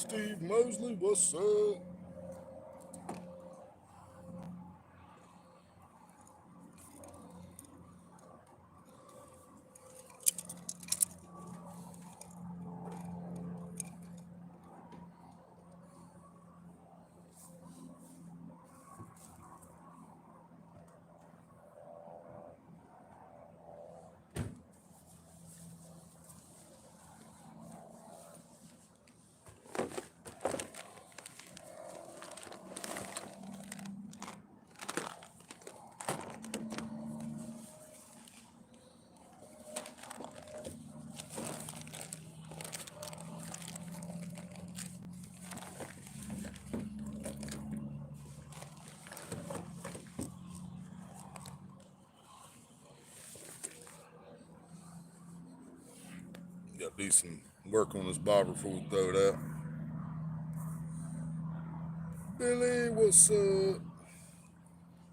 Steve Mosley, what's up? Got to do some work on this bobber before we throw it out. Billy, what's up?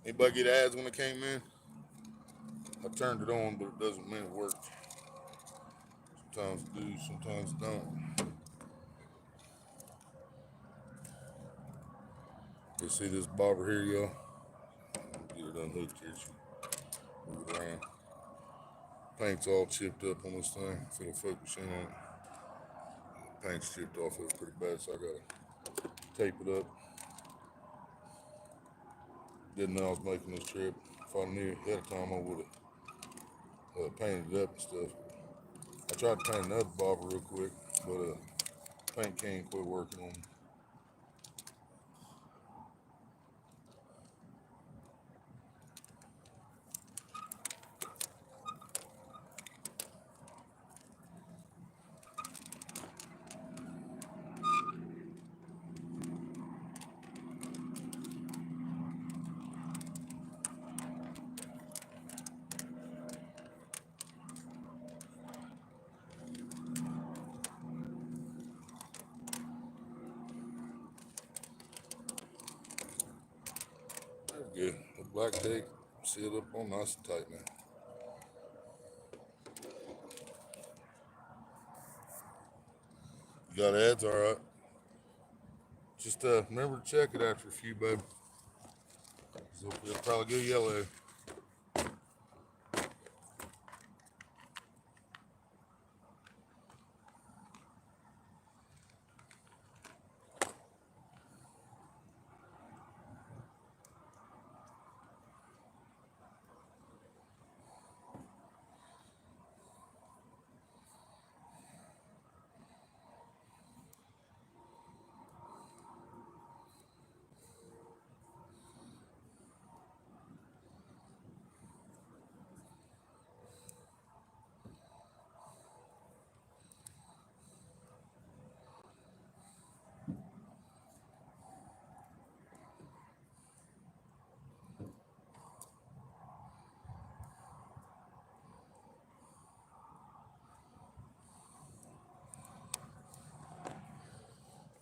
Anybody get ads when it came in? I turned it on, but it doesn't mean it worked. Sometimes it do, sometimes it don't. You see this bobber here, y'all? Get it unhooked here. Move it around. Paint's all chipped up on this thing. If it'll focus in on it. Paint's chipped off of it pretty bad, so I gotta tape it up. Didn't know I was making this trip. If I knew ahead of time, I would have painted it up and stuff. I tried to paint another bobber real quick, but paint can't quit working on me. That's good. The black tape sealed up on nice and tight now. You got ads? All right. Just remember to check it after a few, baby. It'll probably go yellow.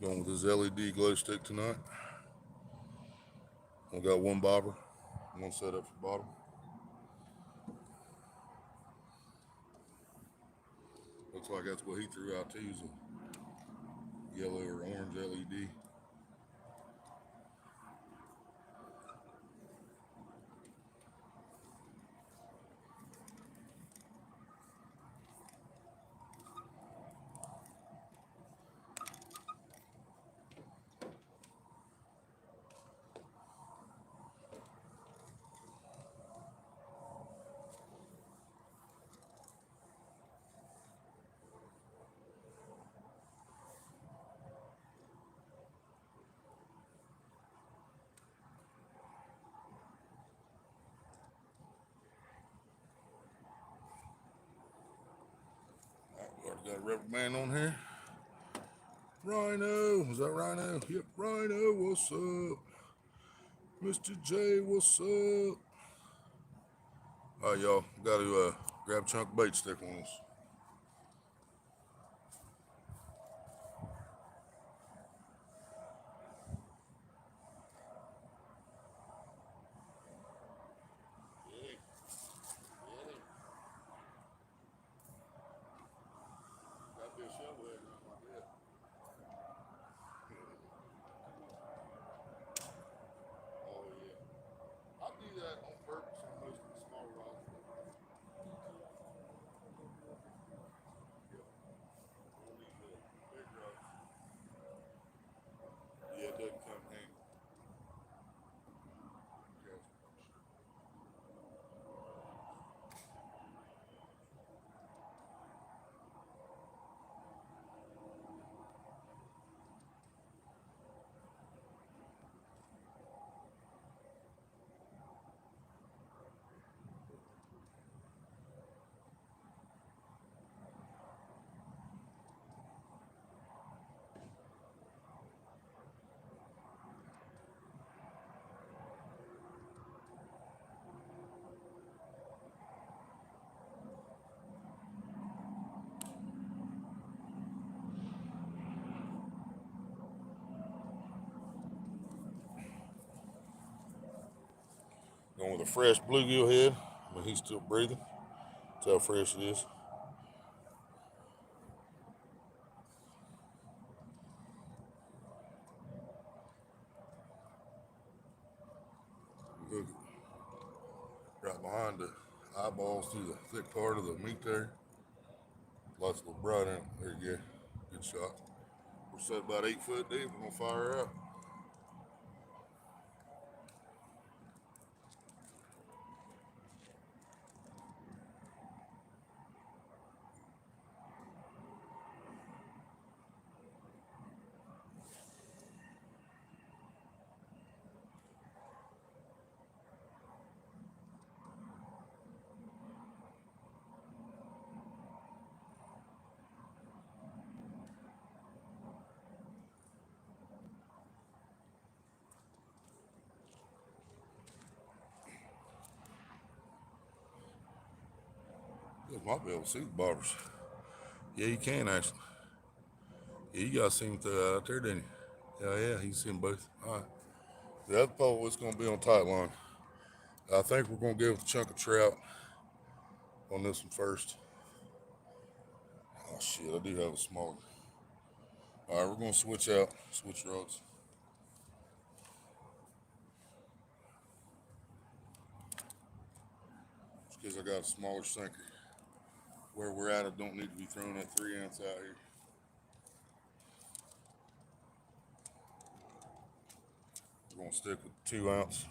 Going with this LED glow stick tonight. I got one bobber, one set up for bottom. Looks like that's what he threw out too, is a yellow or orange LED. Already got a rubber band on here. Rhino, is that Rhino? Yep, Rhino, what's up? Mr. J, what's up? All right, y'all, got to grab a chunk of bait stick on us. Got to be a shovel head around like that. with a fresh bluegill head. I mean, he's still breathing. That's how fresh it is. Hook it right behind the eyeballs through the thick part of the meat there. Lots of little bright in it. There you go. Good shot. We're set about 8 foot deep. We're gonna fire her out. You might be able to see the bobbers. Yeah, you can actually. Yeah, you guys seen them out there, didn't you? Yeah, he's seen both. All right. The other pole is going to be on tight line. I think we're going to give a chunk of trout on this one first. Oh, shit, I do have a smaller. All right, we're going to switch rods. Just because I got a smaller sinker. Where we're at, I don't need to be throwing that 3 ounce out here. We're going to stick with 2 ounce.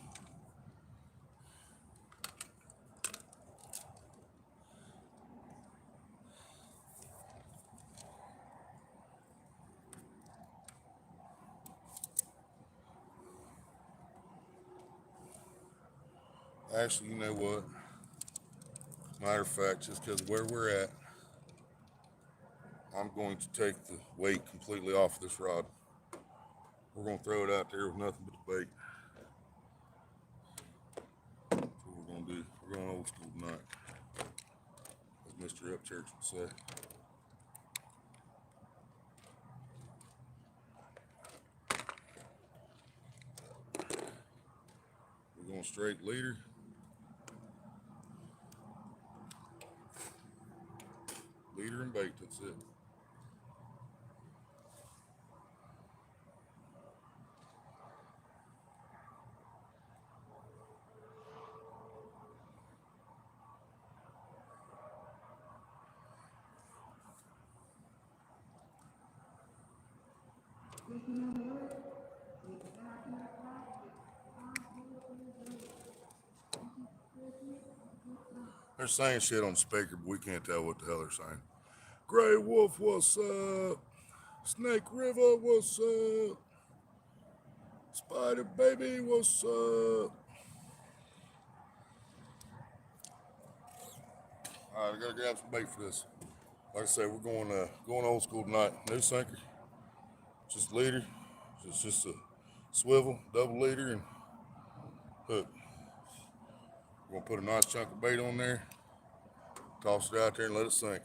Actually, you know what? Matter of fact, just because where we're at, I'm going to take the weight completely off this rod. We're going to throw it out there with nothing but the bait. That's what we're going to do. We're going old school tonight, as Mr. Upchurch would say. We're going straight leader. Leader and bait, that's it. They're saying shit on the speaker, but we can't tell what the hell they're saying. Gray Wolf, what's up? Snake River, what's up? Spider Baby, what's up? All right, I gotta grab some bait for this. Like I said, we're going old school tonight. New sinker, just leader, just a swivel, double leader, and hook. We're gonna put a nice chunk of bait on there, toss it out there, and let it sink.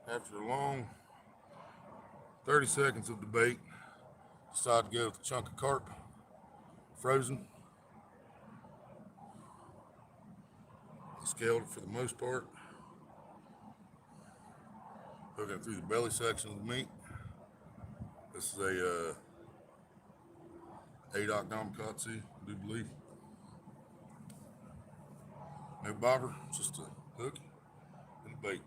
After a long 30 seconds of debate, decided to go with a chunk of carp, frozen. scaled it for the most part. Hooking through the belly section of the meat. This is a ADOC Namkatsu, I do believe. No bobber, just a hook and a bait.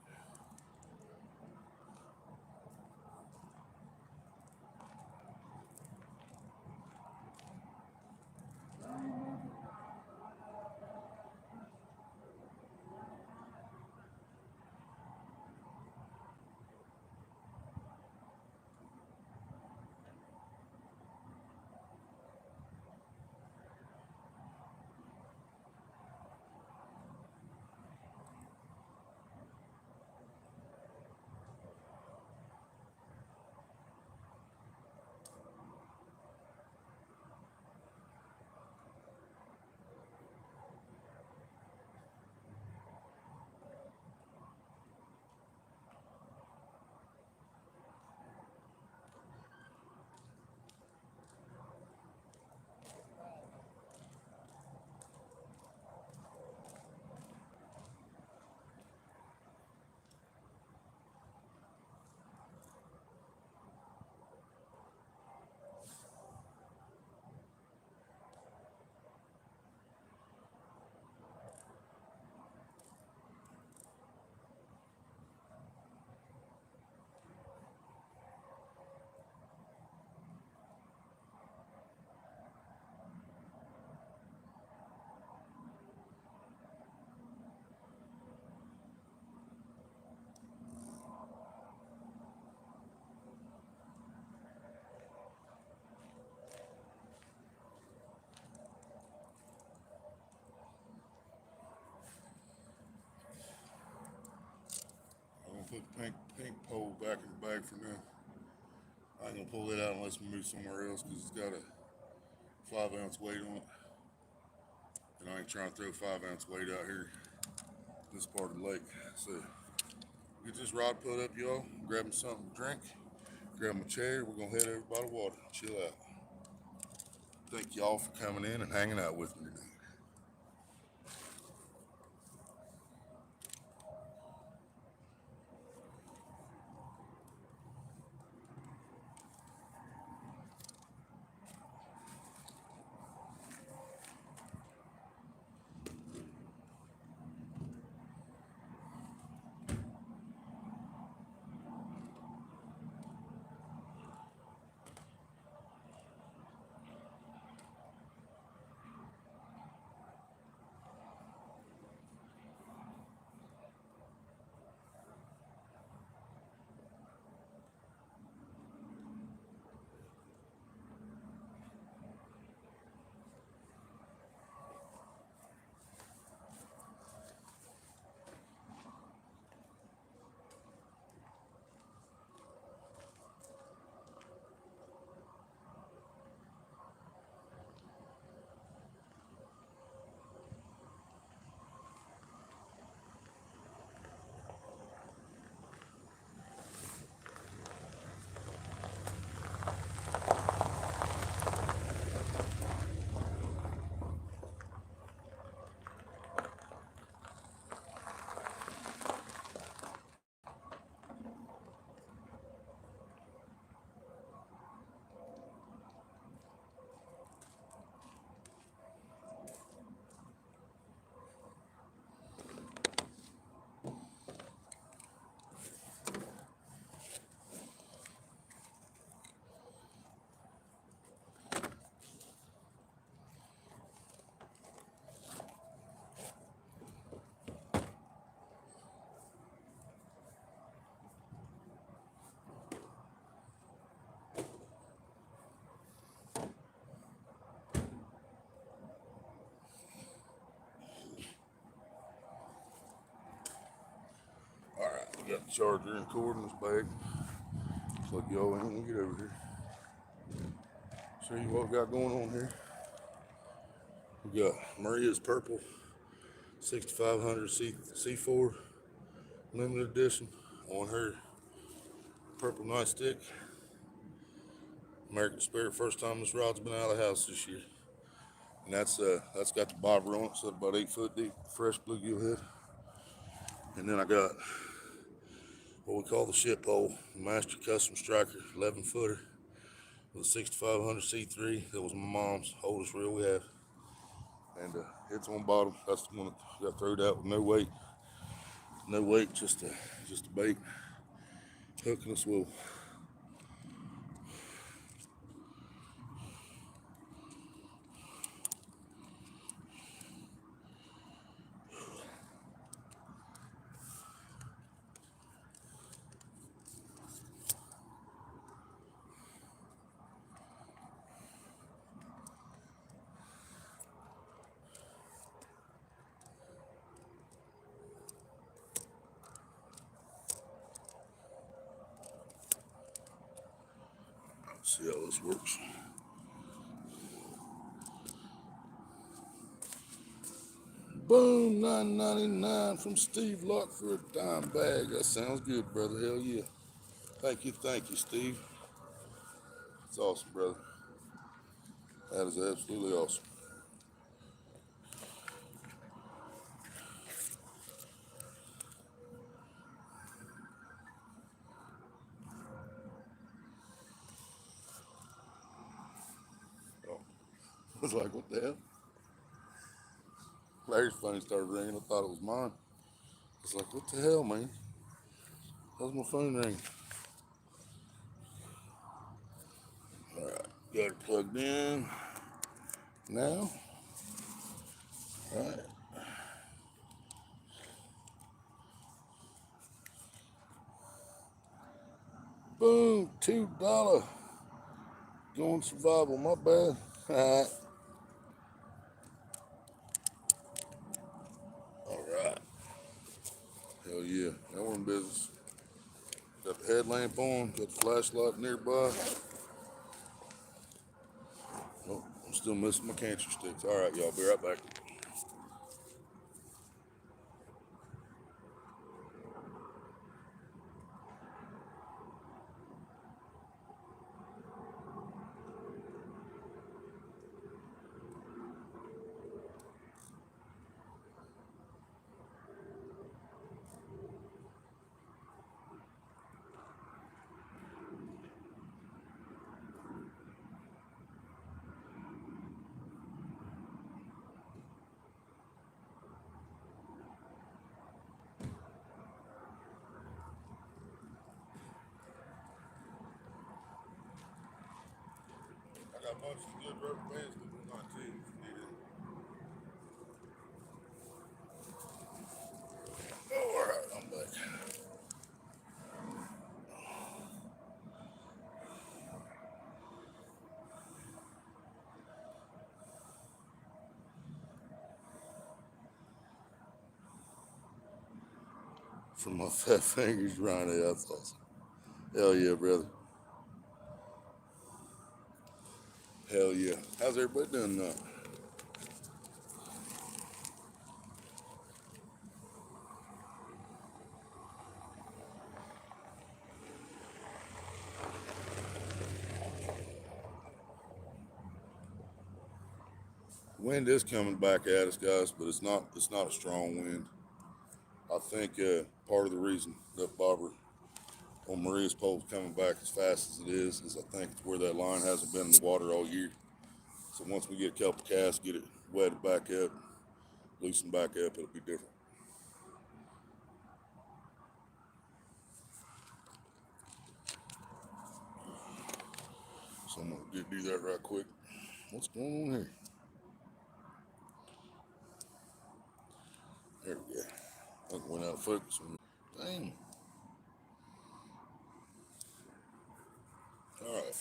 I'm gonna put the pink pole back in the bag for now. I ain't gonna pull it out unless we move somewhere else because it's got a 5-ounce weight on it. And I ain't trying to throw 5-ounce weight out here in this part of the lake. So get this rod put up, y'all. Grab me something to drink. Grab my chair. We're gonna head over by the water. Chill out. Thank y'all for coming in and hanging out with me today. Alright, we got the charger and cord in this bag. Looks like y'all ain't gonna get over here. Show you what we got going on here. We got Maria's purple 6500 C4 limited edition on her purple nightstick. American Spirit, first time this rod's been out of the house this year. And that's got the bobber on it, so about 8 foot deep, fresh bluegill head. And then I got what we call the ship pole, Master Custom Striker 11 footer with a 6500 C3. That was my mom's, oldest reel we have. And it's on bottom. That's the one that got thrown out with no weight. No weight, just a bait, hook and a swivel. Let's see how this works. Boom, $9.99 from Steve Locke for a dime bag. That sounds good, brother. Hell yeah. Thank you, Steve. It's awesome, brother. That is absolutely awesome. Oh, I was like, what the hell? Larry's phone started ringing. I thought it was mine. I was like, what the hell, man? How's my phone ringing? All right, got it plugged in. Now, all right. Boom, $2. Going survival, my bad. All right. All right. Hell yeah, now we're in business. Got the headlamp on, got the flashlight nearby. Oh, I'm still missing my cancer sticks. All right, y'all, be right back. I got a bunch of good rubber bands to put on too, if you need it. Oh, all right, I'm back. From my fat fingers, Ronnie, that's awesome. Hell yeah, brother. Hell yeah. How's everybody doing now? Wind is coming back at us, guys, but it's not a strong wind. I think part of the reason that bobber on Maria's pole is coming back as fast as it is I think it's where that line hasn't been in the water all year. So once we get a couple casts, get it wetted back up, loosened back up, it'll be different. So I'm gonna do that right quick. What's going on here? There we go. I think it went out of focus. Dang. All right.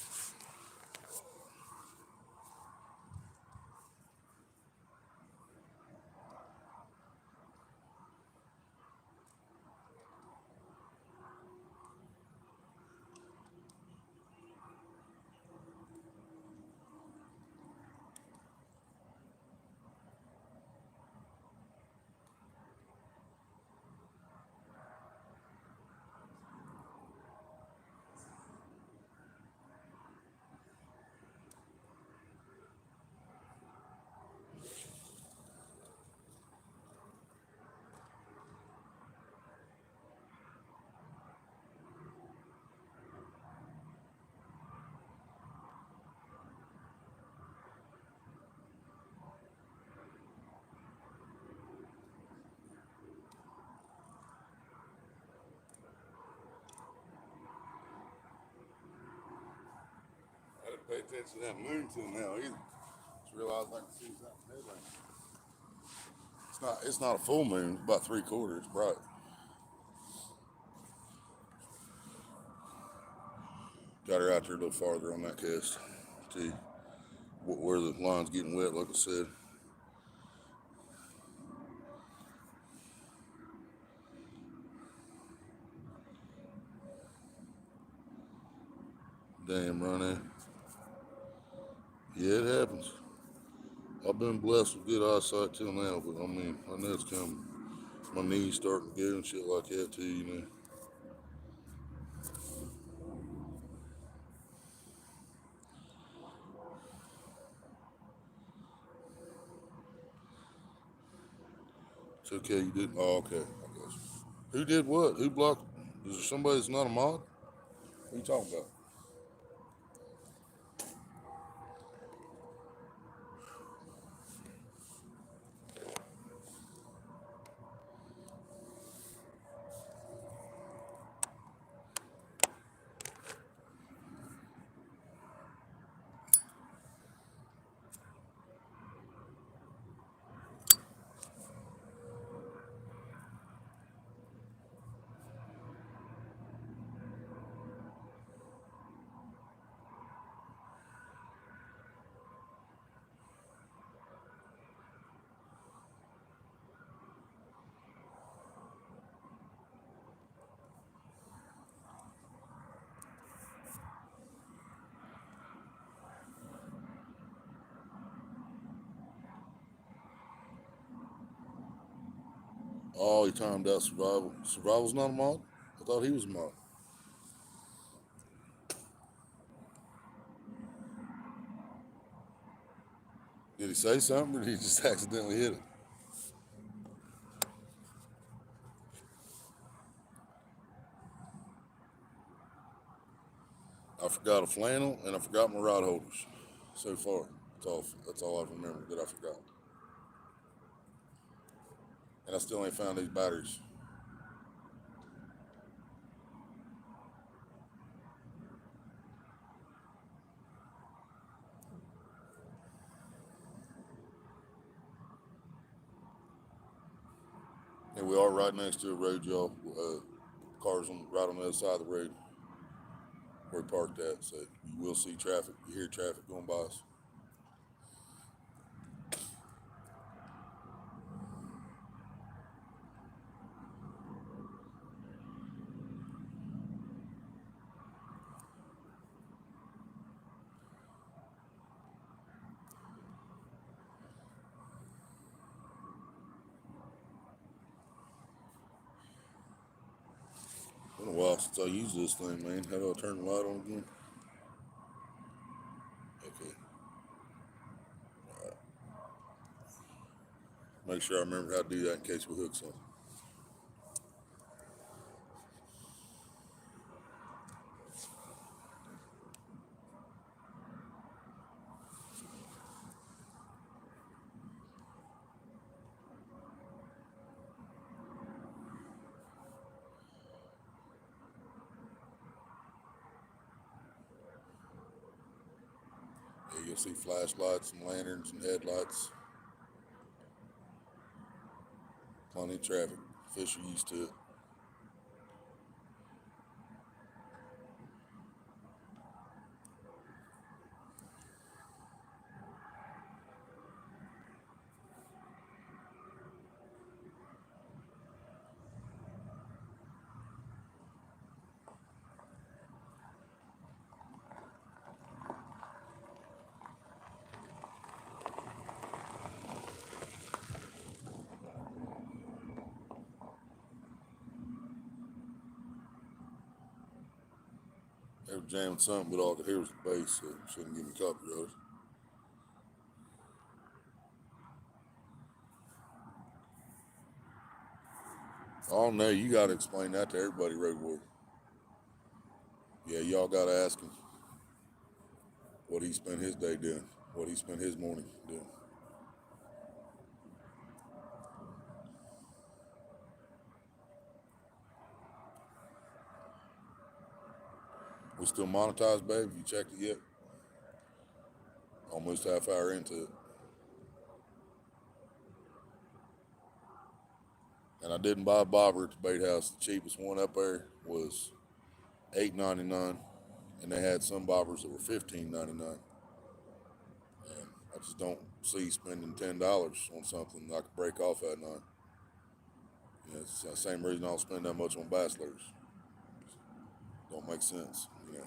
attention to that moon till now either. Just realized I can see that headlamp. It's not a full moon, it's about 3/4. It's bright. Got her out there a little farther on that cast. See where the line's getting wet, like I said. Damn, running. Yeah, it happens. I've been blessed with good eyesight till now, but I mean, I know it's coming. My knees starting to go and shit like that too, you know. It's okay, you didn't. Oh, okay. I guess. Who did what? Who blocked? Is there somebody that's not a mod? What are you talking about? Oh, he timed out survival. Survival's not a mod? I thought he was a mod. Did he say something or did he just accidentally hit it? I forgot a flannel and I forgot my rod holders. So far, that's all I've remembered that I forgot. And I still ain't found these batteries. And we are right next to a road, y'all. Cars right on the other side of the road where we parked at. So you will see traffic. You hear traffic going by us. Been a while since I used this thing, man. How do I turn the light on again? Okay. Make sure I remember how to do that in case we hook something. Yeah, you'll see flashlights and lanterns and headlights. Plenty of traffic. Fish are used to it. They were jamming something, but all I could hear was the bass, so it shouldn't give me copyright. Oh no, you gotta explain that to everybody, Road Warrior. Yeah, y'all gotta ask him what he spent his day doing, what he spent his morning doing. We still monetized, babe? You checked it yet? almost half hour into it. And I didn't buy a bobber at the bait house. The cheapest one up there was $8.99, and they had some bobbers that were $15.99. And I just don't see spending $10 on something I could break off at night. You know, it's the same reason I don't spend that much on bass lures. Don't make sense, you know.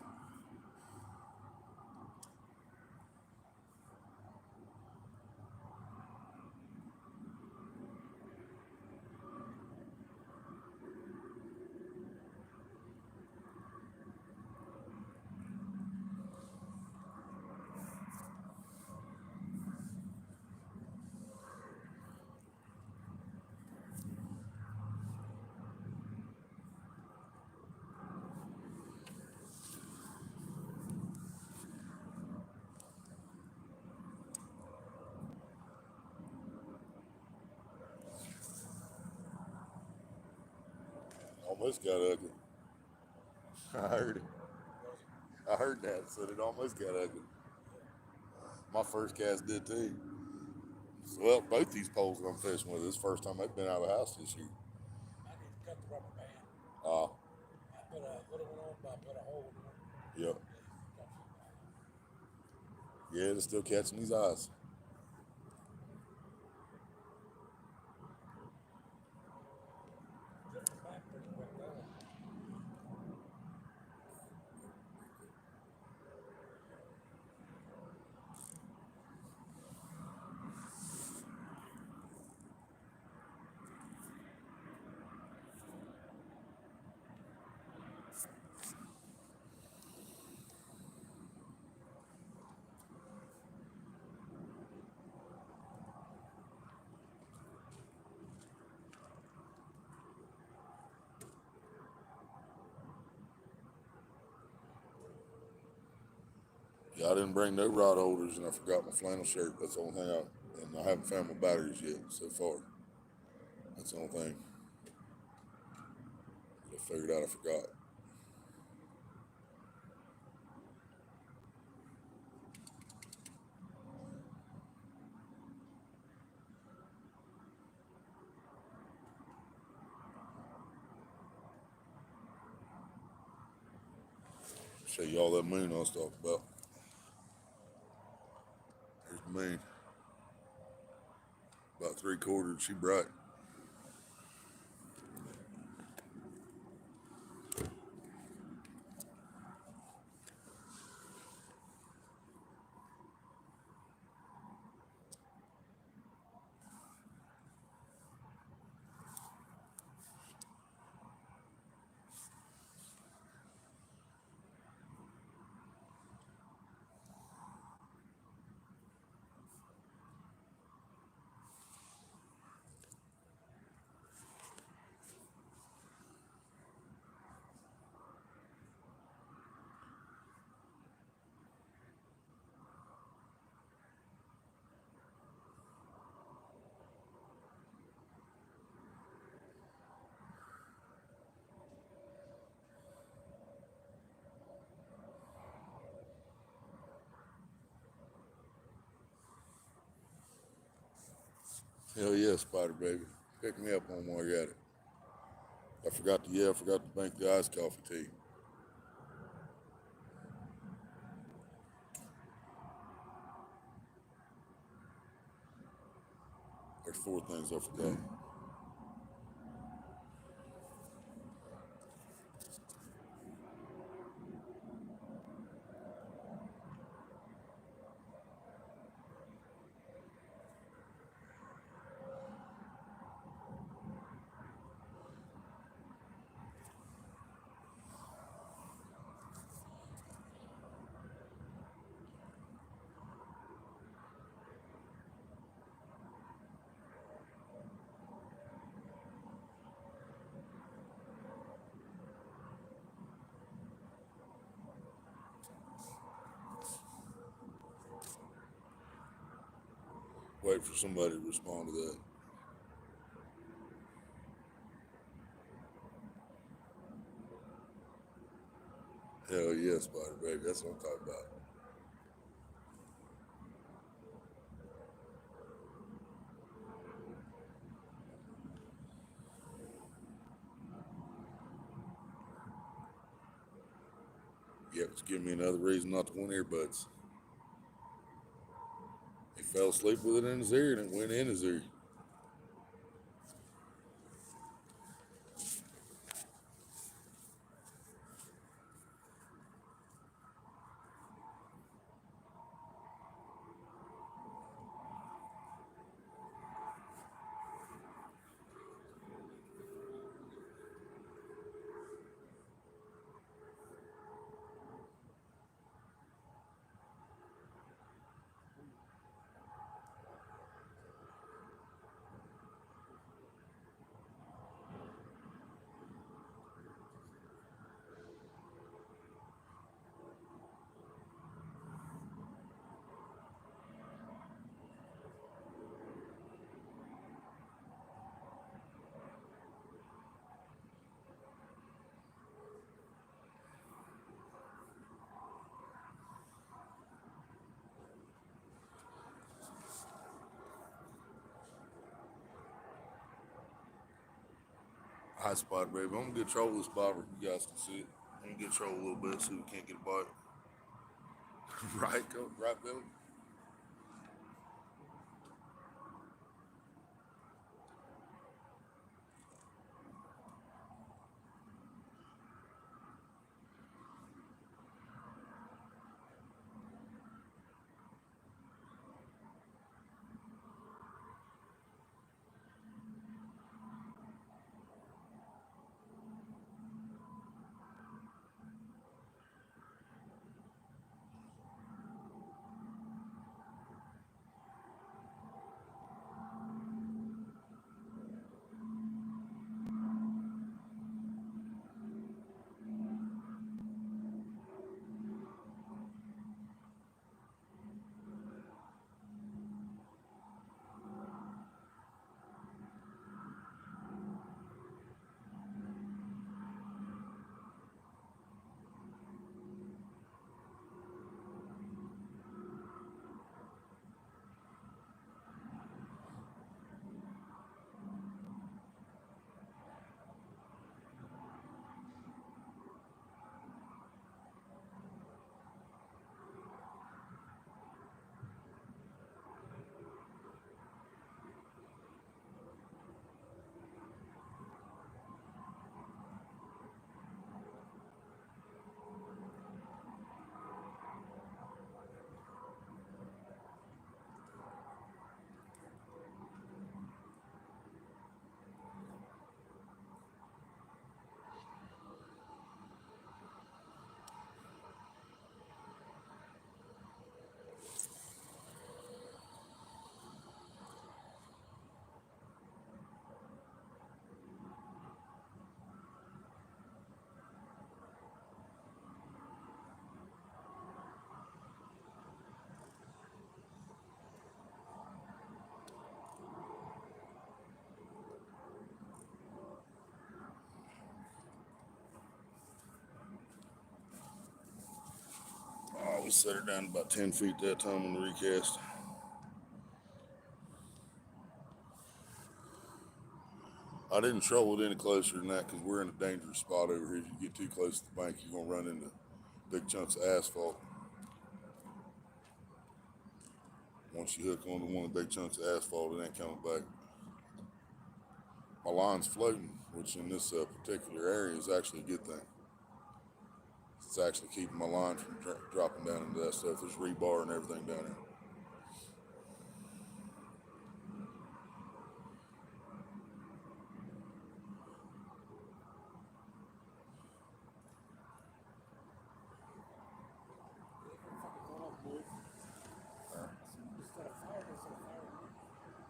Almost got ugly. I heard it. I heard that. Said it almost got ugly. My first cast did too. Well, both these poles that I'm fishing with, this first time they've been out of the house this year. I need to cut the rubber band. Uh, I put a little one on, but I put a hole in one. yep. Yeah, they're still catching these eyes. Drifting back pretty quick though. Yeah, I didn't bring no rod holders, and I forgot my flannel shirt. That's the only thing and I haven't found my batteries yet so far. That's the only thing that I figured out I forgot. Show you all that moon I was talking about. There's the moon. About 3/4. She bright. Hell yeah, Spider Baby. Pick me up on while you're at it. I forgot to bank the iced coffee tea. There's 4 things I forgot. Wait for somebody to respond to that. Hell yeah, Spider Baby. That's what I'm talking about. It's giving me another reason not to want earbuds. He fell asleep with it in his ear and it went in his ear. High spot, baby. I'm gonna get troll this bobber. You guys can see it. I'm gonna get troll a little bit so we can't get a bite. Right, go, right, Billy. Oh, we set her down about 10 feet that time on the recast. I didn't troll it any closer than that because we're in a dangerous spot over here. If you get too close to the bank, you're going to run into big chunks of asphalt. Once you hook onto one of the big chunks of asphalt, it ain't coming back. My line's floating, which in this particular area is actually a good thing. It's actually keeping my line from dropping down into that stuff. There's rebar and everything down there.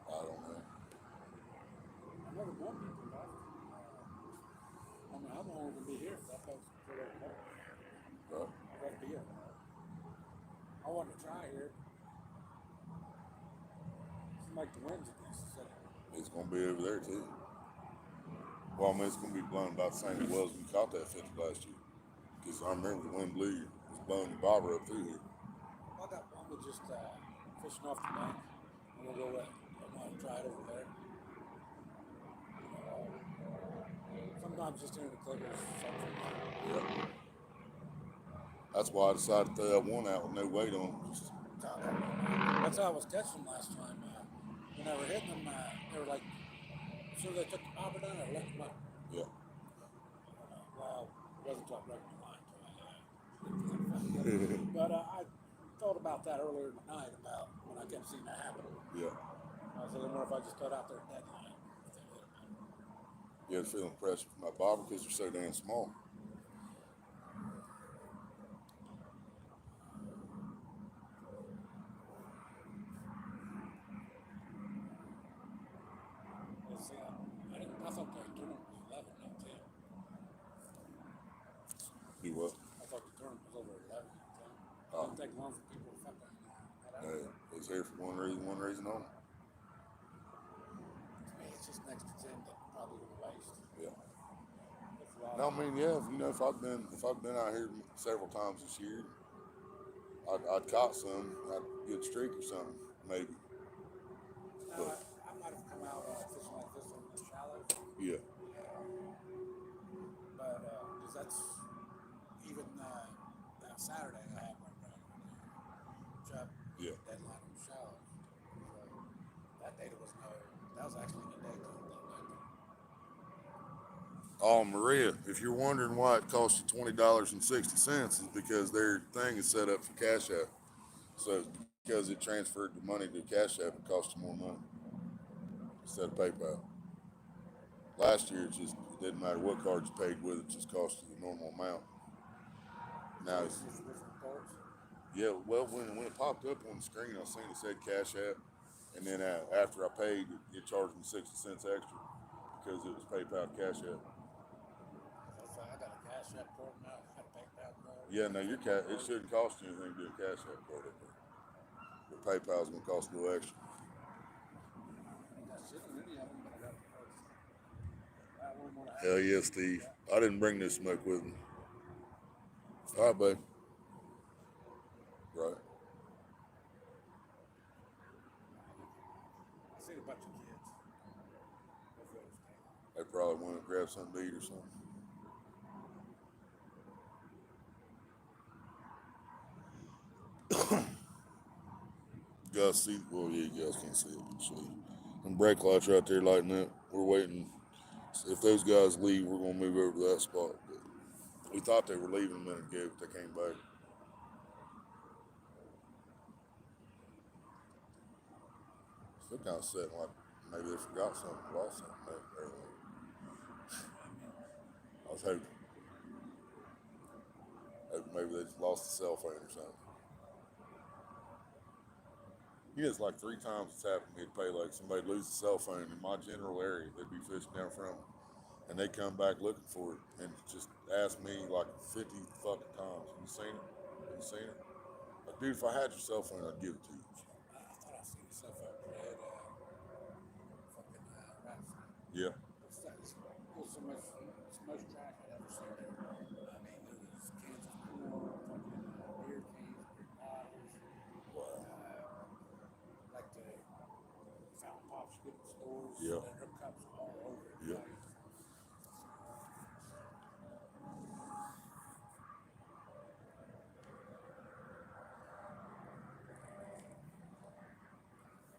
I don't know. I never want people left. I mean, I'm only gonna be here if that goes for that part. Right. I gotta be here. I want to try here. Seems like the wind's against us. It's going to be over there too. Well, I mean, it's going to be blowing about the same as it was when we caught that fish last year. Because I remember the wind blew, it was blowing the bobber up through here. I got one with just fishing off the bank. I'm gonna go I'm gonna try it over there. Sometimes just in the clippers, something. Yep. That's why I decided to throw that one out with no weight on it. Just, That's how I was catching them last time. When I were hitting them, they were like, as soon as they took the bobber down, I let them up. yeah. Well, it wasn't until I broke my line. But I thought about that earlier tonight about when I kept seeing that happen. Yeah. I was thinking, what if I just got out there deadline? Yeah, feeling pressure from my bobber because they're so damn small. See, I thought the tournament was 11, not 10. Do what? I thought the tournament was over 11, not 10. It Oh, didn't take long for people to fuck that out. no, it was here for one reason only. To me, it's just next to 10 that probably would have waste. Yeah. It's a lot No, I of, mean, yeah, if I'd been out here several times this year, I'd caught some, I'd get a streak or something, maybe. But I might have come out fishing like this on the shallows, yeah, but because that's even that Saturday I had one run trap yeah. deadline on the shallows. So that data was that was actually in the daytime that night. Oh, Maria, if you're wondering why it costs you $20.60, is because their thing is set up for Cash App. So because it transferred the money to Cash App, it cost you more money instead of PayPal. Last year, it didn't matter what card you paid with, it just cost you the normal amount. Now, It's just different parts. yeah, well, when it popped up on the screen, I seen it said Cash App, and then after I paid, it charged me 60 cents extra because it was PayPal to Cash App. So I got a cash app card now. I got a PayPal card. Yeah, no, it shouldn't cost you anything to do a Cash App card up there, but PayPal's gonna cost a little extra. I ain't got shit on any of them, but I got cards. I one more to have. Hell yeah, Steve. I didn't bring this smoke with me. All right, bud. Right. I seen a bunch of kids. Hopefully it'll stay. They probably want to grab something to eat or something. Guys see, well, yeah, you guys can't see it. Actually. And brake lights right there lighting up. We're waiting. If those guys leave, we're gonna move over to that spot. But we thought they were leaving a minute ago, but they came back. Still kind of sitting like maybe they forgot something, lost something earlier. I was hoping maybe they just lost a cell phone or something. Yeah, it's like 3 times it's happened to me at Paylake. Somebody lose a cell phone in my general area. They'd be fishing down from them. And they come back looking for it and just ask me like 50 fucking times. Have you seen it? Have you seen it? Like, dude, if I had your cell phone, I'd give it to you. I thought I seen stuff up red fucking rats. Yeah. It was so much trash I'd ever seen there. I mean, there was cans of corn, fucking beer cans, beer bottles, Wow. like the fountain pops you get in stores. Yeah. There are cups all over the Yeah. place.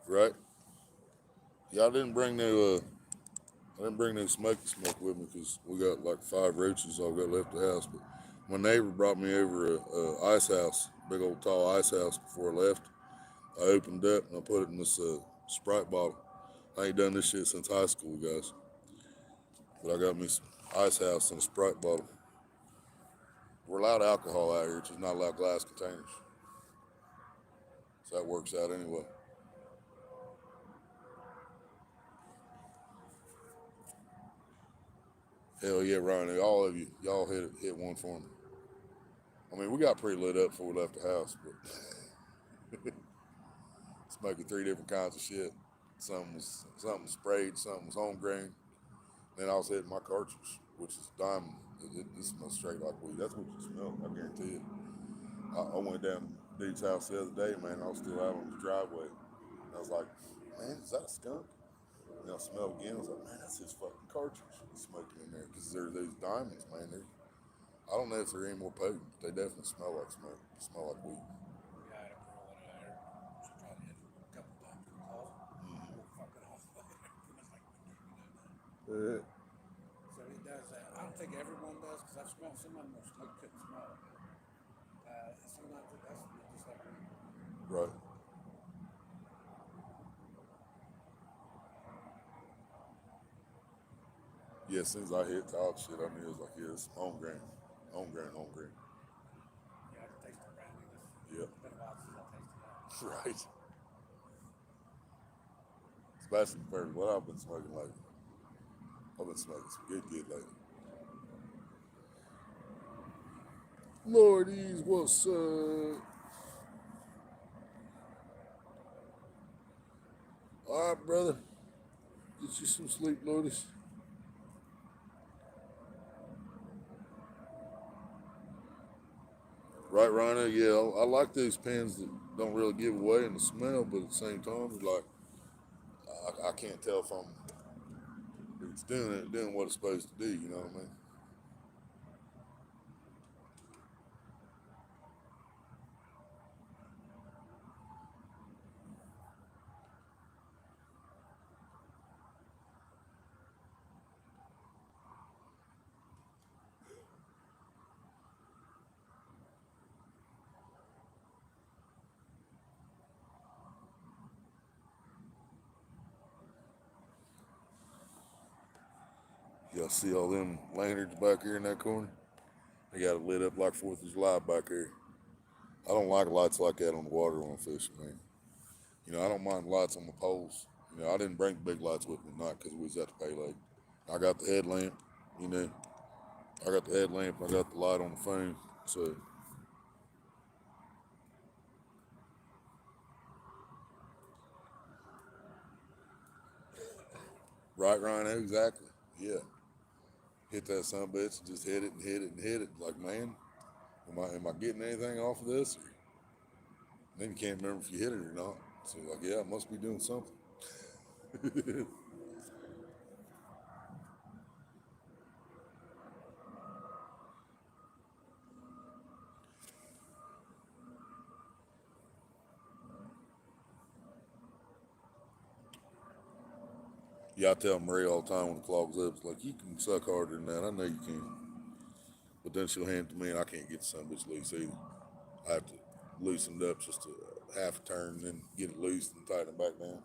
Right? Yeah, I didn't bring no smoky smoke with me because we got like 5 roaches all got left at the house. But my neighbor brought me over a ice house, big old tall ice house before I left. I opened it up and I put it in this Sprite bottle. I ain't done this shit since high school, guys. But I got me some ice house and a Sprite bottle. We're allowed alcohol out here, just not allowed glass containers. So that works out anyway. Hell yeah, Ryan. All of you, y'all hit one for me. I mean, we got pretty lit up before we left the house, but smoking 3 different kinds of shit. Something was sprayed, something was homegrown. Then I was hitting my cartridge, which is diamond. It smells straight like weed. That's what you smell, I guarantee it. I went down to dude's house the other day, man. I was still out on the driveway. I was like, man, is that a skunk? And I smelled again. I was like, man, that's his fucking cartridge. He's smoking in there because they're those diamonds, man. I don't know if they're any more potent, but they definitely smell like smoke. Smell like weed. Yeah, I had a girl that I hired. She tried to hit it a couple times for calls. Won't fucking off. Pretty much like, when you done that. Yeah. So it does that. I don't think everyone does because I've smelled some of them where smoke couldn't smell it, but sometimes it does smell just like weed. Right. Yeah, as soon as I hit top shit, I knew it was like, yeah, it's home grain. Home grain, home grain. Yeah, I can taste the browniness. Yep. It's been a while since I tasted that. Right. Especially compared to what I've been smoking lately. I've been smoking some good lately. Lordies, what's up? All right, brother. Get you some sleep, Lordies. Right, Rhino? Yeah, I like these pens that don't really give away in the smell, but at the same time, it's like I can't tell if it's doing what it's supposed to do. You know what I mean? Y'all see all them lanterns back here in that corner? They got it lit up like 4th of July back here. I don't like lights like that on the water when I'm fishing, man. You know, I don't mind lights on the poles. You know, I didn't bring big lights with me tonight because we was at the Paylake. I got the headlamp, you know. I got the headlamp, I got the light on the phone. So, right, Ryan, exactly. Yeah. Hit that son bitch and just hit it and hit it and hit it. Like, man, am I getting anything off of this? Or, then you can't remember if you hit it or not. So, like, yeah, I must be doing something. Yeah, I tell Marie all the time when the clog's up, it's like, you can suck harder than that. I know you can. But then she'll hand it to me and I can't get the son bitch loose either. I have to loosen it up just a half a turn and then get it loose and tighten it back down.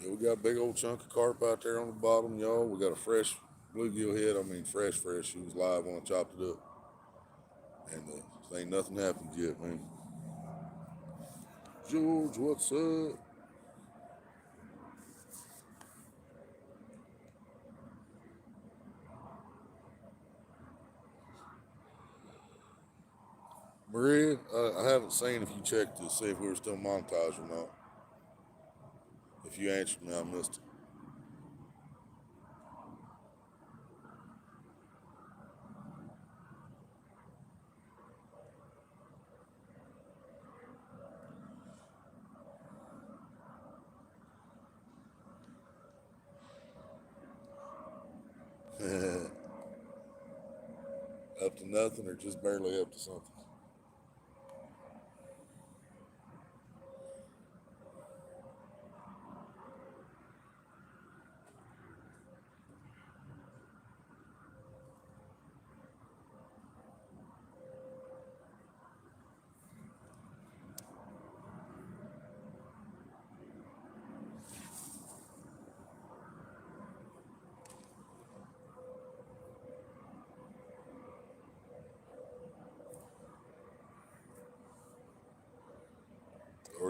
Yeah, we got a big old chunk of carp out there on the bottom, y'all. We got a fresh bluegill head. I mean, fresh. She was live when I chopped it up. And ain't nothing happened yet, man. George, what's up? Maria, I haven't seen if you checked to see if we were still monetized or not. If you answered me, I missed it. Up to nothing or just barely up to something.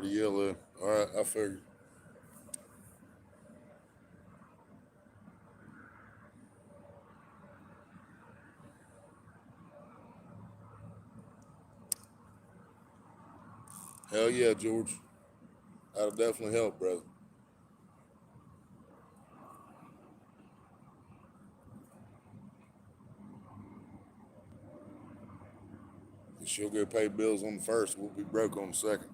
Or the yellow. All right, I figured. Hell yeah, George. That'll definitely help, brother. She'll go pay bills on the first. We'll be broke on the second.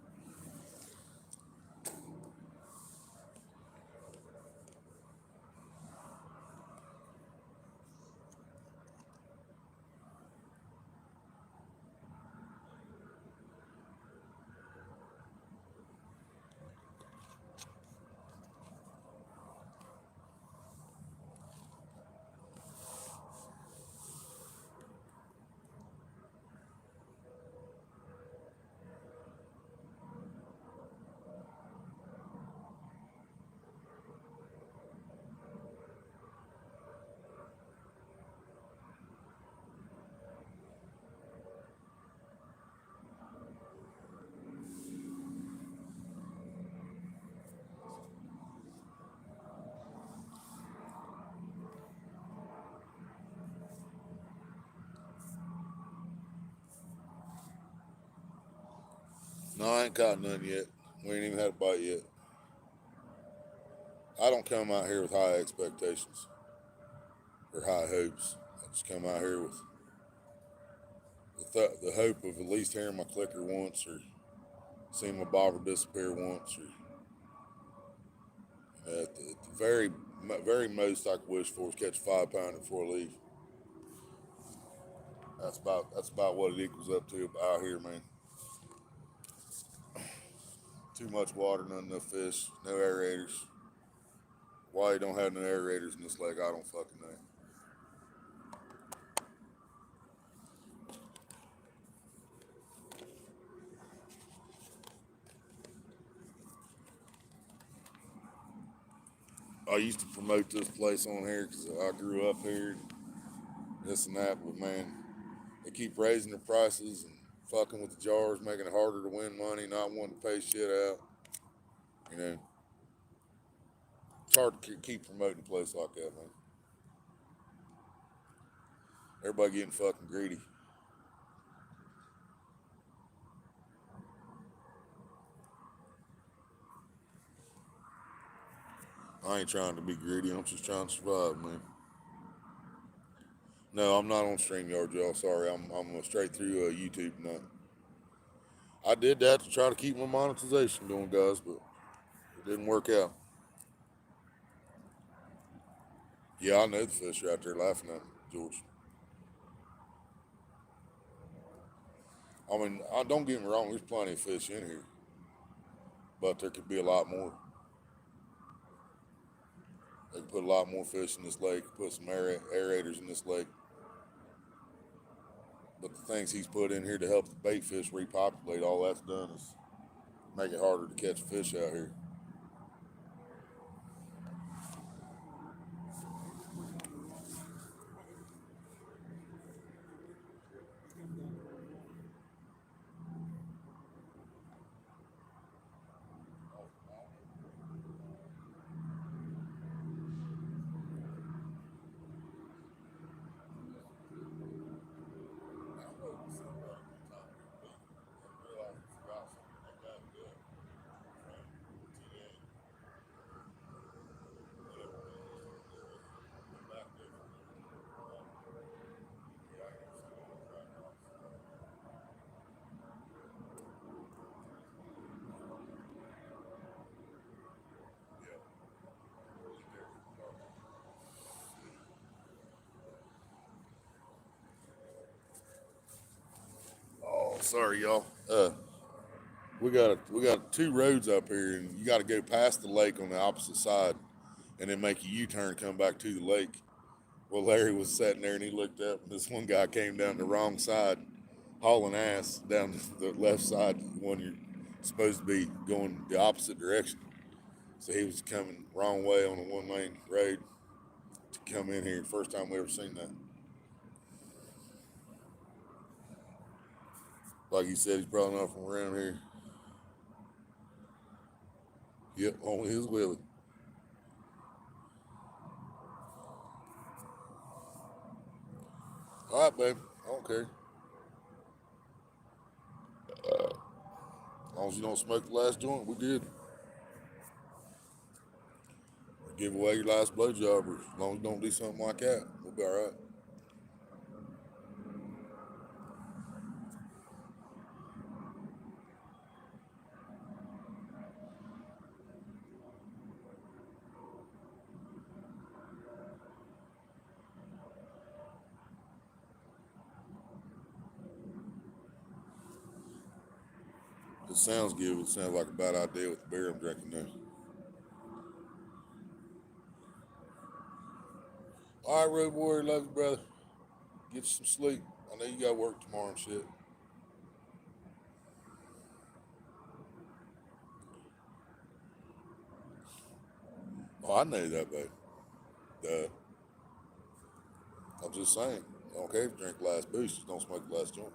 No, I ain't caught none yet. We ain't even had a bite yet. I don't come out here with high expectations or high hopes. I just come out here with the hope of at least hearing my clicker once or seeing my bobber disappear once or at the very most I could wish for is catch a 5 pounder before I leave. That's about what it equals up to out here, man. Too much water, not enough fish, no aerators. Why you don't have no aerators in this lake, I don't fucking know. I used to promote this place on here because I grew up here, and this and that, but man, they keep raising their prices and fucking with the jars, making it harder to win money, not wanting to pay shit out. You know, it's hard to keep promoting a place like that, man. Everybody getting fucking greedy. I ain't trying to be greedy. I'm just trying to survive, man. No, I'm not on StreamYard, y'all. Sorry, I'm straight through YouTube now. I did that to try to keep my monetization going, guys, but it didn't work out. Yeah, I know the fish are out there laughing at me, George. I mean, don't get me wrong. There's plenty of fish in here, but there could be a lot more. They could put a lot more fish in this lake. Put some aerators in this lake. But the things he's put in here to help the bait fish repopulate, all that's done is make it harder to catch fish out here. Oh, sorry, y'all. We got two roads up here, and you got to go past the lake on the opposite side, and then make a U-turn, come back to the lake. Well, Larry was sitting there, and he looked up, and this one guy came down the wrong side, hauling ass down the left side when you're supposed to be going the opposite direction. So he was coming wrong way on a one-lane road to come in here. First time we ever seen that. Like you said, he's probably not from around here. Yep, only his Willie. All right, baby. I don't care. As long as you don't smoke the last joint, we good. Give away your last blowjob, or as long as you don't do something like that, we'll be all right. It sounds good, but it sounds like a bad idea with the beer I'm drinking now. All right, Road Warrior, love you, brother. Get you some sleep. I know you got work tomorrow and shit. Oh, I know that, babe. Duh. I'm just saying. I don't care if you drink the last boost, just don't smoke the last joint.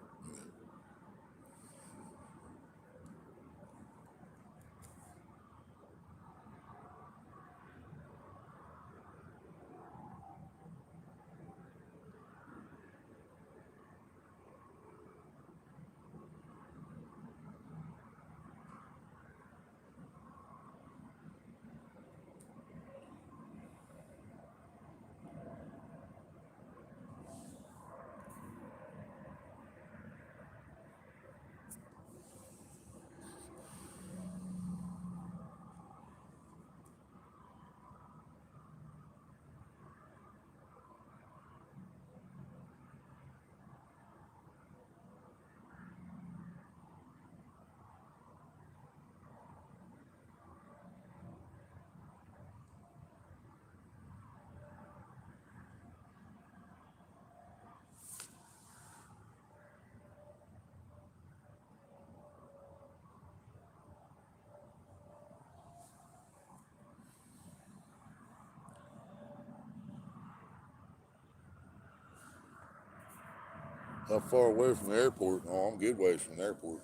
How far away from the airport? Oh, I'm good ways from the airport.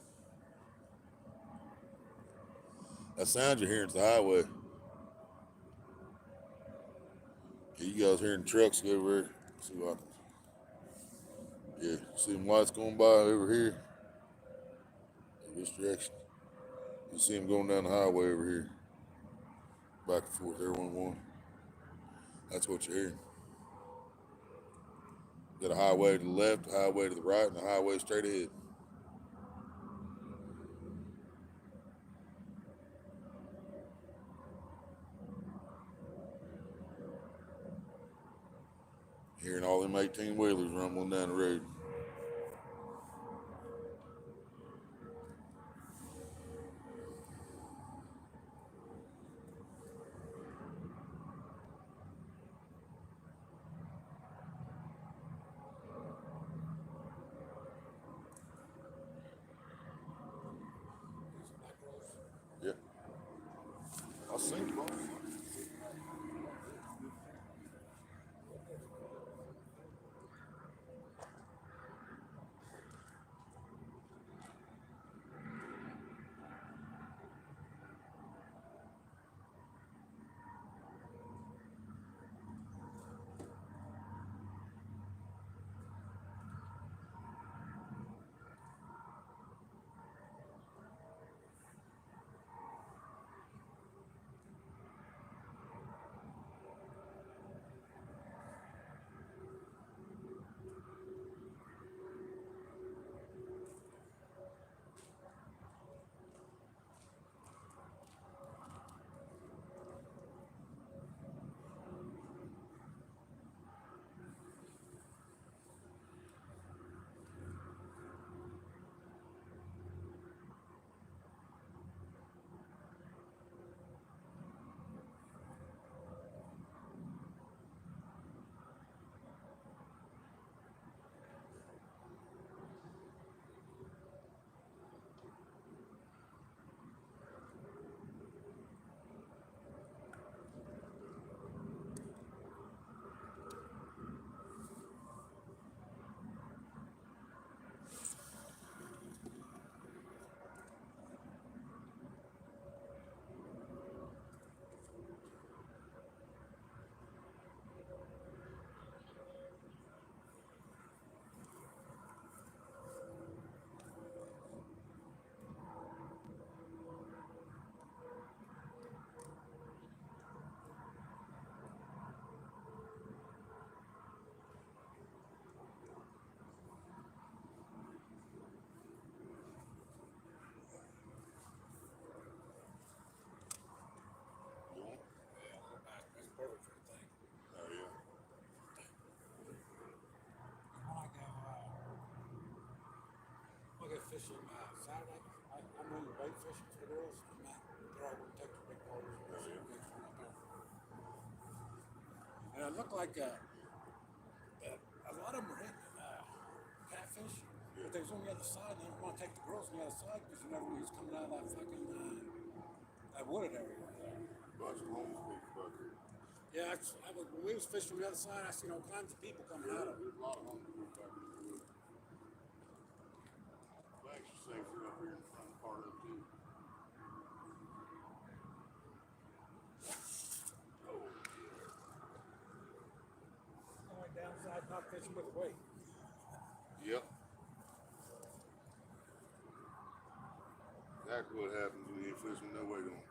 That sound you're hearing is the highway. Yeah, you guys hearing trucks go over there? See what yeah, see them lights going by over here in this direction. You see them going down the highway over here, back and forth, everyone one. That's what you're hearing. Got a highway to the left, a highway to the right, and a highway straight ahead. Hearing all them 18 wheelers rumbling down the road. Black girls. Yeah, I seen them all. fishing Saturday. I'm doing bait fishing for the girls, and they're all going to take the big poles and go see the big one up there. And it looked like a lot of them were hitting catfish, but they was on the other side. And they didn't want to take the girls on the other side because you never knew who's coming out of that fucking that wooded area over there. Bunch of homeless people back here. Yeah, when we was fishing from the other side, I seen all kinds of people coming out of it. There's a lot of homeless people back here. Thanks for safer up here in the front part of it too. The only downside not fishing with a weight. Yep. Exactly what happens when you fish with no weight on.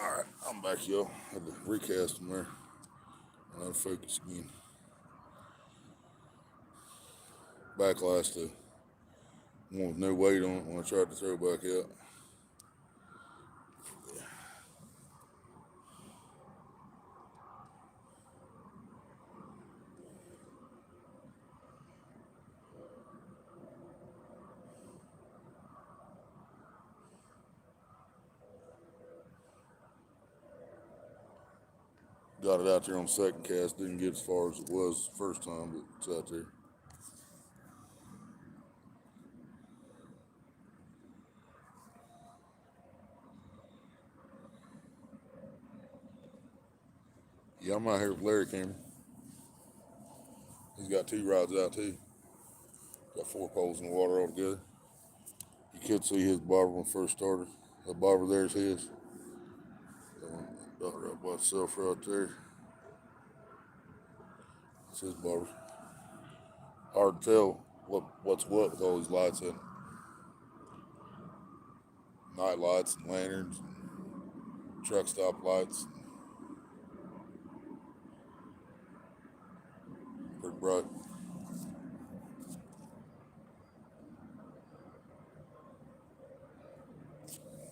Alright, I'm back, y'all. Had to recast them there. And focus again. Backlash to one with no weight on it when I tried to throw back out. Got it out there on second cast. Didn't get as far as it was the first time, but it's out there. Yeah, I'm out here with Larry Cameron. He's got 2 rods out too. Got 4 poles in the water altogether. You could see his bobber when first started. That bobber there's his. That one right by itself right there. That's his bobber. Hard to tell what's what with all these lights in it. Night lights and lanterns and truck stop lights. Pretty bright.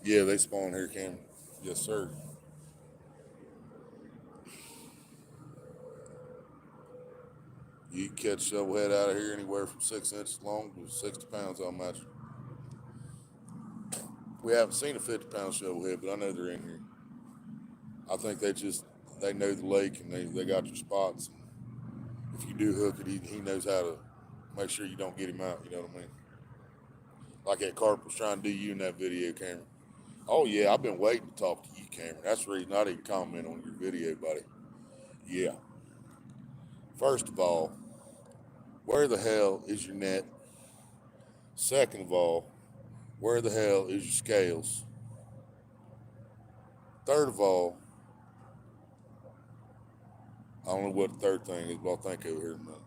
Yeah, they spawn here, Cameron. Yes, sir. You can catch shovelhead out of here anywhere from 6 inches long to 60 pounds, I'll imagine. We haven't seen a 50-pound shovelhead, but I know they're in here. I think they know the lake and they got your spots. If you do hook it, he knows how to make sure you don't get him out, you know what I mean? Like that carp was trying to do you in that video, Cameron. Oh yeah, I've been waiting to talk to you, Cameron. That's the reason I didn't comment on your video, buddy. Yeah. First of all, where the hell is your net? Second of all, where the hell is your scales? Third of all, I don't know what the third thing is, but I'll think over here in a minute.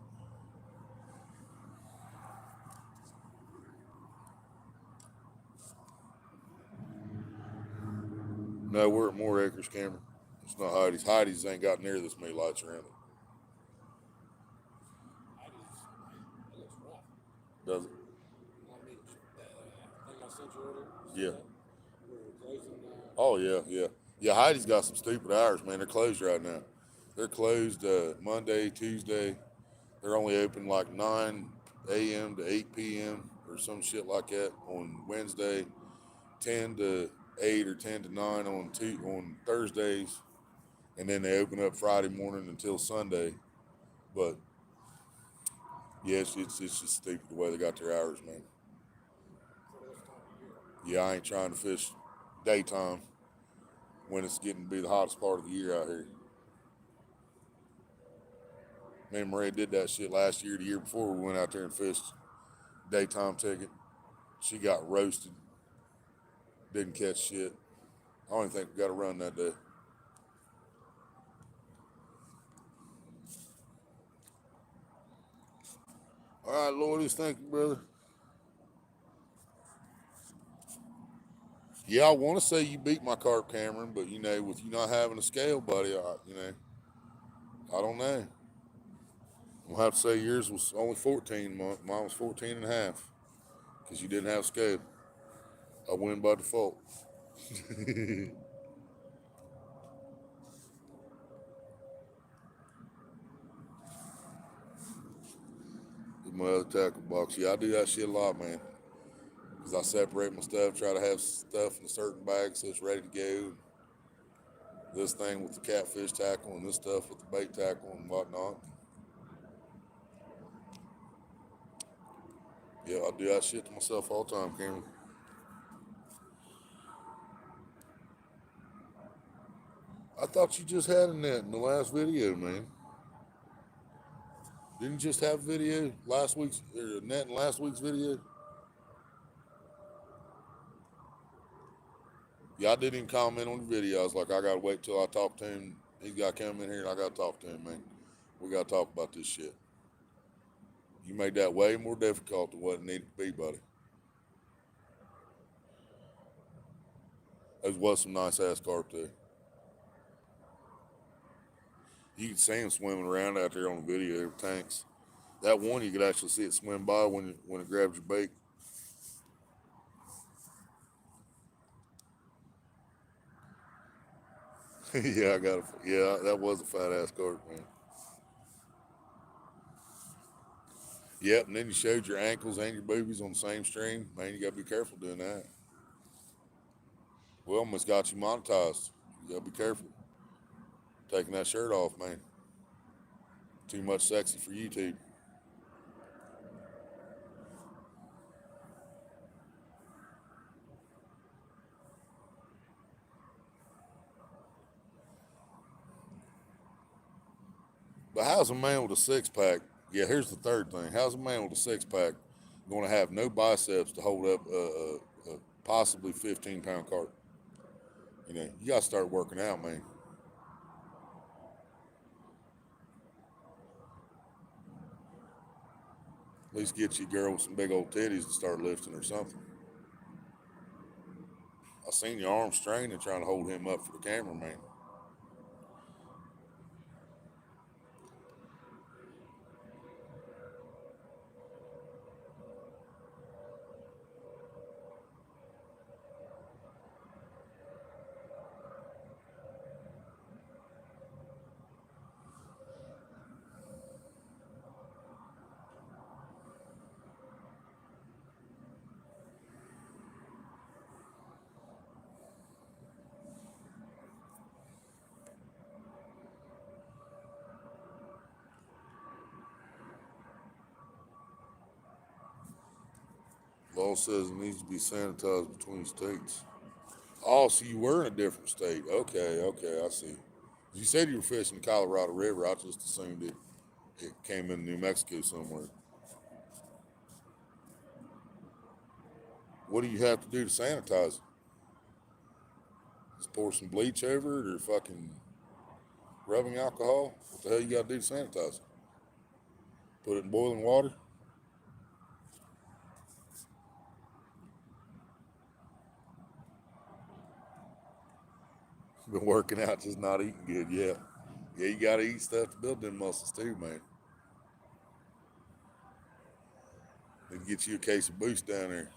No, we're at more acres, Cameron. It's not Heidi's. Heidi's ain't got near this many lights around it. It looks rough. Does it? I mean, thing I sent you earlier. Yeah. We're closing. Oh, yeah. Yeah, Heidi's got some stupid hours, man. They're closed right now. They're closed Monday, Tuesday. They're only open like 9 a.m. to 8 p.m. or some shit like that on Wednesday, 10 to 8 or 10 to 9 on Thursdays, and then they open up Friday morning until Sunday. But Yes, it's just stupid the way they got their hours, man. for this time of year. Yeah, I ain't trying to fish daytime when it's getting to be the hottest part of the year out here. Me and Maria did that shit last year, the year before. We went out there and fished daytime ticket. She got roasted. Didn't catch shit. I don't even think we got a run that day. All right, Lloydis, thank you, brother. Yeah, I want to say you beat my carp, Cameron, but with you not having a scale, buddy, I don't know. I'm gonna have to say yours was only 14. Mine was 14 and a half because you didn't have scale. I win by default. In my other tackle box, yeah, I do that shit a lot, man. Because I separate my stuff, try to have stuff in a certain bag so it's ready to go. This thing with the catfish tackle and this stuff with the bait tackle and whatnot. Yeah, I do that shit to myself all the time, Cameron. I thought you just had a net in the last video, man. Didn't you just have a video last week's or a net in last week's video? Yeah, I didn't even comment on the video. I was like, I gotta wait till I talk to him. He's got to come in here and I gotta talk to him, man. We gotta talk about this shit. You made that way more difficult than what it needed to be, buddy. There was some nice ass carp there. You can see him swimming around out there on the video, tanks. That one you could actually see it swim by when it grabs your bait. Yeah, that was a fat ass carp, man. Yep, and then you showed your ankles and your boobies on the same stream. Man, you gotta be careful doing that. We almost got you monetized. You gotta be careful. Taking that shirt off, man. Too much sexy for YouTube. But how's a man with a six pack? Yeah, here's the third thing. How's a man with a six pack going to have no biceps to hold up a possibly 15-pound carp? You got to start working out, man. At least get you a girl with some big old titties to start lifting or something. I seen your arm straining trying to hold him up for the camera, man. Law says it needs to be sanitized between states. Oh, so you were in a different state. Okay, I see. You said you were fishing the Colorado River. I just assumed it came in New Mexico somewhere. What do you have to do to sanitize it? Just pour some bleach over it or fucking rubbing alcohol? What the hell you got to do to sanitize it? Put it in boiling water? Been working out, just not eating good. Yeah. Yeah, you got to eat stuff to build them muscles too, man. Then get you a case of Boost down there.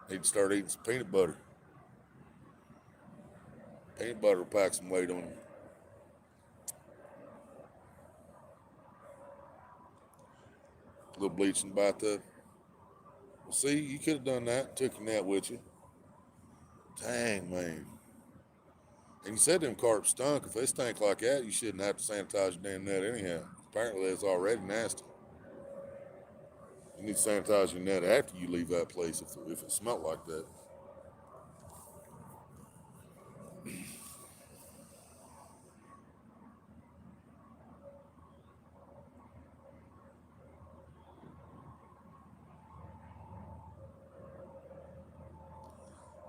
Need to start eating some peanut butter. Peanut butter will pack some weight on you. A little bleach in the bathtub. Well, see, you could have done that. Took your nap with you. Dang, man. And you said them carps stunk. If they stink like that, you shouldn't have to sanitize your damn net anyhow. Apparently, it's already nasty. You need to sanitize your net after you leave that place if it smelled like that.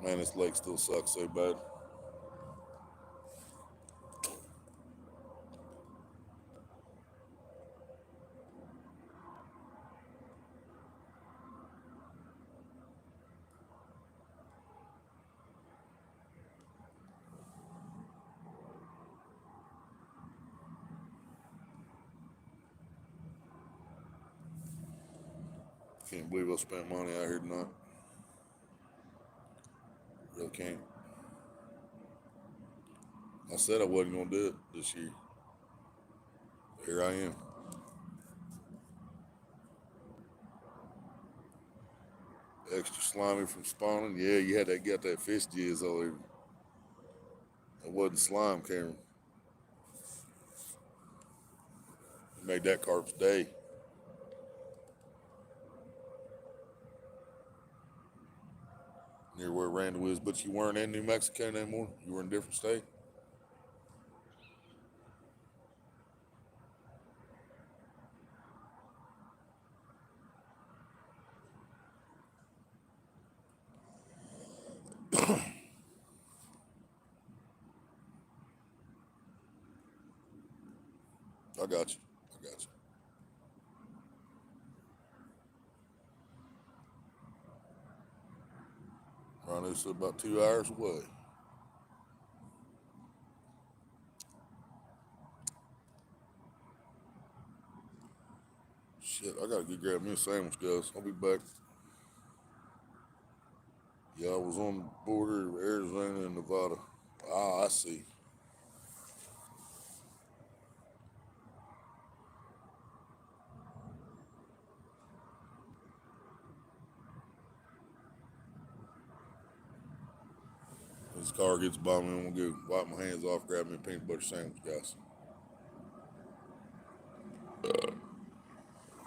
Man, this lake still sucks so bad. Can't believe I spent money out here tonight. Really can't. I said I wasn't going to do it this year. Here I am. Extra slimy from spawning. Yeah, you had got that fish jizz all over. That wasn't slime, Cameron. You made that carp's day. Near where Randall is, but you weren't in New Mexico anymore. You were in a different state. I got you. I got you. Ronnie's about 2 hours away. Shit, I gotta get grab me a sandwich, guys. I'll be back. Yeah, I was on the border of Arizona and Nevada. Ah, I see. This car gets by me, I'm gonna go wipe my hands off, grab me a peanut butter sandwich, guys.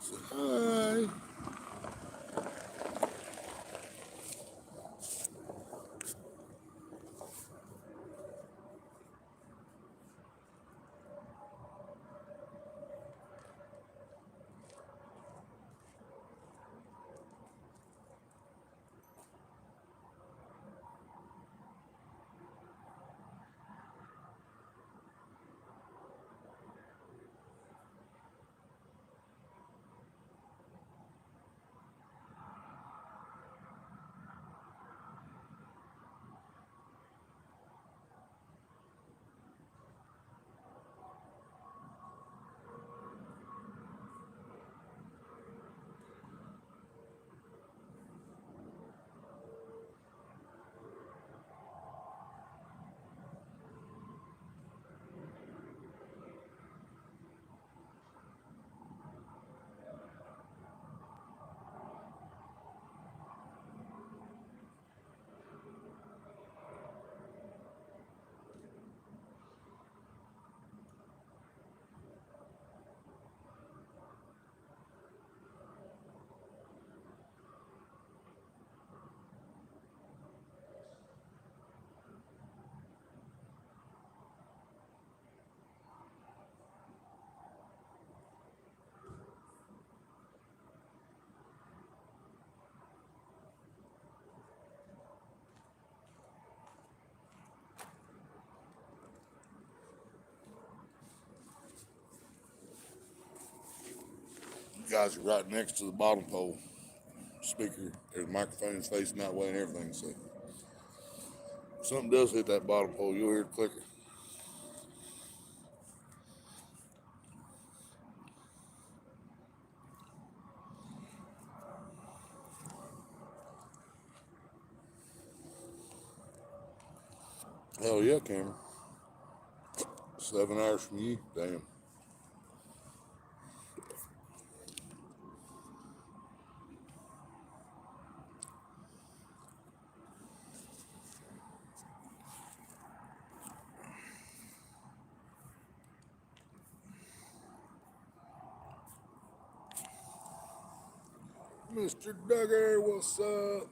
Say hi. You guys are right next to the bottom pole. Speaker, there's microphones facing that way and everything, so if something does hit that bottom pole, you'll hear the clicker. Hell yeah, Cameron. 7 hours from you? Damn. Mr. Duggar, what's up?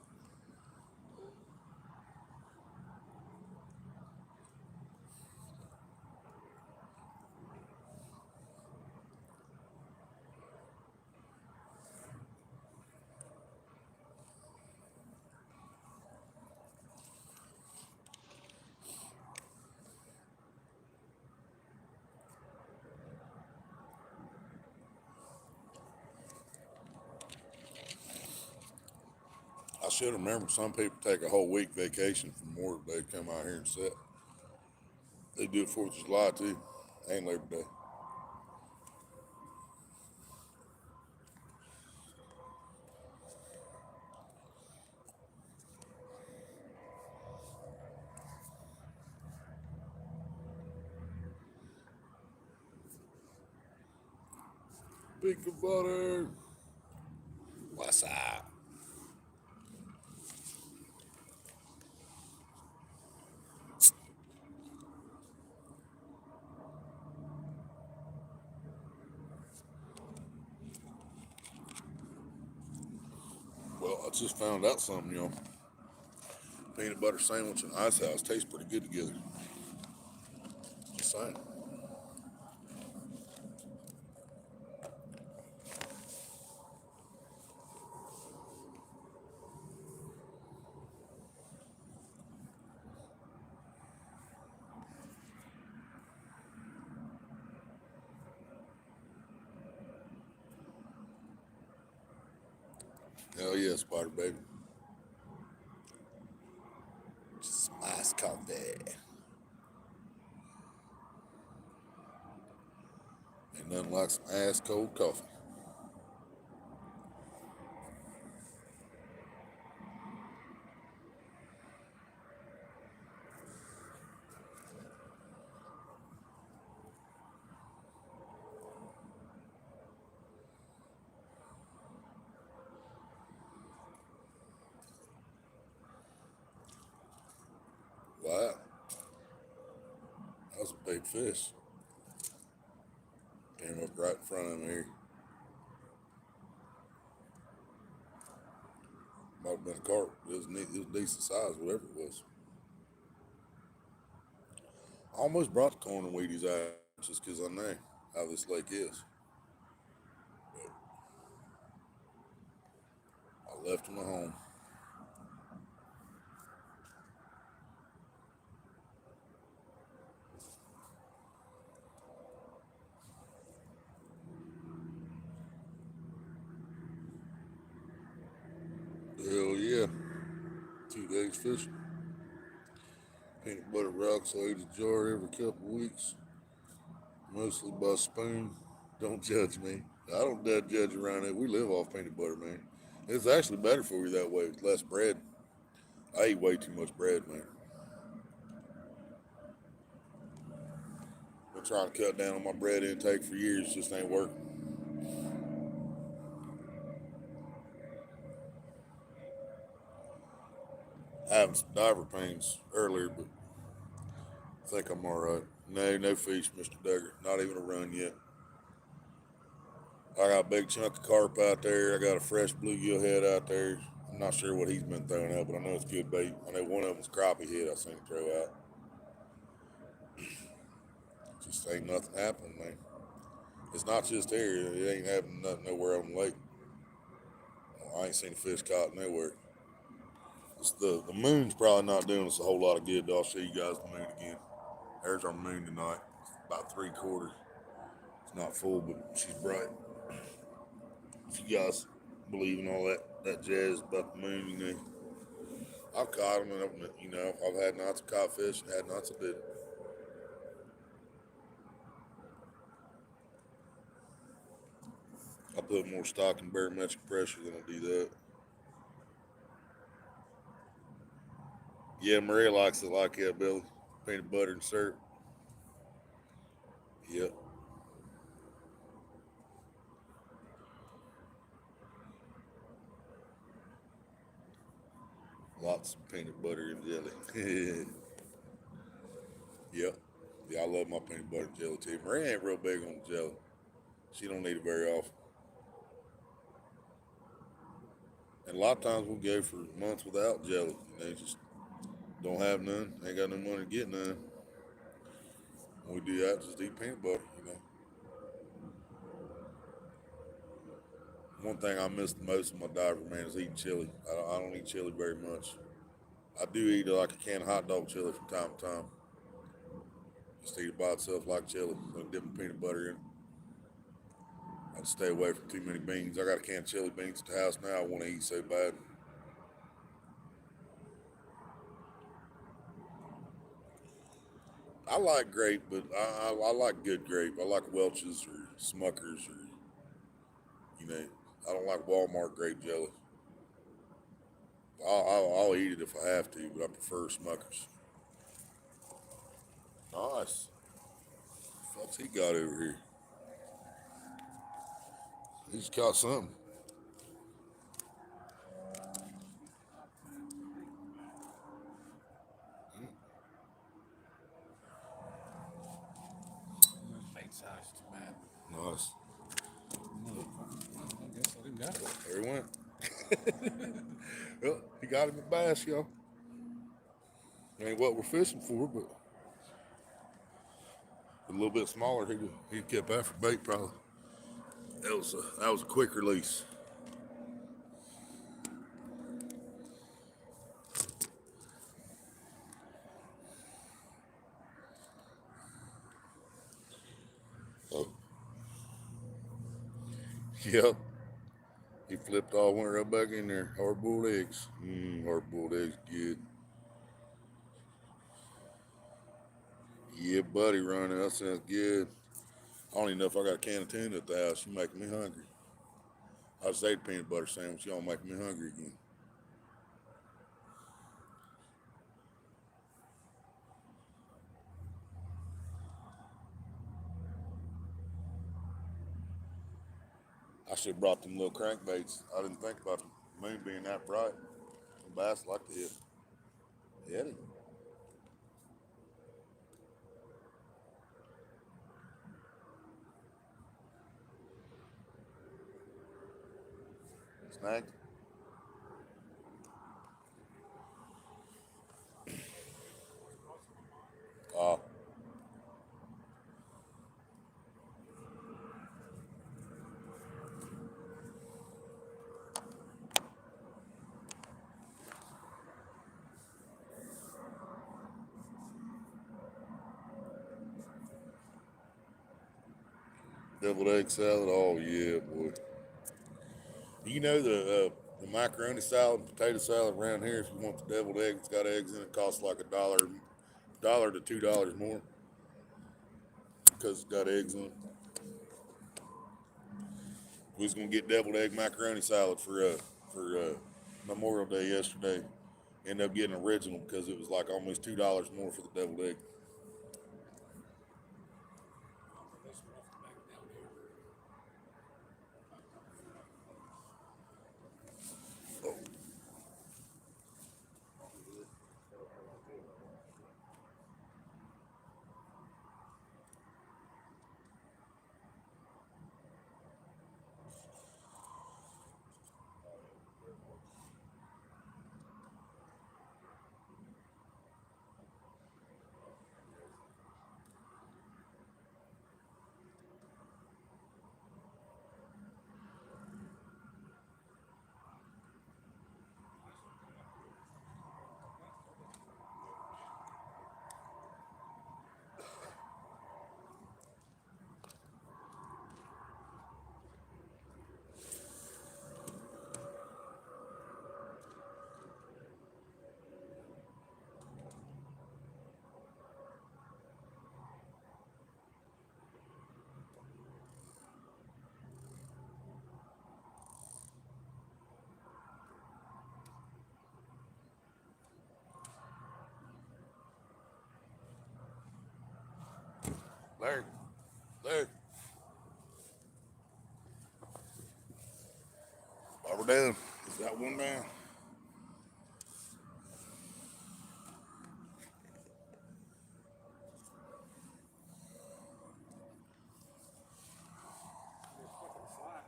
I should remember some people take a whole week vacation from work. They come out here and sit. They do it 4th of July too, and Labor Day. Peanut butter. What's up? Well, I just found out something, y'all. Peanut butter sandwich and ice house taste pretty good together. Just saying. Hell yeah, Spider Baby. Just some iced coffee. Ain't nothing like some ass cold coffee. Wow, that was a big fish. Came up right in front of me here. Might have been a carp. It was neat. It was decent size, whatever it was. I almost brought the corn and Wheaties out just because I know how this lake is. But I left them at home. Hell yeah. 2 days fishing. Peanut butter rocks I eat a jar every couple of weeks. Mostly by spoon. Don't judge me. I don't judge around here. We live off peanut butter, man. It's actually better for you that way with less bread. I eat way too much bread, man. Been trying to cut down on my bread intake for years, just ain't working. Having some diver pains earlier, but I think I'm all right. No, no fish, Mr. Duggar. Not even a run yet. I got a big chunk of carp out there. I got a fresh bluegill head out there. I'm not sure what he's been throwing out, but I know it's good bait. I know one of them's crappie head I seen him throw out. Just ain't nothing happening, man. It's not just here. It ain't happening nothing nowhere on the lake. I ain't seen a fish caught nowhere. It's the moon's probably not doing us a whole lot of good. I'll show you guys the moon again. There's our moon tonight. It's about 3/4. It's not full, but she's bright. If you guys believe in all that jazz about the moon, I've caught them, and I've had nights of caught fish and had nights of didn't. I put more stock in barometric pressure than I do that. Yeah, Maria likes it like that, Billy. Peanut butter and syrup. Yep, lots of peanut butter and jelly. Yep. Yeah, I love my peanut butter and jelly too. Maria ain't real big on jelly. She don't eat it very often. And a lot of times we'll go for months without jelly. Just don't have none. Ain't got no money to get none. When we do that, just eat peanut butter. One thing I miss the most in my diet, man, is eating chili. I don't eat chili very much. I do eat like a can of hot dog chili from time to time. Just eat it by itself like chili. Don't dip my peanut butter in. I stay away from too many beans. I got a can of chili beans at the house now. I want to eat so bad. I like grape, but I like good grape. I like Welch's or Smucker's or you know. I don't like Walmart grape jelly. I'll eat it if I have to, but I prefer Smucker's. Nice. What's he got over here? He's caught something. Bait size too bad. Nice. I guess I didn't got it. There he went. Well, he got him a bass, y'all. Ain't what we're fishing for, but a little bit smaller, he kept that for bait probably. That was a quick release. Oh, yep. He flipped all, went right back in there. Hard-boiled eggs. Hard-boiled eggs, good. Yeah, buddy, running. That sounds good. I don't even know if I got a can of tuna at the house. You making me hungry. I just ate a peanut butter sandwich. Y'all making me hungry again. I should have brought them little crankbaits. I didn't think about the moon being that bright. The bass like to hit. Hit him. Snagged. Oh, deviled egg salad. Oh yeah, boy. You know the macaroni salad, potato salad around here. If you want the deviled egg, it's got eggs in it. Costs like $1 to $2 more because it's got eggs in it. We was gonna get deviled egg macaroni salad for Memorial Day yesterday. Ended up getting original because it was like almost $2 more for the deviled egg. This one off the back down here. Oh, Larry, Larry. All we're down. Is that one down? You're flicking slack.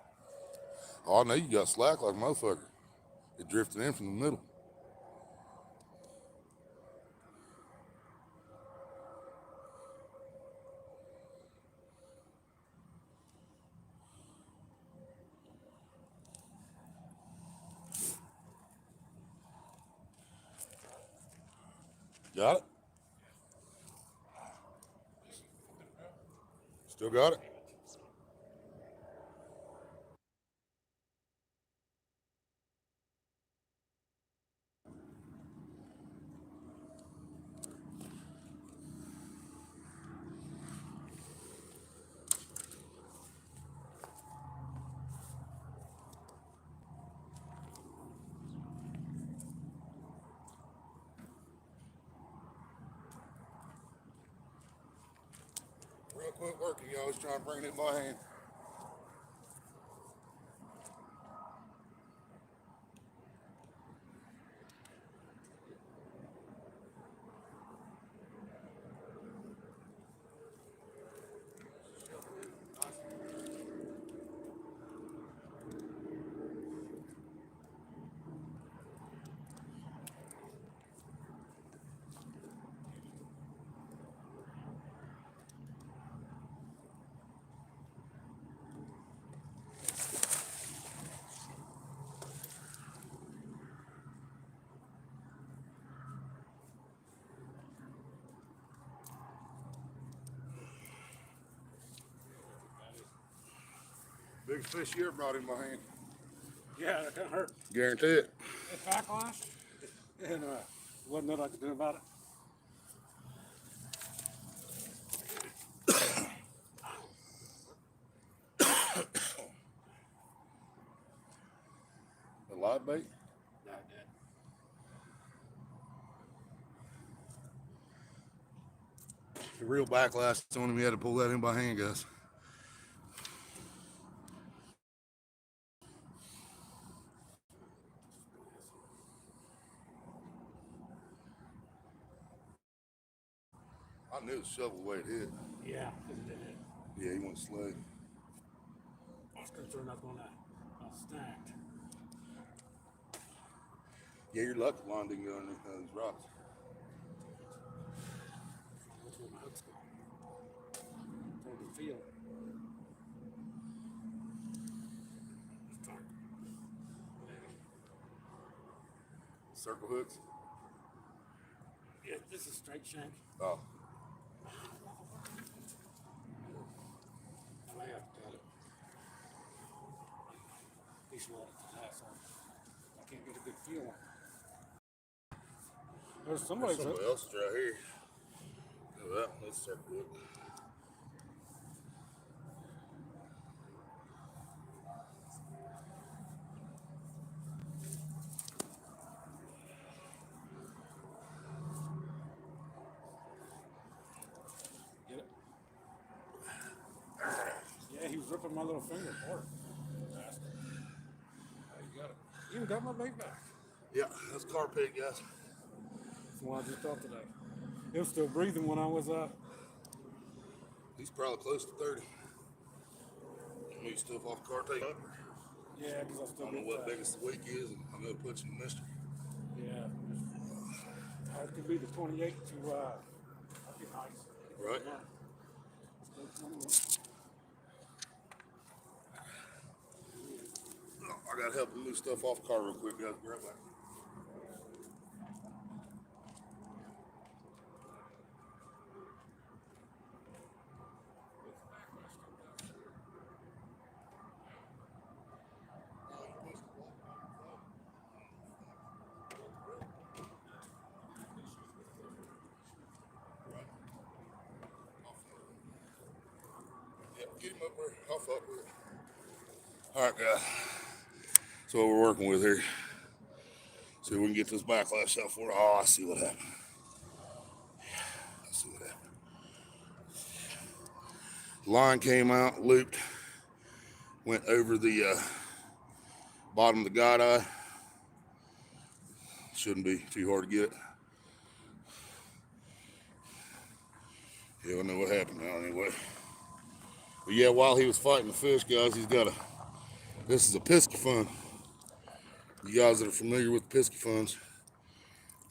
Oh, I know you got slack like a motherfucker. drifting in from the middle. Got it? Still got it? Real quick working, y'all. I was trying to bring it in my hand. Biggest fish you ever brought in my hand. Yeah, that kind of hurt. Guarantee it. It backlashed, and wasn't nothing I could do about it. A live bait? No, it did. The real backlash on him. He had to pull that in by hand, guys. I knew the shovel the way it hit. Yeah, it did it. Yeah, he went slid. I was concerned I was going to stacked. Yeah, you're lucky line didn't go underneath those rocks. That's where my hook's going. Toward the field. Circle hooks? Yeah, this is straight shank. Oh. I may have to cut it. He's let it pass on. I can't get a good feel on it. There's somebody Somebody else is right here. Look at that. Let's circle hook. Get it? Yeah, he was ripping my little finger apart. Bastard. Oh, you got it. You even got my bait back. Yeah, that's car pig, guys. That's the one I just thought today. It was still breathing when I was He's probably close to 30. Move stuff off the car tape. yeah, because I still I don't know what biggest the week is, and I'm gonna put you in mystery. Yeah. It could be the 28th to that'd be nice. Right. Yeah. I gotta help him move stuff off the car real quick, guys. Be right back. Yeah, get him up there. I'll fuck with it. All right, guys. That's what we're working with here. See if we can get this backlash out for it. Oh, I see what happened. I see what happened. Line came out, looped, went over the bottom of the guide eye. Shouldn't be too hard to get. Yeah, I know what happened now anyway. But yeah, while he was fighting the fish, guys, he's got a, this is a piscifun. You guys that are familiar with Pisky funds,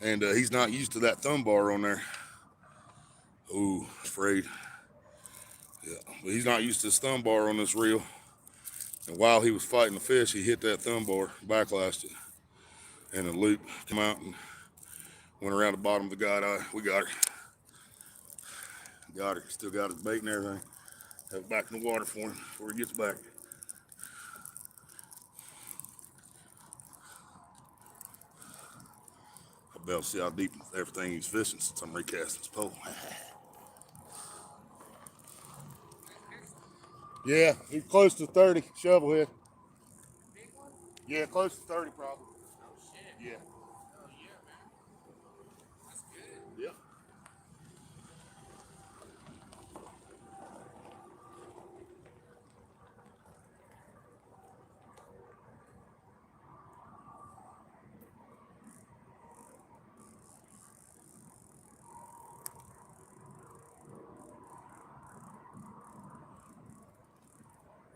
and he's not used to that thumb bar on there. Ooh, afraid. Yeah, but he's not used to his thumb bar on this reel. And while he was fighting the fish, he hit that thumb bar, backlashed it, and the loop came out and went around the bottom of the guide eye. We got her. Got her. Still got his bait and everything. Have it back in the water for him before he gets back. I'll be able to see how deep everything he's fishing since I'm recasting his pole. Yeah, he's close to 30, shovelhead. Yeah, close to 30 probably. Yeah. Yep.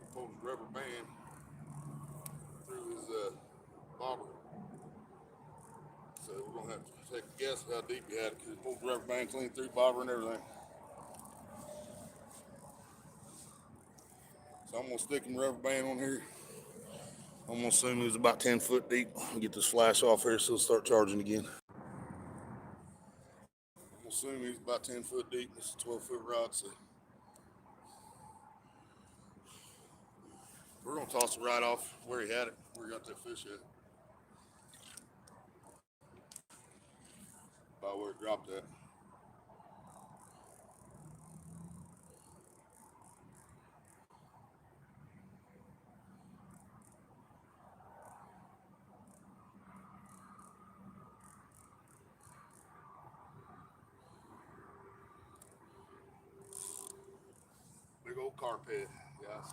He pulled his rubber band through his bobber. So we're going to have to take a guess of how deep he had it because he pulled the rubber band clean through bobber and everything. So I'm going to stick him rubber band on here. I'm going to assume he's about 10 foot deep. I'll get this flash off here so he'll start charging again. I'm going to assume he's about 10 foot deep. This is a 12-foot rod, so we're going to toss it right off where he had it, where he got that fish at. About where it dropped at. Big old carp head, guys.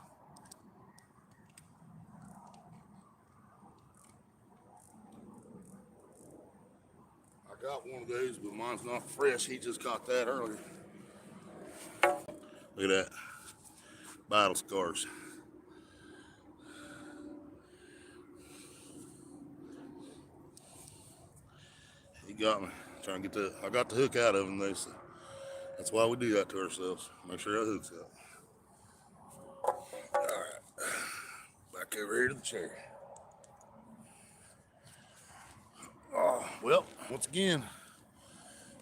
I got one of those, but mine's not fresh. He just caught that earlier. Look at that. Battle scars. He got me. Trying to get the, I got the hook out of him though, so that's why we do that to ourselves. Make sure that hook's out. All right. Back over here to the chair. Oh, well, once again,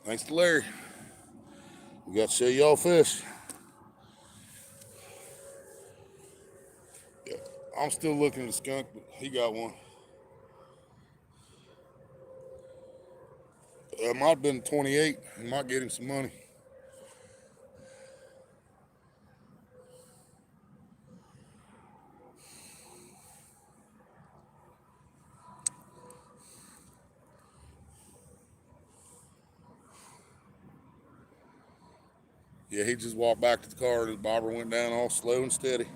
thanks to Larry. We got to show y'all fish. Yeah, I'm still looking at the skunk, but he got one. It might have been 28. He might get him some money. Yeah, he just walked back to the car and his bobber went down all slow and steady.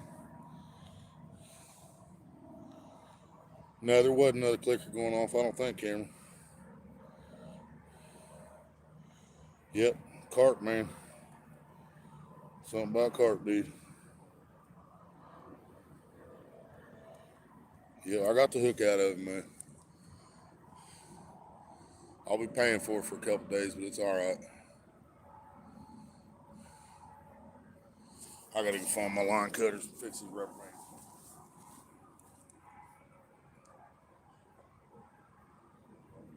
No, there wasn't another clicker going off, I don't think, Cameron. Yep, carp, man. Something about carp, dude. Yeah, I got the hook out of him, man. I'll be paying for it for a couple days, but it's all right. I gotta go find my line cutters and fix these rubber bands.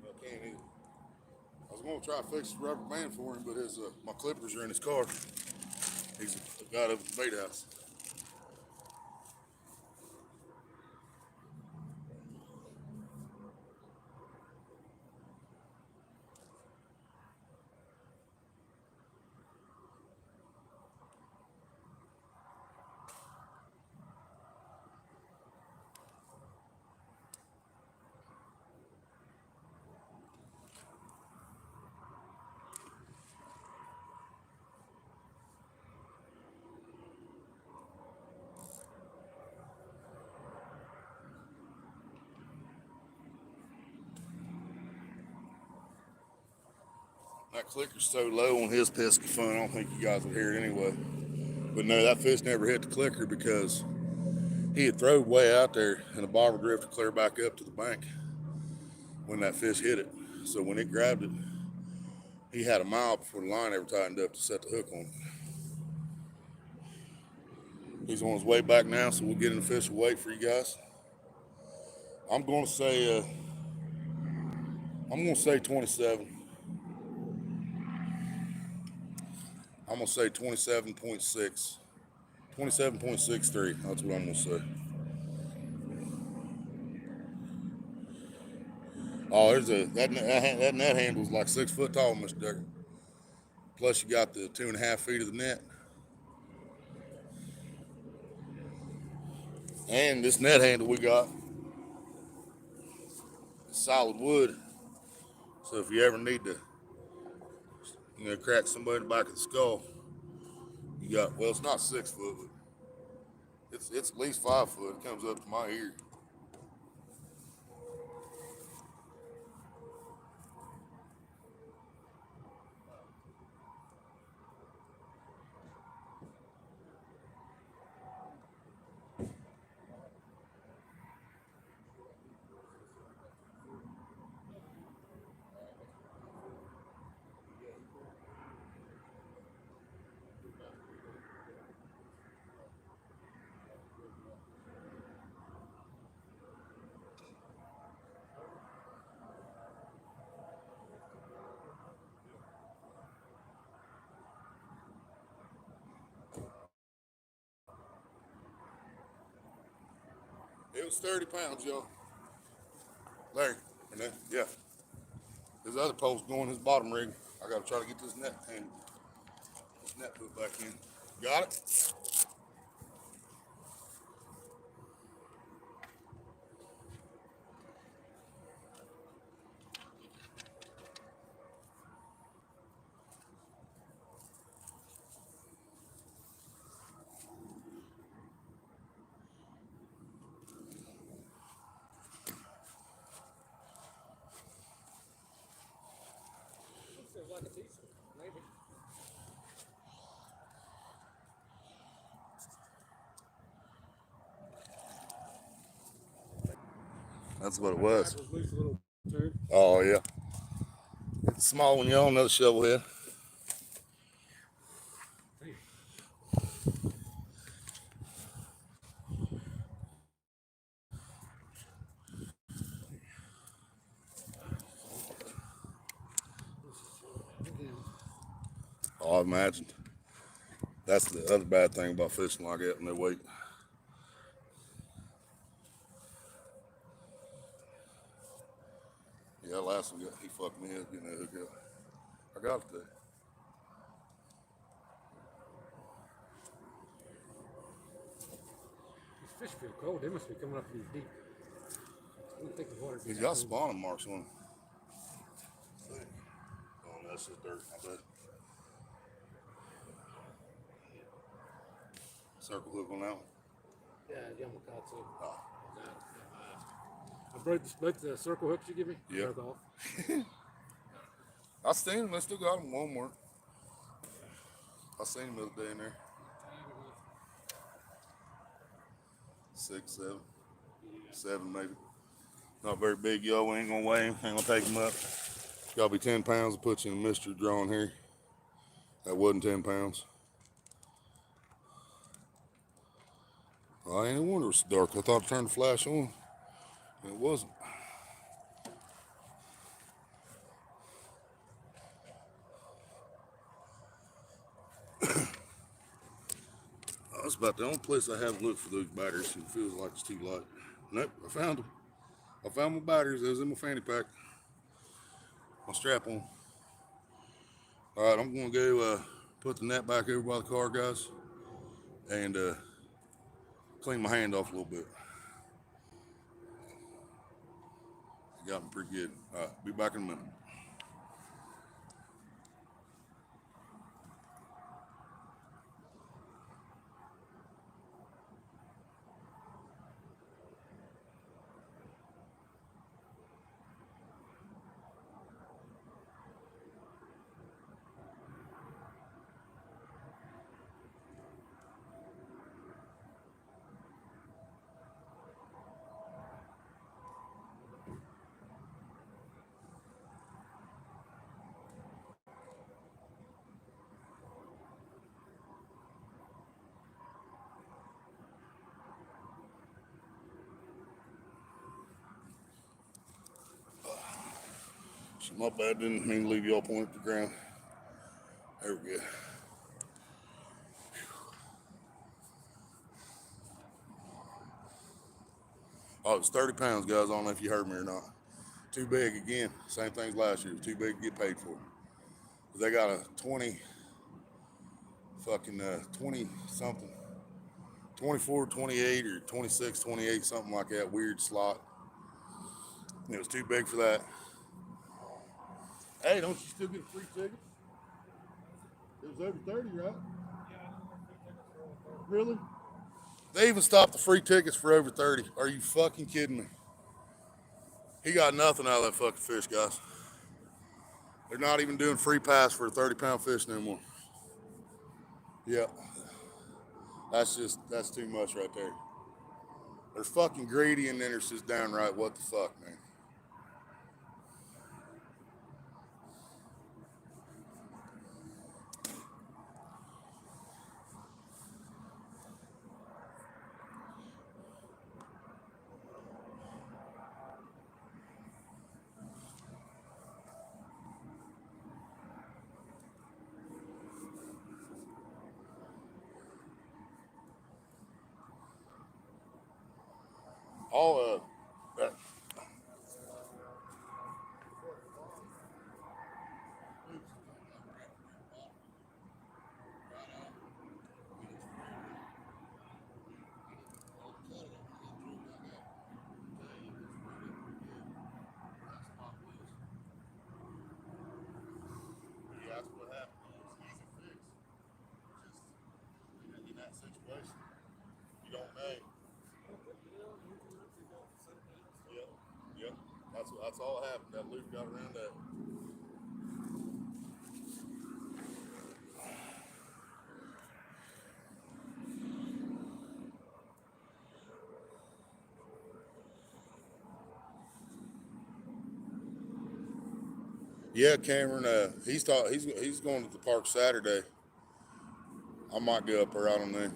I can't either. I was gonna try to fix the rubber band for him, but his my clippers are in his car. He's got up at the bait house. That clicker's so low on his pesky fun, I don't think you guys would hear it anyway. But no, that fish never hit the clicker because he had thrown way out there and the bobber drifted clear back up to the bank. when that fish hit it. So when it grabbed it, he had a mile before the line ever tightened up to set the hook on it. He's on his way back now, so we'll get in the fish and wait for you guys. I'm gonna say 27. I'm gonna say 27.6. 27.63. That's what I'm gonna say. Oh, that net handle's like 6 foot tall, Mr. Decker. Plus you got the 2.5 feet of the net. And this net handle we got is solid wood. So if you ever need to, crack somebody in the back of the skull, you got, well, it's not 6 foot, but it's at least 5 foot. It comes up to my ear. It was 30 pounds, y'all. Larry, and then, yeah. His other post going his bottom rig. I gotta try to get this net put back in. Got it? Feels like it's easy, maybe. That's what it was. Was loose a little too. Oh, yeah. It's a small one, y'all. Another shovel head. Oh, I imagined. That's the other bad thing about fishing like that when they wait. Yeah, last one, he fucked me up getting that hook up. I got it there. These fish feel cold. They must be coming up from deep. I don't think the water. He's got spawning marks on him. Oh, that's just dirt, I bet. Circle hook on that one. Yeah, Yamakatsu. Oh. I broke the circle hooks you give me. Yeah. Broke off. I seen him. I still got him. One more. I seen him the other day in there. 6, 7. 7 maybe. Not very big, y'all. We ain't gonna weigh him. Ain't gonna take him up. Gotta be 10 pounds to put you in a mystery drawing here. That wasn't 10 pounds. I ain't no wonder it's dark. I thought I turned the flash on. And it wasn't. That's about the only place I haven't looked for those batteries. It feels like it's too light. Nope, I found them. I found my batteries. They was in my fanny pack. My strap on. All right, I'm gonna go put the net back over by the car, guys, and clean my hand off a little bit. Got me pretty good. All right, be back in a minute. My bad, didn't mean to leave y'all pointed at the ground. There we go. Oh, it's 30 pounds, guys. I don't know if you heard me or not. Too big again. Same thing as last year. Too big to get paid for. They got a 20 20 something, 24, 28 or 26, 28, something like that. Weird slot. And it was too big for that. Hey, don't you still get a free ticket? It was over 30, right? Really? They even stopped the free tickets for over 30. Are you fucking kidding me? He got nothing out of that fucking fish, guys. They're not even doing free pass for a 30-pound fish no more. Yeah. That's too much right there. There's fucking greedy and then there's just downright what the fuck, man. All that. Yeah, that's what happened. It's easy fix. Just in that situation, you don't know. Yep, yep. That's all happened. That loop got around that. Yeah, Cameron. He's going to the park Saturday. I might go up there. I don't know.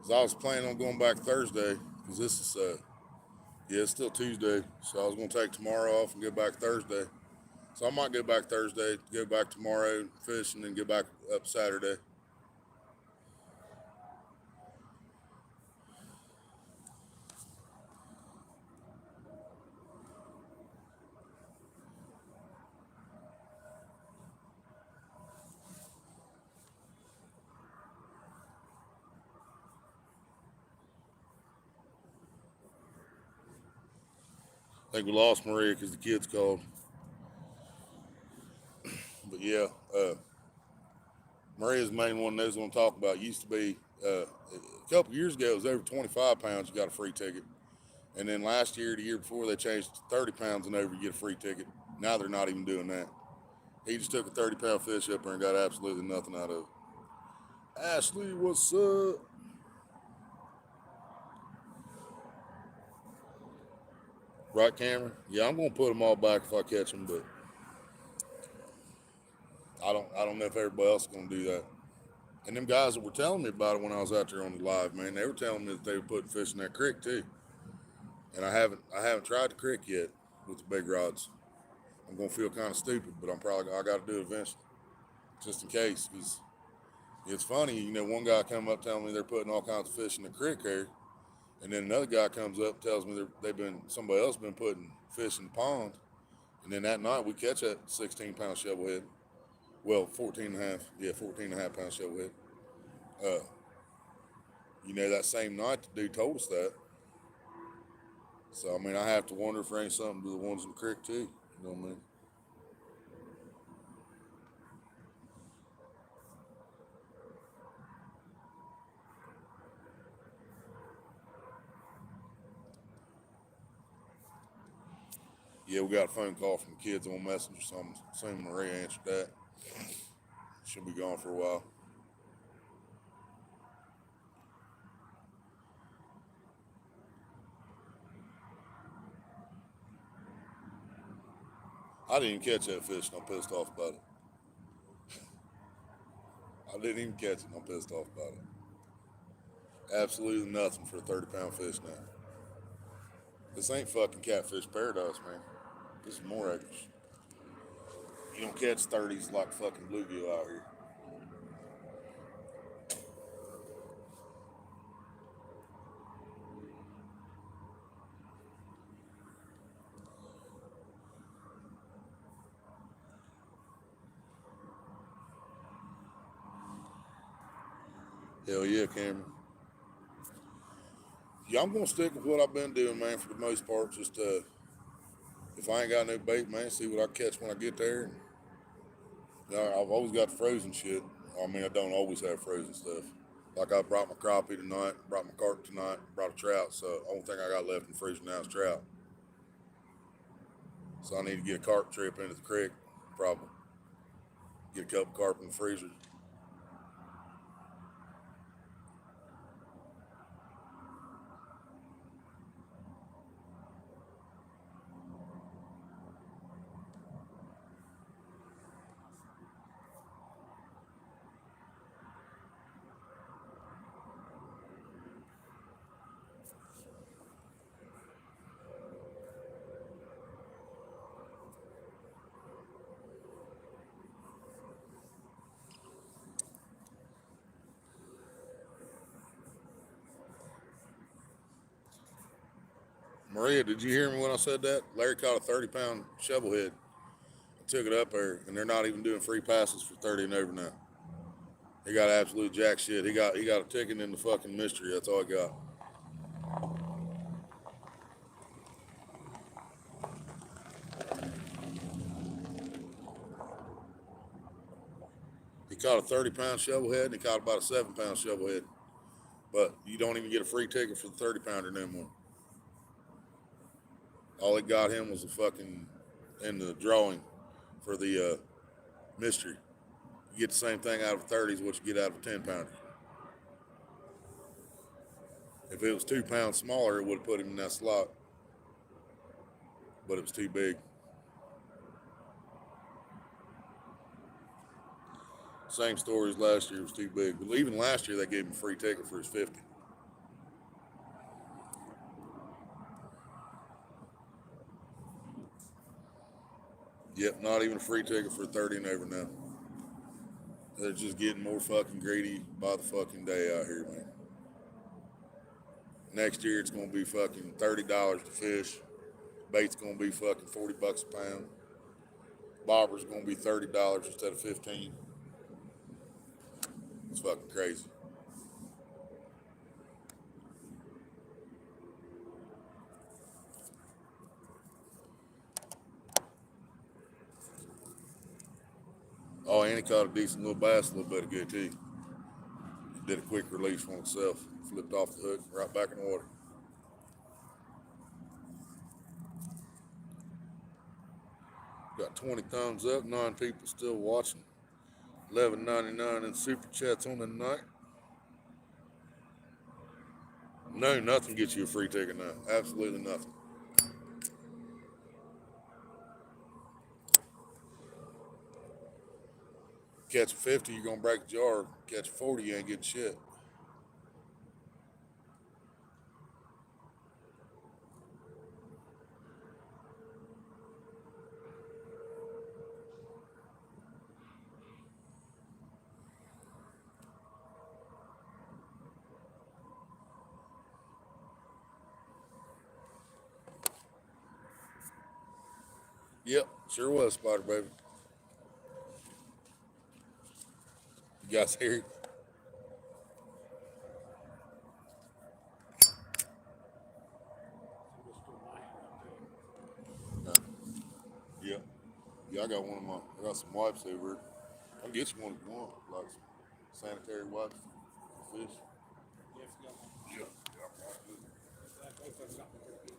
'Cause I was planning on going back Thursday. Cause this is yeah, it's still Tuesday. So I was gonna take tomorrow off and go back Thursday. So I might go back Thursday, go back tomorrow, fish, and then go back up Saturday. I think we lost Maria because the kids called. But yeah, Maria's the main one knows what I'm talking about. Used to be a couple years ago, it was over 25 pounds, you got a free ticket. And then last year, the year before, they changed to 30 pounds and over, you get a free ticket. Now they're not even doing that. He just took a 30-pound fish up there and got absolutely nothing out of it. Ashley, what's up? Right, Cameron? Yeah, I'm gonna put them all back if I catch them, but I don't know if everybody else is gonna do that. And them guys that were telling me about it when I was out there on the live, man, they were telling me that they were putting fish in that creek too. And I haven't tried the creek yet with the big rods. I'm gonna feel kind of stupid, but I got to do it eventually, just in case. Because it's funny, one guy come up telling me they're putting all kinds of fish in the creek here, and then another guy comes up and tells me somebody else been putting fish in the pond, and then that night we catch that 16-pound shovelhead. Well, 14 and a half. Yeah, 14 and a half pound shovelhead. Uh, that same night the dude told us that. So I mean, I have to wonder if there ain't something to the ones in the creek too. You know what I mean? Yeah, we got a phone call from the kids on Messenger. So I'm assuming Maria answered that. She'll be gone for a while. I didn't even catch that fish, and I'm pissed off about it. I didn't even catch it, and I'm pissed off about it. Absolutely nothing for a 30-pound fish now. This ain't fucking catfish paradise, man. This is more acres. You don't catch 30s like fucking bluegill out here. Hell yeah, Cameron. Yeah, I'm gonna stick with what I've been doing, man, for the most part. Just if I ain't got no bait, man, see what I catch when I get there. And, I've always got frozen shit. I mean, I don't always have frozen stuff. Like I brought my crappie tonight, brought my carp tonight, brought a trout. So the only thing I got left in the freezer now is trout. So I need to get a carp trip into the creek, probably. Get a couple carp in the freezer. Maria, did you hear me when I said that? Larry caught a 30-pound shovelhead. I took it up there, and they're not even doing free passes for 30 and over now. He got absolute jack shit. He got a ticket in the fucking mystery. That's all I got. He caught a 30-pound shovelhead, and he caught about a 7-pound shovelhead. But you don't even get a free ticket for the 30-pounder no more. All it got him was a fucking in the drawing for the mystery. You get the same thing out of 30s what you get out of a 10-pounder. If it was 2 pounds smaller, it would have put him in that slot. But it was too big. Same story as last year, it was too big. But even last year, they gave him a free ticket for his 50. Yep, not even a free ticket for 30 and over now. They're just getting more fucking greedy by the fucking day out here, man. Next year, it's going to be fucking $30 to fish. Bait's going to be fucking $40 a pound. Bobber's going to be $30 instead of 15. It's fucking crazy. Oh, and he caught a decent little bass a little bit ago, too. Did a quick release on himself. Flipped off the hook, right back in the water. Got 20 thumbs up, 9 people still watching. $11.99 in super chats on the night. No, nothing gets you a free ticket now. Absolutely nothing. Catch a 50, you're gonna break the jar. Catch a 40, you ain't getting shit. Yep, sure was, Spider Baby. You guys hear it? Yeah. Yep. Yeah, I got one of my, I got some wipes over. I can get you one if you want, like some sanitary wipes for fish. Yeah, if you got one. Yeah, yeah, I'm right with it. Both of them got me pretty good.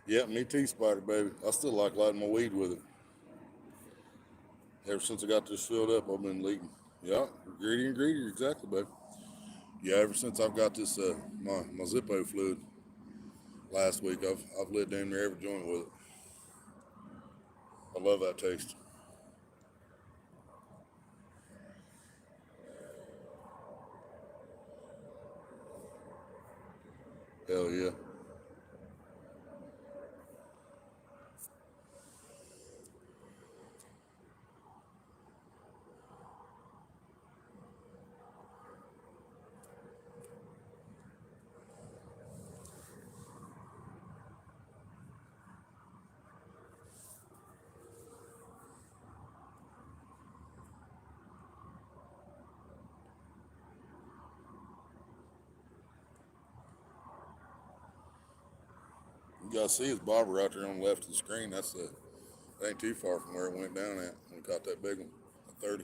Yeah, me too, Spider Baby. I still like lighting my weed with it. Ever since I got this filled up, I've been leading. Yeah, greedier and greedier, exactly, baby. Yeah, ever since I've got this my Zippo fluid last week, I've lit damn near every joint with it. I love that taste. Hell yeah. You gotta see his bobber out there on the left of the screen. That ain't too far from where it went down at when we caught that big one, a 30.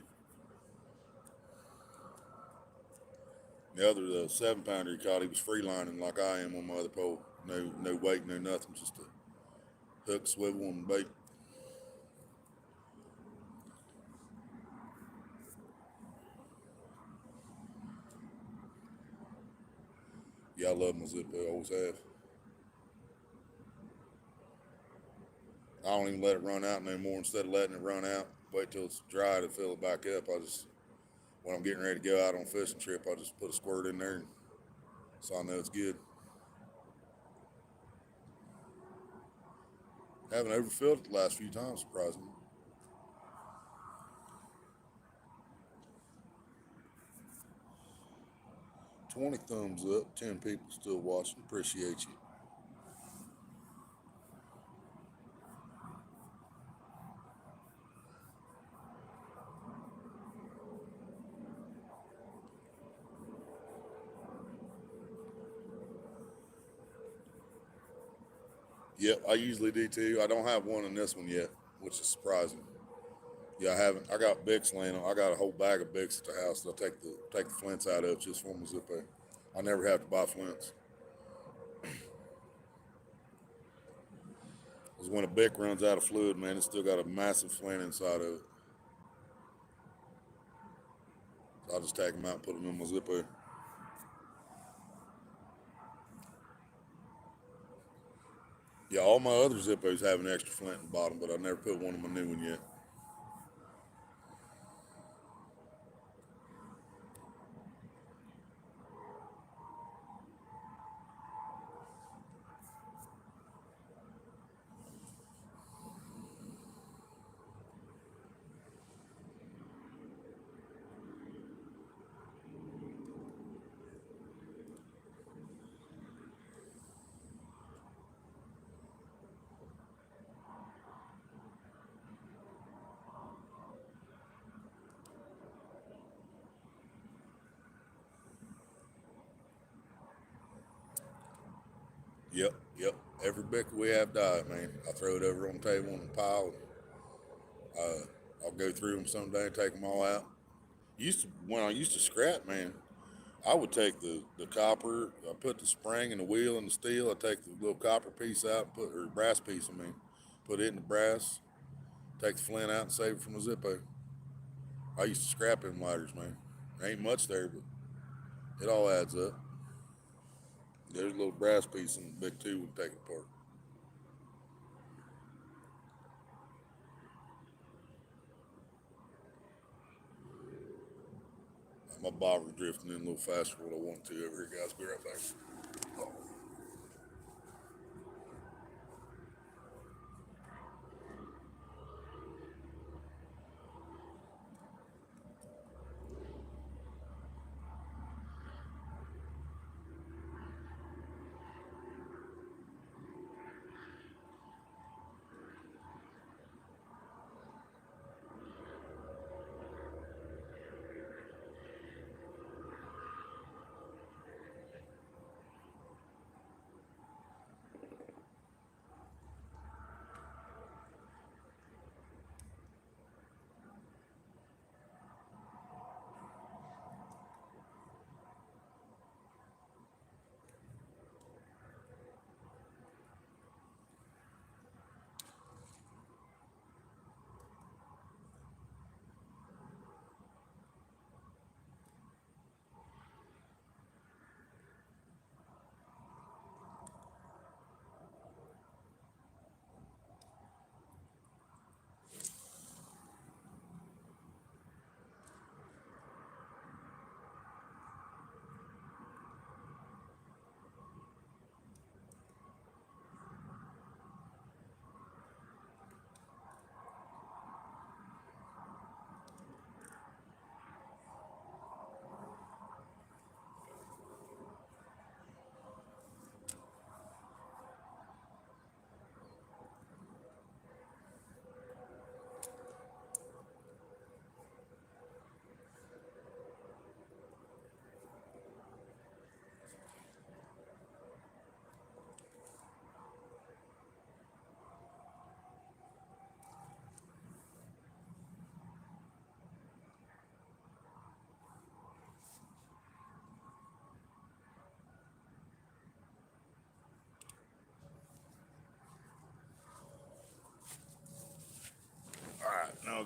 The other, the 7 pounder he caught, he was freelining like I am on my other pole. No weight, no nothing, just a hook, swivel, and bait. Yeah, I love my Zippo, always have. I don't even let it run out no more. Instead of letting it run out, wait till it's dry to fill it back up. When I'm getting ready to go out on a fishing trip, I just put a squirt in there, so I know it's good. Haven't overfilled it the last few times, surprisingly. 20 thumbs up, 10 people still watching. Appreciate you. Yep, I usually do too. I don't have one in this one yet, which is surprising. Yeah, I haven't. I got Bix laying on. I got a whole bag of Bix at the house that I take the flints out of just for my Zippo. I never have to buy flints. Because when a Bic runs out of fluid, man, it's still got a massive flint inside of it. So I just take them out and put them in my Zippo. Yeah, all my other Zippos have an extra flint in the bottom, but I never put one in my new one yet. Yep. Every Bic we have died, man. I throw it over on the table in a pile. I'll go through them someday and take them all out. When I used to scrap, man, I would take the copper, I put the spring and the wheel and the steel. I take the little copper piece out, or brass piece, I mean, put it in the brass, take the flint out and save it from the Zippo. I used to scrap them lighters, man. There ain't much there, but it all adds up. There's a little brass piece in the big two would take it apart. My bobber drifting in a little faster than what I want to over here, guys. Be right back.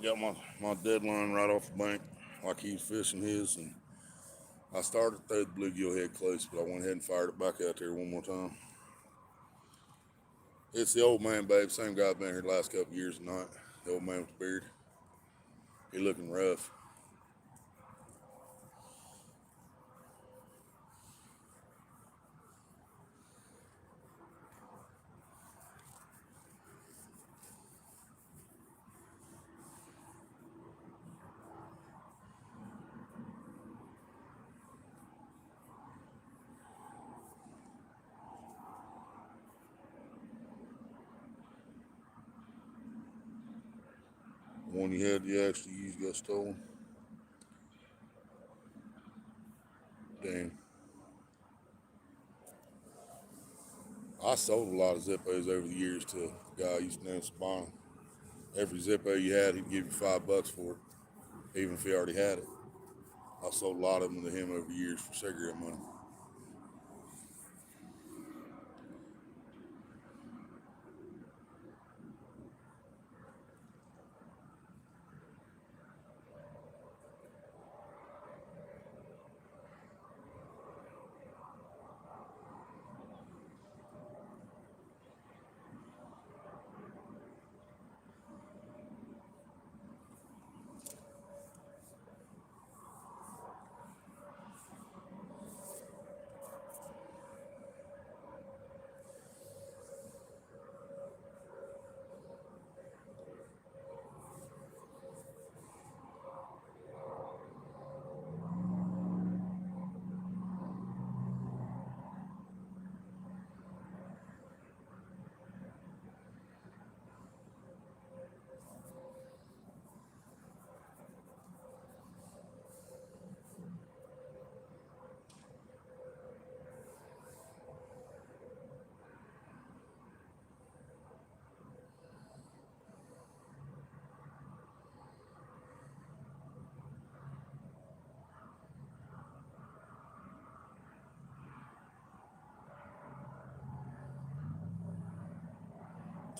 got my deadline right off the bank, like he was fishing his, and I started to throw the bluegill head close, but I went ahead and fired it back out there one more time. It's the old man, babe. Same guy been here the last couple of years tonight. The old man with the beard. He looking rough. The one you had you actually used got stolen. Damn. I sold a lot of Zippos over the years to a guy I used to know in Sabana. Every Zippo you had, he'd give you $5 for it, even if he already had it. I sold a lot of them to him over the years for cigarette money.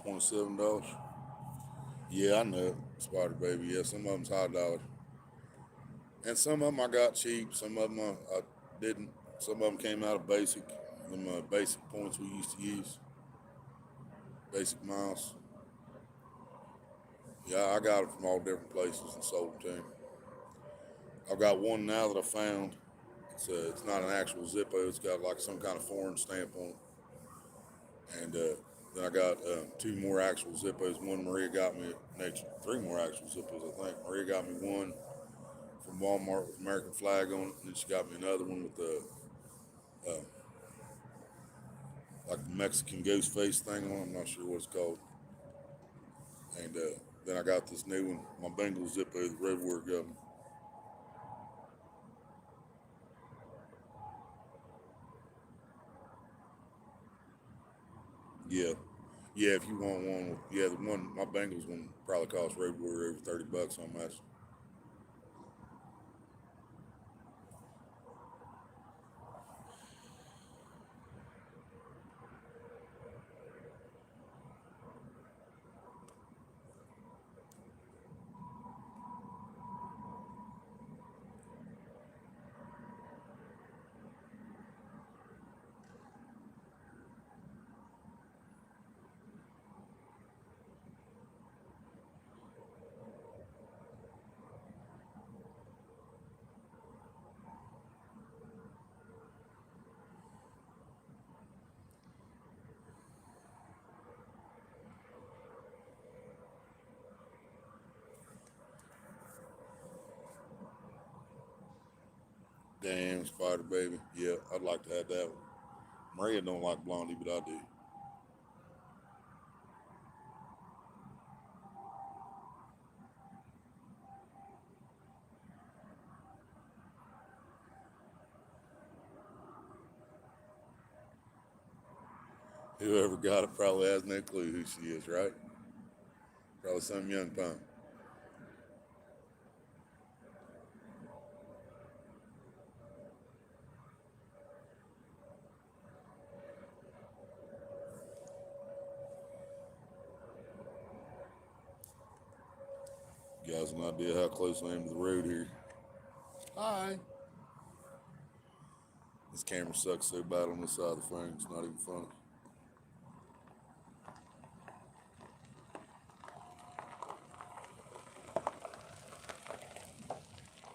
$27. Yeah, I know it. Spider Baby. Yeah, some of them's high dollar. And some of them I got cheap. Some of them I didn't. Some of them came out of basic. Them basic points we used to use. Basic miles. Yeah, I got it from all different places and sold them to him. I've got one now that I found. It's not an actual Zippo. It's got like some kind of foreign stamp on it. And then I got two more actual Zippos. One Maria got me, next three more actual Zippos, I think. Maria got me one from Walmart with American flag on it, and then she got me another one with the like Mexican ghost face thing on it. I'm not sure what it's called. And then I got this new one, my Bengal Zippo, the Red Warrior got me. Yeah. Yeah, if you want one, yeah, the one, my Bengals one probably cost Road Warrior over $30 on that. Damn, Spider Baby. Yeah, I'd like to have that one. Maria don't like Blondie, but I do. Whoever got it probably has no clue who she is, right? Probably some young punk. You guys an idea how close I am to the road here. Hi. This camera sucks so bad on this side of the frame, it's not even funny.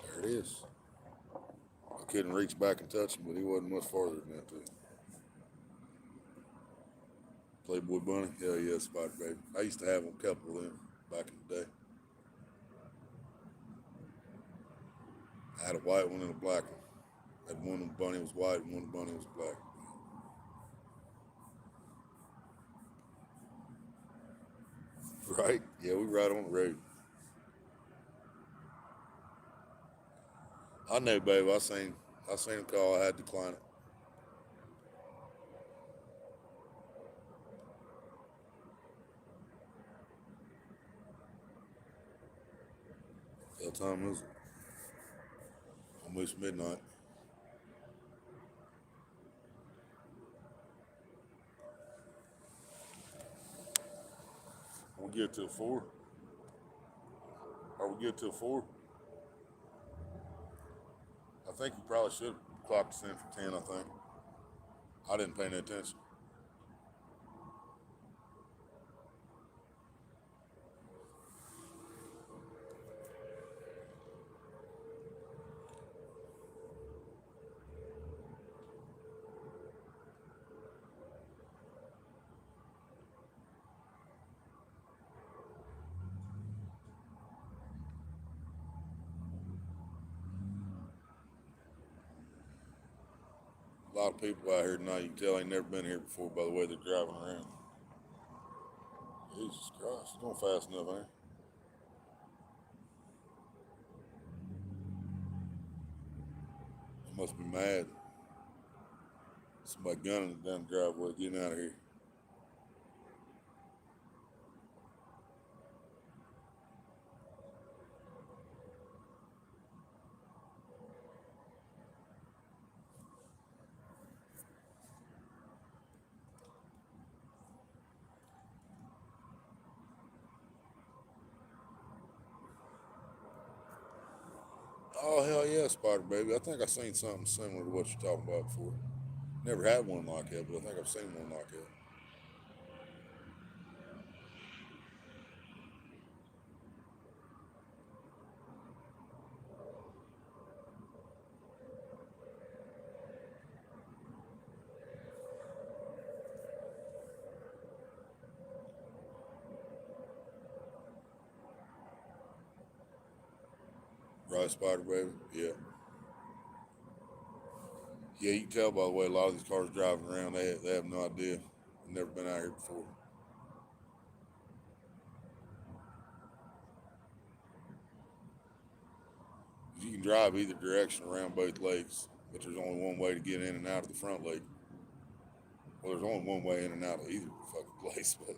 There it is. I couldn't reach back and touch him, but he wasn't much farther than that, too. Playboy Bunny? Hell yeah, Spider Baby. I used to have a couple of them back in the day. I had a white one and a black one. I had one of the bunny was white and one of the bunny was black. Right? Yeah, we ride on the road. I know, babe. I seen a call. I had to decline it. What time is it? Almost midnight. We get till 4. Are we good till 4? I think you probably should have clocked us in for 10. I think. I didn't pay any attention. A lot of people out here tonight. You can tell ain't never been here before by the way they're driving around. Jesus Christ, it's going fast enough, ain't it? They must be mad. Somebody gunning it down the driveway, getting out of here. Oh, hell yeah, Spider Baby. I think I've seen something similar to what you're talking about before. Never had one like that, but I think I've seen one like that. Right, Spider Baby? Yeah. Yeah, you can tell by the way a lot of these cars driving around, they have no idea. They've never been out here before. You can drive either direction around both lakes, but there's only one way to get in and out of the front lake. Well, there's only one way in and out of either fucking place, but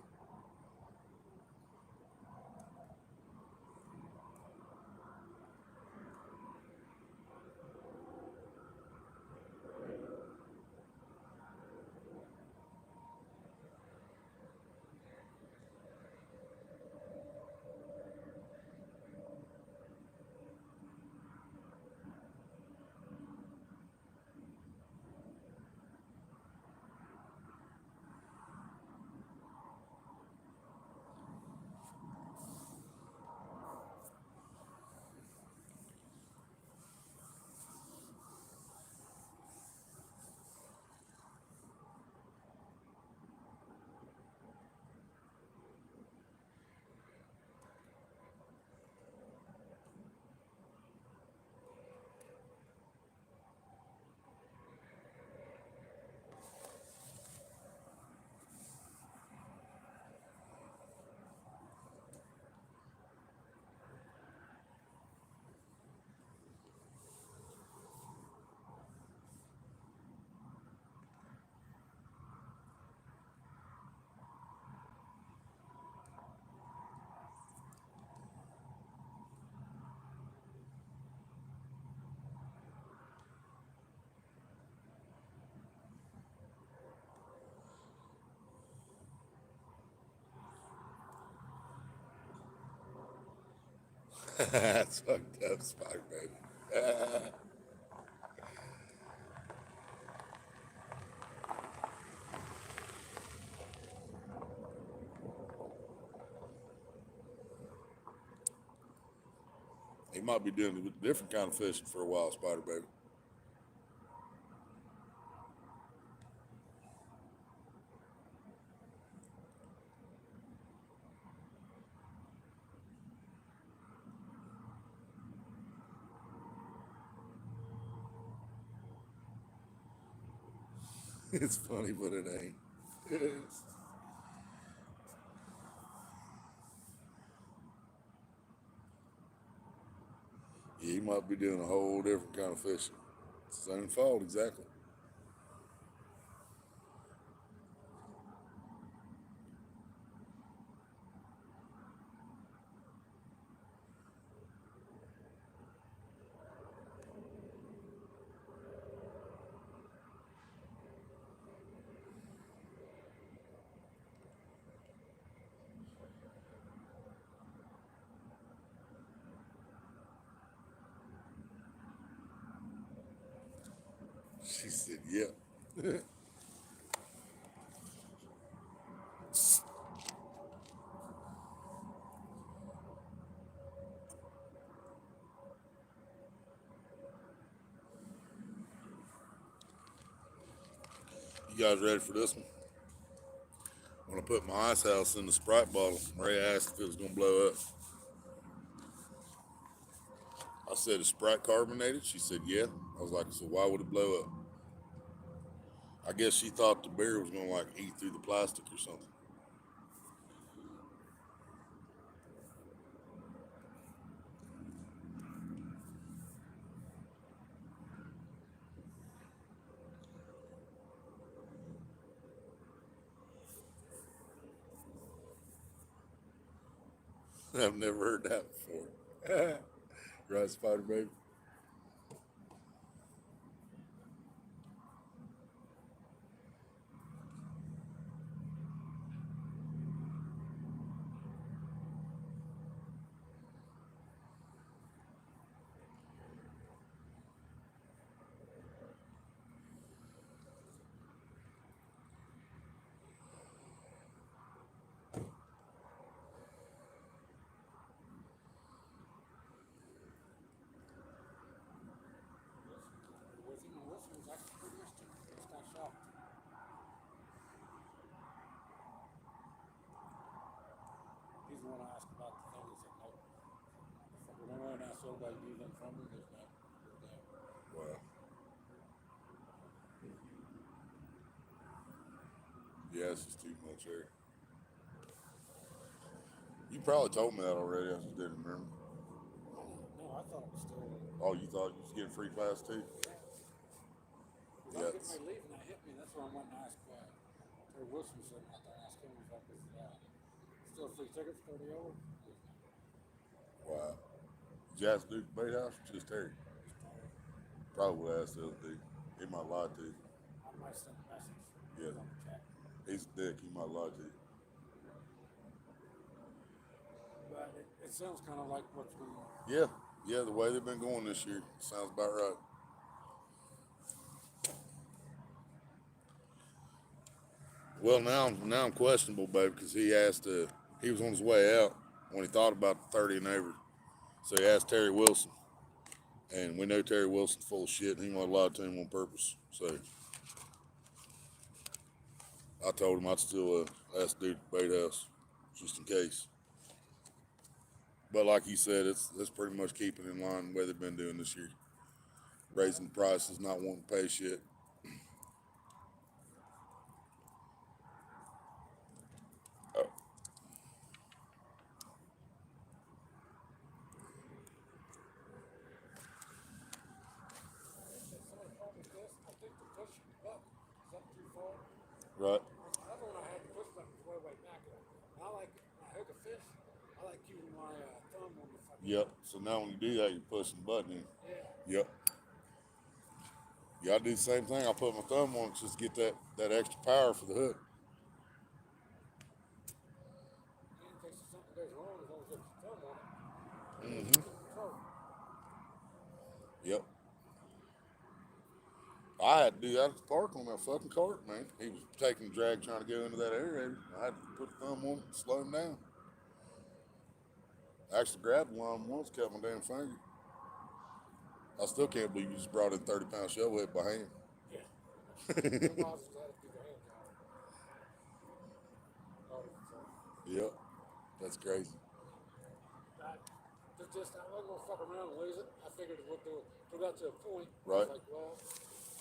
That's fucked up, Spider Baby. He might be doing a different kind of fishing for a while, Spider Baby. It's funny, but it ain't. Yeah, he might be doing a whole different kind of fishing. It's his own fault, exactly. She said, "Yep." You guys ready for this one? When I put my ice house in the Sprite bottle, Ray asked if it was gonna blow up. I said, "Is Sprite carbonated?" She said, "Yeah." I was like, "So why would it blow up?" I guess she thought the beer was gonna like eat through the plastic or something. I've never heard that before. Right, Spider Baby? Wilson was actually pretty interesting. Just got shocked. He's the one I asked about the thing. He said, nope. Remember when I asked everybody to do them from me? There's no. Wow. Yeah, it's just too much air. You probably told me that already. I just didn't remember. No, I thought it was still. Oh, you thought you was getting free pass too? Because I was getting ready to leave and that hit me. That's why I went and asked Terry Wilson. So I thought I asked him. He's like, still free tickets, 30 over? Wow. Did you ask Duke Bait House or just Terry? Probably would ask the other dude. He might lie to you. I might send a message. Yeah. On the chat. He's a dick. He might lie to you. But it sounds kind of like what's going on. Yeah. Yeah, the way they've been going this year sounds about right. Well, now I'm questionable, baby, because he asked. He was on his way out when he thought about the 30 and over. So he asked Terry Wilson, and we know Terry Wilson's full of shit, and he might have lied to him on purpose. So I told him I'd still ask Dude at the Bait House, just in case. But like you said, it's pretty much keeping in line the way they've been doing this year, raising the prices, not wanting to pay shit. Oh, Somebody told me this. I think the push button is up too far. right. The other one I had, the push button was way back. And I like, when I hook a fish, I like keeping my thumb on the fucking. Yep. So now when you do that, you're pushing the button in. Yeah. Yep. Yeah, I do the same thing. I put my thumb on it just to get that extra power for the hook. And in case something goes wrong, as long as there's a thumb on it. Mm-hmm. I had to do that at the park on that fucking cart, man. He was taking the drag trying to go into that aerator. I had to put a thumb on it and slow him down. I actually grabbed one once, cut my damn finger. I still can't believe you just brought in 30-pound shovel head by hand. Yeah. Some bosses had to do the hand job. Yep, that's crazy. Just I wasn't gonna fuck around and lose it. I figured it would do it. We got to a point. Right. Like, well,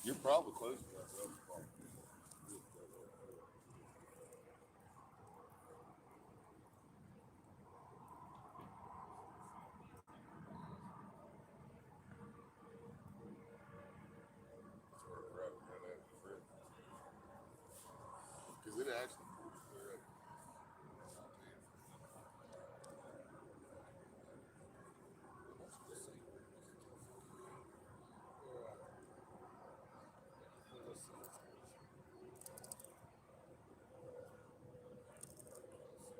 You're probably close to that other spot. Because it actually pulls clear up.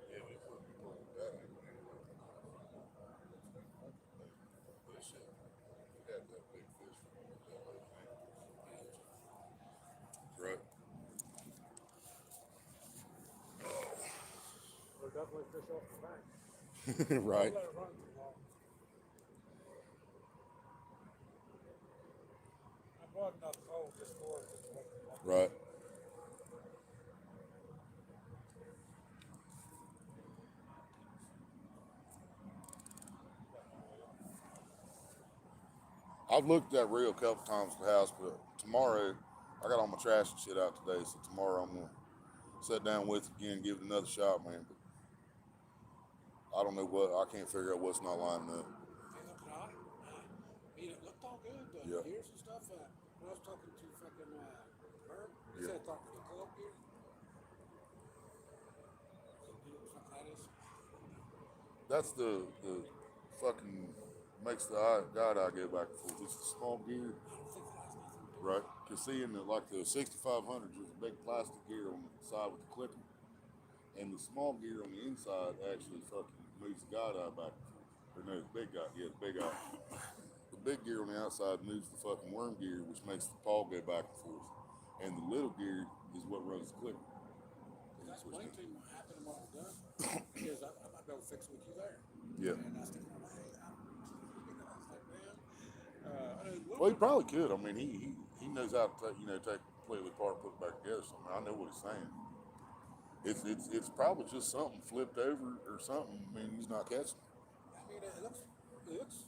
Yeah, we put that angle anyway. But shit, we had that big fish from that whole thing. Right. we're definitely fish off the bank. Right. Let it run too long. I bought enough cold just for it. Right. I've looked at that reel a couple times at the house, but tomorrow I got all my trash and shit out today, so tomorrow I'm gonna sit down with it again, give it another shot, man. But I don't know what I can't figure out what's not lining up. They look hot. It looked all good. Yeah. Gears and stuff. When I was talking to fucking Herb, he Yeah. said talk to the club gear. You know what that is? That's the fucking makes the guide eye go back and forth. It's the small gear, I don't think that has nothing to do. right? Cause see, in the 6500s, there's a big plastic gear on the side with the clicker, and the small gear on the inside actually fucking moves the guide eye back and forth. Or no, the big guy, yeah, the big eye. The big gear on the outside moves the fucking worm gear, which makes the paw go back and forth. And the little gear is what runs the clicker. That's one thing what happened when I was done. Because I might be able to fix it with you there. Yeah. And I was thinking, hey, I was like, man. Well, he probably could. I mean, he knows how to take completely apart, put it back together. So I know what he's saying. It's probably just something flipped over or something. I mean, he's not catching. I mean, it looks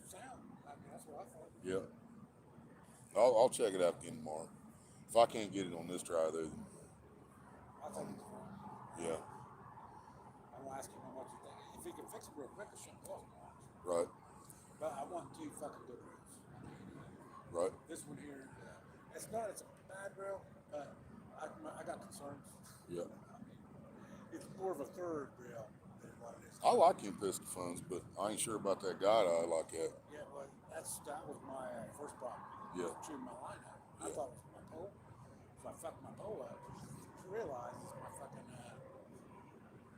sound. I mean, that's what I thought. Yeah. I'll check it out again tomorrow. If I can't get it on this try, though, then I think it's fine. yeah, I'm gonna ask him how much you think. If he can fix it real quick, it shouldn't cost much. right, But I want two fucking good reels. right, This one here, it's a bad reel, but I got concerns. yeah. I mean, it's more of a third reel than what it is. I like him pistol funds, but I ain't sure about that guide eye like that. Yeah, well, that was my first problem. Yeah. Chewing my line out. I Yeah. thought it was my pole, so I fucked my pole up. To realize it's my fucking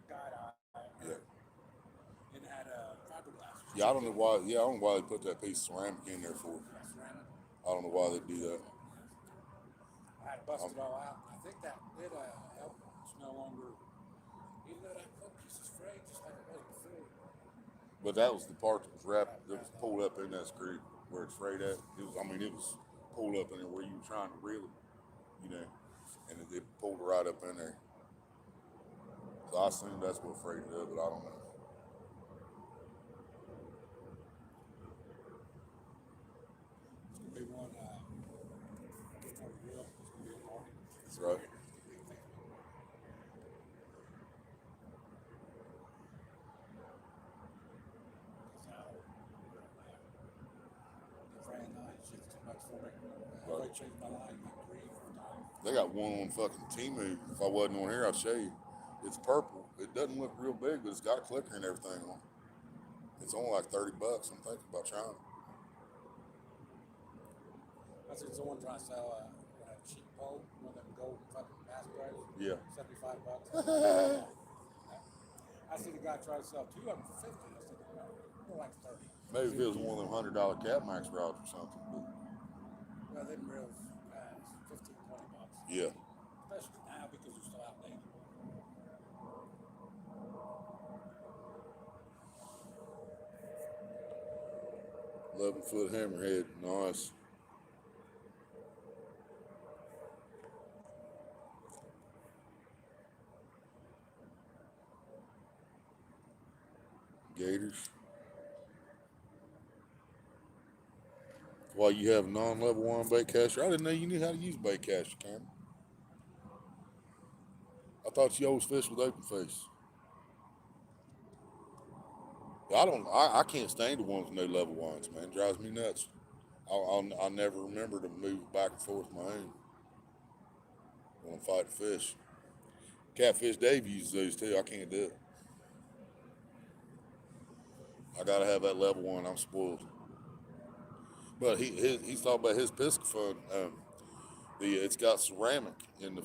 guide eye. Yeah. It had fiberglass. Yeah, I don't know why. Yeah, I don't know why they put that piece of ceramic in there for. Ceramic. I don't know why they do that. I had to bust it all out. I think that did help. It's no longer, even though that front piece is frayed just like it was before. But that was the part that was wrapped, that was pulled up in that screw where it's frayed at. It was, I mean, it was pulled up in there where you were trying to reel it, and it pulled it right up in there. So I assume that's what frayed it up, but I don't know. It's gonna be one before the real. It's gonna be a party. That's right. Changed my line like 3 or 4 times. They got one on fucking Temu. If I wasn't on here, I'd show you. It's purple. It doesn't look real big, but it's got a clicker and everything on it. It's only like $30. I'm thinking about trying it. I see someone trying to sell a cheap pole, one of them gold fucking mass price. Yeah. $75. I see the guy try to sell 2 of them for 50. I said, no, more like 30. Maybe if it was one of them $100 Cat Max rods or something. But Well, them reels, 15, $20. Yeah. Especially now because they're still outdated. 11-foot hammerhead. Nice. Gators. While you have non-level one bait caster, I didn't know you knew how to use bait caster, Cameron. I thought you always fished with open face. I don't. I can't stand the ones with no level ones, man. It drives me nuts. I'll never remember to move back and forth my own when I'm fighting fish. Catfish Dave uses those too. I can't do it. I gotta have that level one. I'm spoiled. But he's talking about his piscofun. It's got ceramic in the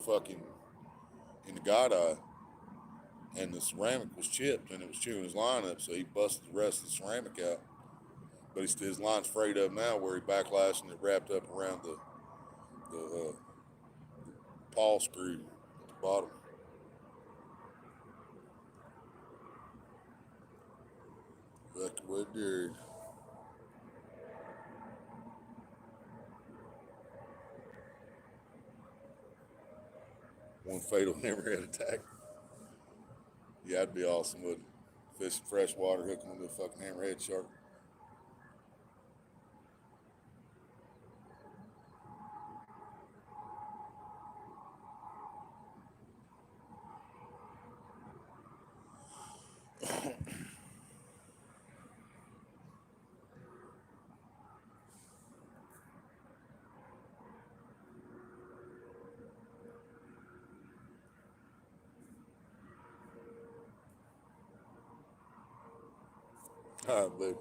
guide eye, and the ceramic was chipped and it was chewing his line up, so he busted the rest of the ceramic out. But his line's frayed up now, where he backlashing it wrapped up around the pawl screw at the bottom. Back to Red Dairy. One fatal hammerhead attack. Yeah, that'd be awesome, wouldn't it? Fishing freshwater, hooking into a fucking hammerhead shark. All right, babe.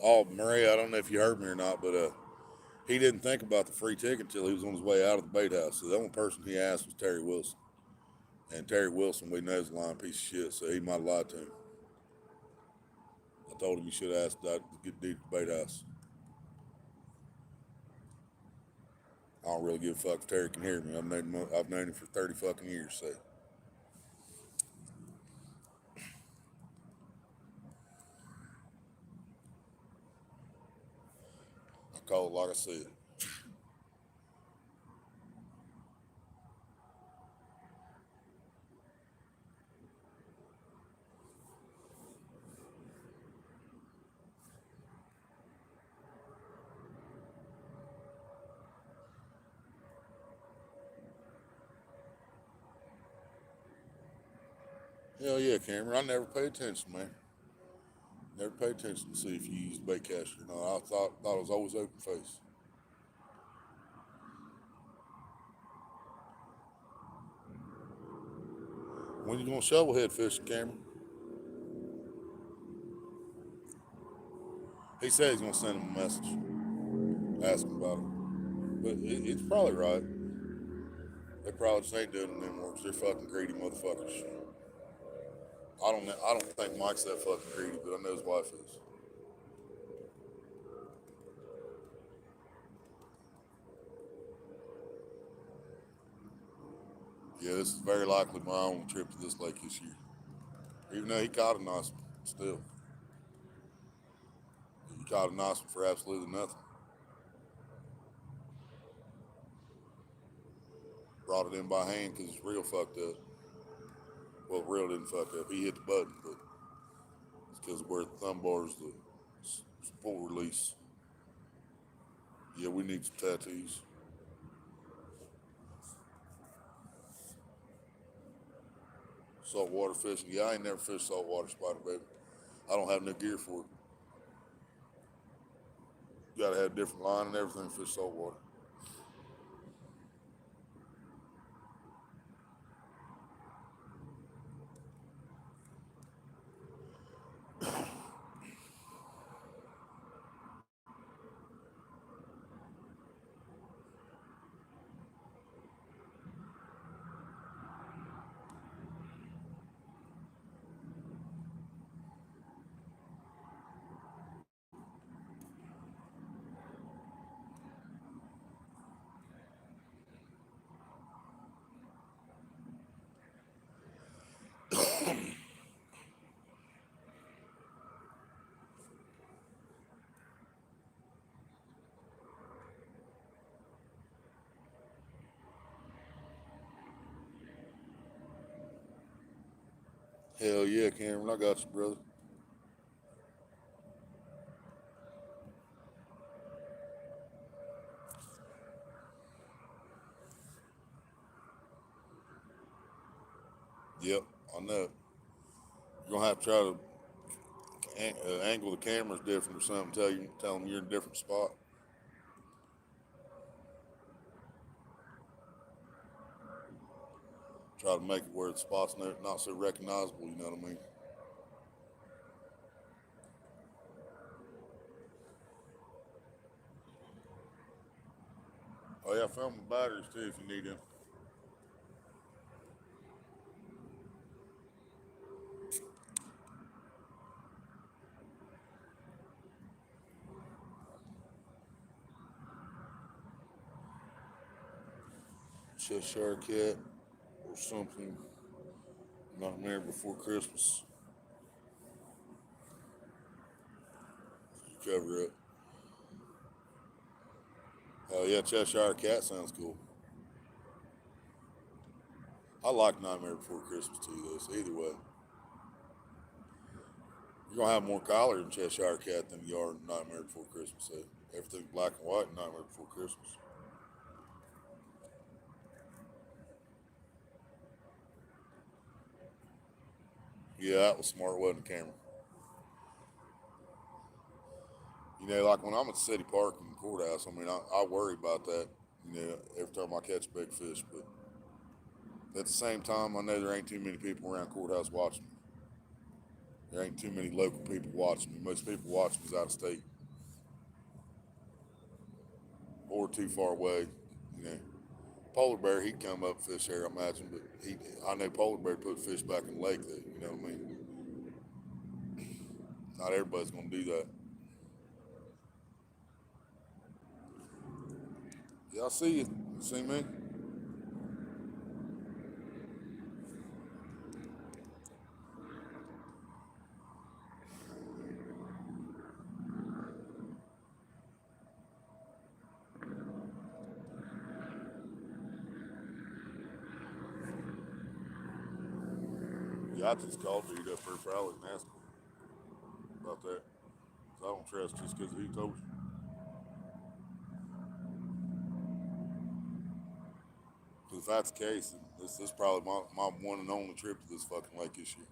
Oh, Murray, I don't know if you heard me or not, but he didn't think about the free ticket until he was on his way out of the bait house. So the only person he asked was Terry Wilson. And Terry Wilson, we know, is a lying piece of shit, so he might have lied to him. I told him he should have asked Doc to get deep at the bait house. I don't really give a fuck if Terry can hear me. I've known him for 30 fucking years, so. I call it like I said. Hell yeah, Cameron. I never paid attention, man. Never paid attention to see if you used bait caster or not. I thought it was always open face. When you gonna shovelhead fishing, Cameron? He said he's gonna send him a message, ask him about it. But it's probably right. They probably just ain't doing it anymore because they're fucking greedy motherfuckers. I don't think Mike's that fucking greedy, but I know his wife is. Yeah, this is very likely my only trip to this lake this year. Even though he caught a nice one, still. He caught a nice one for absolutely nothing. Brought it in by hand because his reel fucked up. Well, the reel didn't fuck up. He hit the button, but it's because where the thumb bar is the spool release. Yeah, we need some tattoos. Saltwater fishing. Yeah, I ain't never fished saltwater spider, baby. I don't have no gear for it. You gotta have a different line and everything to fish saltwater. Hell yeah, Cameron, I got you, brother. Yep, I know. You're gonna have to try to angle the cameras different or something. Tell them you're in a different spot. Try to make it where the spot's not so recognizable. You know what I mean? Oh yeah, I found my batteries too if you need them. Cheshire Cat or something. Nightmare Before Christmas. You cover it. Oh yeah, Cheshire Cat sounds cool. I like Nightmare Before Christmas too, though. So either way, you're gonna have more collar in Cheshire Cat than you are in Nightmare Before Christmas. So everything's black and white in Nightmare Before Christmas. Yeah, that was smart, wasn't it, Cameron? You know, like when I'm at the city park in the courthouse, I mean, I worry about that. You know, every time I catch a big fish, but at the same time, I know there ain't too many people around courthouse watching me. There ain't too many local people watching me. Most people watching me is out of state or too far away. You know, polar bear he'd come up fish here, I imagine, but I know polar bear put fish back in the lake. Though, you know what I mean? Not everybody's gonna do that. Yeah, I see you. You see me? Yeah, I just called dude up there for Alec and asked him about that. 'Cause I don't trust just because he told you. 'Cause if that's the case, then this is probably my one and only trip to this fucking lake this year.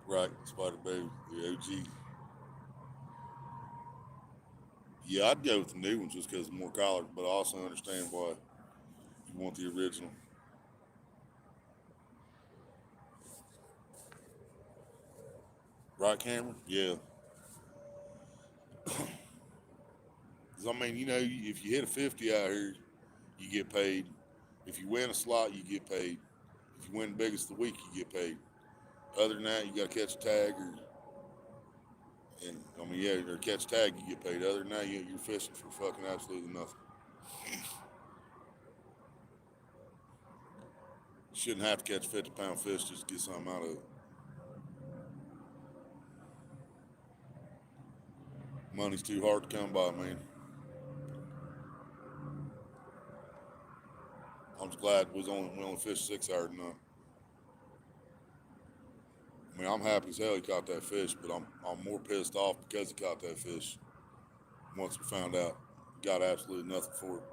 Right, Spider Baby, the OG. Yeah, I'd go with the new ones just because more collard, but I also understand why you want the original. Right, Cameron? Yeah. 'Cause I mean, you know, if you hit a 50 out here, you get paid. If you win a slot, you get paid. If you win the biggest of the week, you get paid. Other than that, you got to catch a tag and I mean, yeah, or catch a tag, you get paid. Other than that, you're fishing for fucking absolutely nothing. You shouldn't have to catch a 50-pound fish just to get something out of it. Money's too hard to come by, man. I'm just glad we only fished 6 hours tonight. I mean, I'm happy as hell he caught that fish, but I'm more pissed off because he caught that fish. Once we found out, got absolutely nothing for it.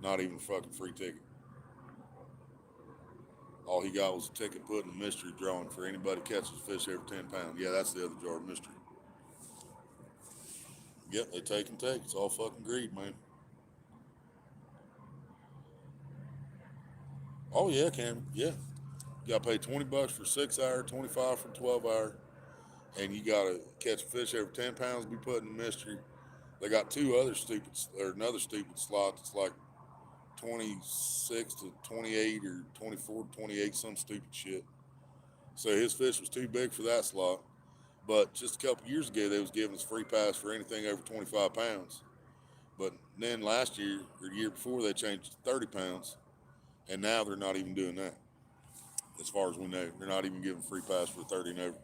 Not even a fucking free ticket. All he got was a ticket put in a mystery drawing for anybody catches fish over 10 pounds. Yeah, that's the other jar of mystery. Yep, they take and take. It's all fucking greed, man. Oh yeah, Cam. Yeah, you got to pay $20 for 6 hour, 25 for 12 hour, and you got to catch a fish over 10 pounds. Be put in the mystery. They got two other stupid or another stupid slot that's like 26 to 28 or 24 to 28, some stupid shit. So his fish was too big for that slot. But just a couple years ago, they was giving us free pass for anything over 25 pounds. But then last year or the year before, they changed to 30 pounds, and now they're not even doing that. As far as we know, they're not even giving free pass for 30 and over.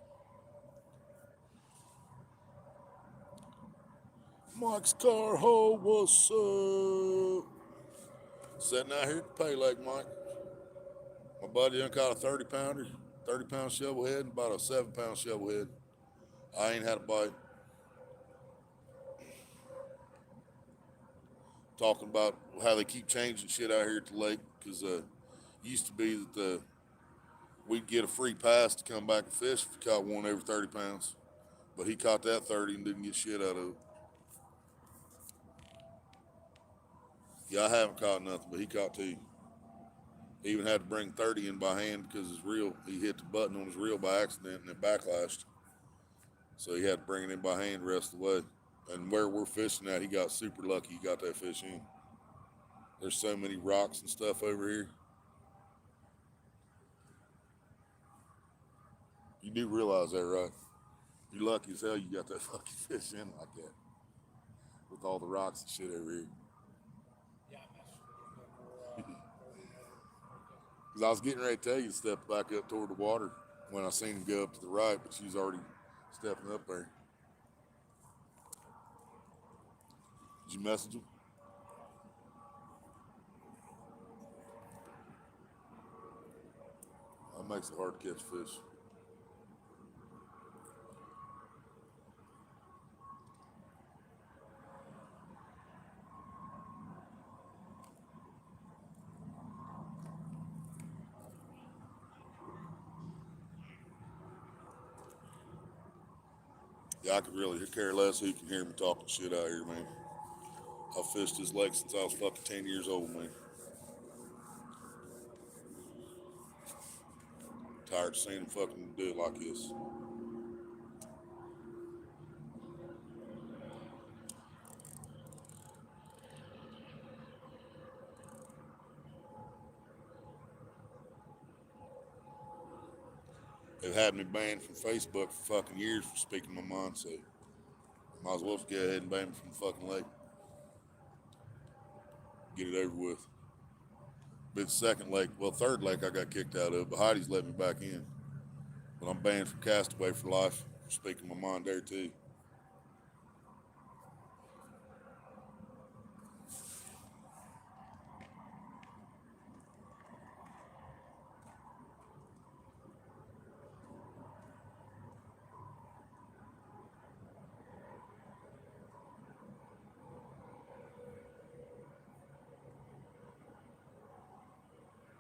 Mike's car hole, what's up? Sitting out here at the Paylake, Mike. My buddy done caught a 30 pounder, 30-pound shovel head, and about a 7-pound shovel head. I ain't had a bite. Talking about how they keep changing shit out here at the lake, because used to be that we'd get a free pass to come back and fish if you caught one over 30 pounds. But he caught that 30 and didn't get shit out of it. Yeah, I haven't caught nothing, but he caught two. He even had to bring 30 in by hand because his reel, he hit the button on his reel by accident and it backlashed. So he had to bring it in by hand the rest of the way. And where we're fishing at, he got super lucky he got that fish in. There's so many rocks and stuff over here. You do realize that, right? You're lucky as hell you got that fucking fish in like that. With all the rocks and shit over here. Yeah, I'm not sure. Because I was getting ready to tell you to step back up toward the water when I seen him go up to the right, but she was already stepping up there. Did you message him? That makes it hard to catch fish. Yeah, I could really care less who can hear me talking shit out here, man. I've fished this lake since I was fucking 10 years old, man. Tired of seeing them fucking do it like this. They've had me banned from Facebook for fucking years for speaking my mind, so might as well just go ahead and ban me from the fucking lake. Get it over with. But the second lake, well, third lake I got kicked out of, but Heidi's let me back in. But I'm banned from Castaway for life for speaking my mind there too.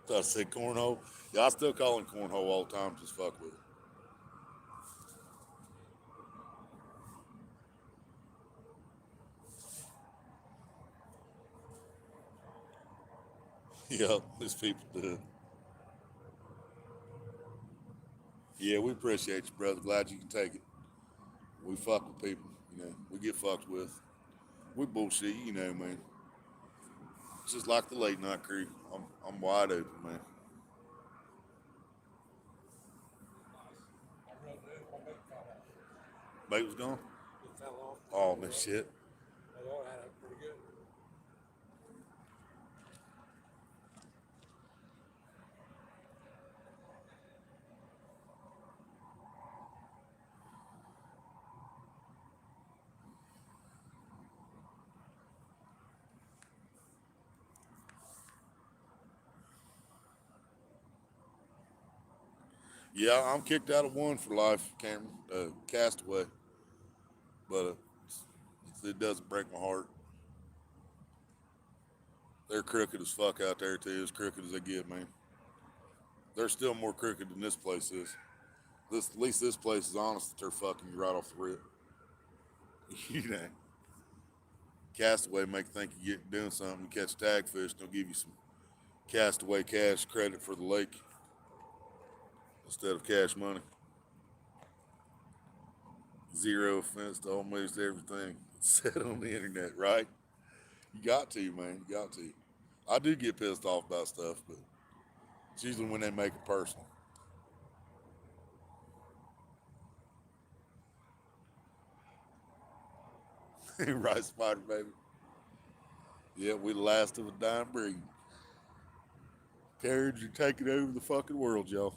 So I said cornhole. Yeah, I still call him cornhole all the time, just fuck with it. Yep, these people do. Yeah, we appreciate you, brother. Glad you can take it. We fuck with people, you know. We get fucked with. We bullshit, you know, man. It's just like the late night crew. I'm wide open, man. I really did. My bait fell off. Bait was gone. It fell off. Oh, no shit. My Lord had it pretty good. Yeah, I'm kicked out of one for life, Cameron. Castaway. But it doesn't break my heart. They're crooked as fuck out there, too. As crooked as they get, man. They're still more crooked than this place is. At least this place is honest that they're fucking you right off the rip. You know. Castaway make you think you're doing something. You catch tagfish, they'll give you some Castaway cash credit for the lake instead of cash money. Zero offense to almost everything said on the internet, right? You got to, man. You got to. I do get pissed off about stuff, but it's usually when they make it personal. Right, Spider Baby? Yeah, we the last of a dying breed. Carriage are taking over the fucking world, y'all.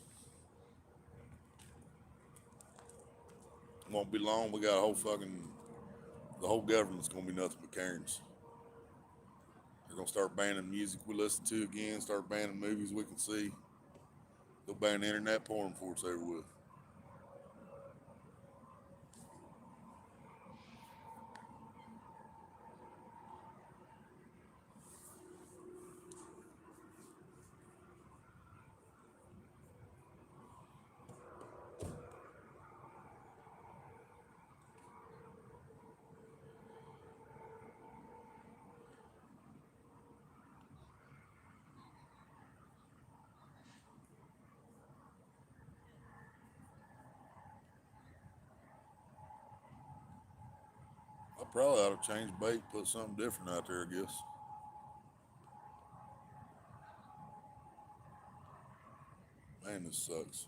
Won't be long. We got a whole fucking, the whole government's gonna be nothing but Karens. They're gonna start banning music we listen to again, start banning movies we can see. They'll ban internet porn before it's over with. I probably ought to change bait, put something different out there, I guess. Man, this sucks.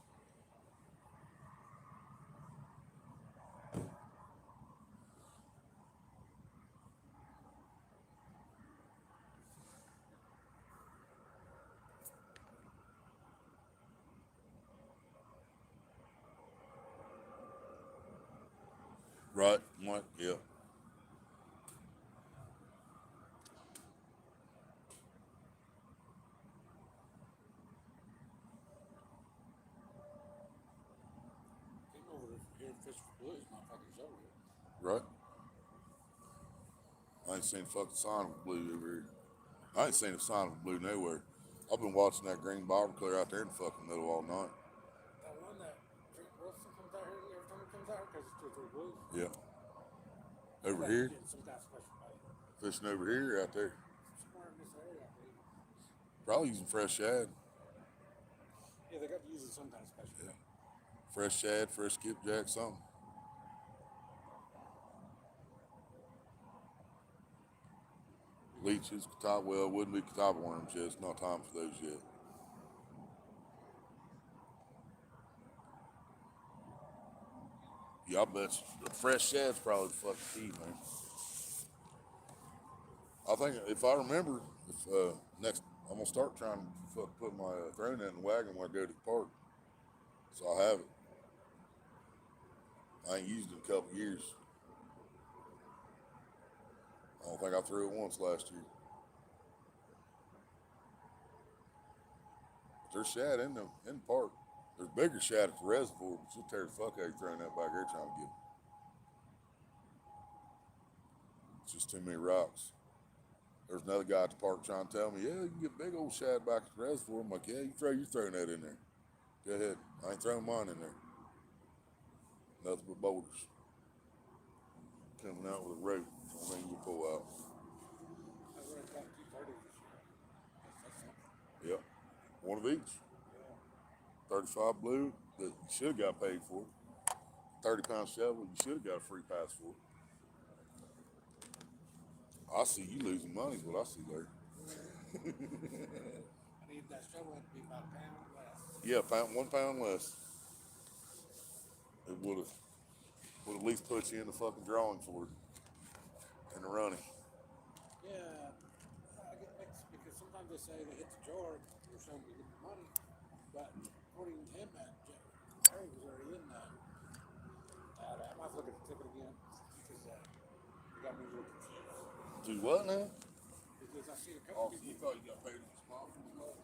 Right? What? Yeah. Came over here and fished for blues, motherfuckers over here. Right? I ain't seen a fucking sign of a blue over here. I ain't seen a sign of a blue nowhere. I've been watching that green barber clear out there in the fucking middle all night. That one that Trent Wilson comes out here every time he comes out here because it's 2 or 3 blues. Yeah. Over Like here? getting some kind of special bait. Fishing over here or out there? Somewhere in this area, I believe. Probably using fresh shad. Yeah, they got to use some kind of special Yeah. bait. Fresh shad, fresh skipjack, something. Leeches, well, wouldn't be catawba worms yet. It's not time for those yet. Yeah, I bet you. The fresh shad's probably the fucking key, man. I think if I remember, if next I'm gonna start trying to put my throwing net in the wagon when I go to the park, so I'll have it. I ain't used it in a couple years. I don't think I threw it once last year. But there's shad in the park. There's bigger shad at the reservoir, but you'll tear the fuck out of throwing that back there trying to get it. It's just too many rocks. There's another guy at the park trying to tell me, yeah, you can get big old shad back at the reservoir. I'm like, yeah, you throw your throwing net in there. Go ahead. I ain't throwing mine in there. Nothing but boulders. Coming out with a rope. I mean, you pull out. I was running about 230 this year. That's something. Yep. One of each. 35 blue that you should have got paid for. 30-pound shovel you should have got a free pass for. I see you losing money is what I see there. I need that shovel to be about a pound less. Yeah, 1 pound less. It would at least put you in the fucking drawing for it. In the running. Yeah, I get mixed because sometimes they say they hit the jar, you're showing me the money, but according to him, Harry was already in that. I might look at the ticket again because it got me a little confused. Do what now? Because I seen a couple people. You thought you got paid in the spot for the money?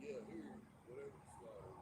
Yeah, here, whatever the slot is.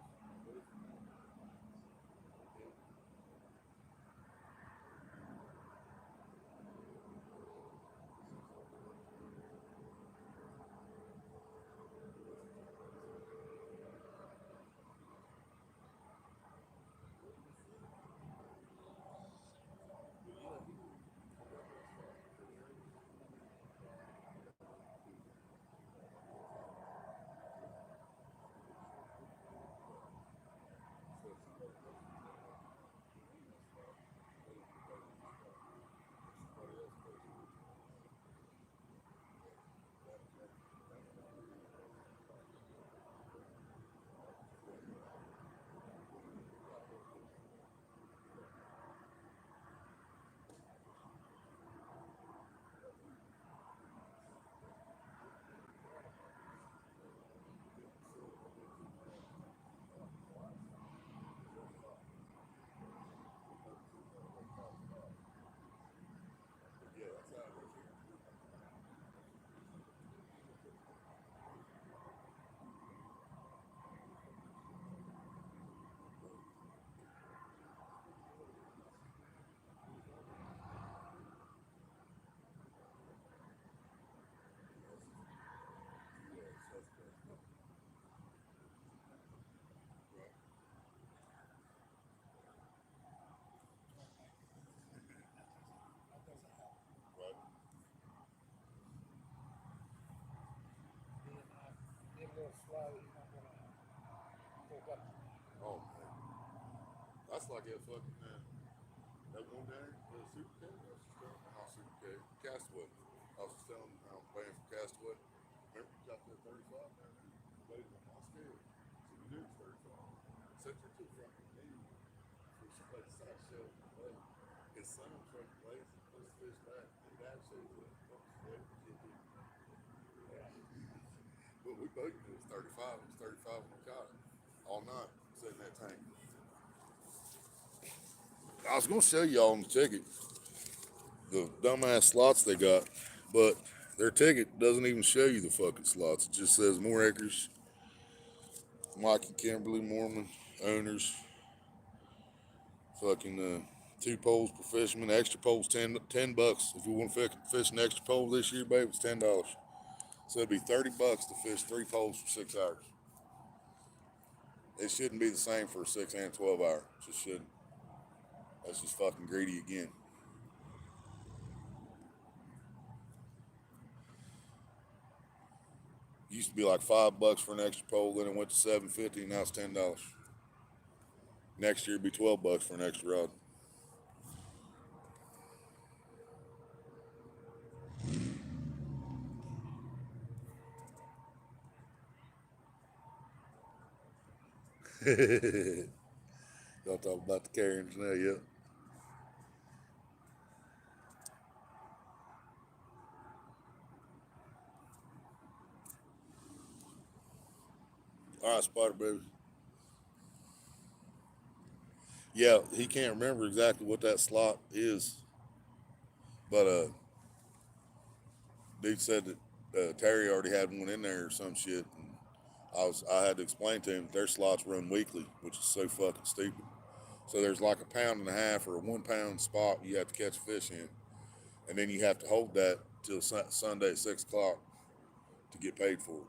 35, he's not gonna fork up. Oh man, that's like that fucking that one day, the Super K. Not Super K, Castaway. I was just telling I'm paying for Castaway. Remember you got that 35 man? Later on my scale, so you knew it's 35. Set your two fucking knee for somebody's side shelf. His son fucking lays and puts the fish back. And dad shows up. But we both knew it was 35. It was 35 when we caught it. All night, sitting in that tank. I was going to show y'all on the ticket the dumbass slots they got, but their ticket doesn't even show you the fucking slots. It just says more acres, Mike and Kimberly Mormon, owners, fucking 2 poles per fisherman. Extra poles, $10. If you want to fish an extra pole this year, babe, it's $10. So it'd be $30 to fish 3 poles for 6 hours. It shouldn't be the same for a 6 and 12 hour. It just shouldn't. That's just fucking greedy again. Used to be like $5 for an extra pole, then it went to $7.50, and now it's $10. Next year it'd be $12 for an extra rod. Y'all talk about the carriers now, yep. All right, Spider Baby. Yeah, he can't remember exactly what that slot is, but dude said that Terry already had one in there or some shit. And I had to explain to him that their slots run weekly, which is so fucking stupid. So there's like a pound and a half or a 1 pound spot you have to catch fish in, and then you have to hold that till Sunday at 6 o'clock to get paid for it.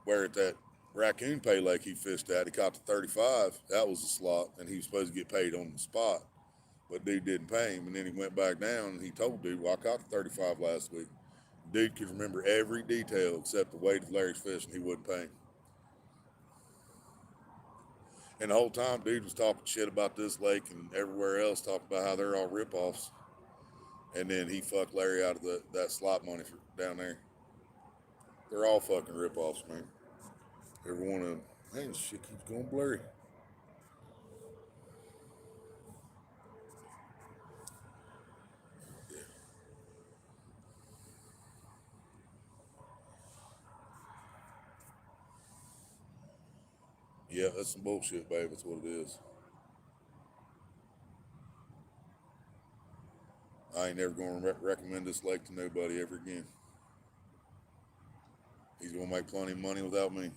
Where at that raccoon pay lake he fished at, he caught the 35. That was the slot, and he was supposed to get paid on the spot. But dude didn't pay him, and then he went back down and he told dude, "Well, I caught the 35 last week." Dude could remember every detail except the weight of Larry's fish, and he wouldn't pay him. And the whole time, dude was talking shit about this lake and everywhere else, talking about how they're all ripoffs. And then he fucked Larry out of that slot money down there. They're all fucking ripoffs, man. Every one of them. Man, shit keeps going blurry. Yeah, yeah, that's some bullshit, babe. That's what it is. I ain't never gonna recommend this lake to nobody ever again. He's gonna make plenty of money without me.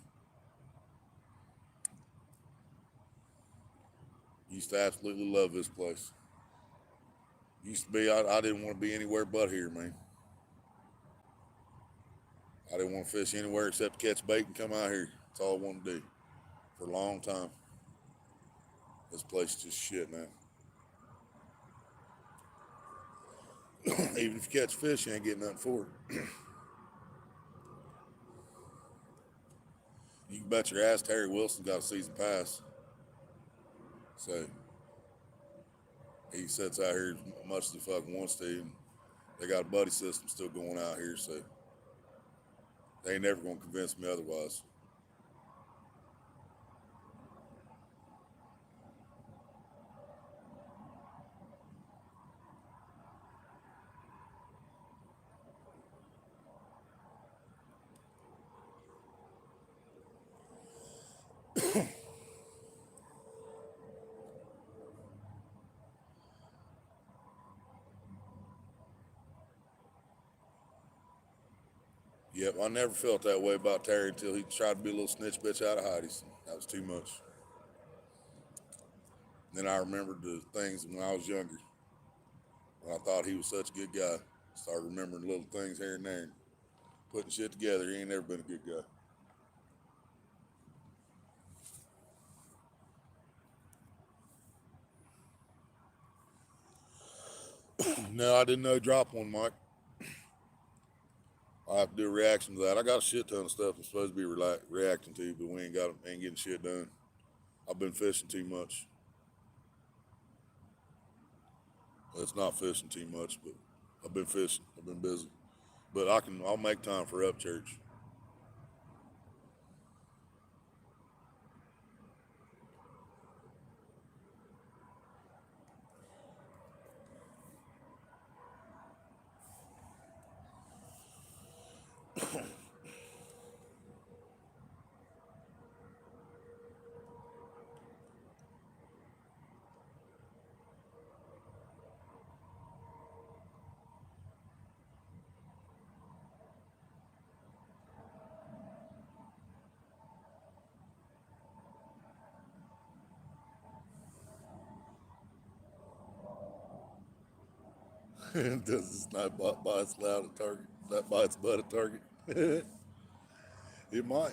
Used to absolutely love this place. Used to be, I didn't want to be anywhere but here, man. I didn't want to fish anywhere except catch bait and come out here. That's all I wanted to do for a long time. This place is just shit now. Even if you catch fish, you ain't getting nothing for it. You can bet your ass Terry Wilson's got a season pass. So he sits out here as much as he fucking wants to. And they got a buddy system still going out here, so they ain't never gonna convince me otherwise. Yep, I never felt that way about Terry until he tried to be a little snitch bitch out of Heidi's. That was too much. Then I remembered the things when I was younger, when I thought he was such a good guy. Started remembering little things here and there, and putting shit together. He ain't never been a good guy. No, I didn't know drop one, Mike. I have to do a reaction to that. I got a shit ton of stuff I'm supposed to be reacting to, but we ain't getting shit done. I've been fishing too much. Well, it's not fishing too much, but I've been fishing. I've been busy. But I'll make time for up church. Does this not bites loud at target? That bites butt at target. It might.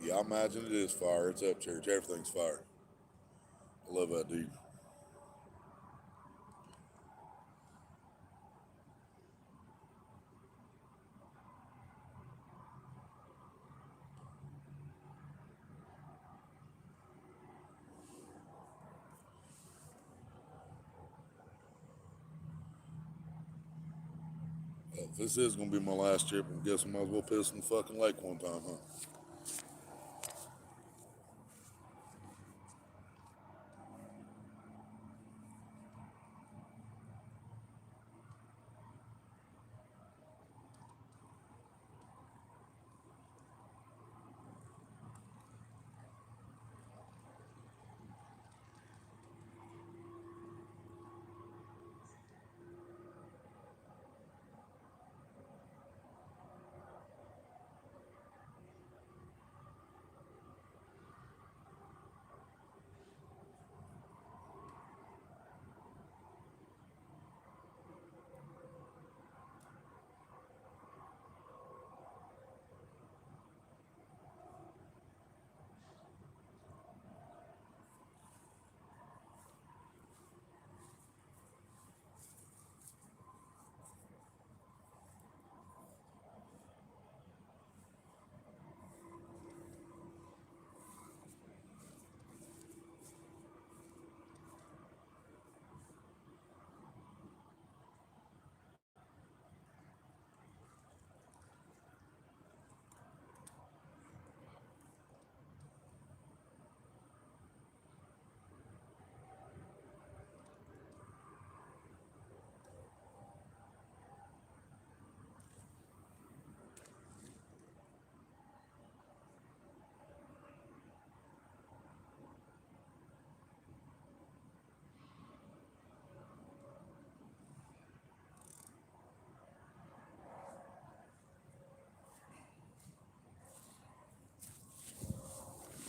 Yeah, I imagine it is fire. It's up church. Everything's fire. I love that dude. If this is gonna be my last trip, I guess I might as well piss in the fucking lake one time, huh?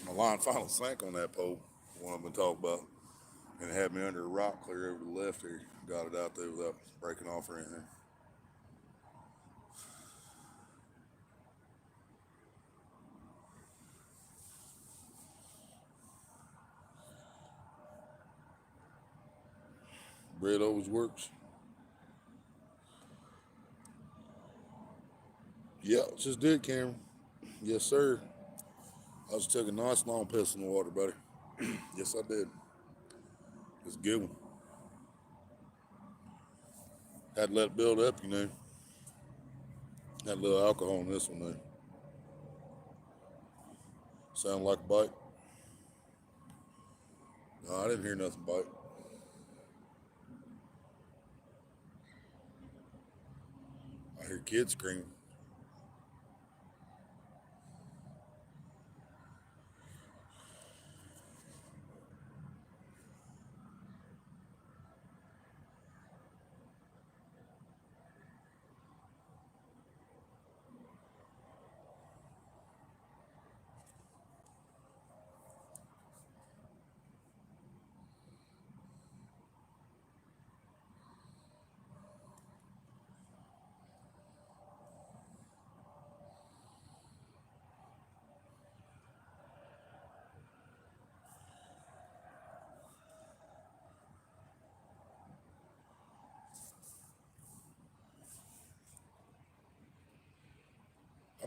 My line finally sank on that pole, the one I've been talking about, and it had me under a rock clear over the left here. Got it out there without breaking off or anything. Bread always works. Yeah, just did, Cameron. Yes, sir. I just took a nice long piss in the water, buddy. Yes, I did. It's a good one. Had to let it build up, you know. Had a little alcohol in this one, though. Sound like a bite? No, I didn't hear nothing bite. I hear kids screaming.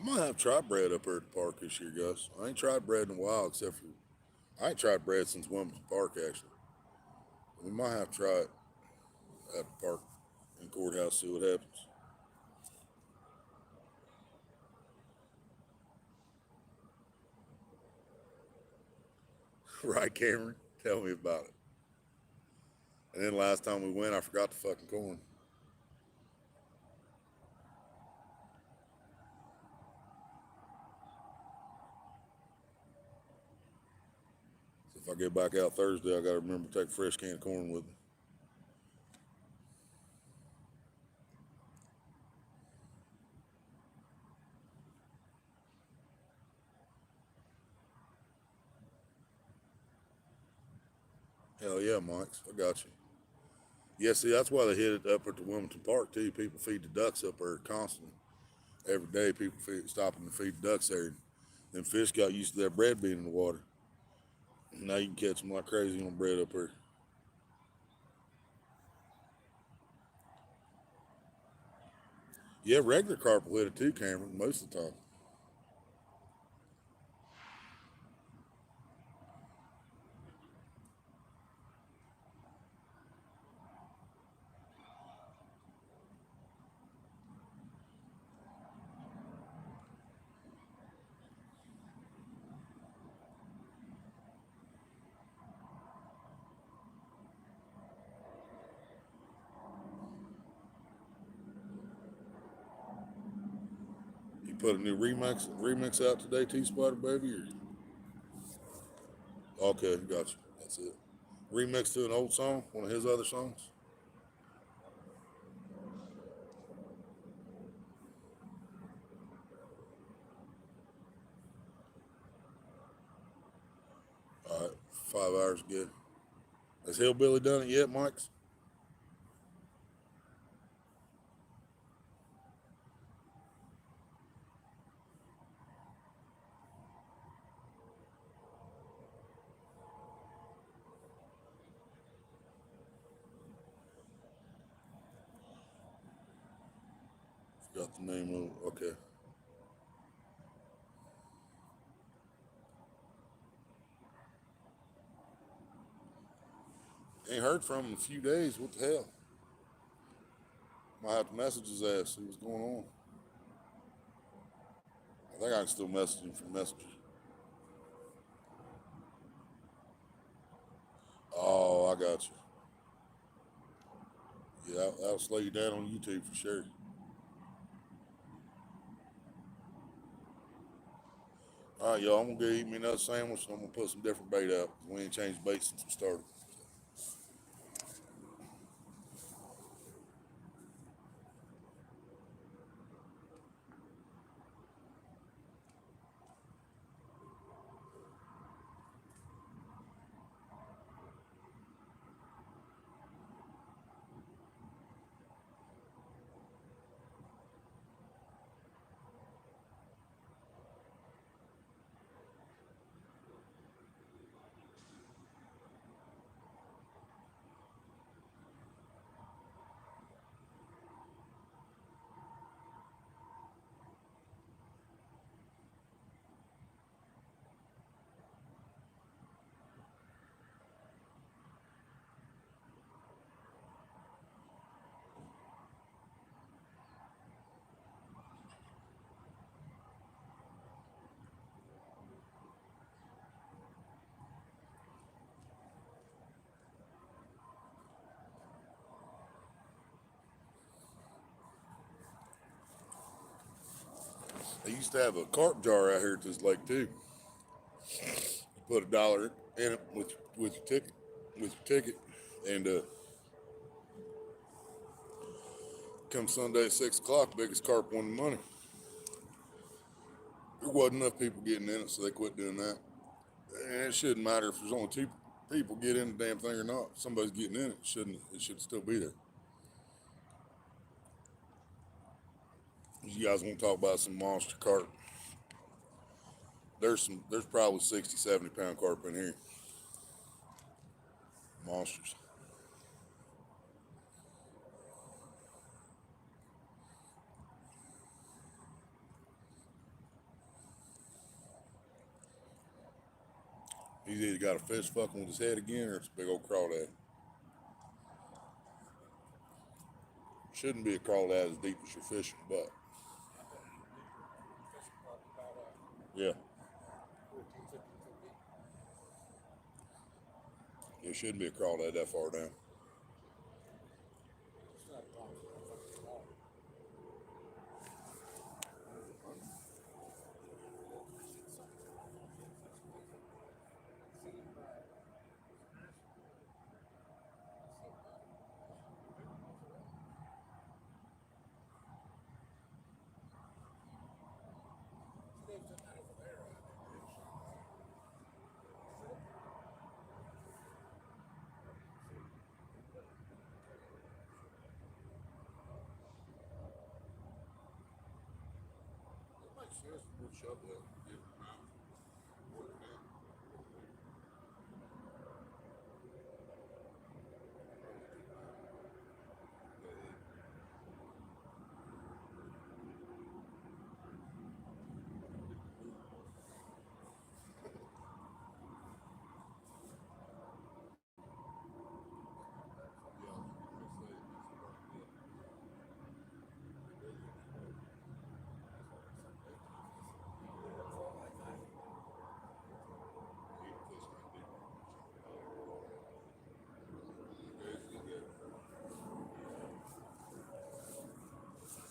I might have tried bread up here at the park this year, guys. I ain't tried bread in a while, except for I ain't tried bread since Wilmington Park actually. We might have to try it at the park in the courthouse, see what happens. Right, Cameron? Tell me about it. And then last time we went, I forgot the fucking corn. So if I get back out Thursday, I got to remember to take a fresh can of corn with me. Hell yeah, Mike's. I got you. Yeah, see, that's why they hit it up at the Wilmington Park, too. People feed the ducks up there constantly. Every day, people stopping to feed the ducks there. Them fish got used to that bread being in the water. Now you can catch them like crazy on bread up here. Yeah, regular carp will hit it too, Cameron, most of the time. You put a new remix out today, T Spider Baby? Okay, got you. That's it. Remix to an old song, one of his other songs? All right, 5 hours good. Has Hillbilly done it yet, Mike's? Forgot the name of it. Okay. Ain't heard from him in a few days. What the hell? Might have to message his ass, see what's going on. I think I can still message him from Messenger. Oh, I got you. Yeah, that'll slow you down on YouTube for sure. All right, y'all. I'm gonna go eat me another sandwich. And I'm gonna put some different bait out. We ain't changed bait since we started. They used to have a carp jar out here at this lake too. You put $1 in it with your ticket, and come Sunday at 6 o'clock, biggest carp won the money. There wasn't enough people getting in it, so they quit doing that. And it shouldn't matter if there's only 2 people get in the damn thing or not. If somebody's getting in it, shouldn't it should still be there. You guys want to talk about some monster carp? There's probably 60, 70 pound carp in here. Monsters. He's either got a fish fucking with his head again, or it's a big old crawdad. Shouldn't be a crawdad as deep as you're fishing, but Fishing probably about yeah, 14, 15 foot deep. it shouldn't be a crawdad that far down. It's not a problem. It's fucking small. They've done that over there. It makes sense to put shut that. Get it out. Work it out.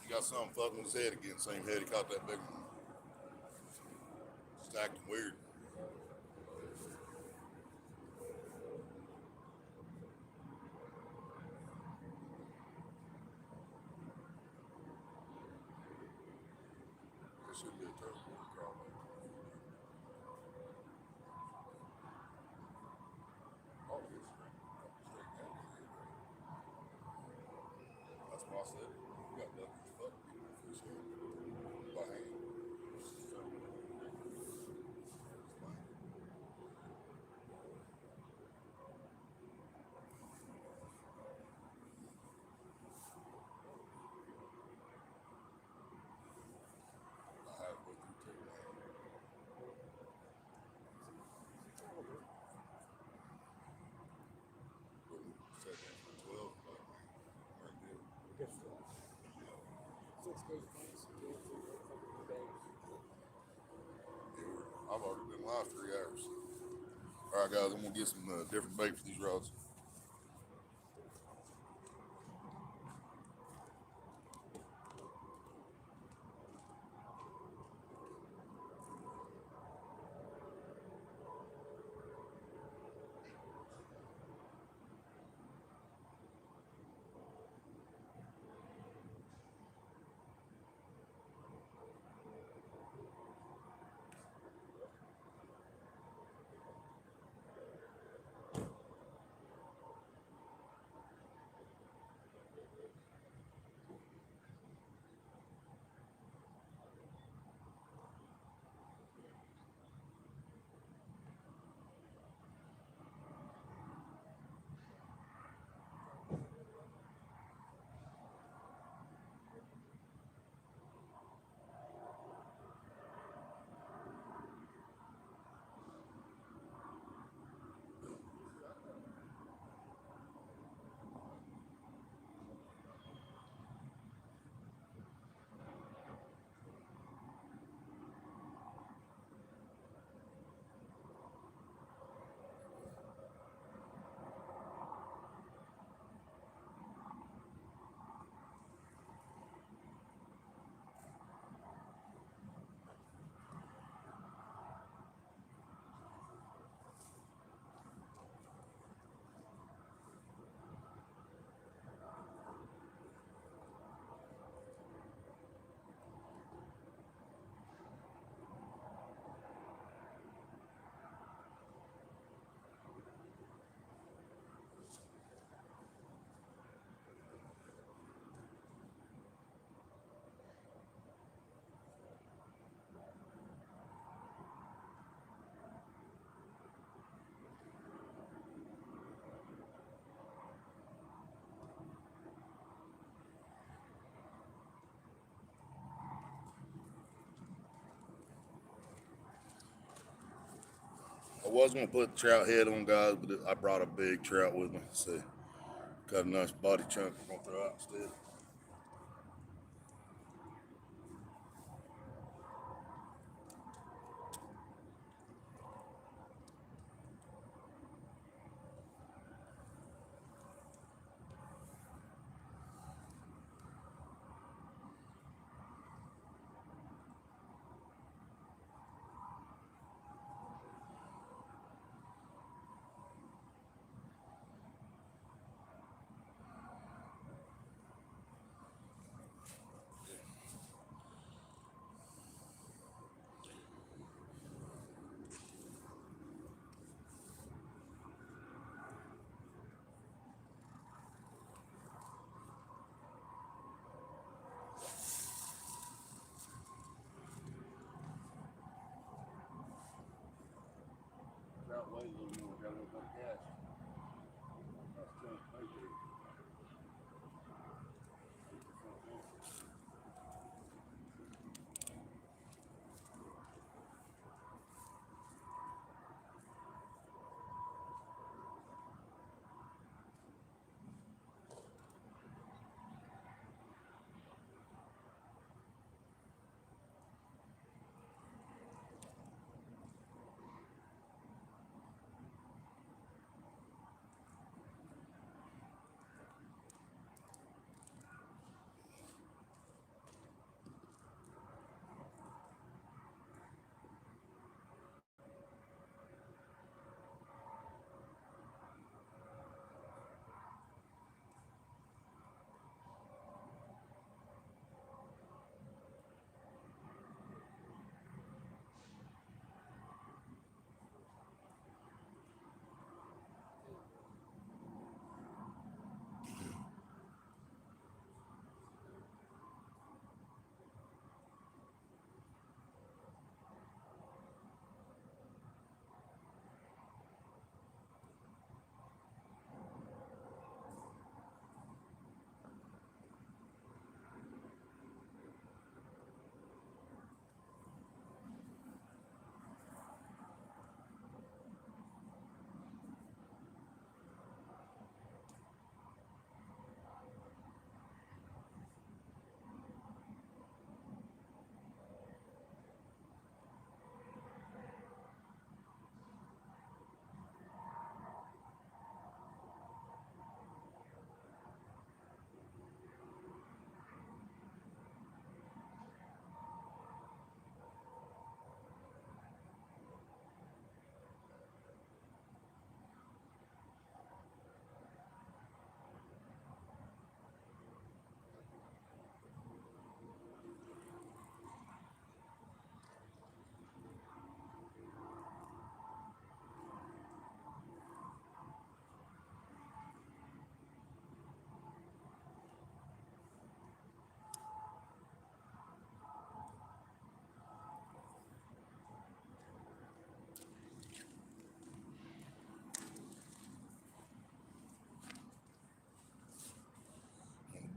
He got something fucking with his head again. Same head he caught that big one. Just acting weird. There should be a turtle crawling. Oh, yes. Straight down. That's what I said. You got lucky as fuck. Fish here. By hand. I have with you too. Set that for 12. But, right there. Guess what? 6 days nights, 2 or 3 fucking days. I've already been live 3 hours. All right, guys, I'm gonna get some different bait for these rods. I was gonna put the trout head on, guys, but I brought a big trout with me, so got a nice body chunk I'm gonna throw out instead. Trout weighs a little more, got a little better catch. Nice chunk right there.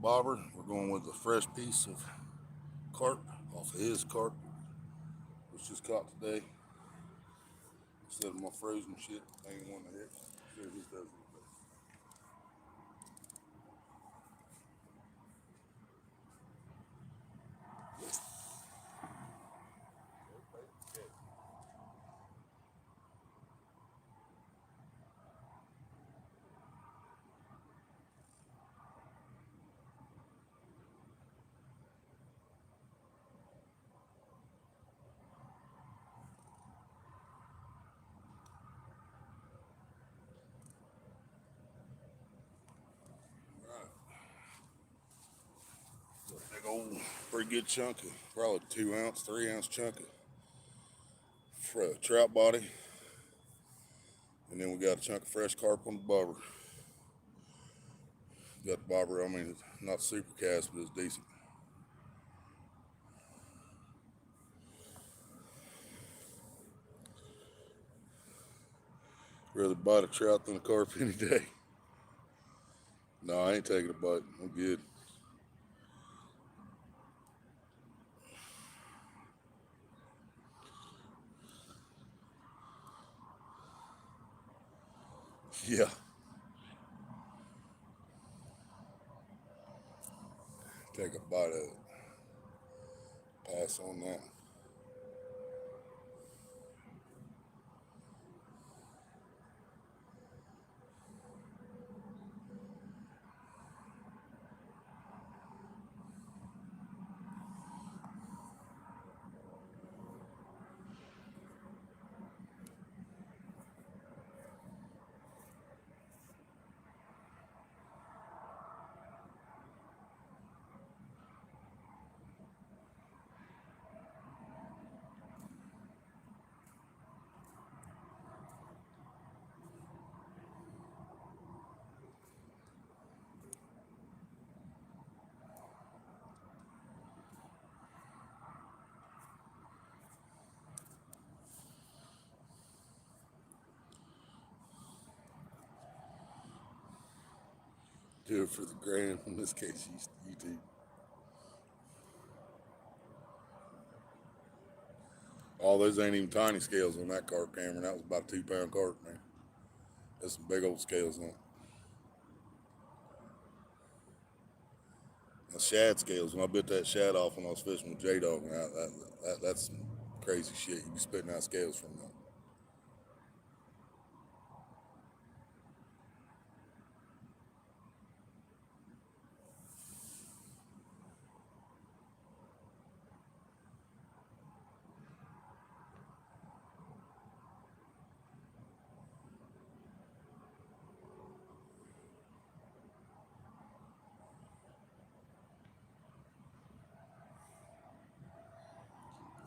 Bobber, we're going with a fresh piece of carp off of his carp, which just caught today. Instead of my frozen shit, hanging on the head. Sure, his does it. Big old, pretty good chunk of, probably 2 ounce, 3 ounce chunk of trout body. And then we got a chunk of fresh carp on the bobber. Got the bobber, I mean, it's not super cast, but it's decent. Rather bite a trout than a carp any day. No, I ain't taking a bite. I'm good. Yeah. Take a bite of it. Pass on that. Do it for the gram. In this case, YouTube. All those ain't even tiny scales on that carp, Cameron. That was about a 2 pound carp, man. That's some big old scales on it. The shad scales. When I bit that shad off when I was fishing with J Dog, that's some crazy shit. You be spitting out scales from that.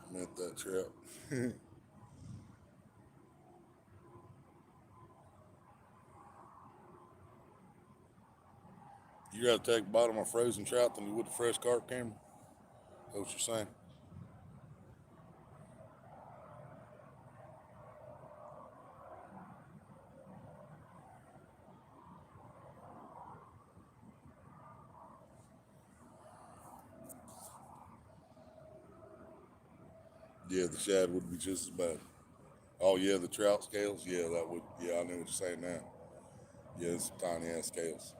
I meant that trap. You gotta take a bite of my frozen trout than you would the fresh carp, Cameron? That's what you're saying? Yeah, the shad would be just as bad. Oh yeah, the trout scales. Yeah, that would. Yeah, I know what you're saying now. Yeah, it's some tiny ass scales.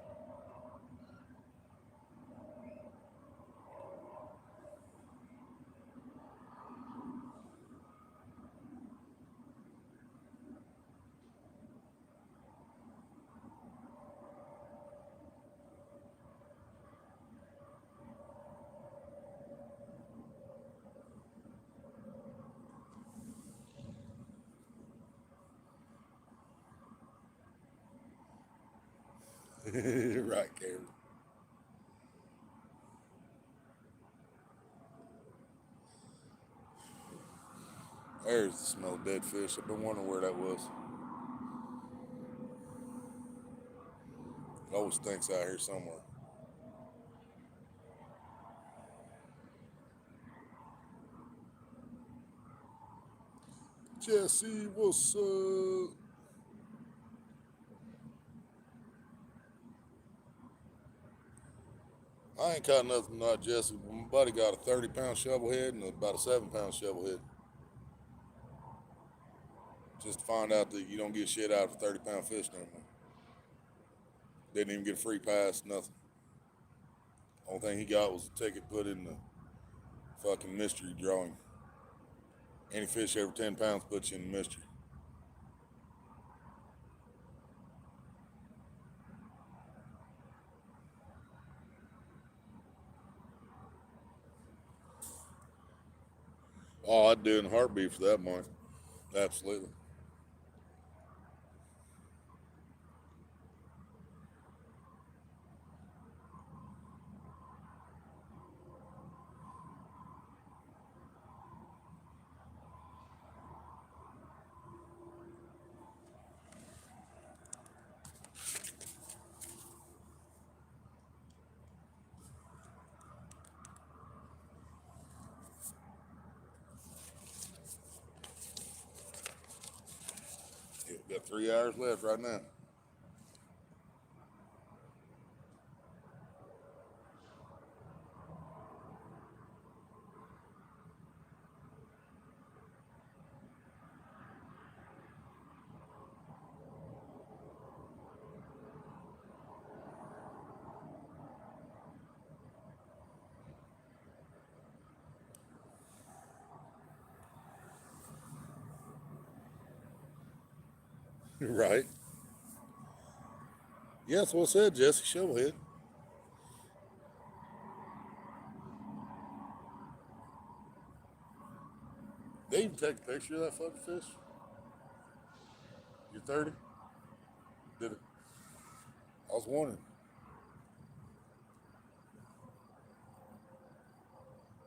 Right, Cameron. There's the smell of dead fish. I've been wondering where that was. It always stinks out here somewhere. Jesse, what's up? I ain't caught nothing not Jesse, but my buddy got a 30-pound shovel head and about a 7-pound shovel head. Just to find out that you don't get shit out of a 30-pound fish no more. Didn't even get a free pass, nothing. Only thing he got was a ticket put in the fucking mystery drawing. Any fish over 10 pounds puts you in the mystery. Oh, I'd do it in a heartbeat for that, Mike. Absolutely. Yeah, got 3 hours left right now. Right. Yeah, that's what I said, Jesse Shovelhead. They even take a picture of that fucking fish. You're 30? Did it? I was wondering.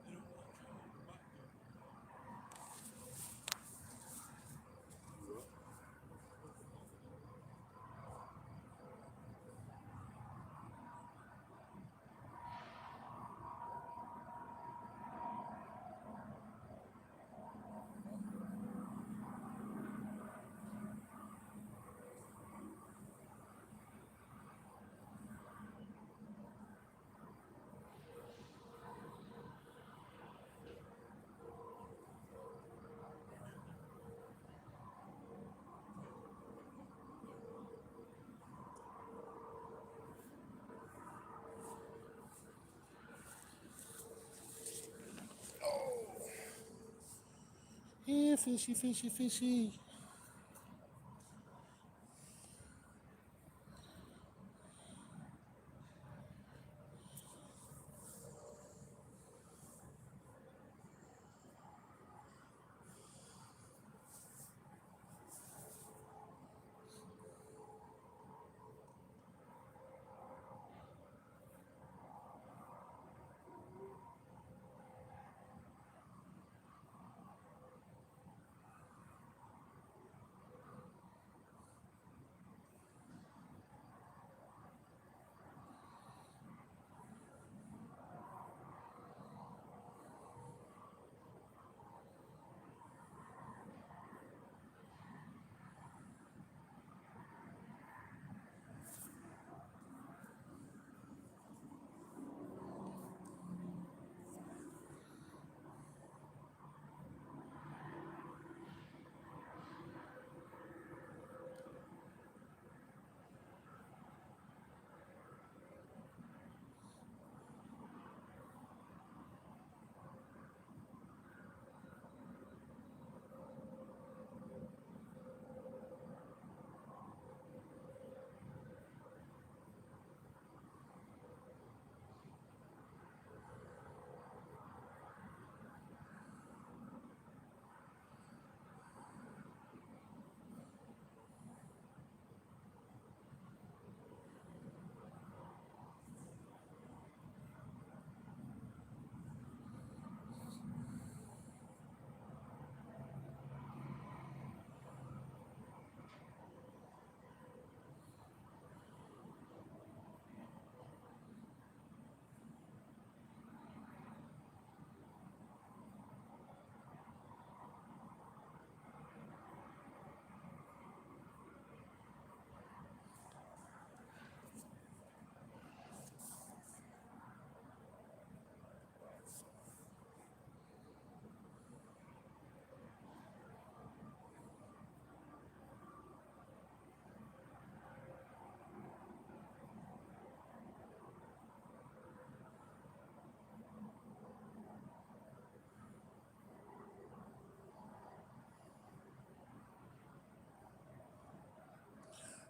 They don't want you on your back there. You what? Oh. Yeah, fishy, fishy, fishy.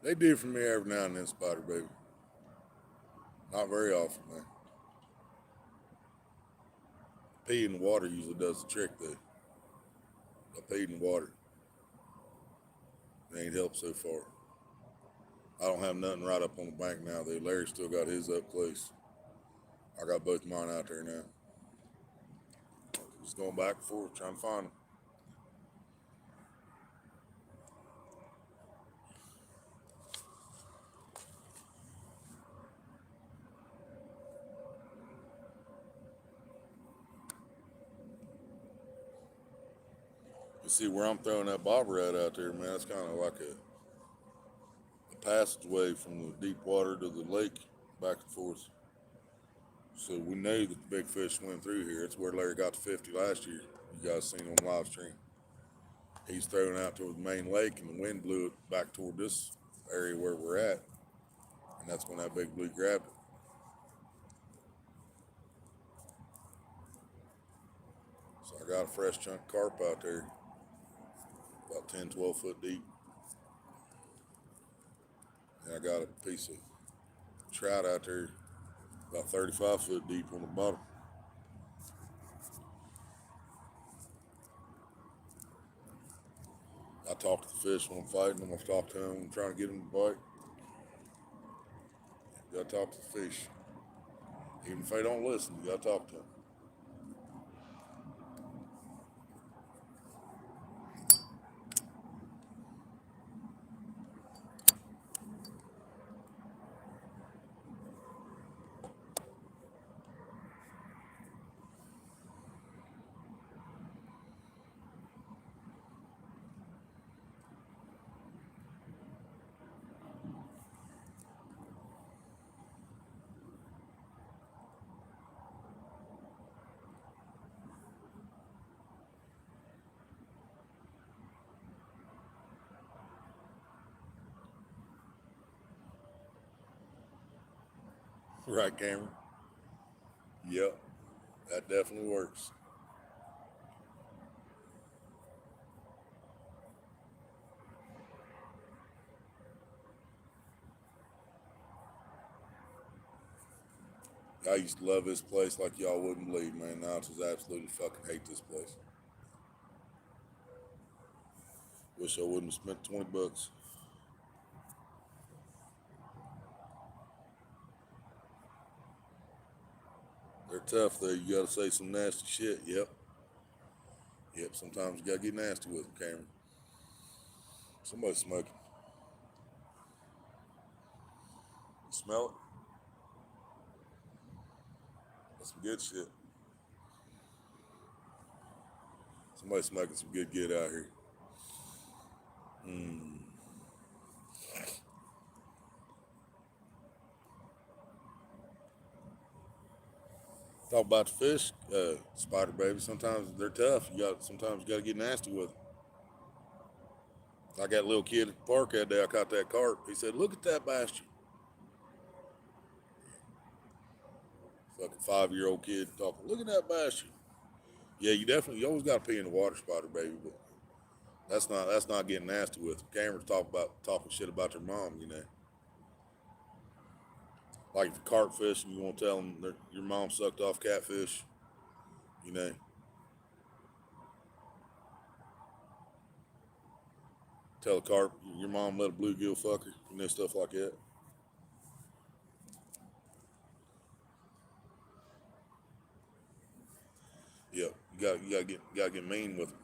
They do for me every now and then, Spider Baby. Not very often, man. Pee in the water usually does the trick, though. I peed in the water. It ain't helped so far. I don't have nothing right up on the bank now, though. Larry still got his up close. I got both mine out there now. Just going back and forth, trying to find them. You see where I'm throwing that bobber at out there, man. It's kind of like a passageway from the deep water to the lake, back and forth. So we know that the big fish swim through here. It's where Larry got to 50 last year. You guys seen on live stream. He's throwing out toward the main lake, and the wind blew it back toward this area where we're at, and that's when that big blue grabbed it. So I got a fresh chunk of carp out there, about 10, 12 foot deep. And I got a piece of trout out there about 35 foot deep on the bottom. I talk to the fish when I'm fighting them. I talk to them when I'm trying to get them to bite. You gotta talk to the fish. Even if they don't listen, you gotta talk to them. Right, Cameron? Yep, that definitely works. I used to love this place like y'all wouldn't believe, man. Now I just absolutely fucking hate this place. Wish I wouldn't have spent 20 bucks. They're tough though. You gotta say some nasty shit. Yep. Yep. Sometimes you gotta get nasty with them, Cameron. Somebody's smoking. You smell it? That's some good shit. Somebody's smoking some good get out here. Hmm. Talk about the fish, spider baby. Sometimes they're tough. Sometimes you gotta get nasty with them. I got a little kid at the park that day. I caught that carp. He said, "Look at that bastard." Fucking 5-year-old kid talking. Look at that bastard. Yeah, you always got to pee in the water, spider baby, but that's not getting nasty with them. Cameras talking shit about their mom, you know. Like if you're carp fishing, you want to tell them that your mom sucked off catfish, you know. Tell a carp your mom let a bluegill fuck her, you know, stuff like that. Yep, you gotta get mean with them.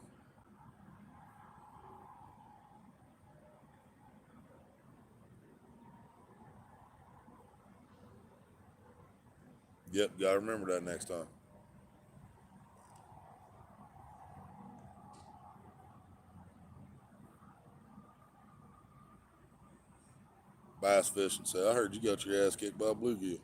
Yep, gotta remember that next time. Bass fishing. Say, I heard you got your ass kicked by a bluegill.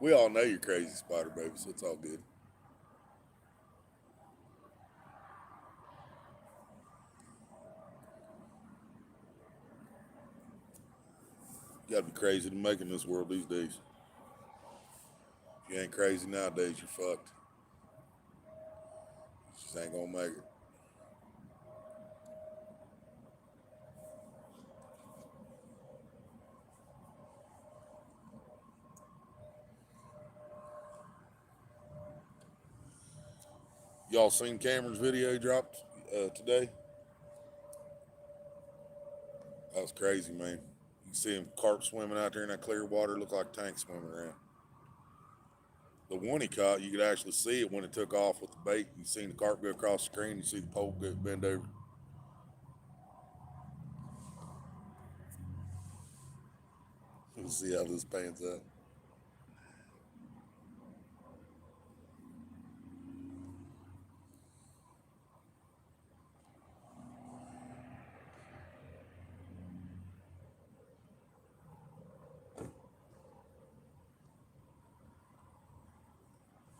We all know you're crazy, spider baby, so it's all good. You gotta be crazy to make in this world these days. If you ain't crazy nowadays, you're fucked. You just ain't gonna make it. Y'all seen Cameron's video he dropped today? That was crazy, man. You see him carp swimming out there in that clear water, look like tanks swimming around. The one he caught, you could actually see it when it took off with the bait. You seen the carp go across the screen, you see the pole go bend over. We'll see how this pans out.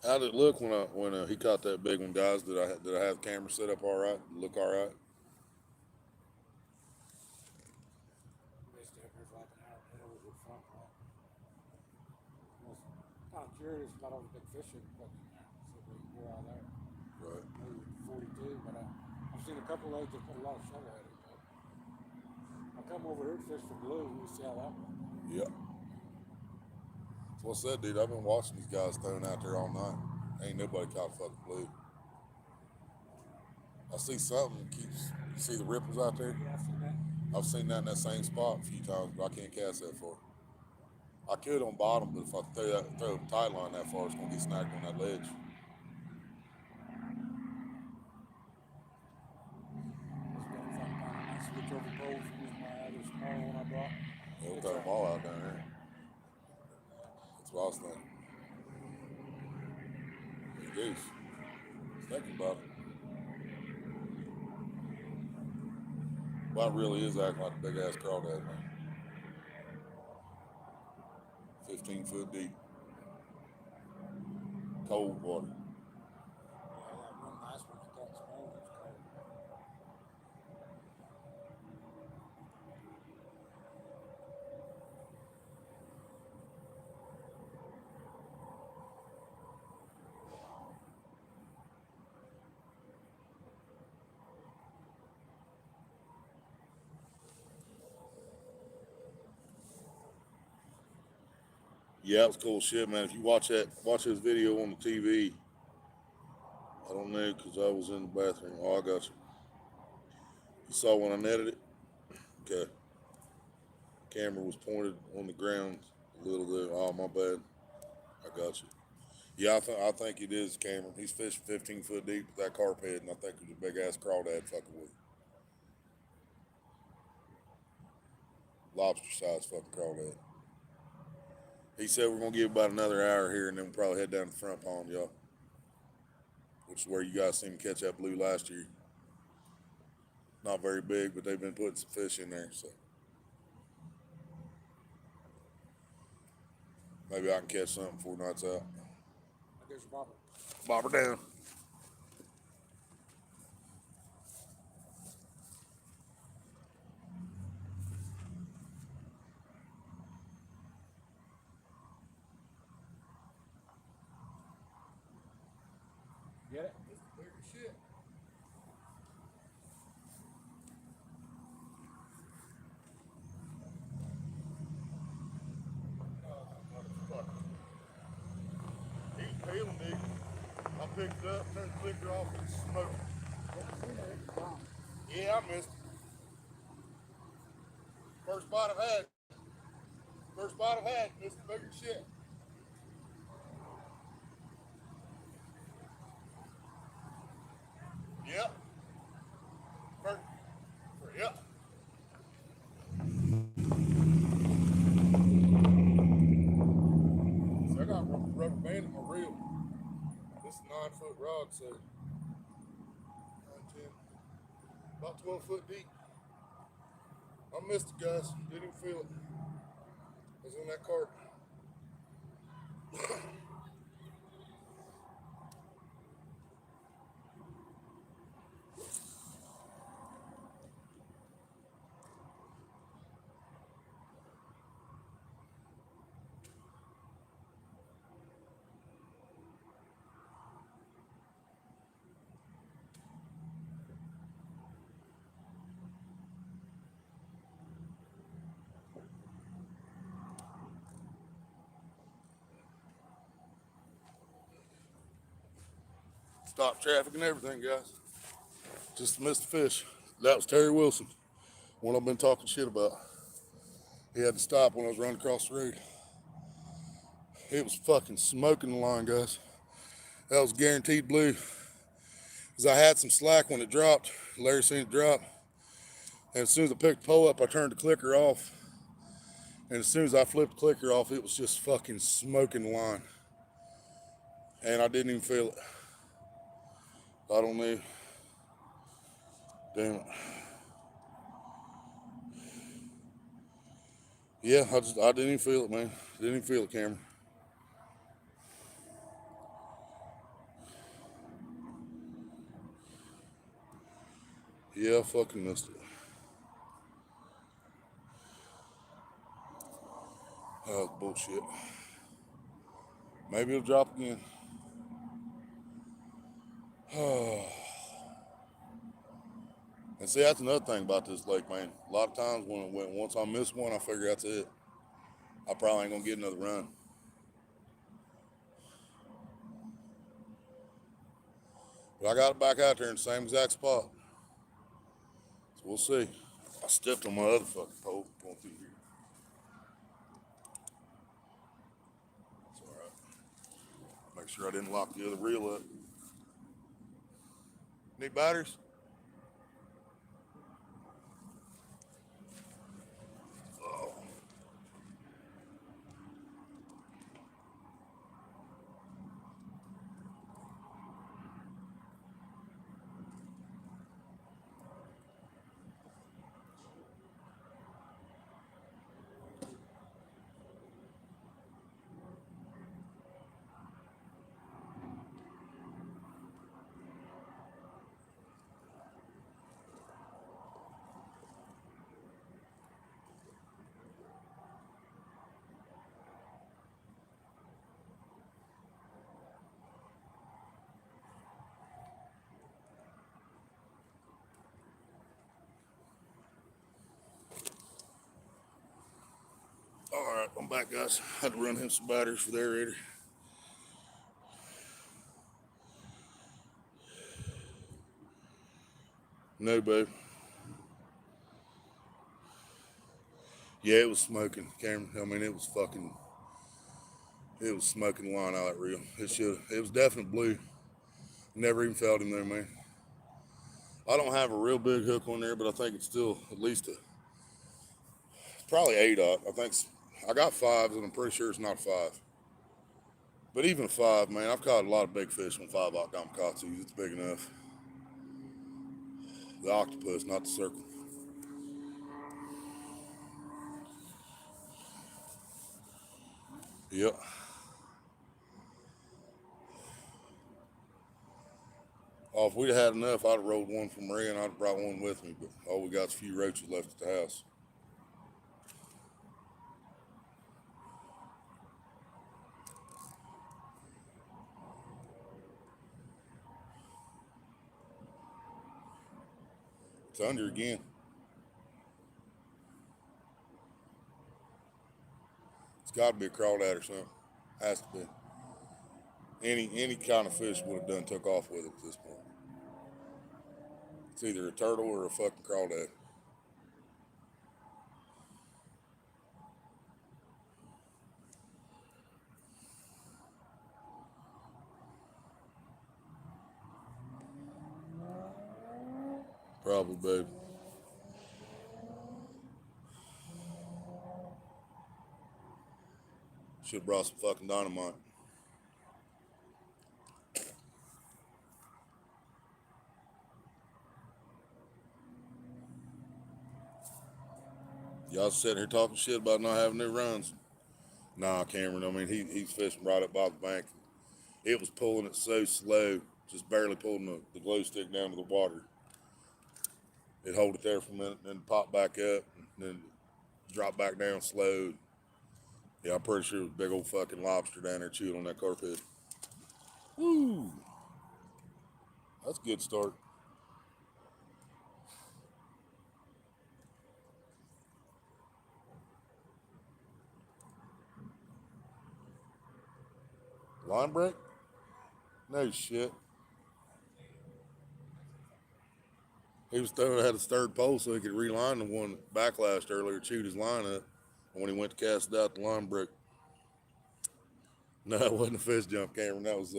How did it look when he caught that big one, guys? Did I have the camera set up all right? Look all right? here, there's a lot of big fish in there, so we can go out there. Right. Maybe 42, but I've seen a couple of those that put a lot of shovel at it. I come over here to fish for blue, and we see how that one. Yeah. So what's that, dude? I've been watching these guys throwing out there all night. Ain't nobody caught fucking blue. I see something keeps. You see the ripples out there? Yeah, I've seen that. I've seen that in that same spot a few times, but I can't cast that far. I could on bottom, but if I throw a tight line that far, it's gonna get snagged on that ledge. Switch over poles, use my other small one I brought. They'll throw them all out down there. That's what I was thinking. Hey, Goose. Thinking about it. Well, it really is acting like a big ass crawdad, man. 15 foot deep. Cold water. Yeah, that one last one that got small was cold. Yeah, it was cool shit, man. If you watch his video on the TV. I don't know, because I was in the bathroom. Oh, I got you. You saw when I netted it? Okay. Camera was pointed on the ground a little bit. Oh, my bad. I got you. Yeah, I think it is Cameron. He's fishing 15 foot deep with that carp head, and I think it was a big ass crawdad fucking with him. Lobster size fucking crawdad. He said we're gonna give about another hour here, and then we'll probably head down to the front pond, y'all. Which is where you guys seen me catch that blue last year. Not very big, but they've been putting some fish in there, so maybe I can catch something before night's out. I guess bobber. Bobber down. Get it? It's big as shit. He's peeling, dude. I picked it up, turned the clicker off, and smoked. Yeah, I missed it. First bite I've had. Missed the bigger shit. Yep. Yep. So I got rubber band in my reel. This is 9 foot rod, so 9, 10, about 12 foot deep. I missed it, guys. Didn't even feel it. I was on that cart. Stop traffic and everything, guys. Just missed the fish. That was Terry Wilson, one I've been talking shit about. He had to stop when I was running across the road. It was fucking smoking the line, guys. That was guaranteed blue. Because I had some slack when it dropped. Larry seen it drop. And as soon as I picked the pole up, I turned the clicker off. And as soon as I flipped the clicker off, it was just fucking smoking the line. And I didn't even feel it. I don't know. Damn it. Yeah, I didn't even feel it, man. Didn't even feel it, Cameron. Yeah, I fucking missed it. That was bullshit. Maybe it'll drop again. And see, that's another thing about this lake, man. A lot of times once I miss one, I figure that's it. I probably ain't gonna get another run. But I got it back out there in the same exact spot. So we'll see. I stepped on my other fucking pole going through here. It's alright. Make sure I didn't lock the other reel up. Need batteries? Oh. Alright, I'm back, guys. Had to run him some batteries for the aerator. No, babe. Yeah, it was smoking, Cameron. I mean, it was smoking the line out of that reel. It was definitely blue. Never even felt him there, man. I don't have a real big hook on there, but I think it's still at least probably 8-aught. I got 5s, and I'm pretty sure it's not a 5. But even a 5, man, I've caught a lot of big fish on 5-aught Gamakatsus. It's big enough. The octopus, not the circle. Yep. Oh, if we'd have had enough, I'd have rolled one from Maria and I'd have brought one with me, but all we got is a few roaches left at the house. It's under again. It's got to be a crawdad or something. Has to be. Any kind of fish would have done took off with it at this point. It's either a turtle or a fucking crawdad. Probably, babe. Should have brought some fucking dynamite. Y'all sitting here talking shit about not having new runs. Nah, Cameron, I mean, he's fishing right up by the bank. It was pulling it so slow, just barely pulling the glow stick down to the water. It'd hold it there for a minute, then pop back up, and then drop back down slow. Yeah, I'm pretty sure it was a big old fucking lobster down there chewing on that carpet. Woo! That's a good start. Line break? No shit. He was had his third pole so he could reline the one that backlashed earlier, chewed his line up. And when he went to cast it out, the line broke. No, it wasn't a fish jump, Cameron. That was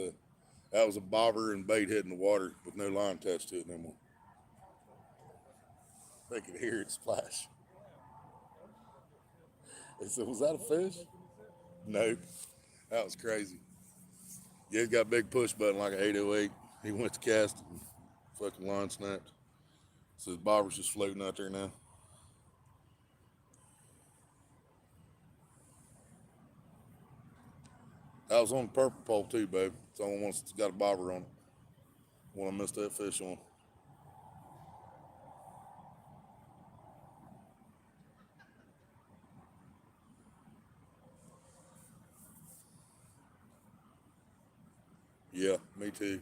a bobber and bait hitting the water with no line attached to it no more. They could hear it splash. They said, "Was that a fish?" Nope. That was crazy. Yeah, he's got a big push button like an 808. He went to cast it and fucking line snapped. So his bobber's just floating out there now. That was on the purple pole too, babe. It's the only one that's got a bobber on it. One I missed that fish on. Me too.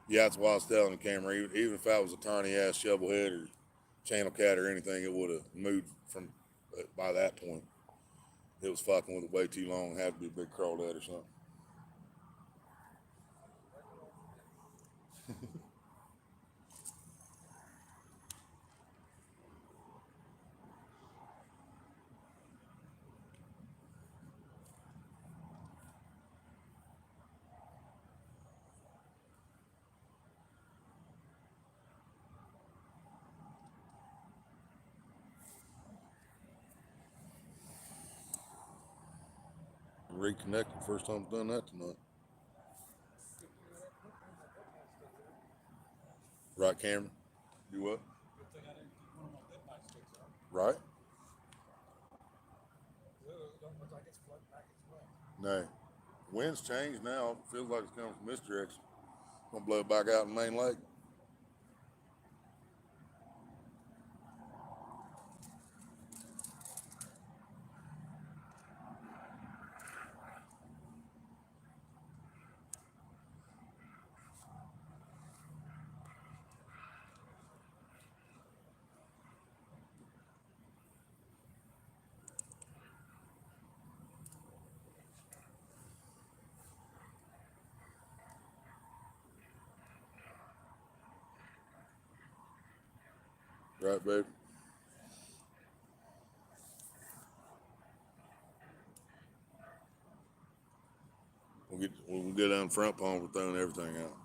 Yeah, that's why I was telling the camera. Even if I was a tiny ass shovelhead or channel cat or anything, it would have moved from by that point. It was fucking with it way too long. It had to be a big crawdad or something. Reconnected. First time I've done that tonight. Right, camera? You what? Good thing I didn't keep one of my dead bike sticks on. Right? Don't look like it's flooding back its way. No. Wind's changed now. Feels like it's coming from this direction. Gonna blow back out in Main Lake. Right, babe? When we get down front pond, we're throwing everything out.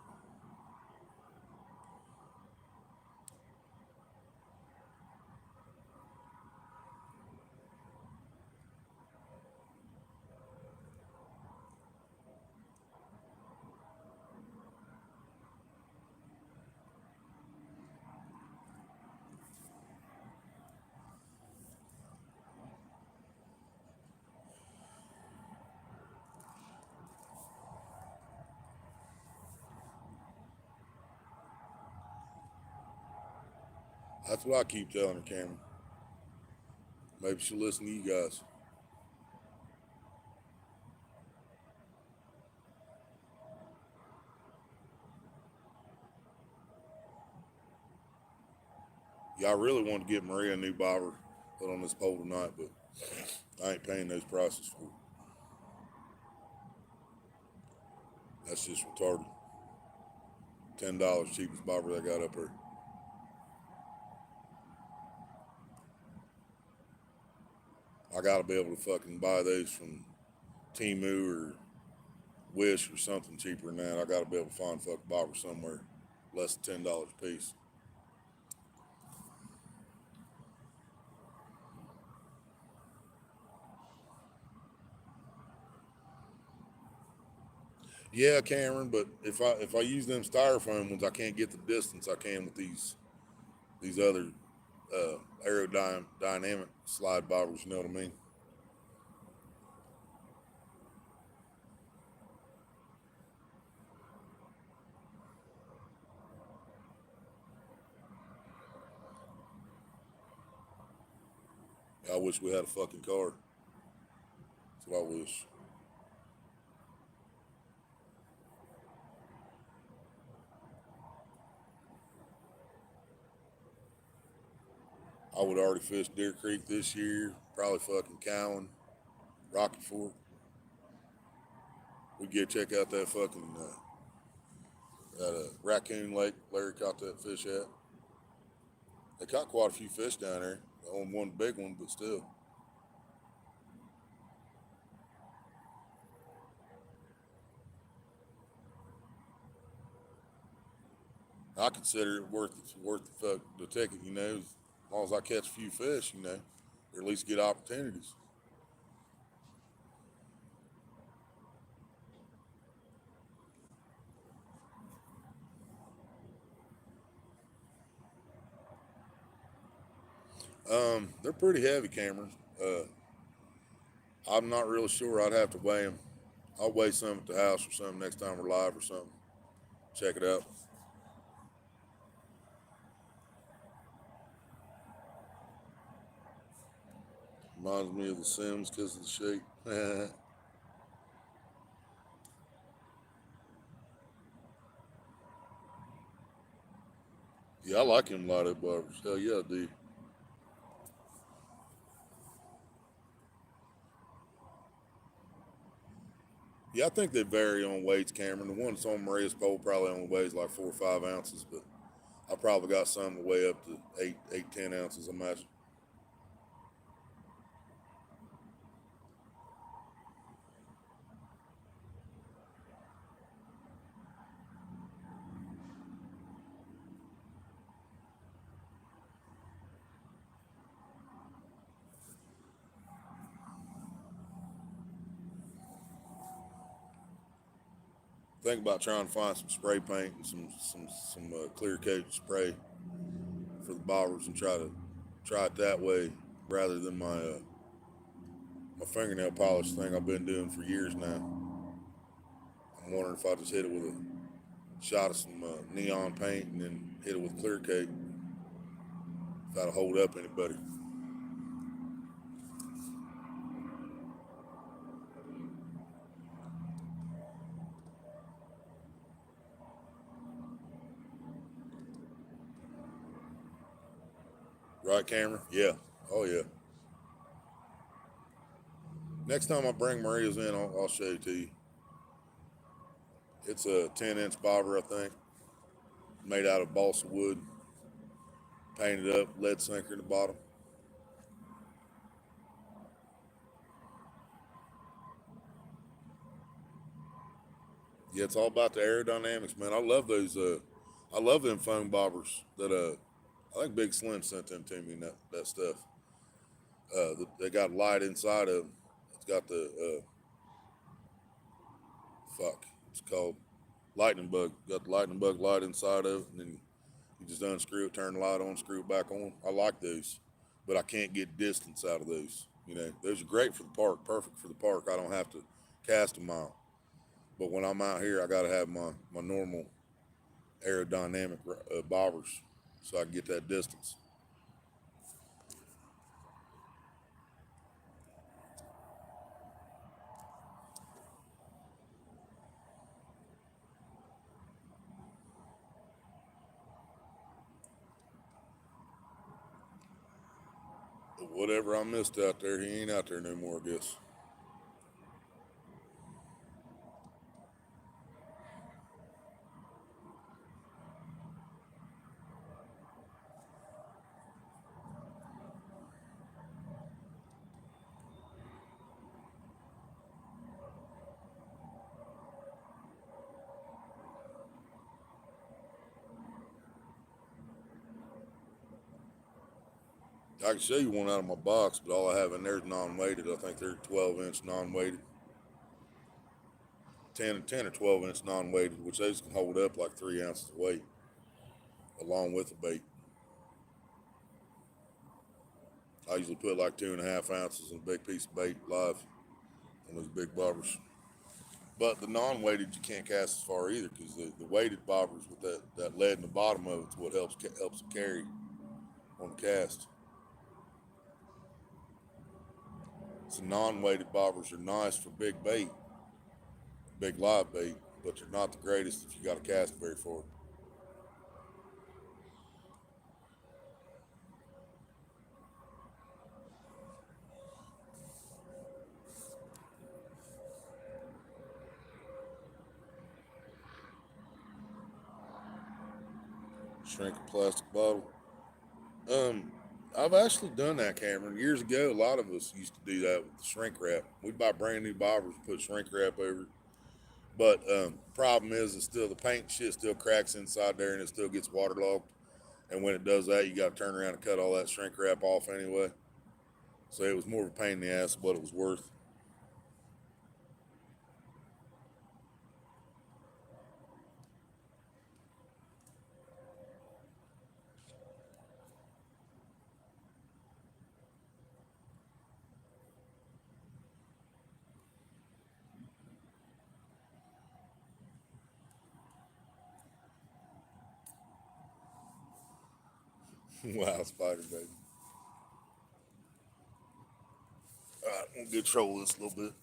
That's what I keep telling her, Cameron. Maybe she'll listen to you guys. Yeah, I really want to get Maria a new bobber put on this pole tonight, but I ain't paying those prices for it. That's just retarded. $10 cheapest bobber they got up there. I gotta be able to fucking buy those from Temu or Wish or something cheaper than that. I gotta be able to find a fucking bobber somewhere less than $10 a piece. Yeah, Cameron, but if I use them styrofoam ones, I can't get the distance I can with these other aerodynamic slide bobbers. You know what I mean? I wish we had a fucking car. That's what I wish. I would already fish Deer Creek this year. Probably fucking Cowan, Rocky Fork. We'd get check out that fucking that Raccoon Lake Larry caught that fish at. They caught quite a few fish down there. On one big one, but still. I consider it worth the ticket, you know, as long as I catch a few fish, you know, or at least get opportunities. They're pretty heavy cameras. I'm not really sure. I'd have to weigh them. I'll weigh some at the house or something next time we're live or something. Check it out. Reminds me of The Sims because of the shape. Yeah, I like him Lotto barbers. Hell yeah, I do. Yeah, I think they vary on weights, Cameron. The one that's on Maria's pole probably only weighs like 4 or 5 ounces, but I probably got some that weigh up to 10 ounces, I imagine. Think about trying to find some spray paint and some clear coat spray for the barbers and try it that way rather than my fingernail polish thing I've been doing for years now. I'm wondering if I just hit it with a shot of some neon paint and then hit it with clear coat. If that'll hold up anybody. Right, Cameron? Yeah. Oh, yeah. Next time I bring Maria's in, I'll show it to you. It's a 10-inch bobber, I think, made out of balsa wood, painted up, lead sinker in the bottom. Yeah, it's all about the aerodynamics, man. I love those. I love them foam bobbers that I think Big Slim sent them to me. And that stuff. They got light inside of them. It's got the fuck. It's called lightning bug. Got the lightning bug light inside of it, and then you just unscrew it, turn the light on, screw it back on. I like those, but I can't get distance out of those. You know, those are great for the park, perfect for the park. I don't have to cast a mile. But when I'm out here, I got to have my normal aerodynamic bobbers so I can get that distance. But whatever I missed out there, he ain't out there no more, I guess. I can show you one out of my box, but all I have in there is non-weighted. I think they're 12-inch non-weighted, 10 or 12-inch non-weighted, which those can hold up like 3 ounces of weight along with the bait. I usually put like 2.5 ounces in a big piece of bait live on those big bobbers. But the non-weighted you can't cast as far either because the weighted bobbers with that lead in the bottom of it's what helps it carry on the cast. So non-weighted bobbers are nice for big bait, big live bait, but they're not the greatest if you got to cast very far. Shrink a plastic bottle. Um, I've actually done that, Cameron. Years ago, a lot of us used to do that with the shrink wrap. We'd buy brand new bobbers and put shrink wrap over it. But problem is, it's still the paint shit still cracks inside there and it still gets waterlogged. And when it does that, you got to turn around and cut all that shrink wrap off anyway. So it was more of a pain in the ass than what it was worth. Wow, spider baby. Alright, we'll control this a little bit.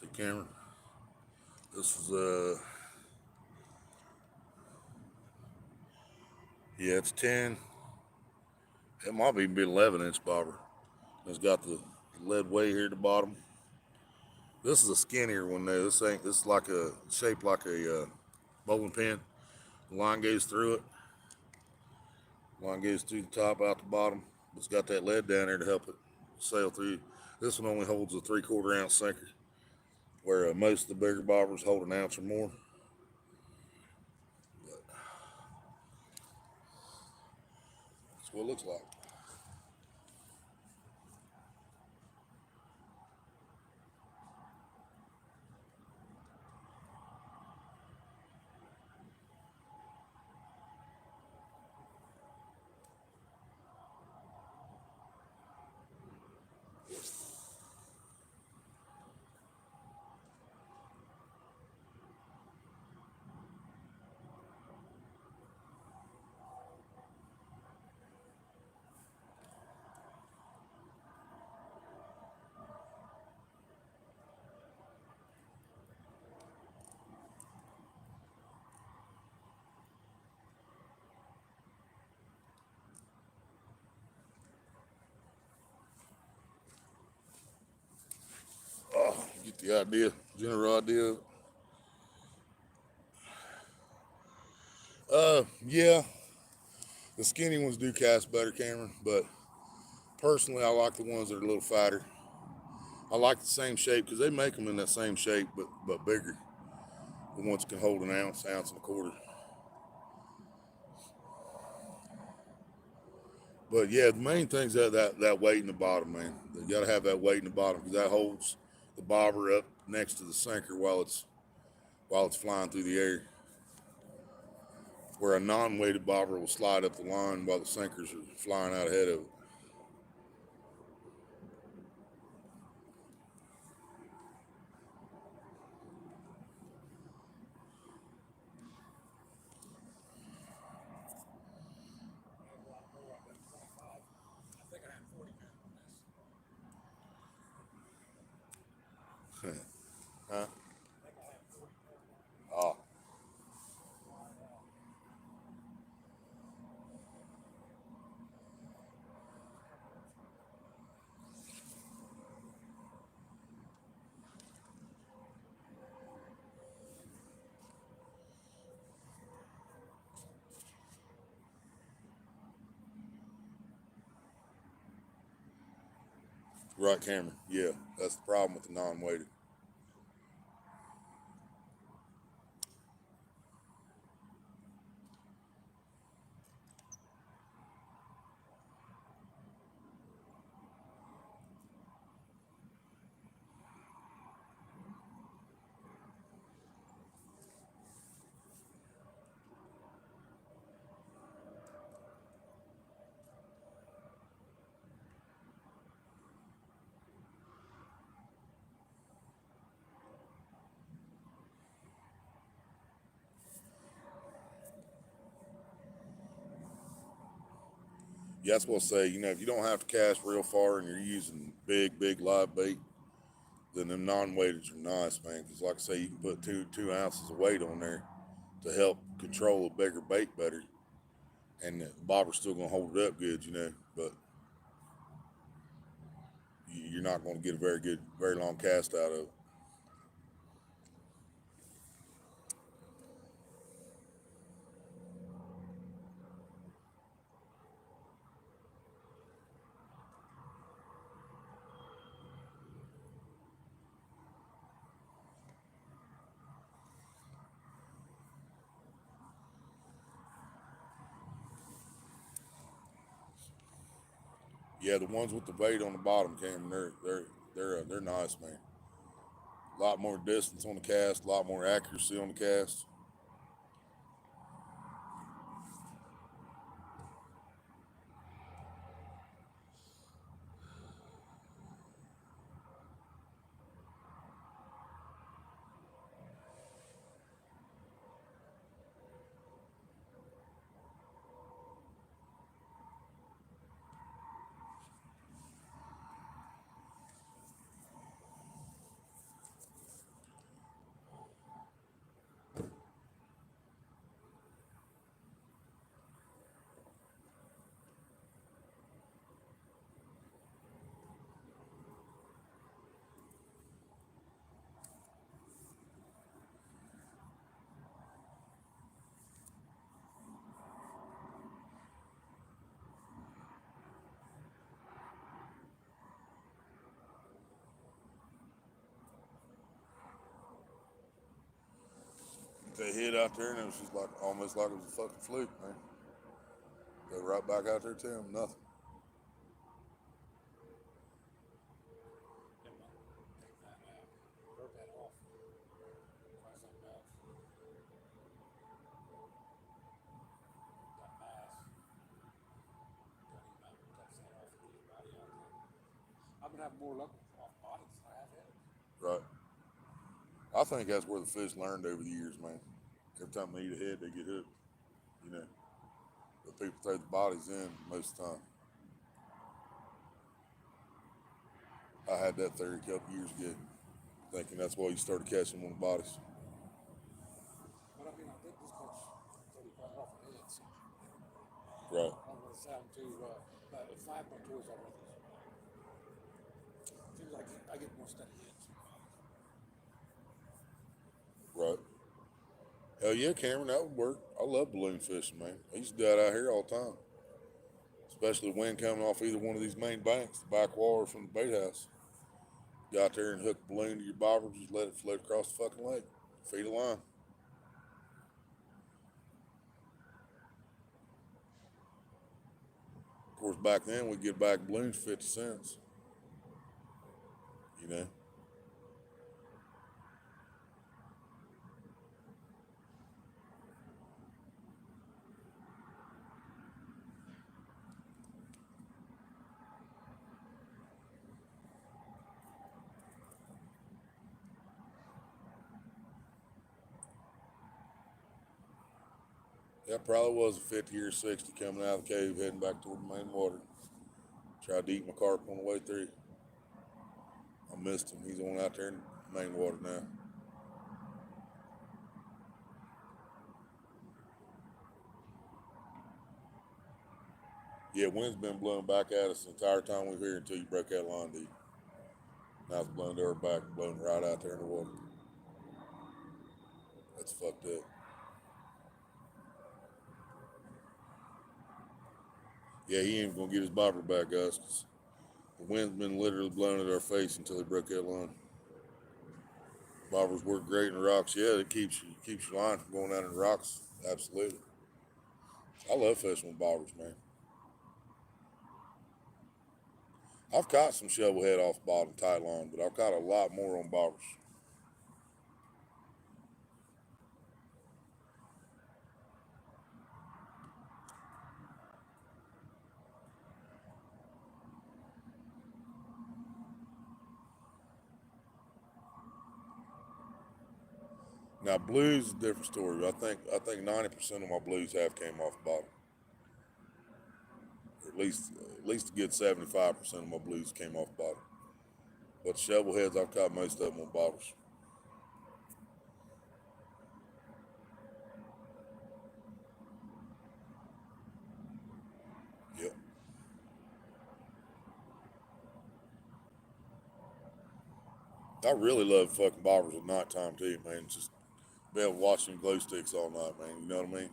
See, Cameron, this is yeah, it's 10. It might even be 11-inch bobber. It's got the lead weight here at the bottom. This is a skinnier one though. This ain't. This is like a shaped like a bowling pin. The line goes through it. Line goes through the top, out the bottom. It's got that lead down there to help it sail through. This one only holds a 3/4 ounce sinker, where most of the bigger bobbers hold an ounce or more. But that's what it looks like. Oh, get the idea, general idea. Yeah, the skinny ones do cast better, Cameron, but personally, I like the ones that are a little fatter. I like the same shape because they make them in that same shape, but bigger. The ones that can hold an ounce, ounce and a quarter. But yeah, the main thing's that weight in the bottom, man. You got to have that weight in the bottom because that holds the bobber up next to the sinker while it's flying through the air. Where a non-weighted bobber will slide up the line while the sinkers are flying out ahead of it. I think I have 40 pounds on this. Huh? I think I have 40 pounds on it. Oh, right, Cameron. Yeah, that's the problem with the non-weighted. Yeah, that's what I say. If you don't have to cast real far and you're using big live bait, then them non-weighteds are nice, man. Because like I say, you can put two ounces of weight on there to help control a bigger bait better, and the bobber's still gonna hold it up good. But you're not gonna get a very long cast out of it. Yeah, the ones with the weight on the bottom, Cameron, they're nice, man. A lot more distance on the cast, a lot more accuracy on the cast. They hit out there, and it was just like almost like it was a fucking fluke, man. Go right back out there to him, nothing. Never mind. Take that out. Broke that off. Try something else. That mass. Don't even have to touch that off and get your body out there. I've been having more luck off bodies than I have heads. Right. I think that's where the fish learned over the years, man. Every time they eat a head, they get hooked. You know, but people throw the bodies in most of the time. I had that theory a couple years ago, thinking that's why you started catching them on the bodies. But I mean, I did this much 35 off of heads. Right. I don't want to sound too, but with 5.2s, I'd rather use a body. Seems like I get more steady hits with bodies. Right. Hell yeah, Cameron, that would work. I love balloon fishing, man. I used to do that out here all the time, especially wind coming off either one of these main banks, the back wall or from the bait house. Go out there and hook a balloon to your bobber, just let it float across the fucking lake. Feed a line. Of course, back then we'd get back balloons 50 cents. You know. That probably was a 50 or 60 coming out of the cave heading back toward the main water. Tried to eat my carp on the way through. I missed him. He's on out there in the main water now. Yeah, wind's been blowing back at us the entire time we were here until you broke that line, dude. Now it's blowing to our back, blowing right out there in the water. That's fucked up. Yeah, he ain't gonna get his bobber back, guys, 'cause the wind's been literally blowing at our face until he broke that line. Bobbers work great in the rocks. Yeah, it keeps your line from going out in the rocks. Absolutely. I love fishing with bobbers, man. I've caught some shovel head off bottom tight line, but I've caught a lot more on bobbers. Now blues is a different story. I think 90% of my blues have came off the bottom. At least a good 75% of my blues came off bobber. But shovel heads, I've caught most of them on bobbers. Yep. I really love fucking bobbers at nighttime too, man. Just be able to watch them glow sticks all night, man. You know what I mean?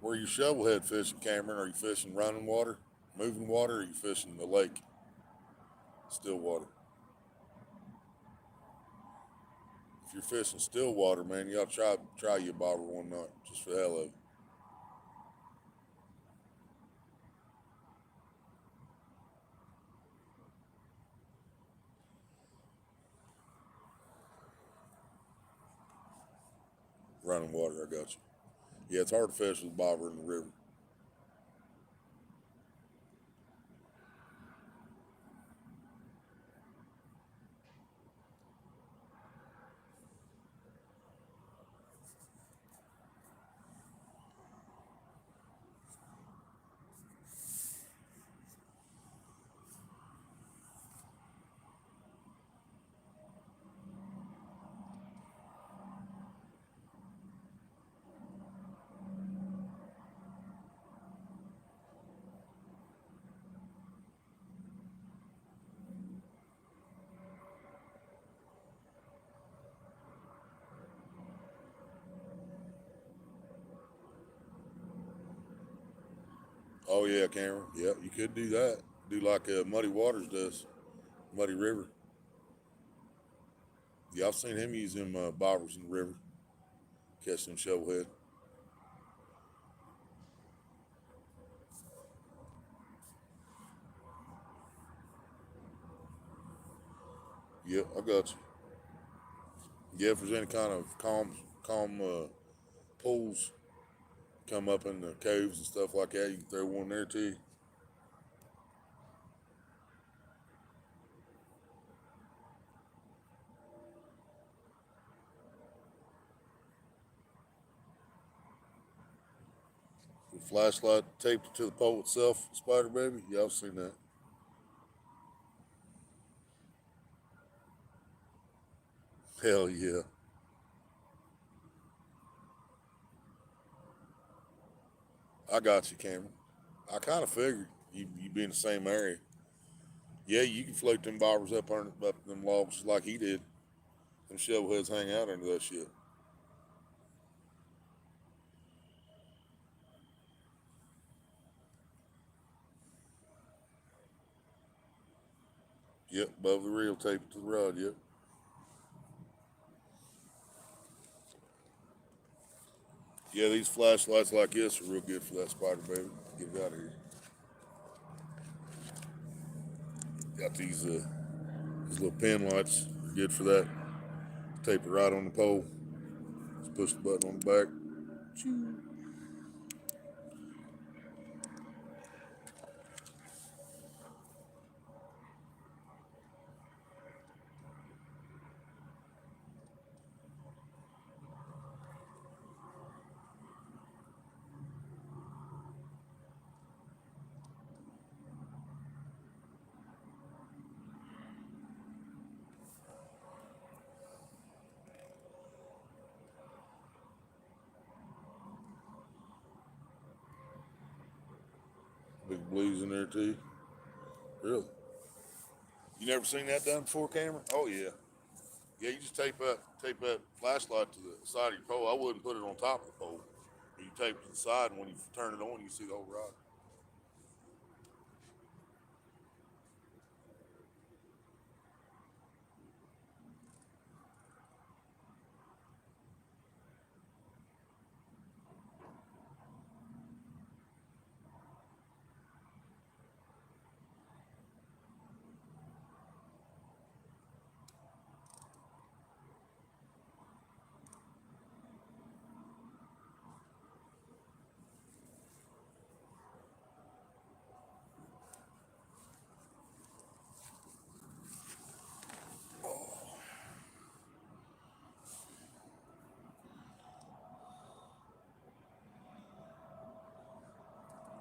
Where you shovel head fishing, Cameron? Are you fishing running water, moving water, or are you fishing the lake, still water? If you're fishing still water, man, you ought to try your bobber one night, just for the hell of it. Running water, I got you. Yeah, it's hard to fish with bobber in the river. Oh yeah, Cameron. Yeah, you could do that. Do like Muddy Waters does, Muddy River. Yeah, I've seen him use them bobbers in the river, catch them shovelhead. Yep, I got you. Yeah, if there's any kind of calm pools come up in the caves and stuff like that, you can throw one there too. The flashlight taped to the pole itself, Spider Baby. Yeah, I've seen that. Hell yeah. I got you, Cameron. I kind of figured you'd be in the same area. Yeah, you can float them bobbers up them logs like he did. Them shovelheads hang out under that shit. Yep, above the reel, taped to the rod. Yep. Yeah, these flashlights like this are real good for that, Spider Baby. Get it out of here. Got these little pin lights, good for that. Tape it right on the pole. Just push the button on the back. Big blues in there too. Really? You never seen that done before, Cameron? Oh yeah. Yeah, you just tape that flashlight to the side of your pole. I wouldn't put it on top of the pole. You tape it to the side, and when you turn it on, you see the whole rod.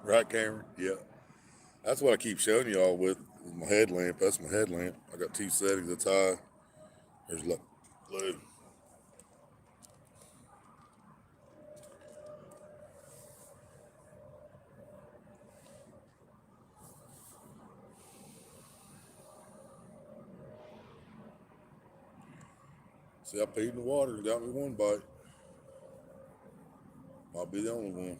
Right, Cameron? Yeah. That's what I keep showing y'all with my headlamp. That's my headlamp. I got two settings. That's high. There's low. See, I peed in the water and got me one bite. Might be the only one.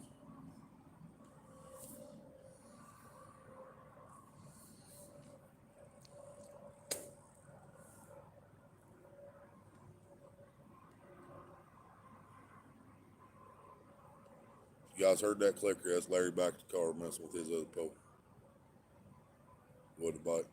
You guys heard that clicker? That's Larry back to the car messing with his other pole. What a bite.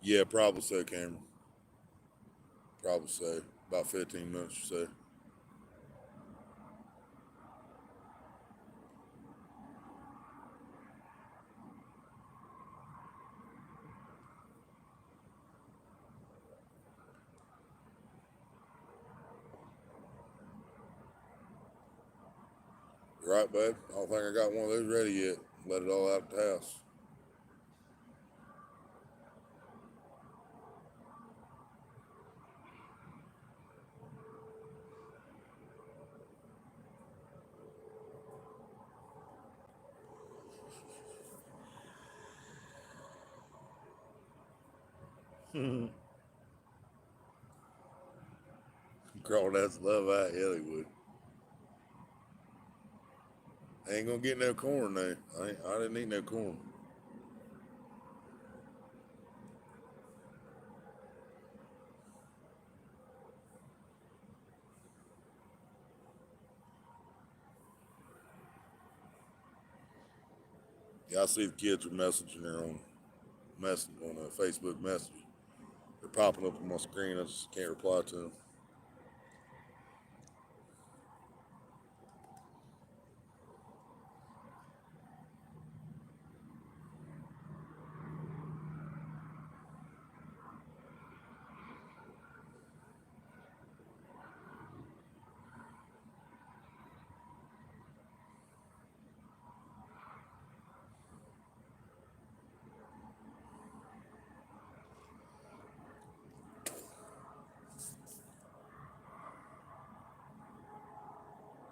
Yeah, probably so, Cameron. Probably so. About 15 minutes or so. You right, bud? I don't think I got one of those ready yet. Let it all out at the house. Crawdads love that. Yeah, they would. I ain't gonna get no corn though. I didn't eat no corn. Yeah, I see the kids are messaging her on Facebook Messenger. They're popping up on my screen. I just can't reply to them.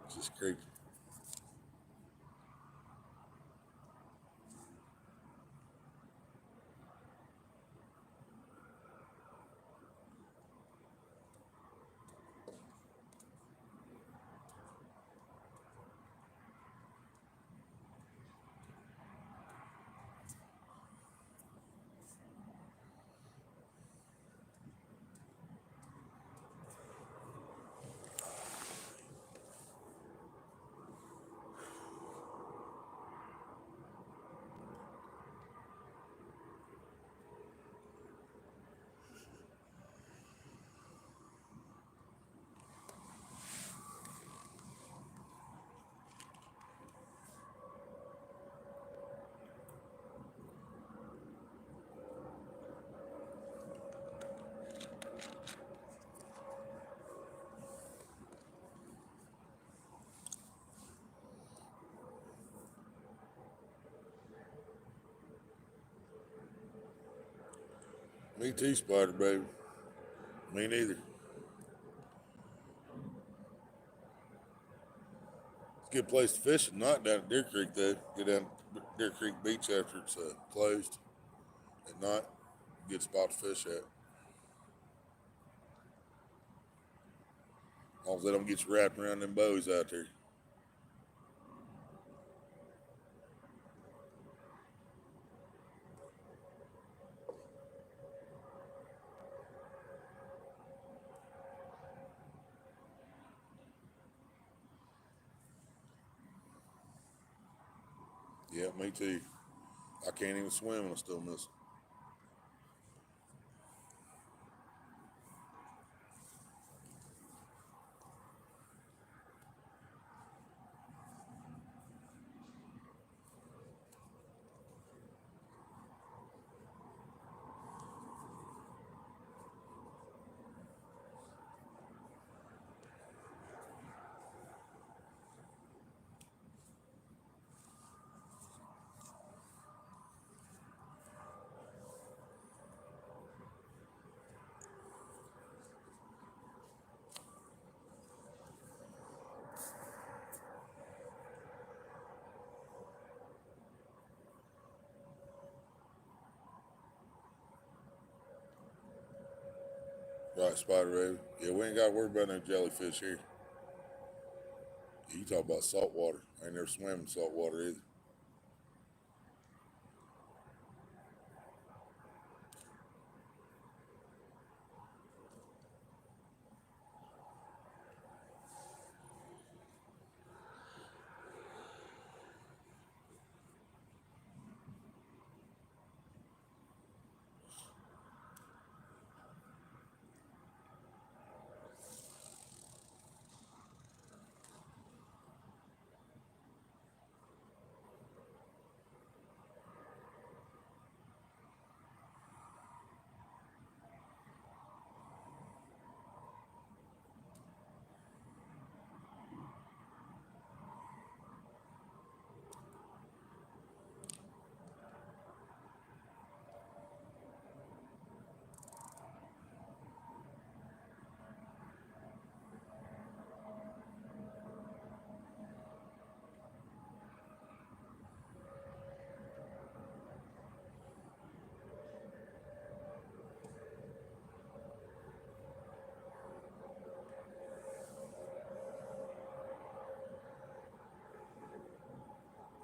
It's just creepy. Me too, Spider Baby. Me neither. It's a good place to fish at night down at Deer Creek, though. Get down Deer Creek Beach after it's closed at night. Good spot to fish at. As long as they don't get you wrapped around them bows out there. Yeah, me too. I can't even swim and I still miss it. Right, spider raven. Yeah, we ain't got to worry about no jellyfish here. You talk about salt water. I ain't never swam in salt water either.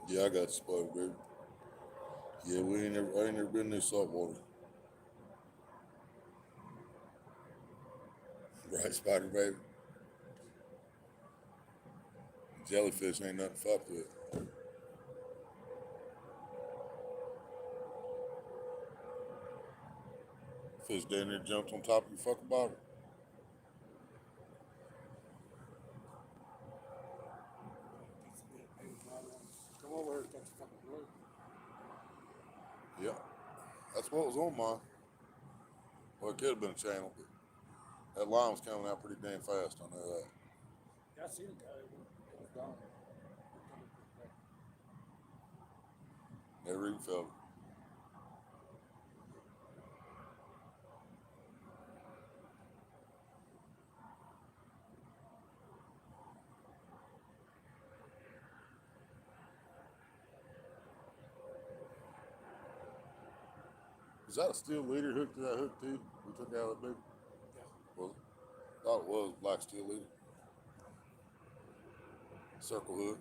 Yeah, I got the spider raven. Yeah, I ain't never been near salt water. Right, spider raven. Jellyfish ain't nothing to fuck with. Fish down there jumped on top of your fucking bottle. Come over here, catch a fucking blue. Yeah, that's what was on mine. Well, it could have been a channel, but that line was coming out pretty damn fast. I know that. Yeah, I seen it go. It was gone. It coming pretty quick. Never even felt it. Is that a steel leader hooked to that hook too? We took out that big. Yeah. Was it? Thought it was black steel leader. Circle hook.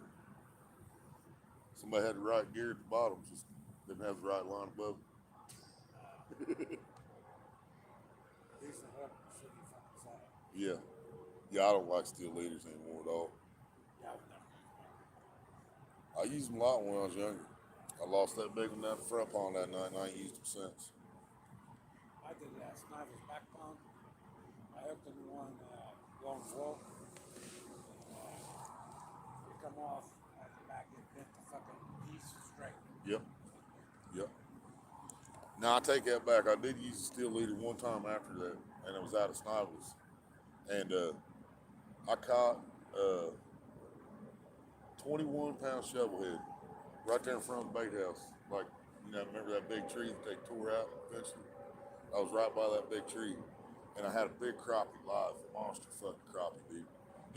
Somebody had the right gear at the bottom, just didn't have the right line above it. Decent hook, shitty fucking side. Yeah. Yeah, I don't like steel leaders anymore at all. Yeah, I would never use I one. used them a lot when I was younger. I lost that big one down the front pond that night and I ain't used them since. I did that Sniper's back pond. I hooked into one long wall. You come off at the back, it bent the fucking piece straight. Yep. Yep. Now I take that back. I did use a steel leader one time after that, and it was out of Snivels. And I caught 21-pound shovelhead right there in front of the bait house. Like, remember that big tree that they tore out eventually? I was right by that big tree, and I had a big crappie live, monster fucking crappie, dude.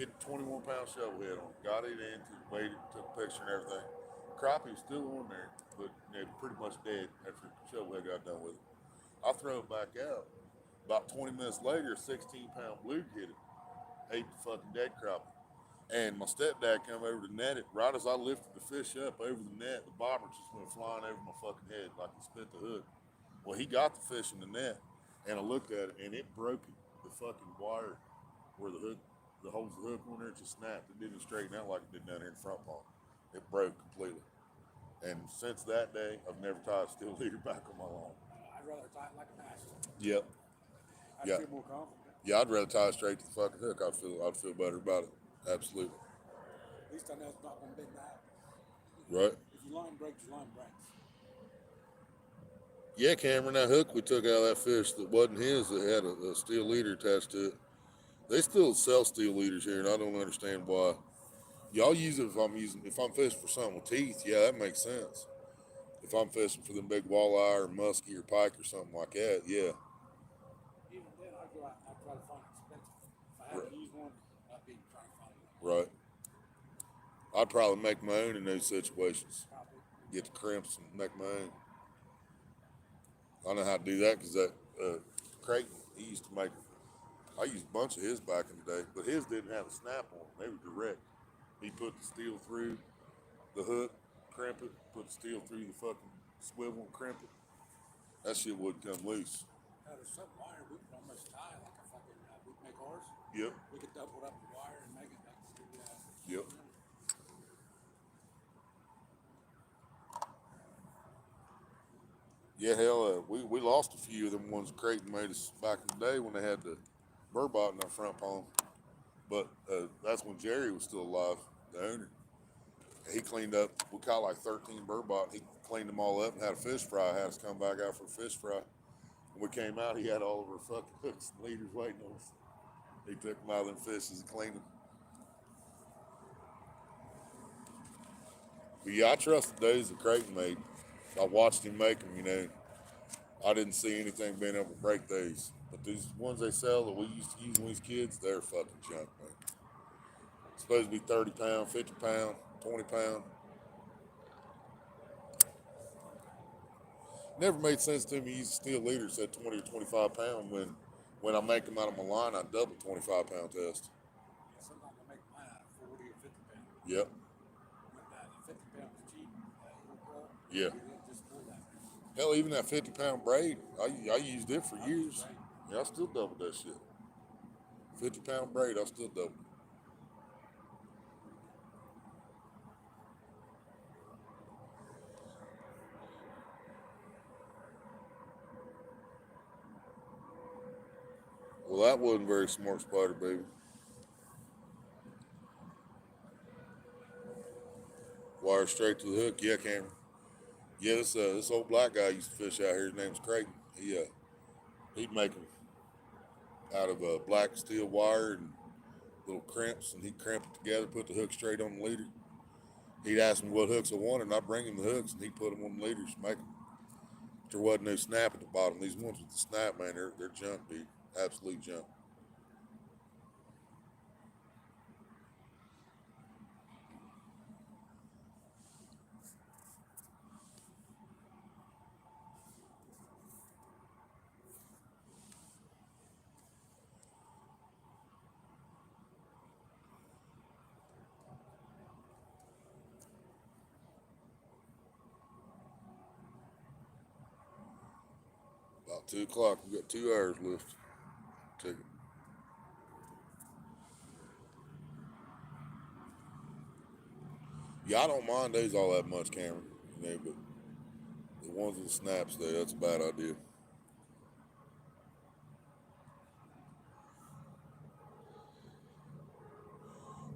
Getting 21-pound shovelhead on, got it in, waited, took a picture and everything. Crappie was still on there, but pretty much dead after the shovelhead got done with it. I throw it back out. About 20 minutes later, a 16-pound blue hit it, ate the fucking dead crappie. And my stepdad come over to net it. Right as I lifted the fish up over the net, the bobber just went flying over my fucking head like he spit the hook. Well, he got the fish in the net, and I looked at it, and it broke it. The fucking wire where the hook, the holes of the hook on there, just snapped. It didn't straighten out like it did down here in the front pond. It broke completely. And since that day, I've never tied a steel leader back on my line. I'd rather tie it like a master. Yep. I'd Yeah. feel more confident. Yeah, I'd rather tie it straight to the fucking hook. I'd feel better about it. Absolutely. At least I know it's not going to bend out. Right. If your line breaks, your line breaks. Yeah, Cameron, that hook we took out of that fish that wasn't his that had a steel leader attached to it. They still sell steel leaders here, and I don't understand why. Y'all use it if I'm fishing for something with teeth. Yeah, that makes sense. If I'm fishing for them big walleye or muskie or pike or something like that, yeah. Even then, I'd go out and I'd try to find expensive. If I had Right. to use one, I'd be trying to find one. Right. I'd probably make my own in those situations. Probably. Get the crimps and make my own. I know how to do that because that Creighton, he used to make I used a bunch of his back in the day, but his didn't have a snap on them. They were direct. He put the steel through the hook, crimp it, put the steel through the fucking swivel and crimp it. That shit wouldn't come loose. There's some wire we could almost tie like a fucking. We'd make ours. Yep. We could double up the wire and make it like the. Yep. Yeah, hell, we lost a few of them ones Creighton made us back in the day when they had the burbot in their front palm. But that's when Jerry was still alive, the owner. He cleaned up, we caught like 13 burbot. He cleaned them all up and had a fish fry. Had us come back out for a fish fry. When we came out, he had all of our fucking hooks and leaders waiting on us. He took them out of them fishes and cleaned them. But yeah, I trust the days that Creighton made. I watched him make them, you know. I didn't see anything being able to break these. But these ones they sell that we used to use when we was kids, they're fucking junk, man. It's supposed to be 30 pound, 50 pound, 20 pound. Never made sense to me using steel leaders at 20 or 25 pound when I make them out of my line, I double 25 pound test. Yeah, sometimes I make mine out of 40 or 50 pounds. Yep. When the 50 pound was cheap, Yeah. just pull that. Hell, even that 50 pound braid, I used it for years. Yeah, I still doubled that shit. 50 pound braid, I still doubled. Well, that wasn't very smart, Spider Baby. Wire straight to the hook. Yeah, Cameron. Yeah, this old black guy used to fish out here. His name's Creighton. He'd make them out of black steel wire and little crimps, and he'd crimp it together, put the hook straight on the leader. He'd ask me what hooks I wanted, and I'd bring him the hooks, and he'd put them on the leaders, make them. There wasn't no snap at the bottom. These ones with the snap, man, they're junk, dude. Absolute junk. About 2 o'clock, we got 2 hours left. Take it. Yeah, I don't mind those all that much, Cameron. You know, but the ones with the snaps, though, that's a bad idea.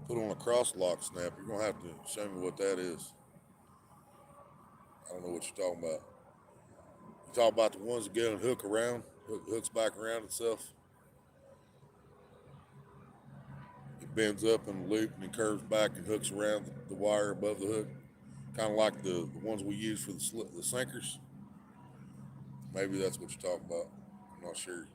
Put on a cross lock snap. You're gonna have to show me what that is. I don't know what you're talking about. You talk about the ones that get and hook around, hooks back around itself. It bends up in a loop and then curves back and hooks around the wire above the hook, kind of like the ones we use for the sinkers. Maybe that's what you're talking about. I'm not sure.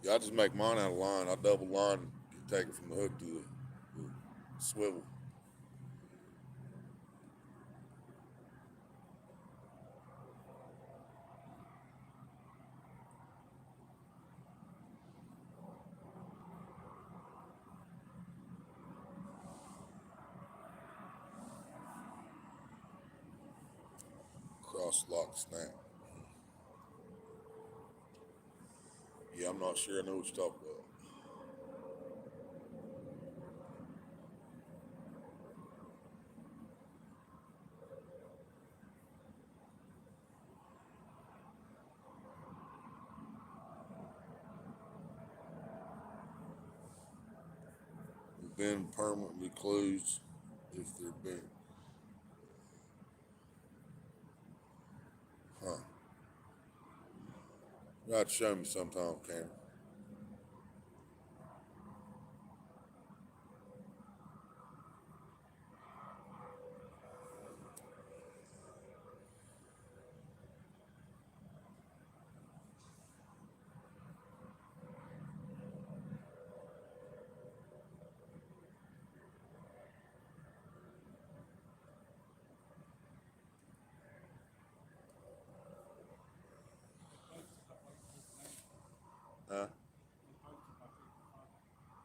Yeah, I just make mine out of line. I double line and take it from the hook to the swivel. Cross lock snap. Yeah, I'm not sure I know what you're talking about. Been permanently closed if they're bent. Huh. You have to show me sometime, Cameron.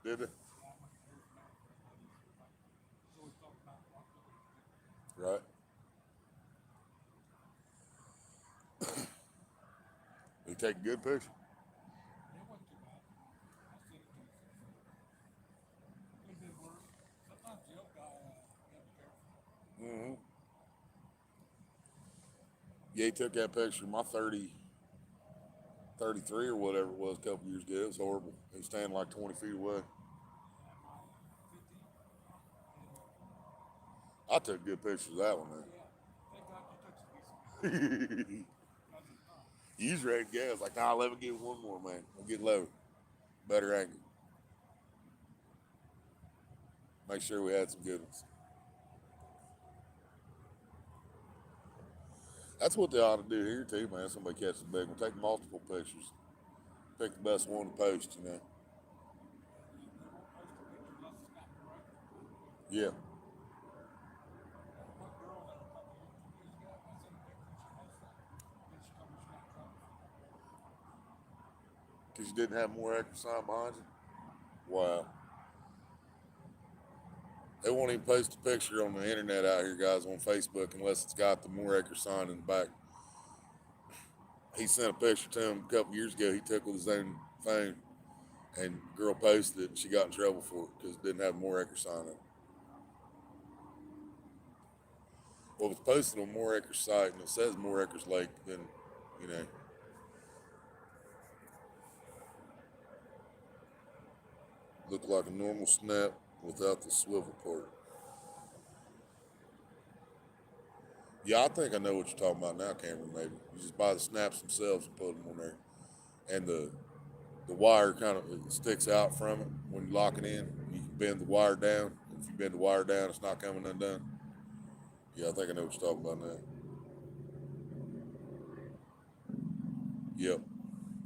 Did they? Yeah, I went to Harris Mountain with my buddies. Like, we always talk about rock building. Right. They take a good picture. Yeah, it wasn't too bad. I sent it to you. Could have been worse. Sometimes the old guy, you gotta be careful. Mm-hmm. Yeah, he took that picture. My 33 or whatever it was a couple years ago. It was horrible. He was standing like 20 feet away. Yeah, my 15. I didn't make it. I took good pictures of that one, Oh yeah. Thank God you took some decent pictures. man. Because if not, You was ready to go. I was like, nah, let me get one more, man. I'm getting lower. Better angle. Make sure we had some good ones. That's what they ought to do here, too, man. Somebody catches a big one. Take multiple pictures. Pick the best one to post, you know. yeah, they won't post a picture unless it's got more extra. Yeah. There was one girl that a couple years, 2 years ago, I sent a picture and she posted it. Then she told me she got in trouble for it. Because you didn't have more extra sign behind you? No. Wow. They won't even post a picture on the internet out here, guys, on Facebook unless it's got the more acre sign in the back. He sent a picture to him a couple years ago. He took with his own phone, and the girl posted it, and she got in trouble for it because it didn't have more acre sign in it. Well, if it's posted on more acre site and it says more acres lake, then, you know, look like a normal snap without the swivel part. Yeah, I think I know what you're talking about now, Cameron. Maybe you just buy the snaps themselves and put them on there, and the wire kind of sticks out from it when you lock it in. You can bend the wire down. If you bend the wire down, it's not coming undone. Yeah, I think I know what you're talking about now. Yep.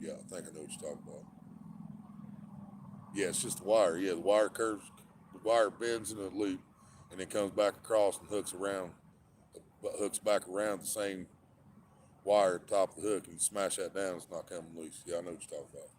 Yeah, I think I know what you're talking about. Yeah, it's just the wire. Yeah, the wire curves, the wire bends in a loop, and it comes back across and hooks around, but hooks back around the same wire at the top of the hook, and you smash that down, it's not coming loose. Yeah, I know what you're talking about.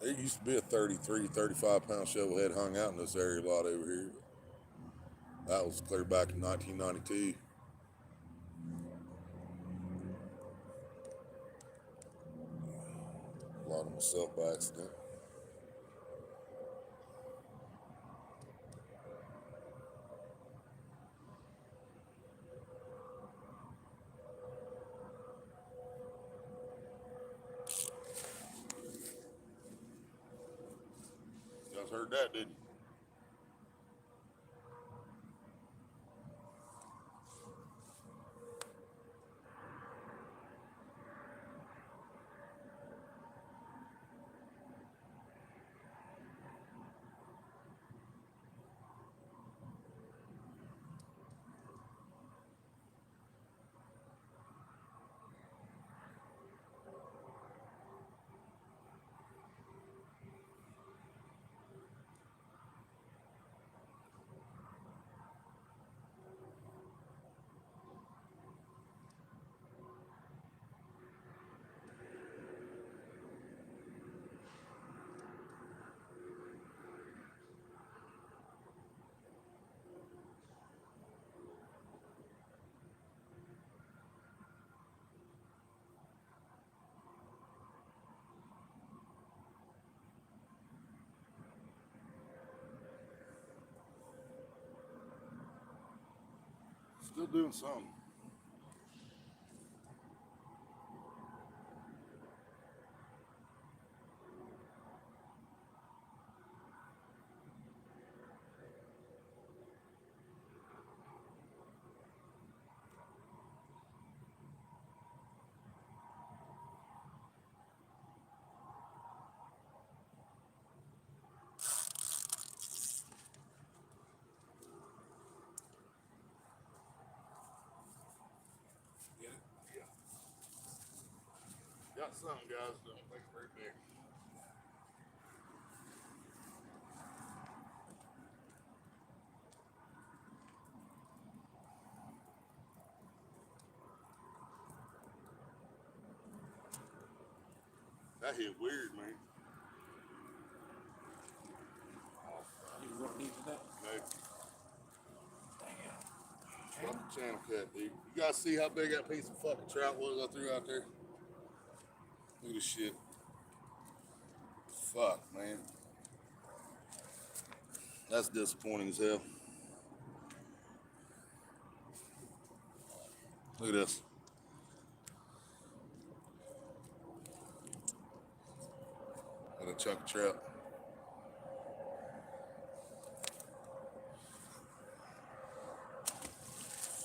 There used to be a 33, 35-pound shovel head hung out in this area a lot over here. That was clear back in 1992. A lot of myself by accident. You guys heard that, didn't you? Still doing something. got something, guys. Don't make it very big. That hit weird, man. You wouldn't need that. Maybe. Damn. Fucking channel cat, dude. You guys see how big that piece of fucking trout was I threw out there? Look at this shit. Fuck, man. That's disappointing as hell. Look at this. What a chunk of trout.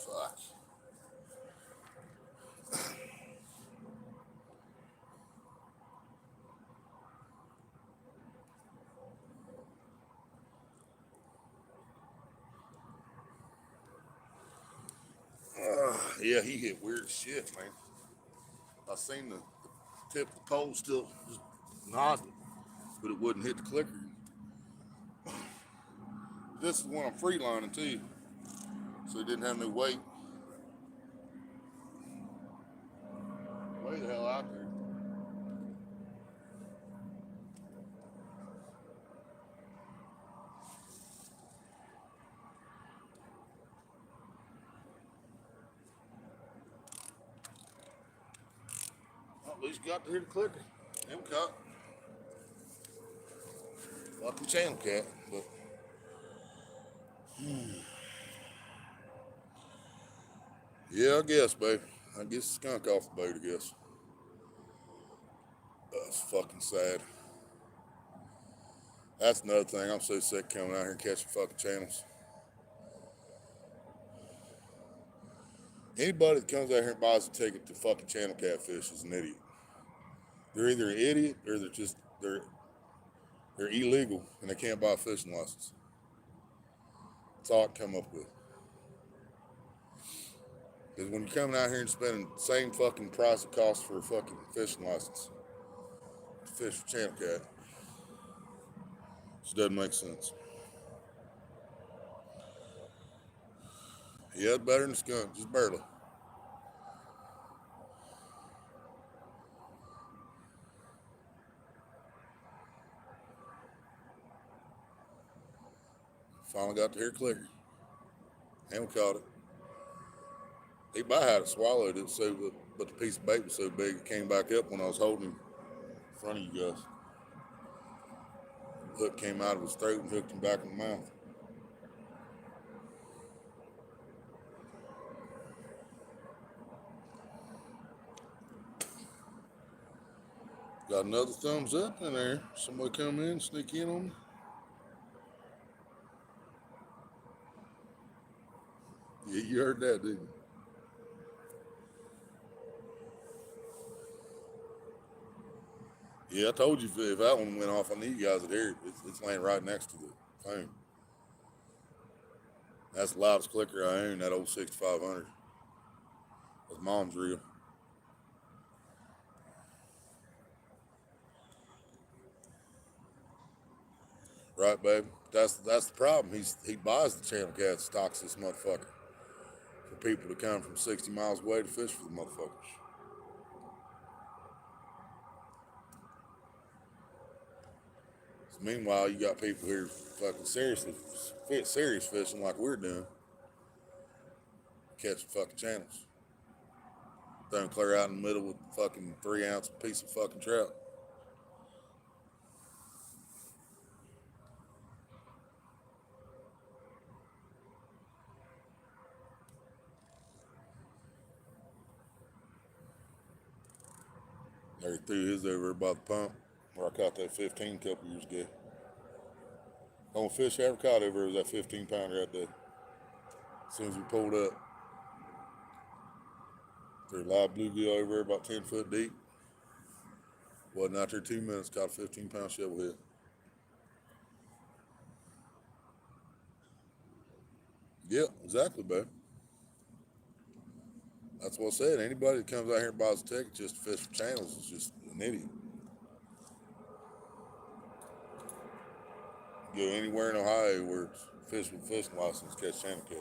Fuck. Yeah, he hit weird shit, man. I seen the tip of the pole still just nodding, but it wouldn't hit the clicker. This is one I'm freelining too, so he didn't have no weight. Way the hell out there. Well, at least got to hit the clicker. Him caught. Fucking channel cat, but yeah, I guess, babe. I guess skunk off the boat, I guess. That's fucking sad. That's another thing. I'm so sick coming out here and catching fucking channels. Anybody that comes out here and buys a ticket to fucking channel catfish is an idiot. They're either an idiot or they're illegal and they can't buy a fishing license. That's all I can come up with. Because when you're coming out here and spending the same fucking price it costs for a fucking fishing license to fish for channel cat, it just doesn't make sense. Yeah, it's better than skunk, just barely. Finally got to hear clicker. And we caught it. He might have swallowed it, so but the piece of bait was so big it came back up when I was holding him in front of you guys. Hook came out of his throat and hooked him back in the mouth. Got another thumbs up in there. Somebody come in, sneak in on me. Yeah, you heard that, didn't you? Yeah, I told you if that one went off, I knew you guys would hear it. It's laying right next to the phone. That's the loudest clicker I own, that old 6500. That's mom's reel. Right, baby? That's the problem. He buys the channel cat, stocks this motherfucker for people to come from 60 miles away to fish for the motherfuckers. So meanwhile, you got people here fucking serious fishing like we're doing, catching fucking channels. Throwing clear out in the middle with a fucking 3-ounce piece of fucking trout. Larry threw his over by the pump where I caught that 15 a couple years ago. Only fish I ever caught over there was that 15 pounder right there. As soon as we pulled up, threw a live bluegill over there about 10 foot deep. Wasn't out there 2 minutes, caught a 15-pound shovelhead. Yep, exactly, babe. That's what I said. Anybody that comes out here and buys a ticket just to fish for channels is just an idiot. Go anywhere in Ohio where it's fish with fishing license, catch channel cat.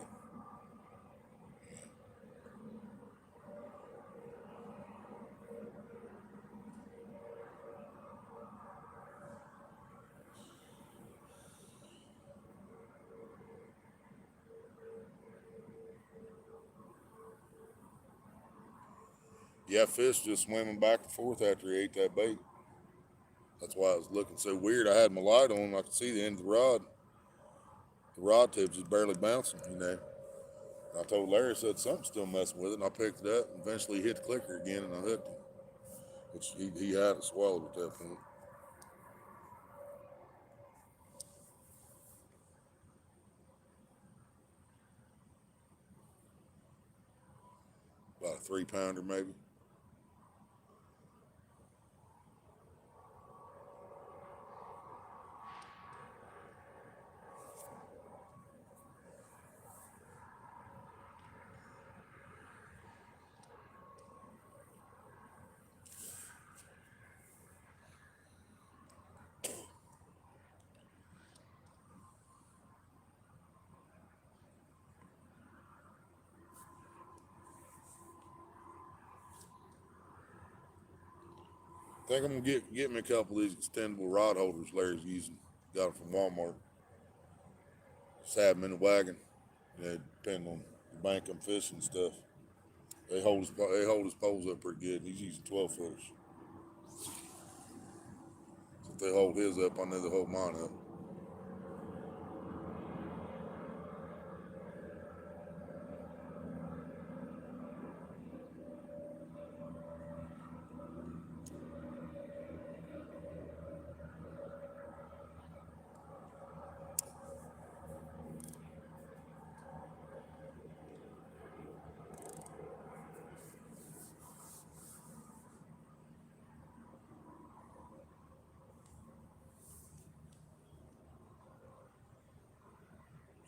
Yeah, fish just swimming back and forth after he ate that bait. That's why it was looking so weird. I had my light on, I could see the end of the rod. The rod tip just barely bouncing, you know. I told Larry, I said, something's still messing with it, and I picked it up, and eventually hit the clicker again, and I hooked him. Which he had it swallowed at that point. About a 3-pounder maybe. I think I'm gonna get me a couple of these extendable rod holders Larry's using. Got them from Walmart. Just have them in the wagon. You know, depending on the bank I'm fishing and stuff. They hold his poles up pretty good. He's using 12-footers. So if they hold his up, I know they hold mine up.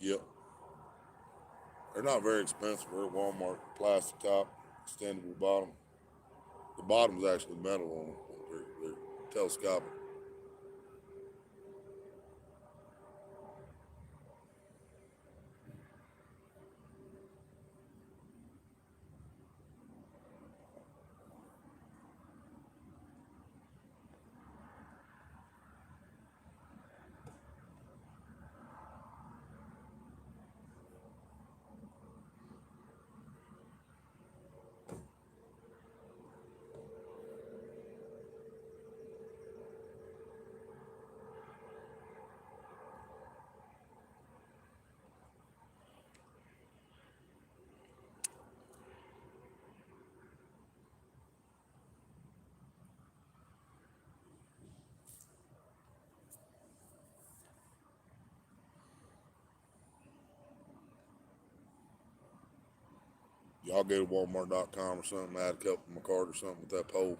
Yep. They're not very expensive. They're at Walmart. Plastic top, extendable bottom. The bottom's actually metal on them. They're telescopic. Y'all go to Walmart.com or something, add a couple in my cart or something with that pole.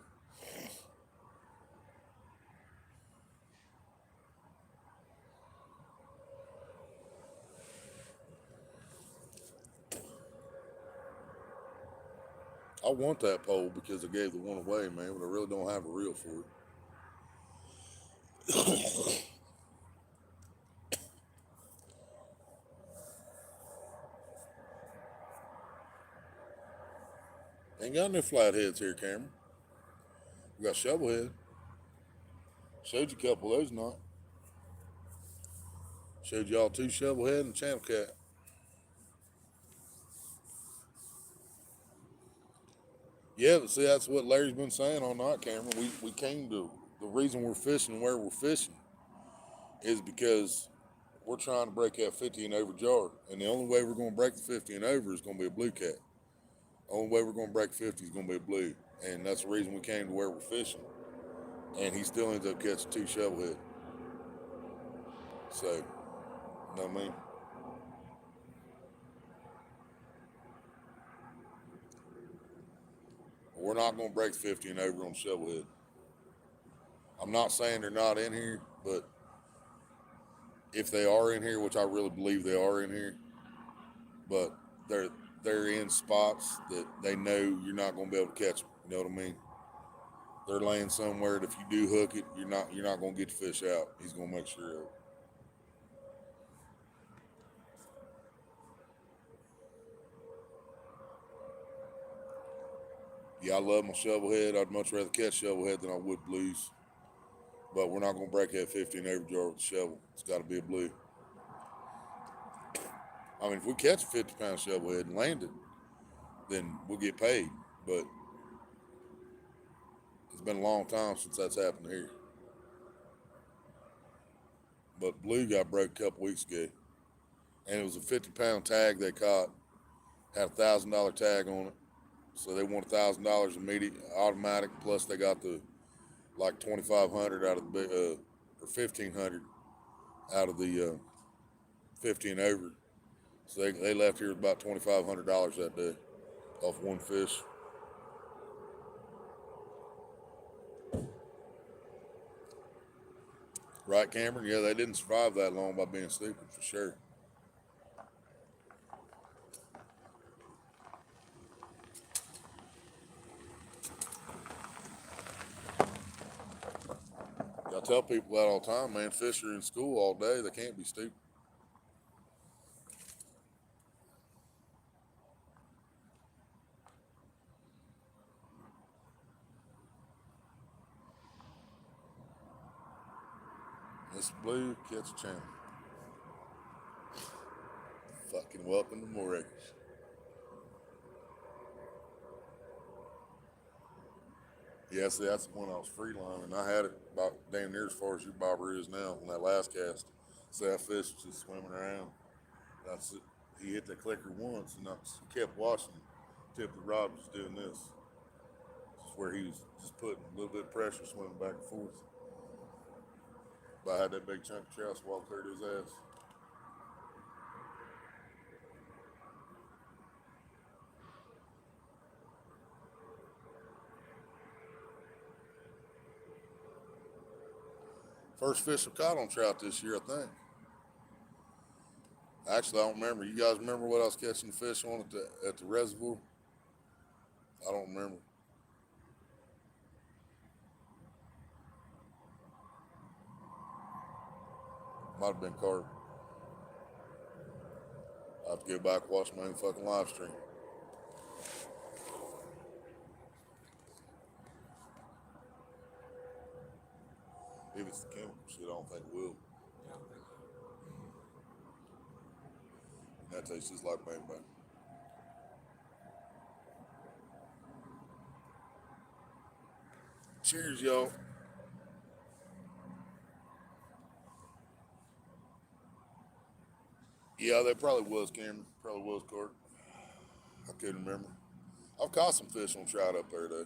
I want that pole because I gave the one away, man, but I really don't have a reel for it. Ain't got no flatheads here, Cameron. We got shovelhead. Showed you a couple of those, not. Showed y'all 2 shovelhead and a channel cat. Yeah, but see, that's what Larry's been saying all night, Cameron. We came to the reason we're fishing where we're fishing is because we're trying to break that 50 and over jar, and the only way we're going to break the 50 and over is going to be a blue cat. The only way we're going to break 50 is going to be a blue, and that's the reason we came to where we're fishing. And he still ends up catching 2 shovelhead. So, you know what I mean? We're not going to break 50 and over on shovelhead. I'm not saying they're not in here, but if they are in here, which I really believe they are in here, but they're in spots that they know you're not going to be able to catch them. You know what I mean? They're laying somewhere that if you do hook it, you're not going to get the fish out. He's going to make sure of it. Yeah, I love my shovelhead. I'd much rather catch shovelhead than I would blues. But we're not going to break that 15 overjar with the shovel. It's got to be a blue. I mean, if we catch a 50-pound shovelhead and land it, then we'll get paid. But it's been a long time since that's happened here. But blue got broke a couple weeks ago. And it was a 50-pound tag they caught. Had $1,000 tag on it. So they want $1,000 immediate, automatic, plus they got the like 2,500 out of the or 1,500 out of the 15 over. So they left here with about $2,500 that day off one fish. Right, Cameron? Yeah, they didn't survive that long by being stupid, for sure. I tell people that all the time, man. Fish are in school all day. They can't be stupid. Miss Blue, catch a channel. Fucking welcome to more acres. Yeah, see, that's the one I was freelining. I had it about damn near as far as your bobber is now on that last cast. So that fish was just swimming around. That's it. He hit the clicker once, and I kept watching him. Tip of the rod was doing this. This is where he was just putting a little bit of pressure, swimming back and forth. But I had that big chunk of trout swallow clear to his ass. First fish I caught on trout this year, I think. Actually, I don't remember. You guys remember what I was catching the fish on at the reservoir? I don't remember. Might have been carp. I have to go back and watch my own fucking live stream. If it's the chemical shit, I don't think it will. That tastes just like bang bang. Cheers, y'all. Yeah, that probably was Cameron. Probably was carp. I couldn't remember. I've caught some fish on trout up there, though.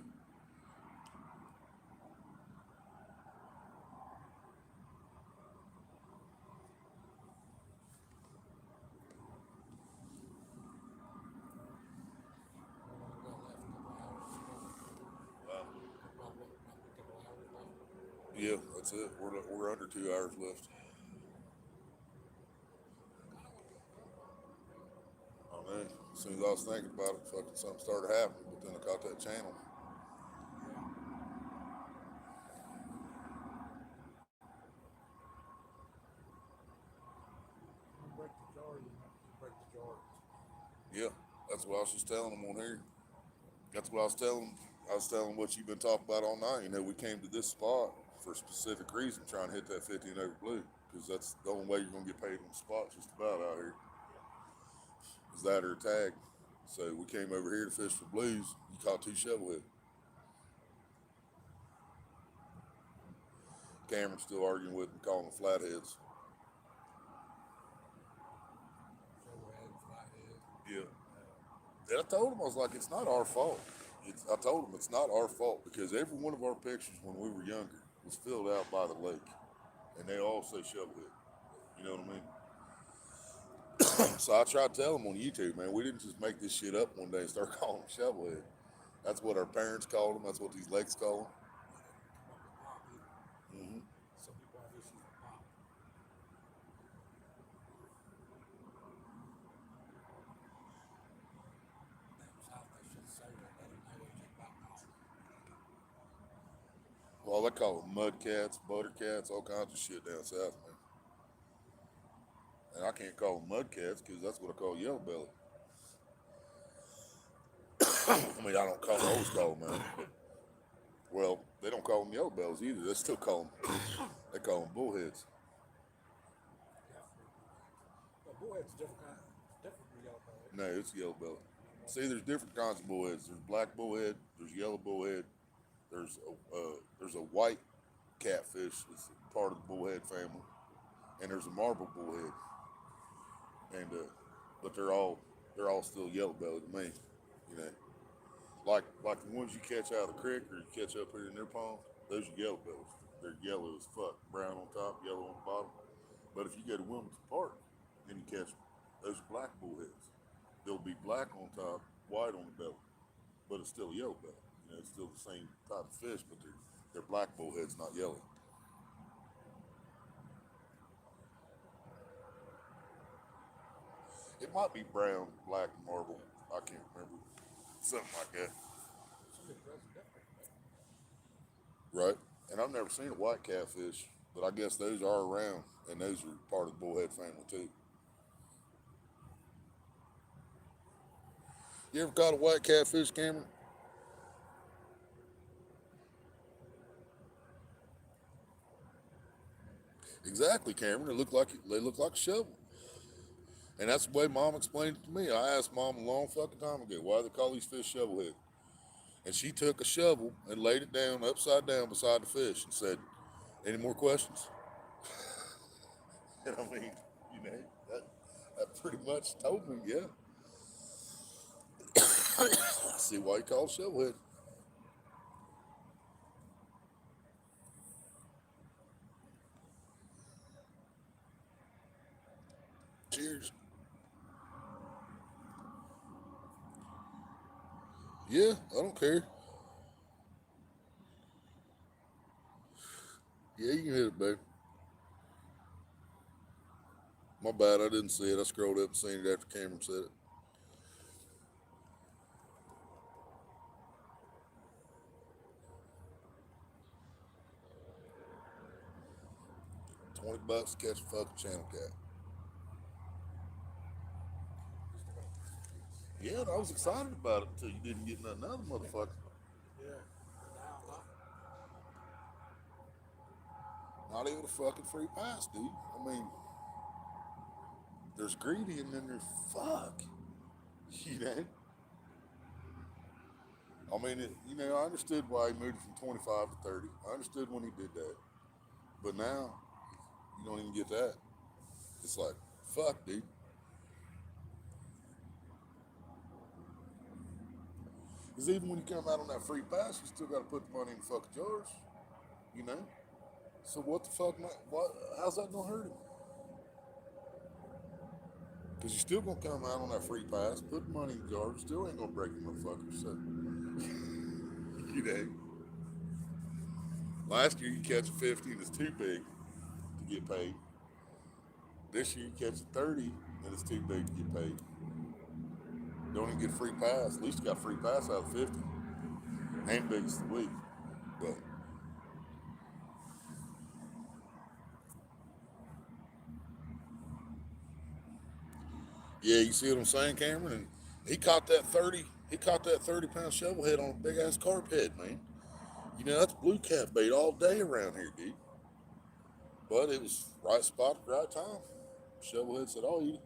Wow. Yeah, that's it. We're under 2 hours left. I mean, as soon as I was thinking about it, fucking something started happening. But then I caught that channel. Break the jar, you break the jar. Yeah, that's what I was just telling them on here. That's what I was telling. I was telling what you've been talking about all night. You know, we came to this spot for a specific reason, trying to hit that 15 over blue, because that's the only way you're gonna get paid on the spot just about out here. Is that or a tag? So we came over here to fish for blues. You caught 2 shovelhead. Cameron's still arguing with me, calling them flatheads. Yeah. And I told him, I was like, it's not our fault. I told him it's not our fault because every one of our pictures when we were younger was filled out by the lake. And they all say shovelhead. You know what I mean? So I tried to tell them on YouTube, man, we didn't just make this shit up one day and start calling them shovelhead. That's what our parents called them. That's what these lakes call them. Mm-hmm. Some people have issues with pop. Oh, they call them mud cats, butter cats, all kinds of shit down south, man. And I can't call them mud cats because that's what I call yellow belly. I mean, I don't always call them that. Well, they don't call them yellow bellies either. They still call them, they call them bullheads. But bullhead's different from yellow belly. No, it's yellow belly. See, there's different kinds of bullheads. There's black bullhead, there's yellow bullhead, there's a white catfish that's part of the bullhead family, and there's a marble bullhead. And but they're all still yellow belly to me, you know. Like the ones you catch out of the creek or you catch up here in their pond, those are yellow bellies. They're yellow as fuck, brown on top, yellow on the bottom. But if you go to Wilmington Park and you catch those are black bullheads. They'll be black on top, white on the belly, but it's still a yellow belly. You know, it's still the same type of fish, but they're black bullheads, not yellow. It might be brown, black, and marble. I can't remember. Something like that. Somebody does it different. Right. And I've never seen a white catfish, but I guess those are around, and those are part of the bullhead family too. You ever caught a white catfish, Cameron? Exactly, Cameron. They look like a shovel, and that's the way Mom explained it to me. I asked Mom a long fucking time ago why they call these fish shovelhead, and she took a shovel and laid it down upside down beside the fish and said, "Any more questions?" And I mean, you know, that pretty much told me, yeah. I see why you call it shovelhead. Cheers. Yeah, I don't care. Yeah, you can hit it, babe. My bad, I didn't see it. I scrolled up and seen it after Cameron said it. 20 bucks to catch a fucking channel cat. Yeah, and I was excited about it until you didn't get nothing out of the motherfucker. Yeah. Now, Not even a fucking free pass, dude. I mean, there's greedy and then there's fuck. You know? I mean, I understood why he moved from 25 to 30. I understood when he did that. But now, you don't even get that. It's like, fuck, dude. Because even when you come out on that free pass, you still got to put the money in the fucking jars. You know? So what the fuck, how's that going to hurt him? Because you're still going to come out on that free pass, put the money in the jars, still ain't going to break the motherfucker. So, you know? Last year you catch a 50 and it's too big to get paid. This year you catch a 30 and it's too big to get paid. Don't even get a free pass. At least you got a free pass out of 50. Ain't big as the week. But yeah, you see what I'm saying, Cameron? And he caught that 30 pound shovelhead on a big ass carp head, man. You know, that's blue cat bait all day around here, dude. But it was right spot at the right time. Shovelhead said, "I'll eat it."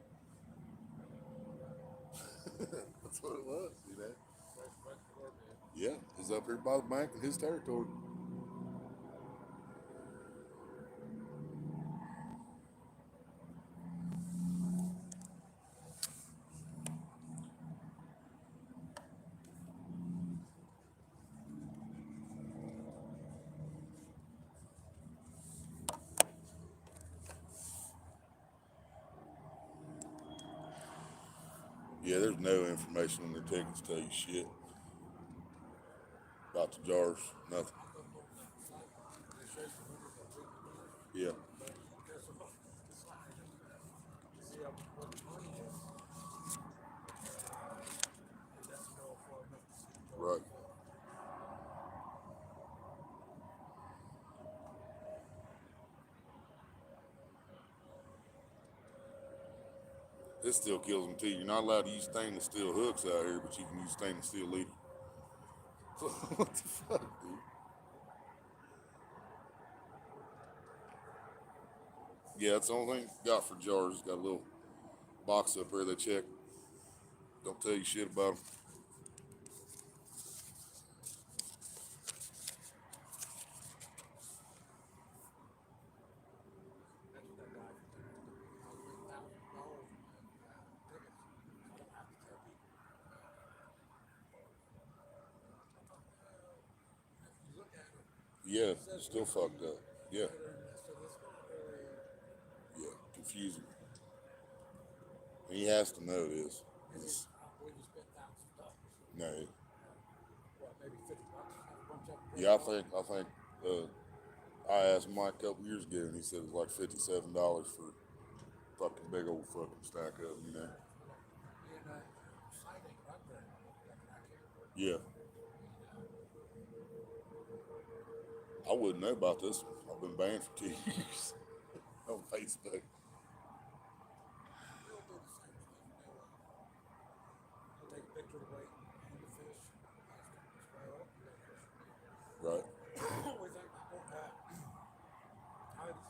That's what it was, you know. Yeah, he's up here by the bank in his territory. Yeah, there's no information on their tickets tell you shit about the jars, nothing. it shows the numbers of weekly numbers, Yeah, but there's some it's not you see what the money is, and that's no far enough to see the right. jars. It still kills them too. You're not allowed to use stainless steel hooks out here, but you can use stainless steel leader. What the fuck, dude? Yeah, that's the only thing got for jars. Got a little box up there they check. Don't tell you shit about them. That's what that guy from there is doing. He owes me $1,000 for my tickets, so I don't have to tell people. I thought, if you look at it, Yeah, it says still weekly fucked up. Yeah, letter, so that's not really. yeah, confusing. And he has to know this. Is he? I don't believe he spent $1,000. No, What, maybe $50? Have a bunch of them yeah, printed off. I think I asked Mike a couple years ago, and he said it was like $57 for fucking big old fucking stack of them, you know. And site ain't right there anymore. That crackhead. Yeah, I wouldn't know about this one. I've been banned for 2 years on Facebook. He'll do the same thing. He'll take a picture of the weight and the fish, ask him to swear up, and then here's your meat. Right. We think about Titus,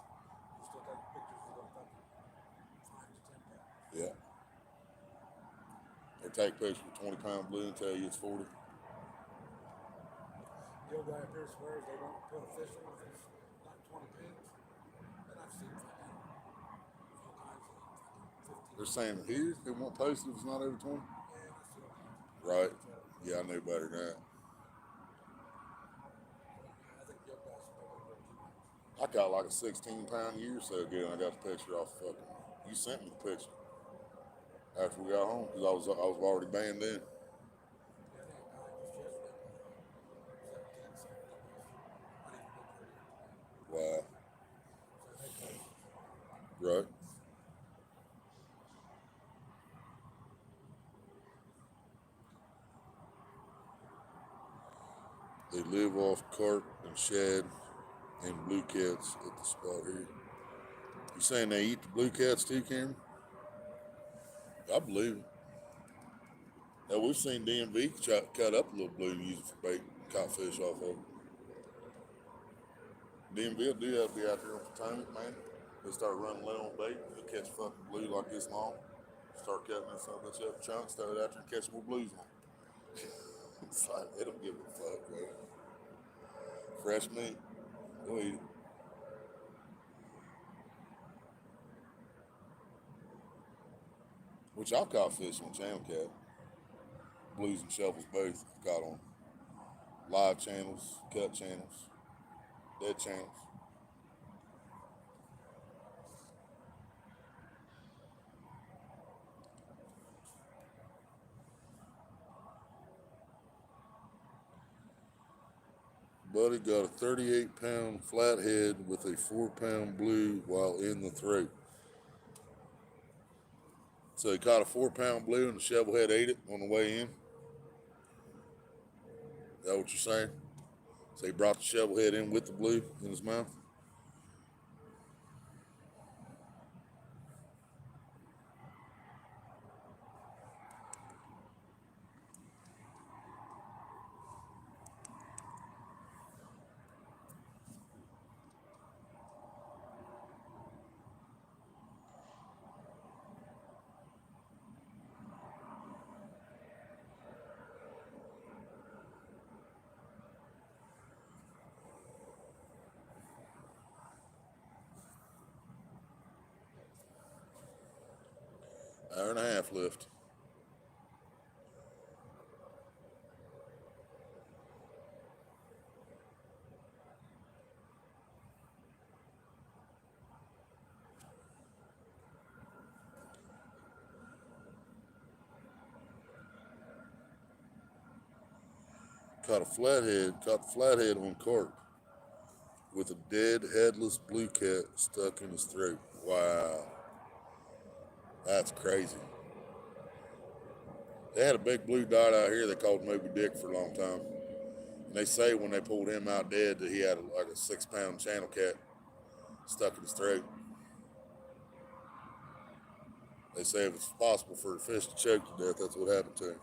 you still take pictures of the fucking 5 to 10 pounds. Yeah. They take pictures with 20-pound blue and tell you it's 40. The old guy up here swears they won't put a fish on if it's not 20 pounds. And I've seen fucking all kinds of fucking 15. They're saying here they won't post it if it's not over 20. Man, I see all kinds of Right. stuff. Yeah, I know better than that. I think the old guy's maybe a little too much. I got like a 16-pound a year or so ago, and I got the picture off fucking. You sent me the picture after we got home because I was already banned then. Yeah, I think a guy just yesterday put 17 something of fish. Not even been 30 inch. Wow. So they post. Right. They live off carp and shad and blue cats at the spot here. You saying they eat the blue cats too, Cameron? I believe it. Now, we've seen DMV cut up a little blue and use it for bait, caught fish off of it. DMV will do that, be out there on Potomac, man. They start running low on bait, they'll catch fucking blue like this long. Start cutting this up, let's have chunks, throw it out there and catch more blues on. It's like, they don't give a fuck, man. Fresh meat, go eat it. Which I've caught fish on channel cat. Blues and shovels both I've caught on live channels, cut channels, dead channels. Buddy got a 38-pound flathead with a 4-pound blue while in the throat. So he caught a 4-pound blue and the shovelhead ate it on the way in. Is that what you're saying? So he brought the shovelhead in with the blue in his mouth? Hour and a half left. Caught the flathead on carp with a dead headless blue cat stuck in his throat. Wow. That's crazy. They had a big blue dot out here they called Moby Dick for a long time. And they say when they pulled him out dead that he had like a 6-pound channel cat stuck in his throat. They say if it's possible for a fish to choke to death, that's what happened to him.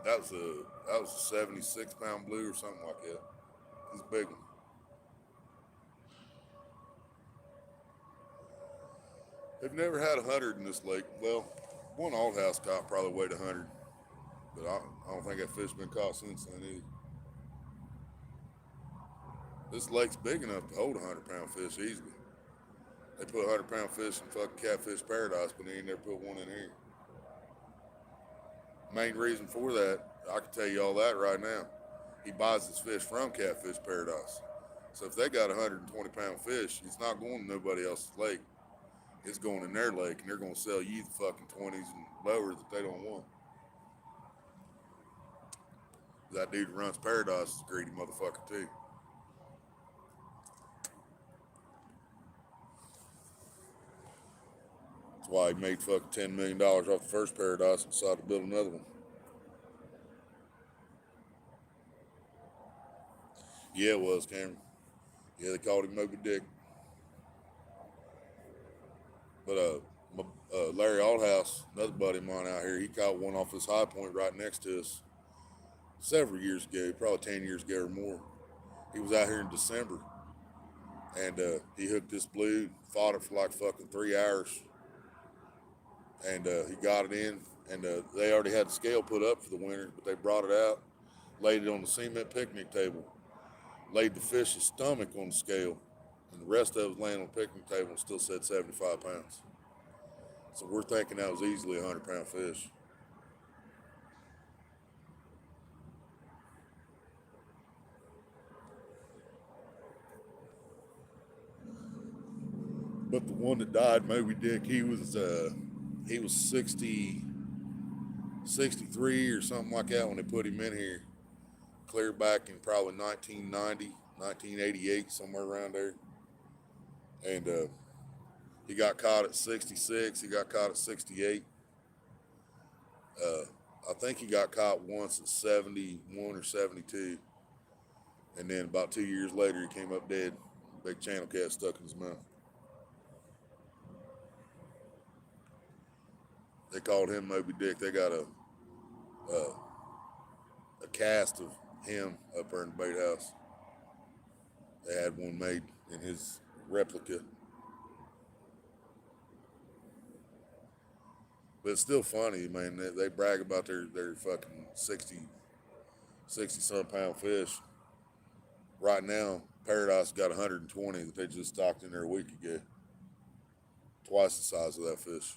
That was a 76-pound blue or something like that. He's a big one. They've never had 100 in this lake. Well, one old house caught probably weighed 100, but I don't think that fish been caught since then either. This lake's big enough to hold a 100-pound fish easily. They put 100-pound fish in fucking Catfish Paradise, but they ain't never put one in here. Main reason for that, I can tell you all that right now. He buys his fish from Catfish Paradise. So if they got a 120-pound fish, it's not going to nobody else's lake. It's going in their lake, and they're going to sell you the fucking 20s and lower that they don't want. That dude who runs Paradise is a greedy motherfucker too. That's why he made fucking $10 million off the first Paradise and decided to build another one. Yeah, it was, Cameron. Yeah, they called him Moby Dick. But Larry Aldhouse, another buddy of mine out here, he caught one off this high point right next to us several years ago, probably 10 years ago or more. He was out here in December, and he hooked this blue, fought it for like fucking 3 hours, and he got it in, and they already had the scale put up for the winter, but they brought it out, laid it on the cement picnic table, laid the fish's stomach on the scale, and the rest of it was laying on the picnic table and still said 75 pounds. So we're thinking that was easily a 100-pound fish. But the one that died, Moby Dick, he was 60, 63 or something like that when they put him in here. Clear back in probably 1990, 1988, somewhere around there. And he got caught at 66. He got caught at 68. I think he got caught once at 71 or 72. And then about 2 years later, he came up dead. Big channel cat stuck in his mouth. They called him Moby Dick. They got a cast of him up there in the bait house. They had one made in his replica. But it's still funny, man. They brag about their fucking 60 some pound fish. Right now, Paradise got 120 that they just stocked in there a week ago. Twice the size of that fish.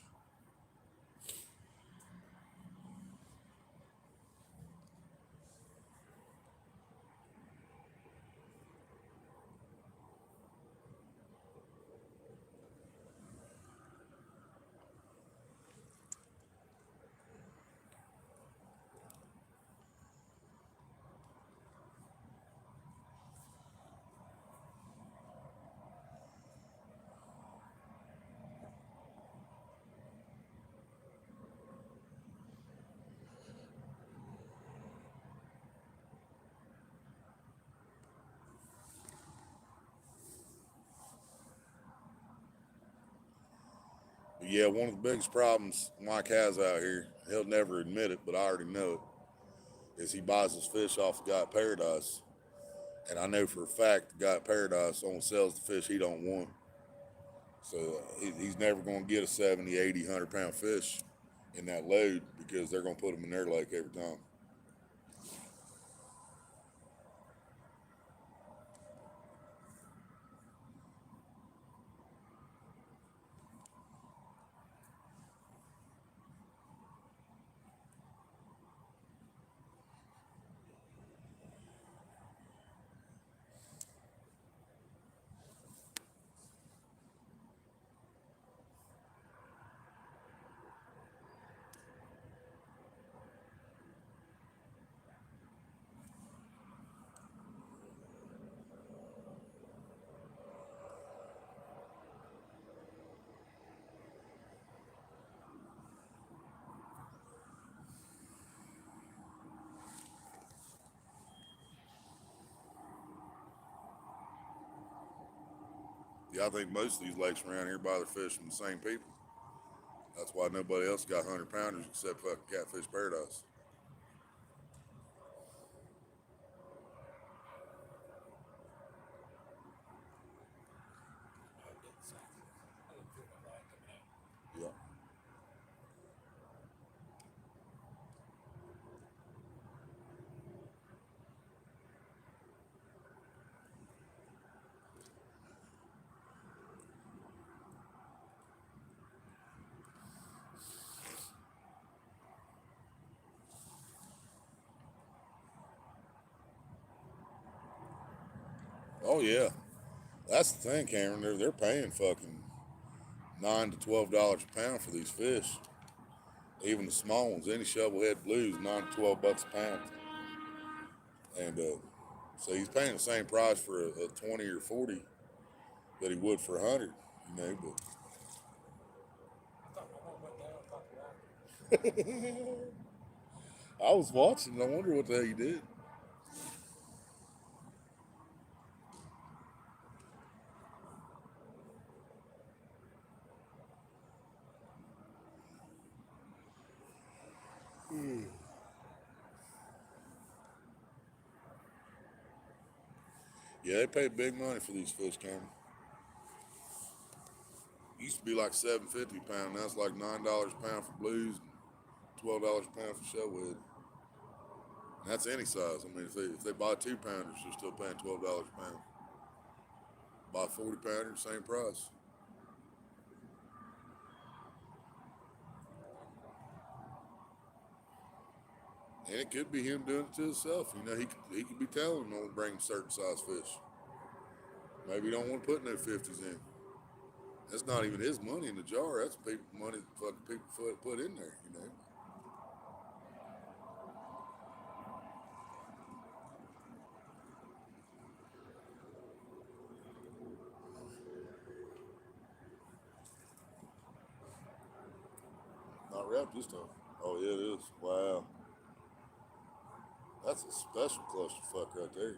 But yeah, one of the biggest problems Mike has out here, he'll never admit it, but I already know it, is he buys his fish off the guy at Paradise. And I know for a fact the guy at Paradise only sells the fish he don't want. So he's never going to get a 70, 80, 100-pound fish in that load because they're going to put them in their lake every time. Yeah, I think most of these lakes around here buy their fish from the same people. That's why nobody else got 100 pounders except fucking Catfish Paradise. I didn't say. I didn't feel my line coming out. Yeah. Oh yeah. That's the thing, Cameron. They're paying fucking $9 to $12 a pound for these fish. Even the small ones, any shovelhead blues, $9 to $12 a pound. And so he's paying the same price for a 20 or 40 that he would for 100, you know. I thought my one went down, popped water. But I was watching. I wonder what the hell you did. Yeah, they pay big money for these fish, Cameron. Used to be like $7.50 a pound. Now it's like $9 a pound for blues, $12 a pound for shellhead. And that's any size. I mean, if they buy 2 pounders, they're still paying $12 a pound. Buy 40 pounders, same price. And it could be him doing it to himself. You know, he could be telling them to bring him certain size fish. Maybe he don't want to put no 50s in. That's not even his money in the jar. That's people money that fucking people put in there, you know. Not wrapped this time. Oh yeah, it is. Wow. That's a special clusterfuck right there.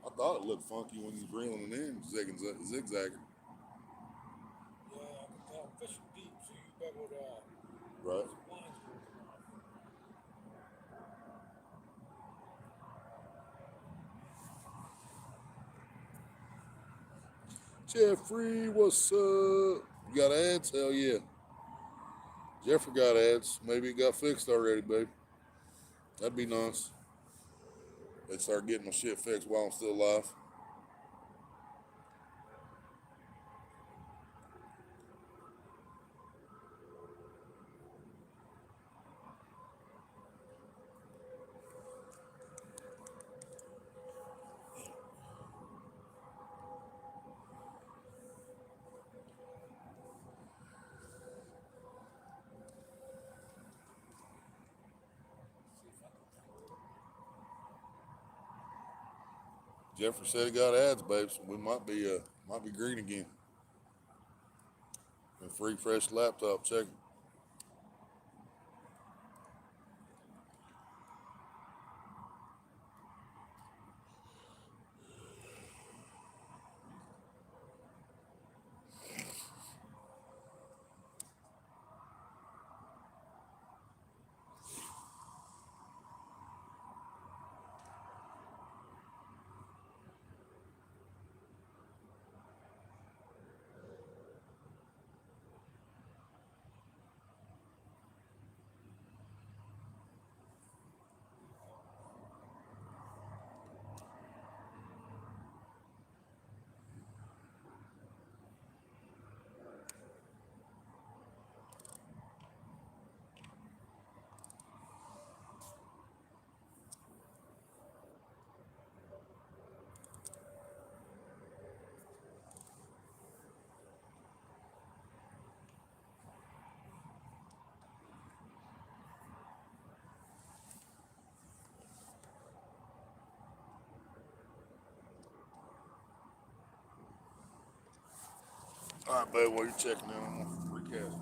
I thought it looked funky when you was reeling it in, zigzagging. Yeah, I can tell I'm fishing deep, so you better Right. some lines working off. Jeffrey, what's up? You got ads? Hell yeah. Jeffrey got ads. Maybe it got fixed already, babe. That'd be nice. They start getting my shit fixed while I'm still alive. See if I can find it. Jeffrey said he got ads, babe, so we might be green again. And free fresh laptop, check it. All right, babe, while you're checking in, I'm gonna recast.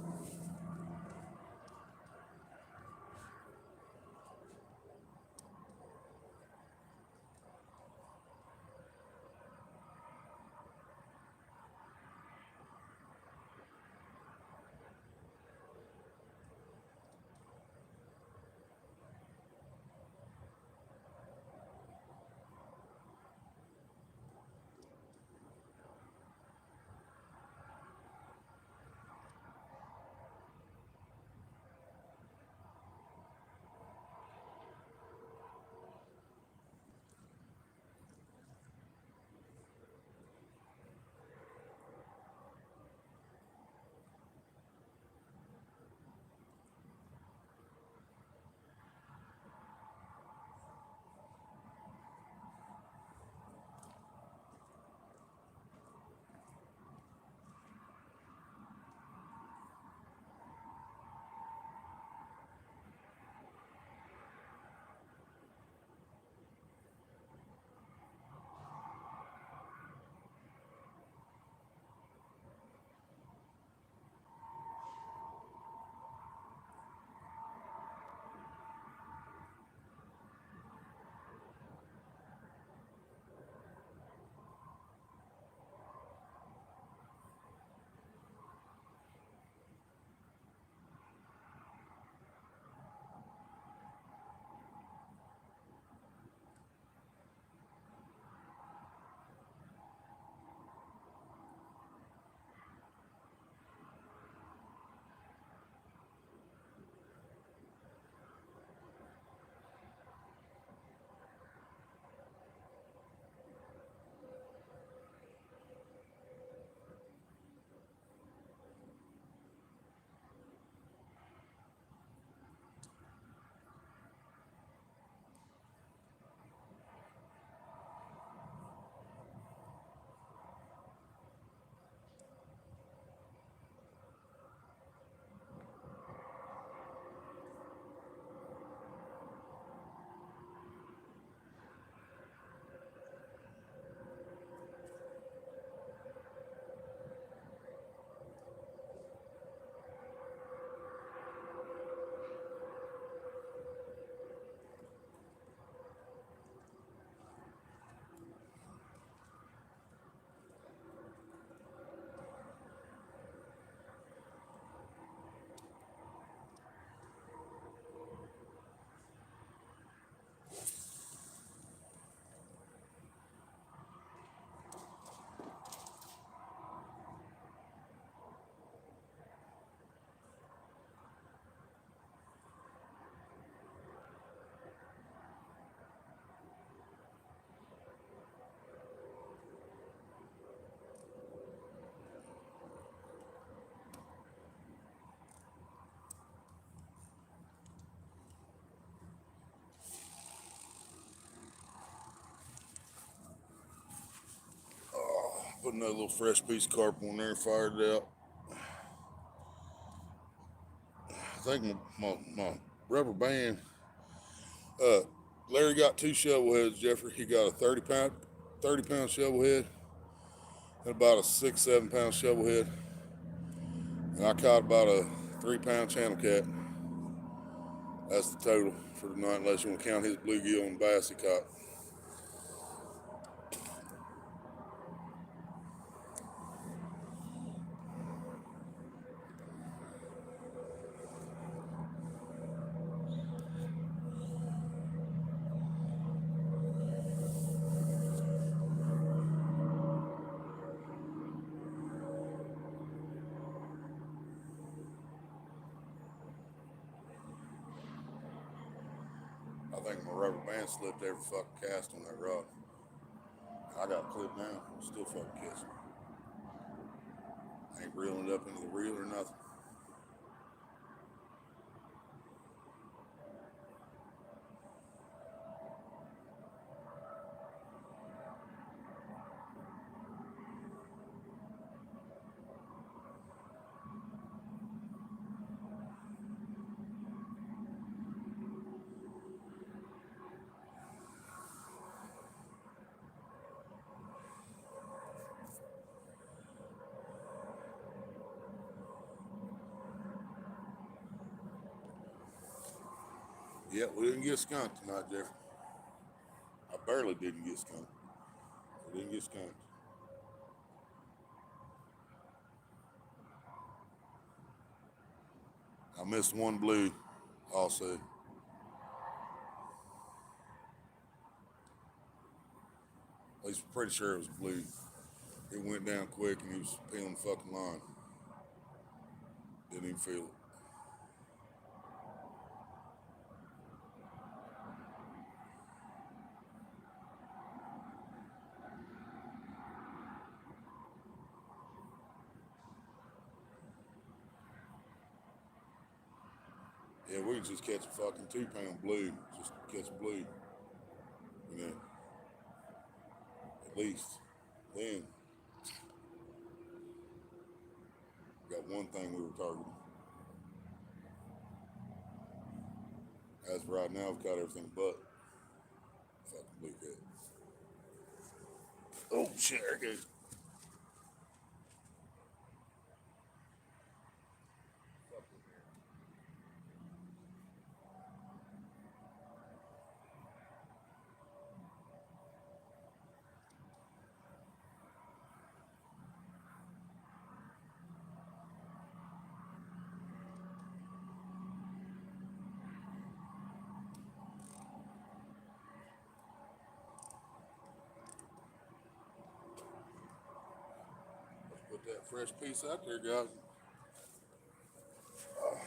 another little fresh piece of carp on there, fired it out. I think my rubber band, uh, Larry got two shovel heads, Jeffrey. He got a 30 pound shovel head and about a 6, 7 pound shovel head. And I caught about a 3 pound channel cat. That's the total for the night, unless you want to count his bluegill and bass he caught. I think my rubber band slipped every fucking cast on that rod. I got a clip now, still fucking catching. I ain't reeling it up into the reel or nothing. Yeah, we didn't get skunked tonight, Jeffrey. I barely didn't get skunked. We didn't get skunked. I missed one blue also. At least I'm pretty sure it was blue. It went down quick and he was peeling the fucking line. Didn't even feel it. Yeah, we could just catch a fucking 2 pound blue. Just catch a blue. You know, at least. Then, we got one thing we were targeting. As of right now, we've got everything but fucking blue cat. Oh shit, there it goes. Put that fresh piece out there, guys.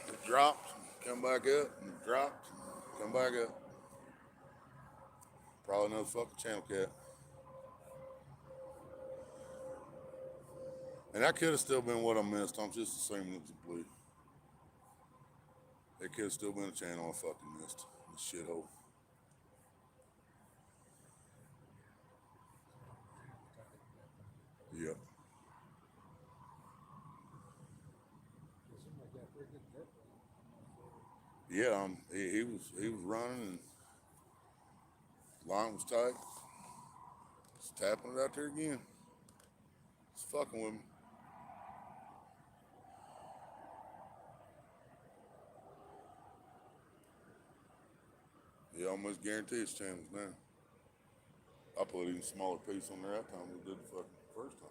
It dropped, come back up, and it dropped, come back up. Probably another fucking channel cat. And that could have still been what I missed. I'm just assuming it was a blue. It could have still been a channel I fucking missed. This shithole. Yep. Yeah, he was running and line was tight. Just tapping it out there again. It's fucking with me. You almost guarantee it's channels now. I put an even smaller piece on there that time we did the fucking first time.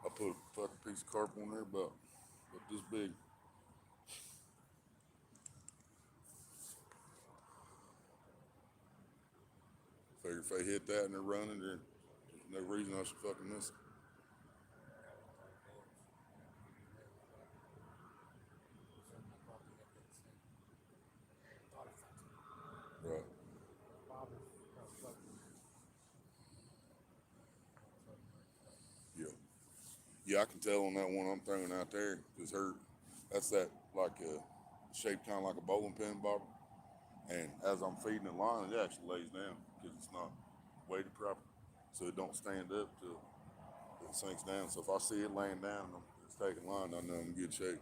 I put a fucking piece of carp on there about this big. Figure if they hit that and they're running, there's no reason I should fucking miss it. Right. Yeah. Yeah, I can tell on that one I'm throwing out there is her. That's that like shaped kind of like a bowling pin bobber. And as I'm feeding the line, it actually lays down because it's not weighted properly, so it don't stand up till It sinks down. So if I see it laying down, it's taking line. I know I'm in good shape.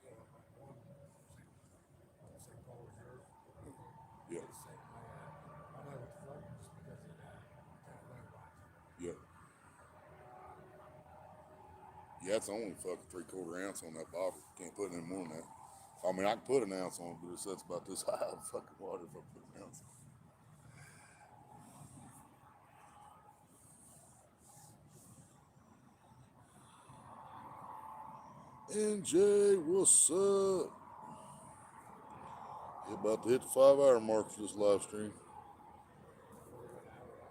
Yeah, one, say Paul was yours. He Yep. did the same way. I know with the floating just because it kind of low rides. Yep. Yeah, it's only fucking 3/4 ounce on that bottle. Can't put any more than that. I mean, I can put an ounce on it, but it sets about this high of fucking water if I put an ounce on. NJ, what's up? You're about to hit the 5 hour mark for this live stream.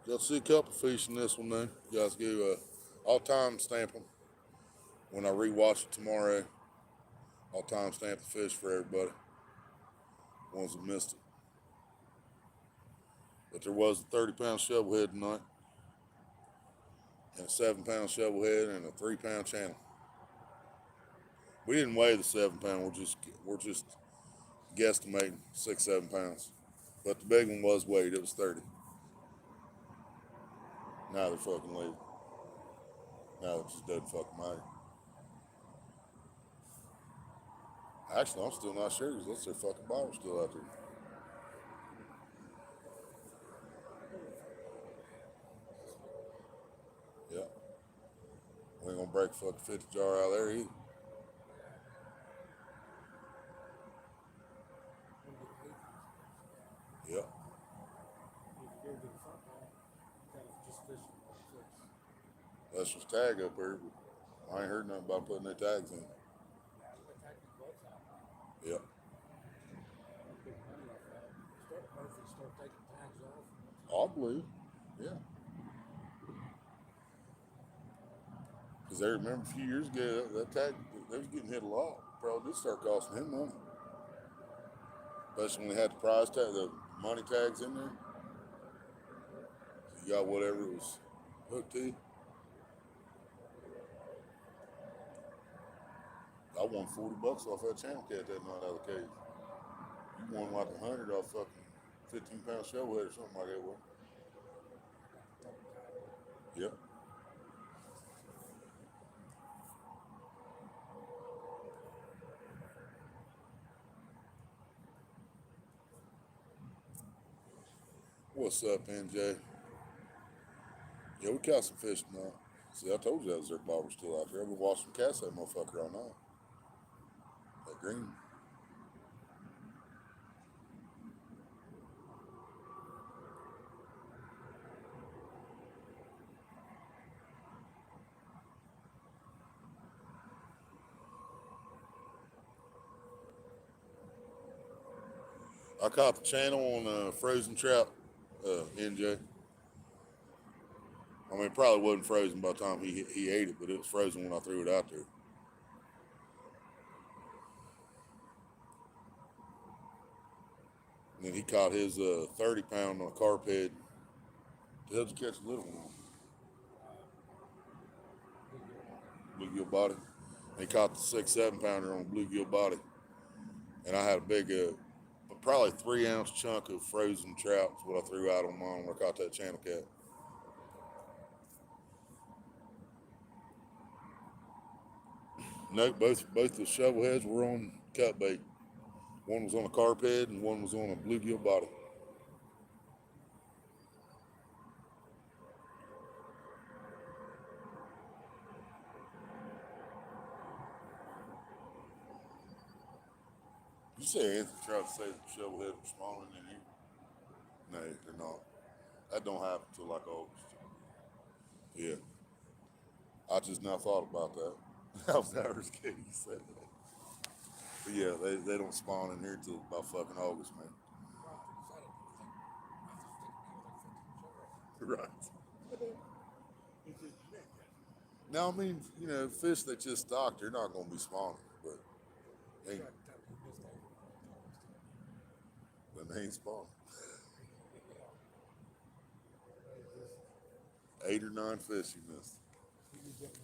Got to see a couple fish in this one though. You guys go, I'll time stamp them when I rewatch it tomorrow. I'll time stamp the fish for everybody. Ones that missed it. But there was a 30-pound shovelhead tonight, and a 7-pound shovelhead, and a 3-pound channel. We didn't weigh the 7-pound. We're just guesstimating 6-7 pounds. But the big one was weighed. It was 30. Now they're fucking leaving. Now it just doesn't fucking matter. Actually, I'm still not sure because that's their fucking bottle still out there. Yeah. We ain't gonna break a fucking 50 jar out of there either. Want to get 8 ounces. Yeah. If you go to the front bar, you got to just fish for 6. That's just tag up there, but I ain't heard nothing about putting their tags in. Yeah, you got to take these boats out. Yeah. Make big money off that. Start taking tags off. I believe. Yeah. Because I remember a few years ago, that tag, they was getting hit a lot. Probably did start costing him money. Especially when they had the prize tag, the money tags in there. So you got whatever it was hooked to. I won $40 off that channel cat that night out of the cage. You won like 100 off fucking 15-pound shellhead or something like that. Well. Yep. What's up, NJ? Yeah, we caught some fish tonight. See, I told you that was their bobber still out there. I've been watching cast that motherfucker all night. That green. I caught the channel on frozen trout, NJ. I mean, it probably wasn't frozen by the time he ate it, but it was frozen when I threw it out there. And then he caught his 30-pound on a carp head. How'd you catch the little one? Bluegill body. And he caught the 6-7 pounder on a bluegill body. And I had a big, probably 3-ounce chunk of frozen trout is what I threw out on mine when I caught that channel cat. No, both the shovel heads were on cut bait. One was on a carp head and one was on a bluegill body. You say Anthony tried to say that the shovel heads were smaller than you? No, they're not. That don't happen until like August. Yeah. I just now thought about that. That was Irish kid you said that. But yeah, they don't spawn in here till about fucking August, man. Well, after you said it, I was thinking maybe like 15 Right. He said, you ain't got Now, I mean, you know, fish that just stocked, they're not going to be spawning, but You ain't, got to tell me you missed 8 or 9 times. then they ain't spawning. Yeah. It's just, 8 or 9 fish you missed. you be getting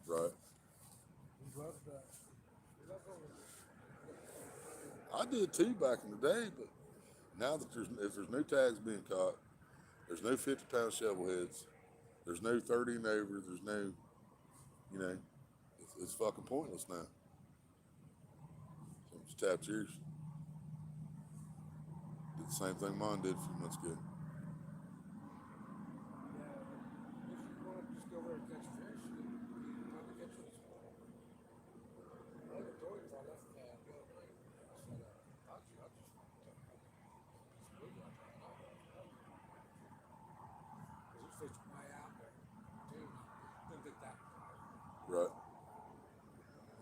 Right. he loves that. He loves all this. I did too back in the day, but now that if there's new tags being caught, There's no 50-pound shovel heads. There's no 30 and over. There's no, you know, it's fucking pointless now. So just tapped yours. Did the same thing mine did a few months ago. Yeah, if you want to just go over and catch fish, then you can probably catch fish. I even told you if I left the other night, I said, actually, I just split right there. Because it fished way out there, too. Didn't think that was right. Right.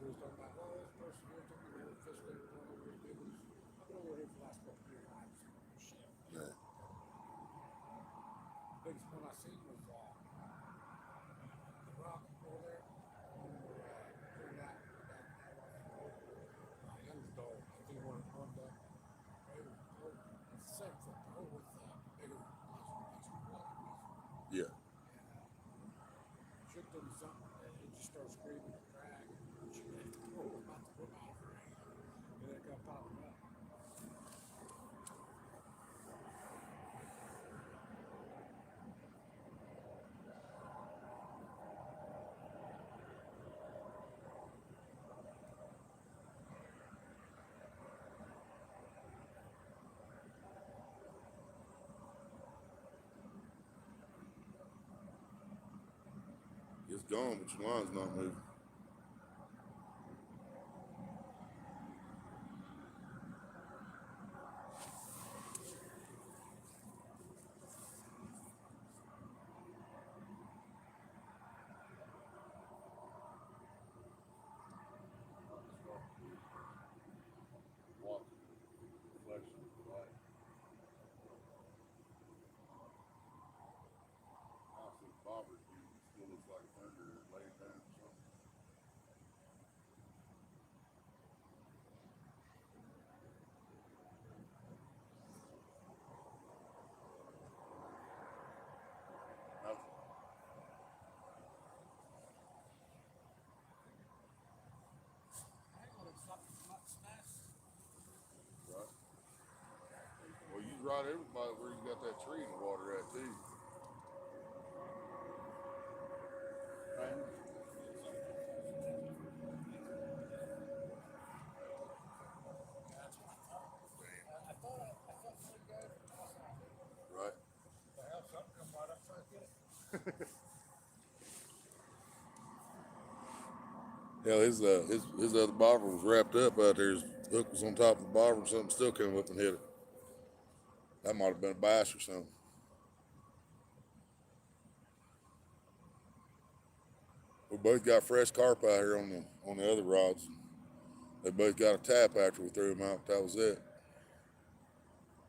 He was talking about, well, this person here took me to the fish they were going over here. It was, I've been over here for the last couple of years. I haven't seen shit. Yeah. Biggest one I seen was the rock over there. Clearing that Youngsdale. I think one on the same foot though with bigger extra water. Yeah. Shook into something and it just started screaming and dragging. She had to go about to whip out of her hand. And then it got popping up. It's gone, but your line's not moving. Walk. Reflection. Light. Also, bobber still looks like thunder laid down or something. Nothing. I ain't gonna stop the nuts nest. Right. Well, you right everybody where you got that tree in the water at too. Right. That's what I thought. I thought one guy from Tucson. Right. The hell, something come right up trying to get it. Yeah, his other bobber was wrapped up out there. His hook was on top of the bobber, and something still came up and hit it. That might have been a bass or something. We both got fresh carp out here on the other rods. They both got a tap after we threw them out. But that was it.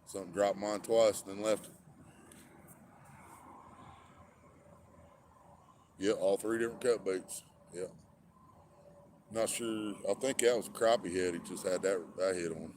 Something dropped mine twice and then left it. Yeah, all three different cut baits. Yeah. Not sure. I think that was a crappie head. He just had that hit on.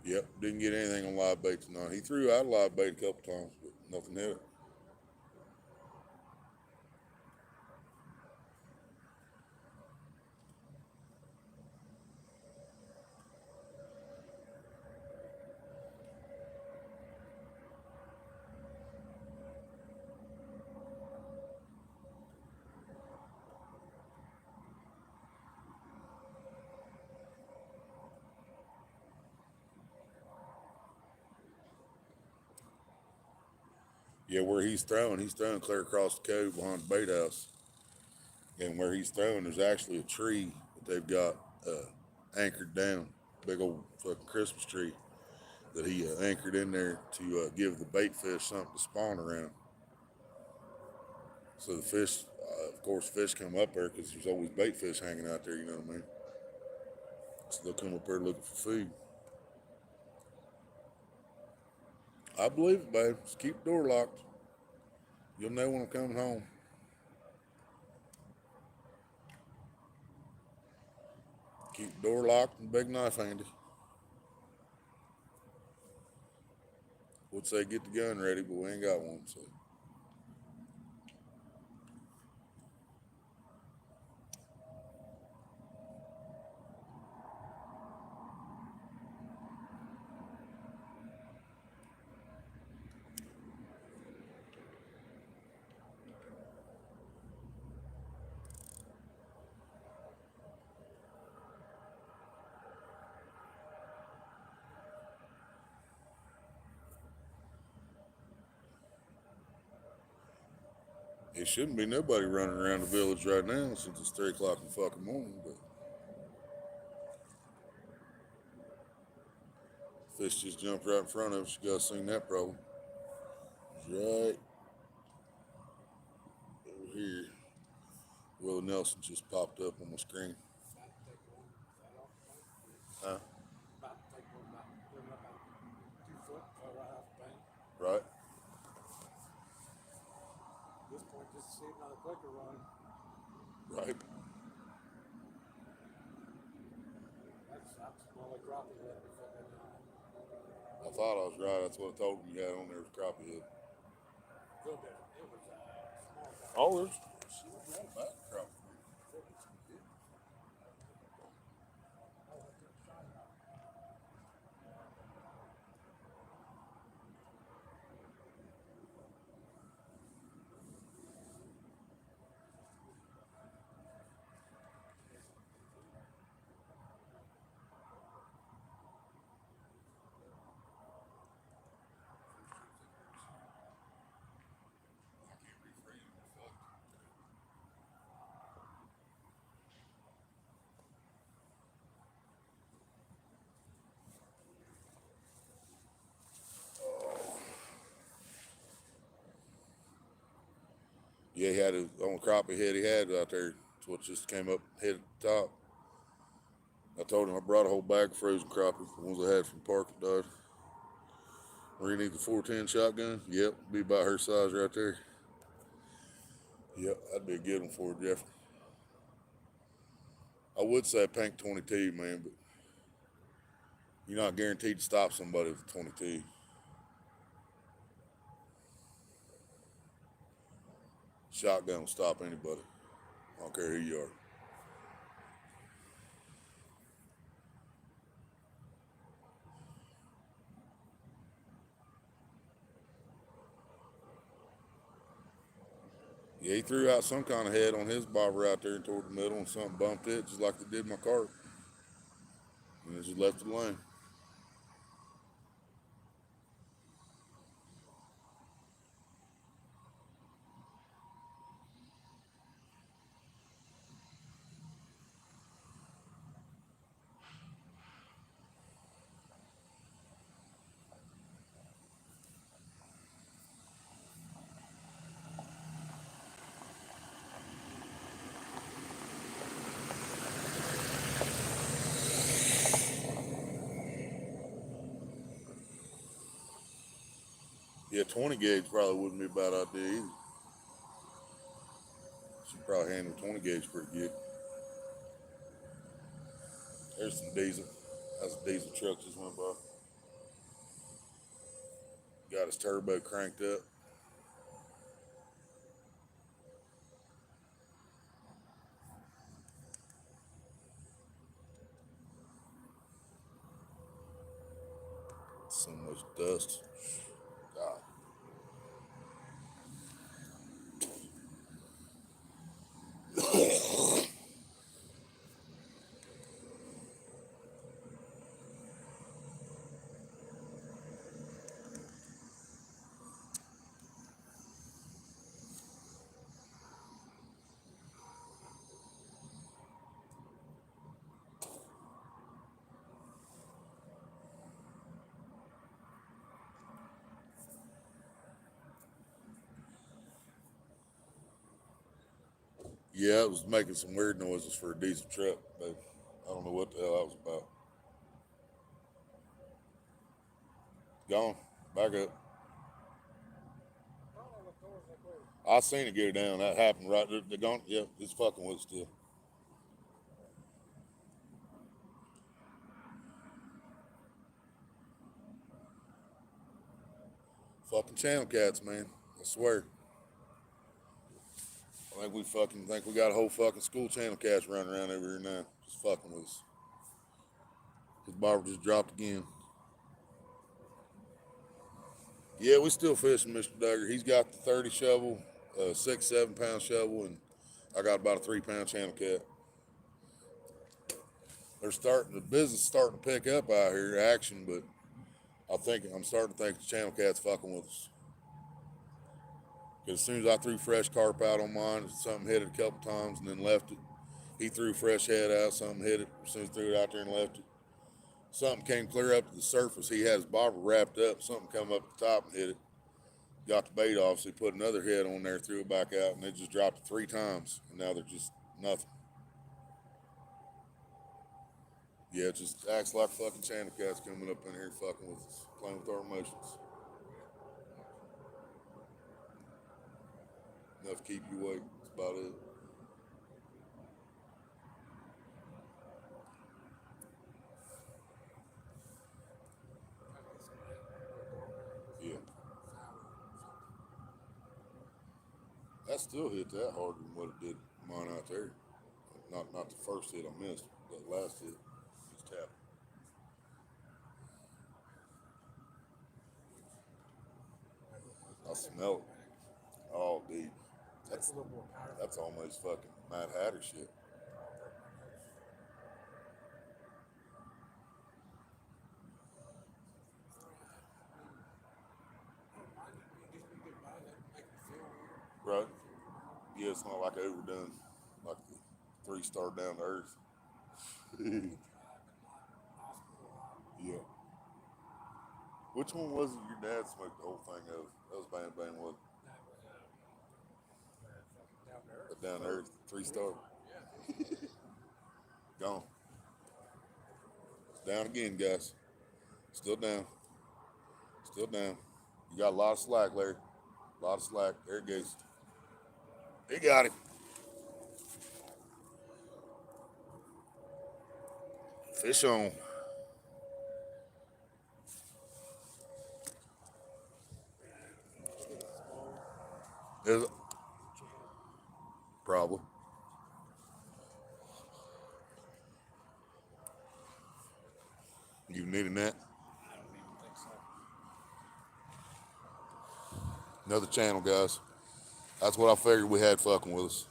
Yep, didn't get anything on live bait tonight. He threw out a live bait a couple times, but nothing hit it. Yeah, where he's throwing clear across the cove behind the bait house. And where he's throwing, there's actually a tree that they've got anchored down, big old fucking Christmas tree that he anchored in there to give the bait fish something to spawn around. So the fish, of course, fish come up there because there's always bait fish hanging out there, you know what I mean? So they'll come up there looking for food. I believe it, babe. Just keep the door locked. You'll know when I'm coming home. Keep the door locked and big knife handy. would say get the gun ready, but we ain't got one. So it shouldn't be nobody running around the village right now since it's 3 o'clock in the fucking morning. But fish just jumped right in front of us. You guys seen that problem? It's right over here. Will Nelson just popped up on my screen. Huh? About to take one about, bring up about 2 foot, go right off the bank. Right? At this point, just to see another clicker run. Right. That's small like crappie head. I thought I was right. That's what I told him you had on there was crappie head. Real different. It was small crappie. Oh, there's she was right back crappie. Yeah, he had it on crappie head he had out there. That's what just came up head at the top. I told him I brought a whole bag of frozen crappie, the ones I had from Parker died. Where you need the 410 shotgun? Yep, be about her size right there. Yep, that'd be a good one for her, Jeffrey. I would say pink 22, man, but you're not guaranteed to stop somebody with a 22. Shotgun will stop anybody. I don't care who you are. Yeah, he threw out some kind of head on his bobber out there toward the middle, and something bumped it just like they did my cart. And it just left it alone. Yeah, 20 gauge probably wouldn't be a bad idea either. She'd probably handle 20 gauge pretty good. There's some diesel. That's a diesel truck just went by. Got his turbo cranked up. So much dust. God. Yeah, it was making some weird noises for a diesel truck, but I don't know what the hell that was about. Gone. Back up. I seen it get it down. That happened right there. They're gone. Yeah, it's fucking with it still. Fucking channel cats, man. I swear. I think we got a whole fucking school channel cats running around over here now. Just fucking with us. His barber just dropped again. Yeah, we still fishing, Mr. Duggar. He's got the 30 shovel, 6, 7 pound shovel, and I got about a 3 pound channel cat. The business is starting to pick up out here, action, but I'm starting to think the channel cat's fucking with us. Because as soon as I threw fresh carp out on mine, something hit it a couple times and then left it. He threw fresh head out, something hit it. As soon as he threw it out there and left it, something came clear up to the surface. He had his bobber wrapped up. Something come up at the top and hit it. Got the bait off, so he put another head on there, threw it back out, and it just dropped it 3 times. And now they're just nothing. Yeah, it just acts like fucking channel cats coming up in here fucking with us, playing with our emotions. Enough to keep you awake. That's about it. Yeah. That still hit that harder than what it did mine out there. Not the first hit I missed. That last hit just tapped. I smell it. Oh, dude. That's almost fucking Mad Hatter shit. Right? Yeah, it's not like overdone. Like the 3-star down to earth. Yeah. Which one was it your dad smoked the whole thing of? That was Bang Bang, what? Down to earth, 3-star. Gone. Down again, guys. Still down. Still down. You got a lot of slack, Larry. A lot of slack. There it goes. He got him. Fish on. Is it? Probably. You needing that? I don't even think so. Another channel, guys. That's what I figured we had fucking with us.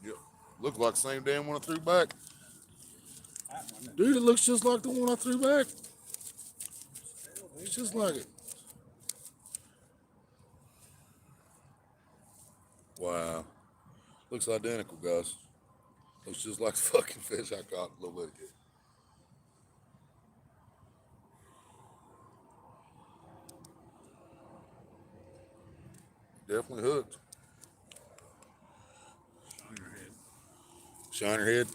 Yep. Looks like the same damn one I threw back. That one. Dude, it looks just like the one I threw back. It's just like it. Wow. Looks identical, guys. Looks just like the fucking fish I caught a little bit ago. Definitely hooked. Shiner head. Shiner head.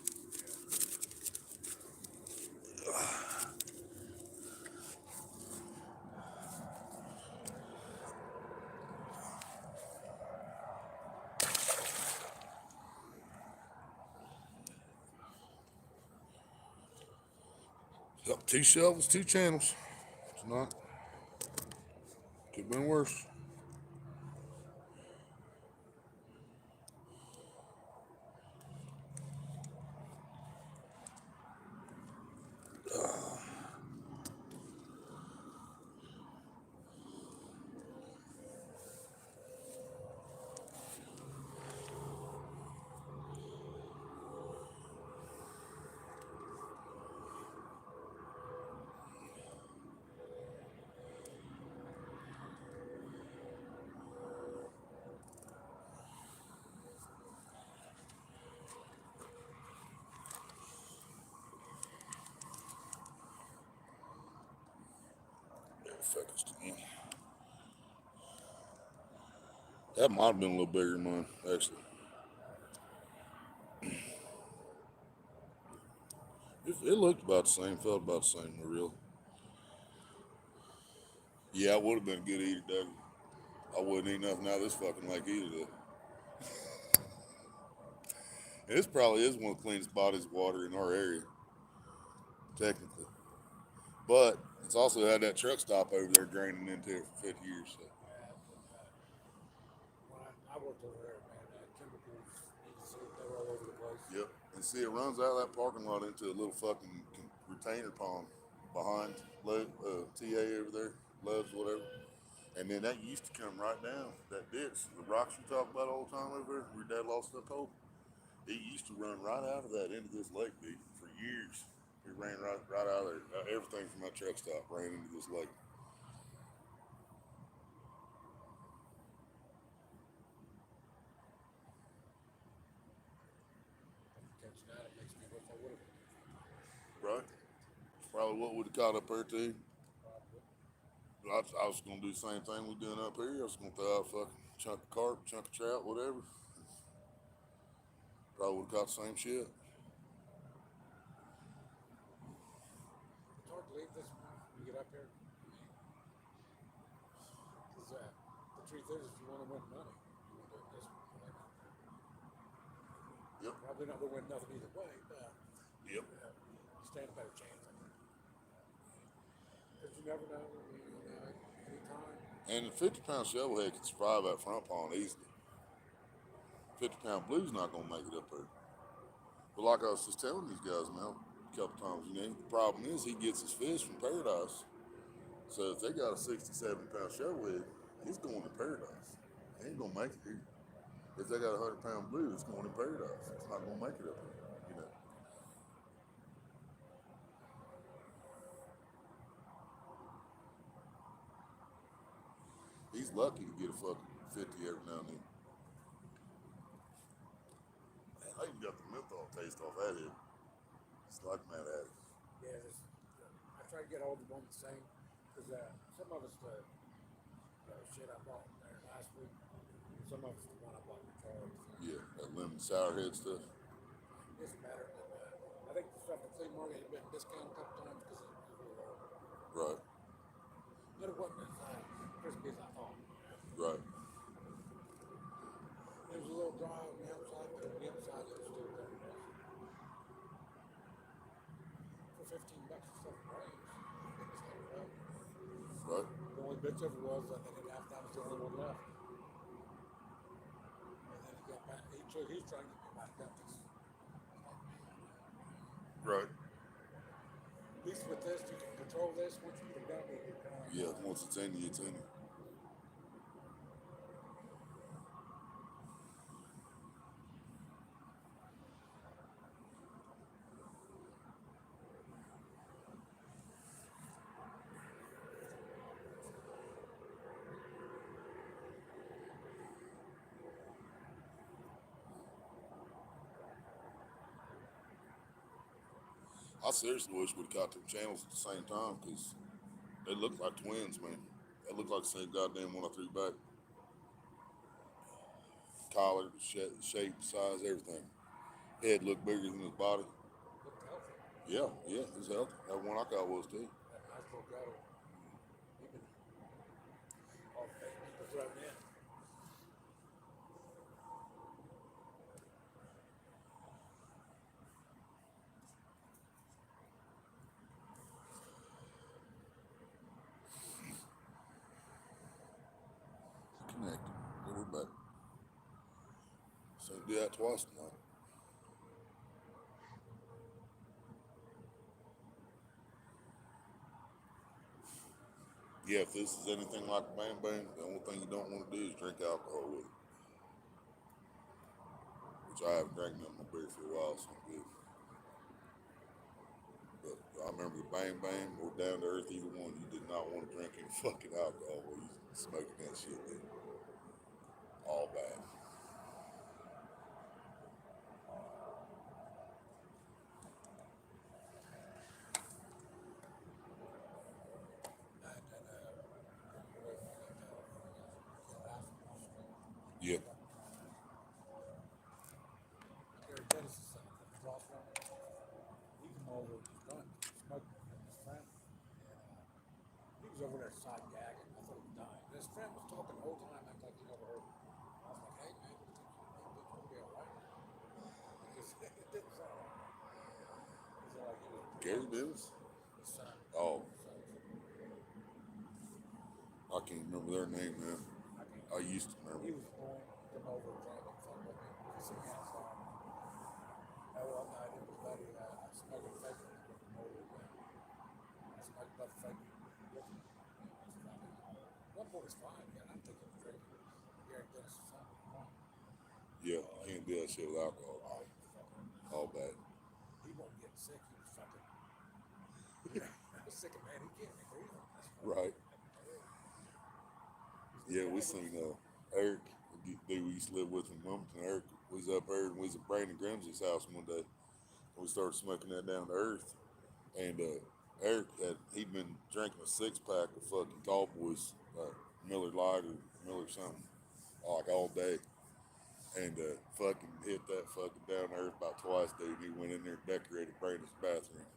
Up 2 shovels, 2 channels tonight. Could have been worse. Focused again. That might have been a little bigger than mine, actually. It looked about the same, felt about the same, real. Yeah, I would have been a good eater, Doug. I wouldn't eat nothing out of this fucking lake either, though. And this probably is one of the cleanest bodies of water in our area, technically. But it's also had that truck stop over there draining into it for 50 years. So. Yeah, but when I worked over there, man, chemicals, you can see it, they were all over the place. Yep. And see, it runs out of that parking lot into a little fucking retainer pond behind TA over there, Love's, whatever. And then that used to come right down that ditch, the rocks we talk about all the time over there, where your dad lost that pole. It used to run right out of that into this lake, dude, for years. It ran right out of there. Everything from that truck stop ran into this lake. Catching that, it makes me wish I would have been. Right? Probably what would have caught up there too. Probably. I was gonna do the same thing we doing up here. I was gonna throw out a fucking chunk of carp, chunk of trout, whatever. Probably would have caught the same shit. It's hard to leave this one when you get up here. I mean, because the truth is, if you want to win money, you want to do it this way. Yep. Probably not going to win nothing either way, but Yep. you stand a better chance. Because you never know, anytime. And the 50-pound shovelhead can survive that front pond easily. 50-pound blue's not gonna make it up there. But like I was just telling these guys, man, a couple times, the problem is he gets his fish from paradise. So if they got a 60-70-pound shovelhead, he's going to paradise. He ain't gonna make it here. If they got a 100-pound blue, it's going to paradise. It's not gonna make it up here. He's lucky to get a fucking 50 every now and then. Man, I even got the menthol taste off that head. It's like mad at it. Yeah, I try to get all the ones the same. Because some of us, the shit I bought there last week, some of us the one I bought in Charles. Yeah, that lemon sour head stuff. It's better than I think the stuff at Flea Market had been discounted a couple times because it was really low. Right, But it wasn't as crispy as I thought. right. It was a little dry on the outside, but on the inside it was still good. For $15 or something, right? Right. The only bitch of it was that they didn't have that was the only one left. And then he got back. He's trying to get me back up. Right. At least with this, you can control this. Once you put it down, you can Yeah, once it's in you, it's in you. I seriously wish we'd caught them channels at the same time because they look like twins, man. They look like the same goddamn one I threw back. Collar, shape, size, everything. Head looked bigger than his body. look healthy. Yeah, it's healthy. That one I caught was too. That nice little gutter. Even all the bait people thrown in. Connected. Yeah, we're back. So do that twice tonight. Yeah, if this is anything like Bang Bang, the only thing you don't want to do is drink alcohol with it. Which I haven't drank none of my beer for a while, so I'm good. But I remember the Bang Bang or Down to Earth, either one, you did not want to drink any fucking alcohol while you smoking that shit, dude. All bad. Yeah. Gary Dennis is across from him. He come over and he's done smoking with his friend. And he was over there side gagging. I thought he was dying. And his friend was talking the whole time, acting like he never heard him. I was like, hey man, you think you'll be all right? Dennis on it. He's like, he was Gary Dennis? his son. Oh, Sons. I can't remember their name, man. I can't. I used to He remember. was born, come over and drank and fuck with me. Because he had some. And one night he was buddy, smoking fake with him over again. I smoked about fake with him. One boy's fine, man. I'm thinking of drinking Gary Dennis or something. Yeah, I can't do that shit with alcohol. Oh, he was fucking. All bad. He won't get sick. He was fucking. I was sick of man. He can't be breathing. Right. Yeah, we seen Eric, the dude we used to live with in Wilmington. Eric was up there and we was at Brandon Grimsley's house one day. We started smoking that down to earth. And Eric he'd been drinking a 6-pack of fucking Tall Boys, Miller Lite or Miller something, like all day. And fucking hit that fucking down to earth about twice, dude. He went in there and decorated Brandon's bathroom.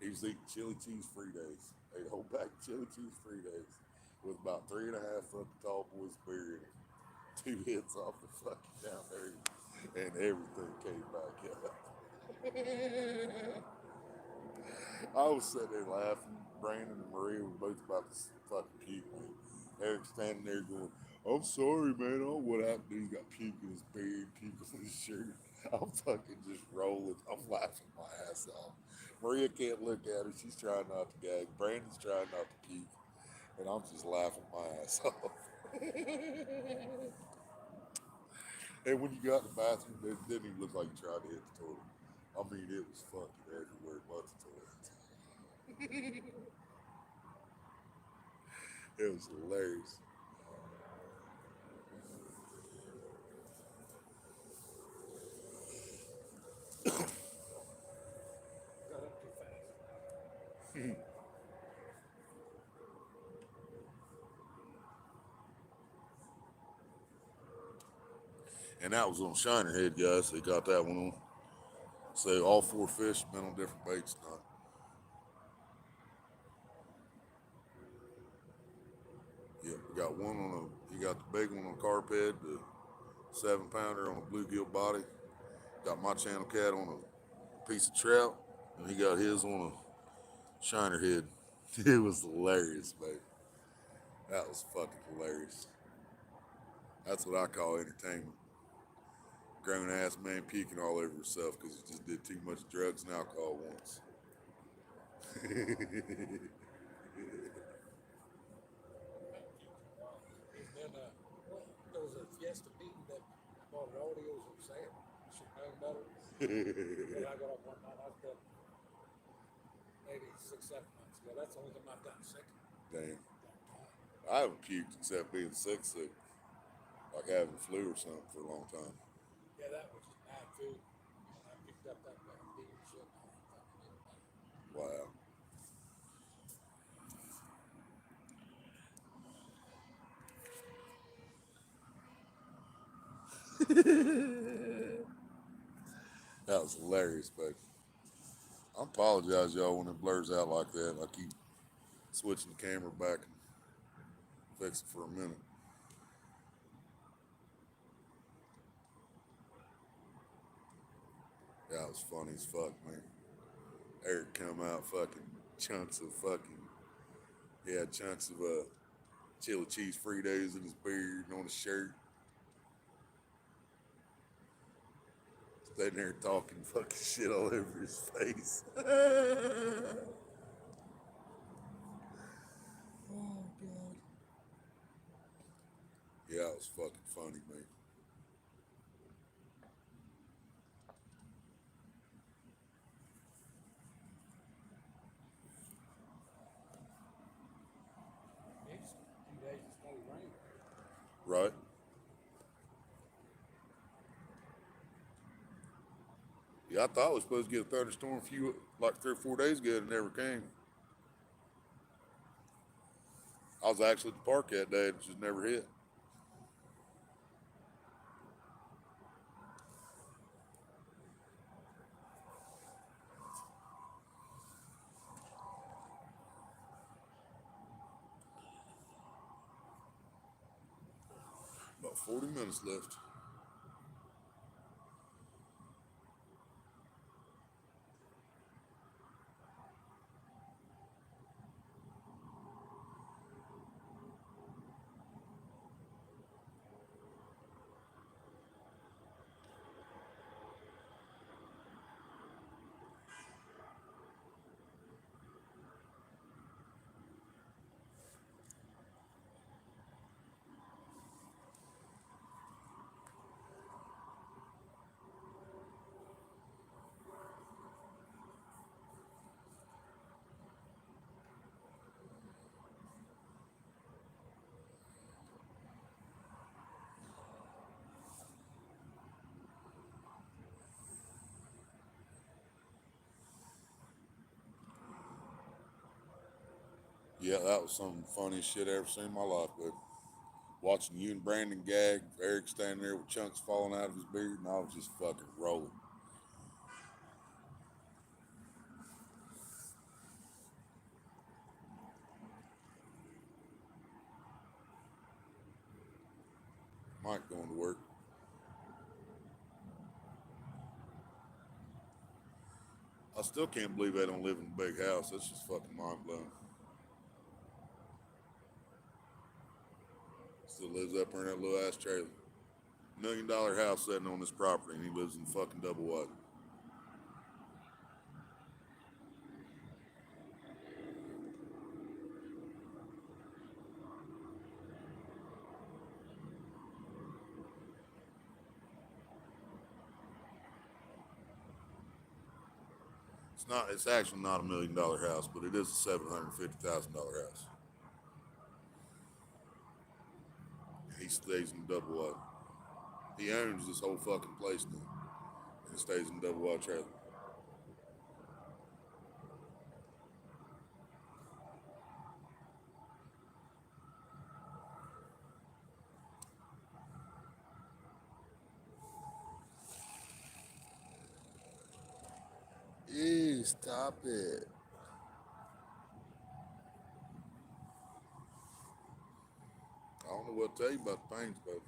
He was eating chili cheese Fridays. Ate a whole pack of chili cheese Fridays with about 3.5 fucking Tall Boys beer in it. 2 hits off the fucking down there, and everything came back up. I was sitting there laughing. Brandon and Maria were both about to fucking puke, man. Eric's standing there going, "I'm sorry, man. Oh, what happened? He's got puke in his beard, puke on his shirt." I'm fucking just rolling. I'm laughing my ass off. Maria can't look at her. She's trying not to gag. Brandon's trying not to puke. And I'm just laughing my ass off. And when you got in the bathroom, it didn't even look like you tried to hit the toilet. I mean, it was fucking everywhere but the toilet. It was hilarious. Got up too fast. And that was on Shiner Head, guys. They got that one on. So all 4 fish have been on different baits tonight. Yeah, we got one on you got the big one on carp head, the 7-pounder on a bluegill body. Got my channel cat on a piece of trout, and he got his on a Shiner Head. It was hilarious, baby. That was fucking hilarious. That's what I call entertainment. Grown ass man puking all over himself because he just did too much drugs and alcohol once. And then there was a Fiesta meeting that bought rodeos and said, should know better. And I got up one night, I've done maybe 6, 7 months ago. That's the only time I've done sick. Damn. I haven't puked except being sick, like having flu or something for a long time. Yeah, that was just bad food. And I picked up that beer shit and all that fucking did. Wow. That was hilarious, baby. I apologize, y'all, when it blurs out like that. I keep switching the camera back and fix it for a minute. That was funny as fuck, man. Eric come out fucking chunks of chili cheese Fritos in his beard and on his shirt. Standing there talking fucking shit all over his face. Oh, God. Yeah, it was fucking funny, man. Next 2 days it started raining. Right? Yeah, I thought we was supposed to get a thunderstorm like 3 or 4 days ago, and it never came. I was actually at the park that day, and it just never hit. About 40 minutes left. Yeah, that was some of the funniest shit I ever seen in my life, but watching you and Brandon gag, Eric standing there with chunks falling out of his beard, and I was just fucking rolling. Mike going to work. I still can't believe they don't live in a big house. That's just fucking mind blowing. Still lives up there in that little ass trailer. $1 million house sitting on this property, and he lives in fucking double wide. It's not. It's actually not $1 million house, but it is a $750,000 house. He stays in double wide. He owns this whole fucking place now, and he stays in double wide trailer. Eee, stop it. I don't know what to tell you about the pains, but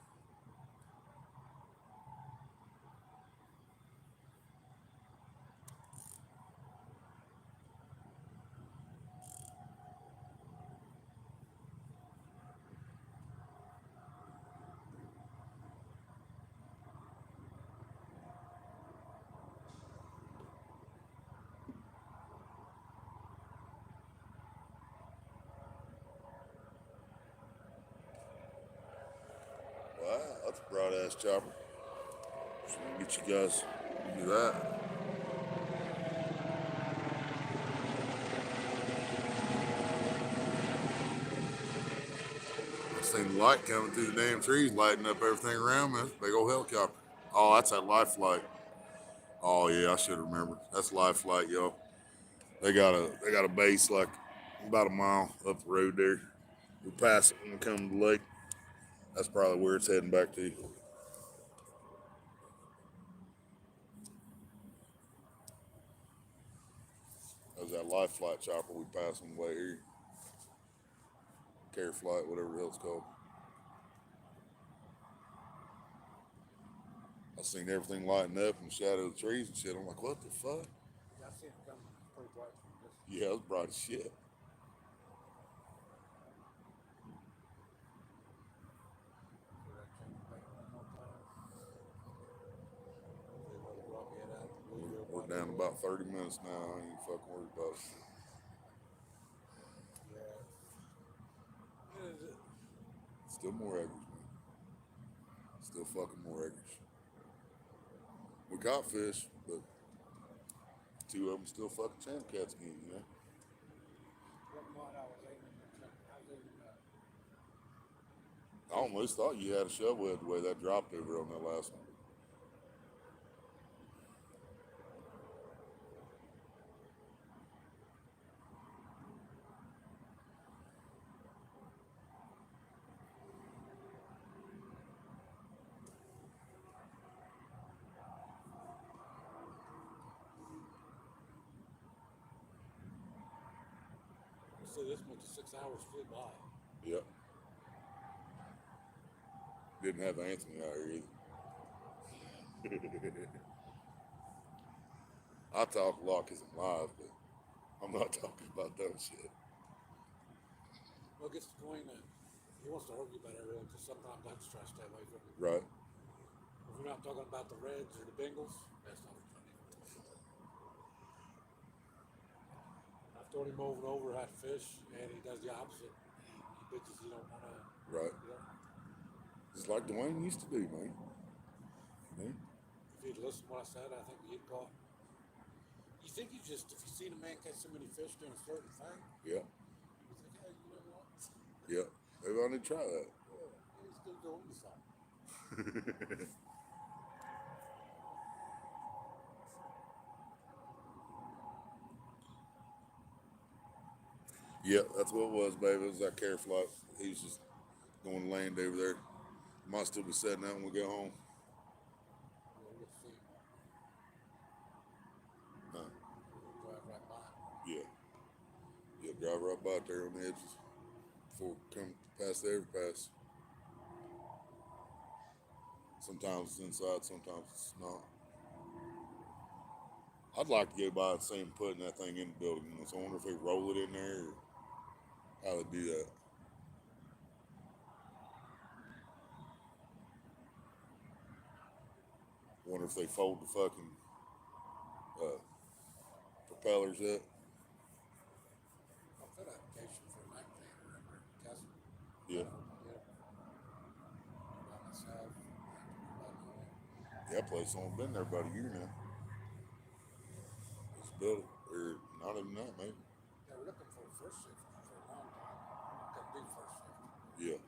wow, that's a broad ass chopper. So get you guys to do that. I seen the light coming through the damn trees, lighting up everything around me. That's a big old helicopter. Oh, that's that life flight. Oh yeah, I should remember. That's life flight, yo. They got a base like about a mile up the road there. We pass it when we come to the lake. That's probably where it's heading back to. That was that life flight chopper we passed on the way here. Care flight, whatever the hell it's called. I seen everything lighting up in the shadow of the trees and shit. I'm like, what the fuck? Yeah, I see it coming pretty bright from this. Yeah, it was bright as shit. So that change back one more time. Hopefully, we'll drop your head out. We're down about 30 minutes now. I ain't fucking worried about it. Yeah. What is it? Still more acres, man. Still fucking more acres. We caught fish, but two of them still fucking champ cats again, you know? What mod I was aiming at? I was aiming at. I almost thought you had a shovel head the way that dropped over on that last one. So this much 6 hours flew by. Yep. Didn't have Anthony out here either. I talk a lot because I'm live, but I'm not talking about dumb shit. Well, it gets to the point that he wants to argue about everything, so sometimes I just try to stay away from it. Right. If we're not talking about the Reds or the Bengals, that's not funny. I've told him over and over how to fish, and he does the opposite. He bitches he don't want to. Right. You know, It's like Dwayne used to do, man. Man. if he'd listened to what I said, I think he'd caught. You think if you seen a man catch so many fish doing a certain thing, Yeah. you think, hey, you know what? Yeah. Maybe I need to try that. Yeah, he's still doing something. Yep, that's what it was, baby. It was that care flight. He was just going to land over there. Might still be setting out when we get home. We'll see. Huh. We'll drive right by. Yeah. Yeah, drive right by it there on the edges before we come past the overpass. Sometimes it's inside, sometimes it's not. I'd like to go by and see them putting that thing in the building. So I wonder if they roll it in there or how they do that. Wonder if they fold the fucking uh, propellers up. I'll fill application for a night van or a Tesla. Yeah. Yeah. By myself. By no one. Yeah, that place only been there about a year now. It's built, or not even that, maybe. Yeah, we're looking for a first shift for a long time. Couldn't do first shift. Yeah.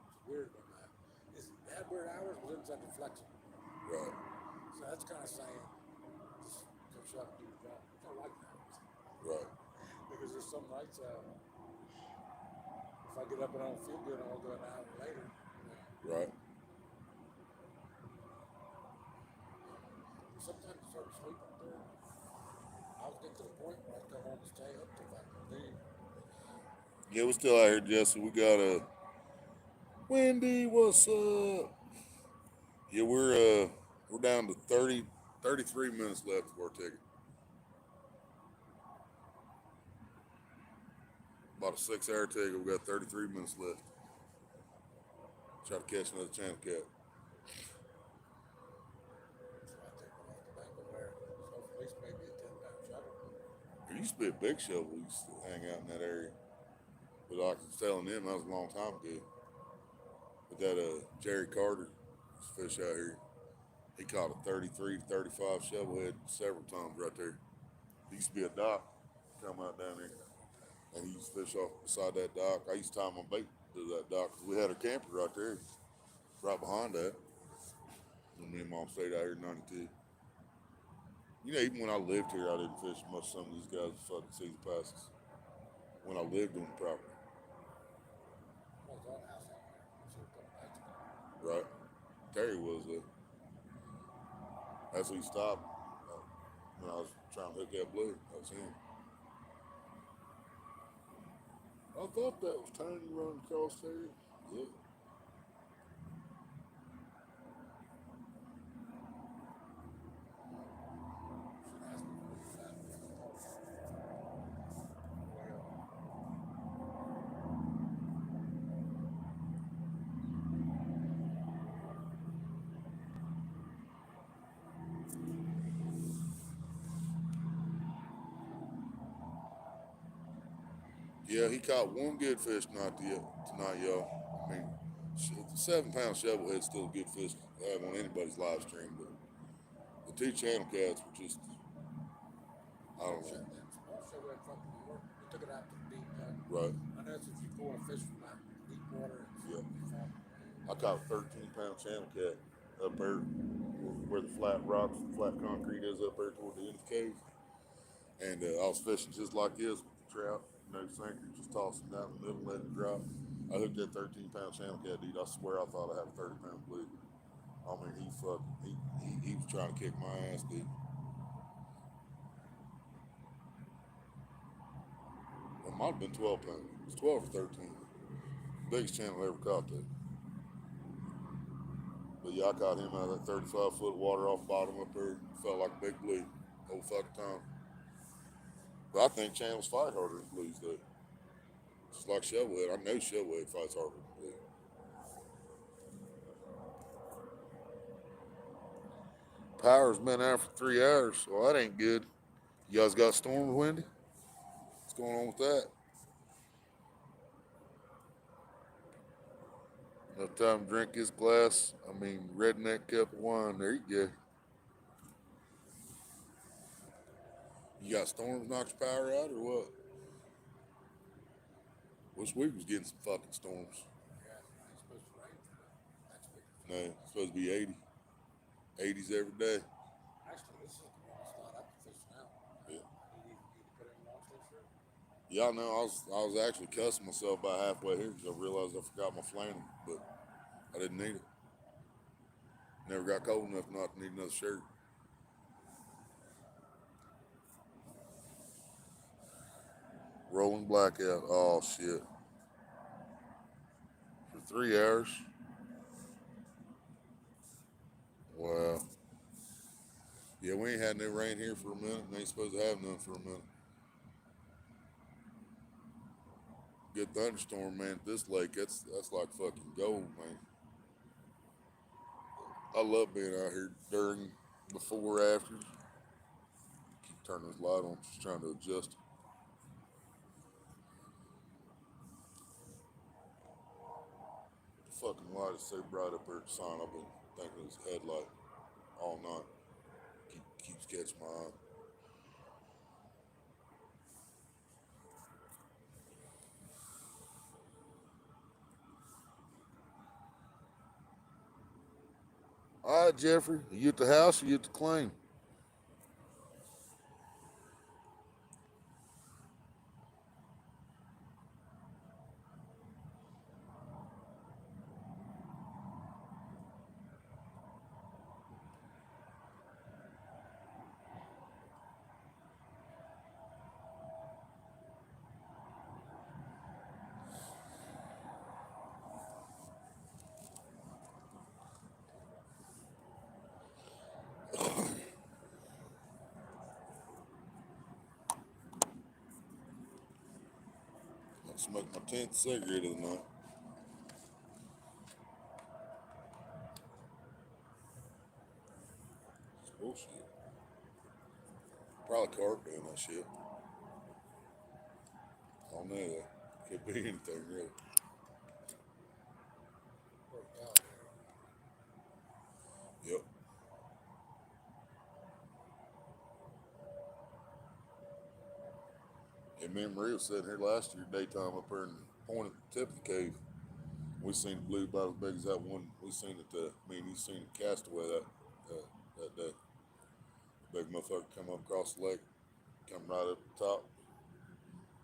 It's weird when they had weird hours, but then something flexible. Right. So that's kind of saying, just go show up and do your job. I like that. Right. Because there's some nights, if I get up and I don't feel good, I'll go an hour later. Right. Sometimes you start to sleep up there. I was getting to the point where I come home and stay up till fucking leave. Yeah, we're still out here, Jesse. We got a Wendy. What's up? Yeah, we're down to 33 minutes left of our ticket. About a 6-hour ticket. We got 33 minutes left. Try to catch another channel cat. So I take one off the bank over there. So at least maybe a 10-pound shovel. There used to be a big shovel. We used to hang out in that area. But like I was telling them, that was a long time ago. But that Jerry Carter used to fish out here. He caught a 33 to 35 shovelhead several times right there. There used to be a dock come out down there. And he used to fish off beside that dock. I used to tie my bait to that dock. We had a camper right there, right behind that. When me and Mom stayed out here in 92. You know, even when I lived here, I didn't fish much. Some of these guys fucking season passes. When I lived on the property. Well, it's all house out there. So we're coming back to that. Right? Terry was there. That's when he stopped when I was trying to hook that blue. That was him. I thought that was turning running across there. Yeah. Should ask me for that. Yeah, he caught one good fish tonight, y'all. I mean, 7-pound shovelhead's still a good fish to have on anybody's live stream, but the two channel cats were just, I don't know. That small shovel that fucking didn't work. We took it out to the deep end. Right. I know if you pull a fish from that deep water, Yeah. it's fun. I caught a 13-pound channel cat up there where the flat rocks, flat concrete is up there toward the end of the cave. And I was fishing just like this with the trout, no sinker, just tossing down the middle, letting it drop. I hooked that 13-pound channel cat, dude. I swear I thought I had a 30-pound blue. I mean, he was trying to kick my ass, dude. It might have been 12 pounds. It was 12 or 13. Biggest channel I ever caught that. But yeah, I caught him out of that 35-foot water off the bottom up there. Felt like a big blue. Whole fucking time. But I think channels fight harder than blues, though. Just like shovelhead. I know shovelhead fights harder than blue. Power's been out for 3 hours, so that ain't good. You guys got storms, Wendy? What's going on with that? Enough time to drink this glass. Redneck cup of wine. There you go. You got storms knock your power out or what? Wish we was getting some fucking storms. Yeah, it's supposed to rain next week. No, it's supposed to be 80. 80s every day. Actually, this is the one that's not up to fish now. Yeah. I need to put in one. Yeah, I know. I was actually cussing myself about halfway here because I realized I forgot my flannel, but I didn't need it. Never got cold enough not to need another shirt. Rolling blackout. Oh shit. For 3 hours. Wow. Yeah, we ain't had no rain here for a minute. And ain't supposed to have none for a minute. Good thunderstorm, man. This lake, that's like fucking gold, man. I love being out here during, before, after. Keep turning this light on, just trying to adjust it. The fucking light is so bright up there at the sign. I've been thinking it's a headlight all night. Keeps catching my eye. All right, Jeffrey, are you at the house or you at the claim? I smoked my 10th cigarette of the night. It's bullshit. Probably carp doing that shit. I don't know that. Could be anything, really. Yep. And me and Maria was sitting here last year, daytime, up here in point at the tip of the cave. We seen the blue about as big as that one. We seen it, me and you seen it castaway that day. Big motherfucker come up across the lake, come right up the top,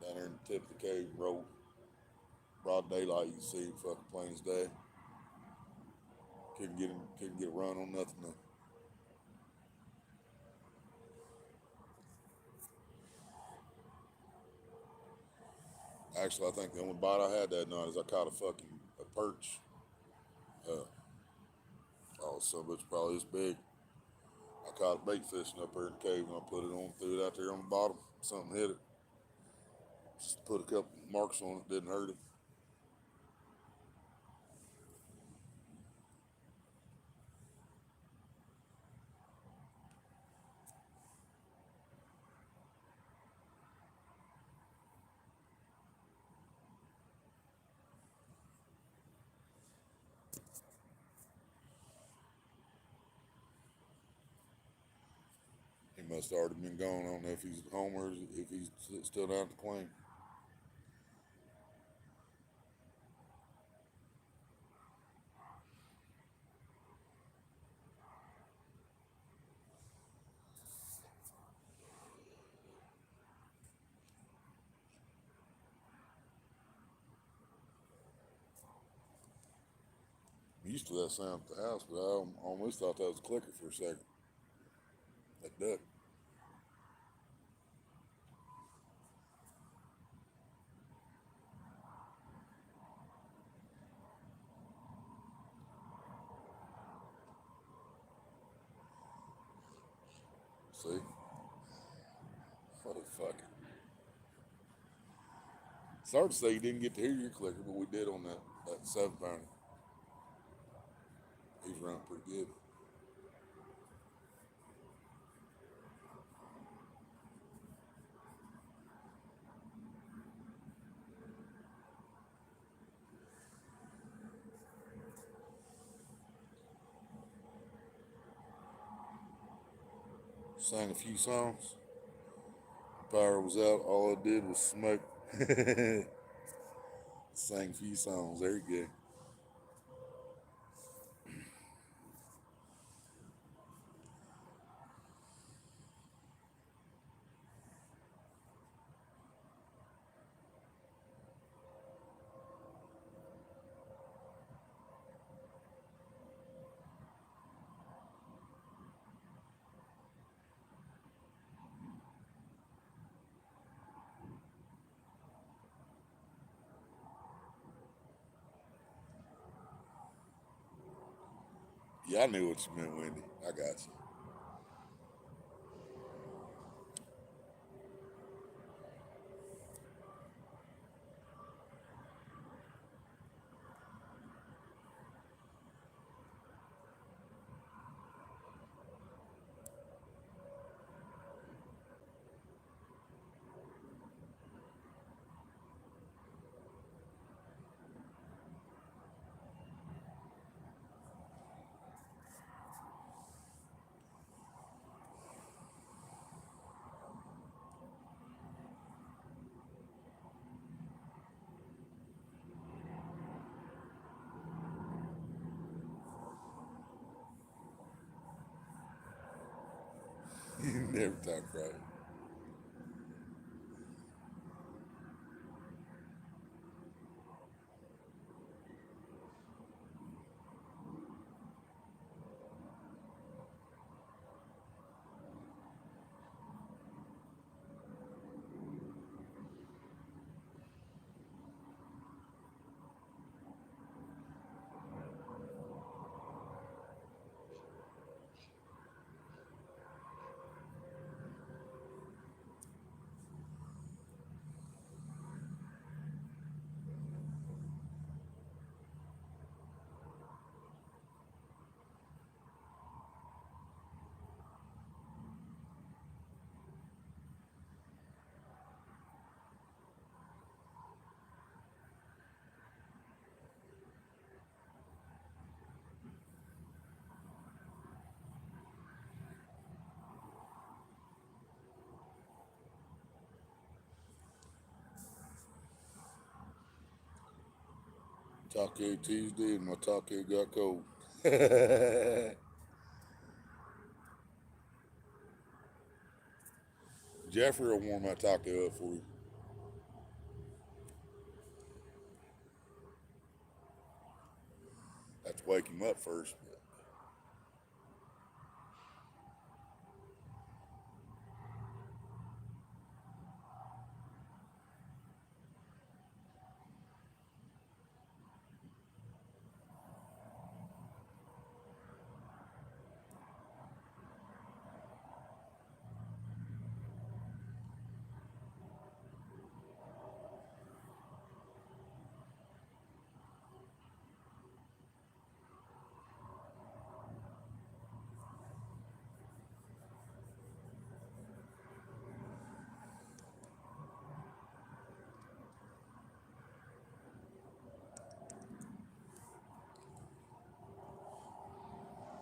down there in the tip of the cave, roll. Broad daylight, you see him fucking plain as day. Couldn't get a run on nothing though. Actually, I think the only bite I had that night is I caught a perch. Uh, oh, son of a bitch probably this big. I caught a bait fishing up there in the cave and I put it on, threw it out there on the bottom. Something hit it. Just put a couple marks on it, didn't hurt it. He must have already been gone. I don't know if he's at home or if he's still down at the claim. I'm used to that sound at the house, but I almost thought that was a clicker for a second. That duck. See? Motherfucker. Sorry to say you didn't get to hear your clicker, but we did on that 7 pounder. He's running pretty good. Sang a few songs. Power was out. All I did was smoke. Sang a few songs. There you go. Yeah, I knew what you meant, Wendy. I got you. You never talk right. Taco Tuesday and my taco got cold. Jeffrey will warm that taco up for you. Have to wake him up first.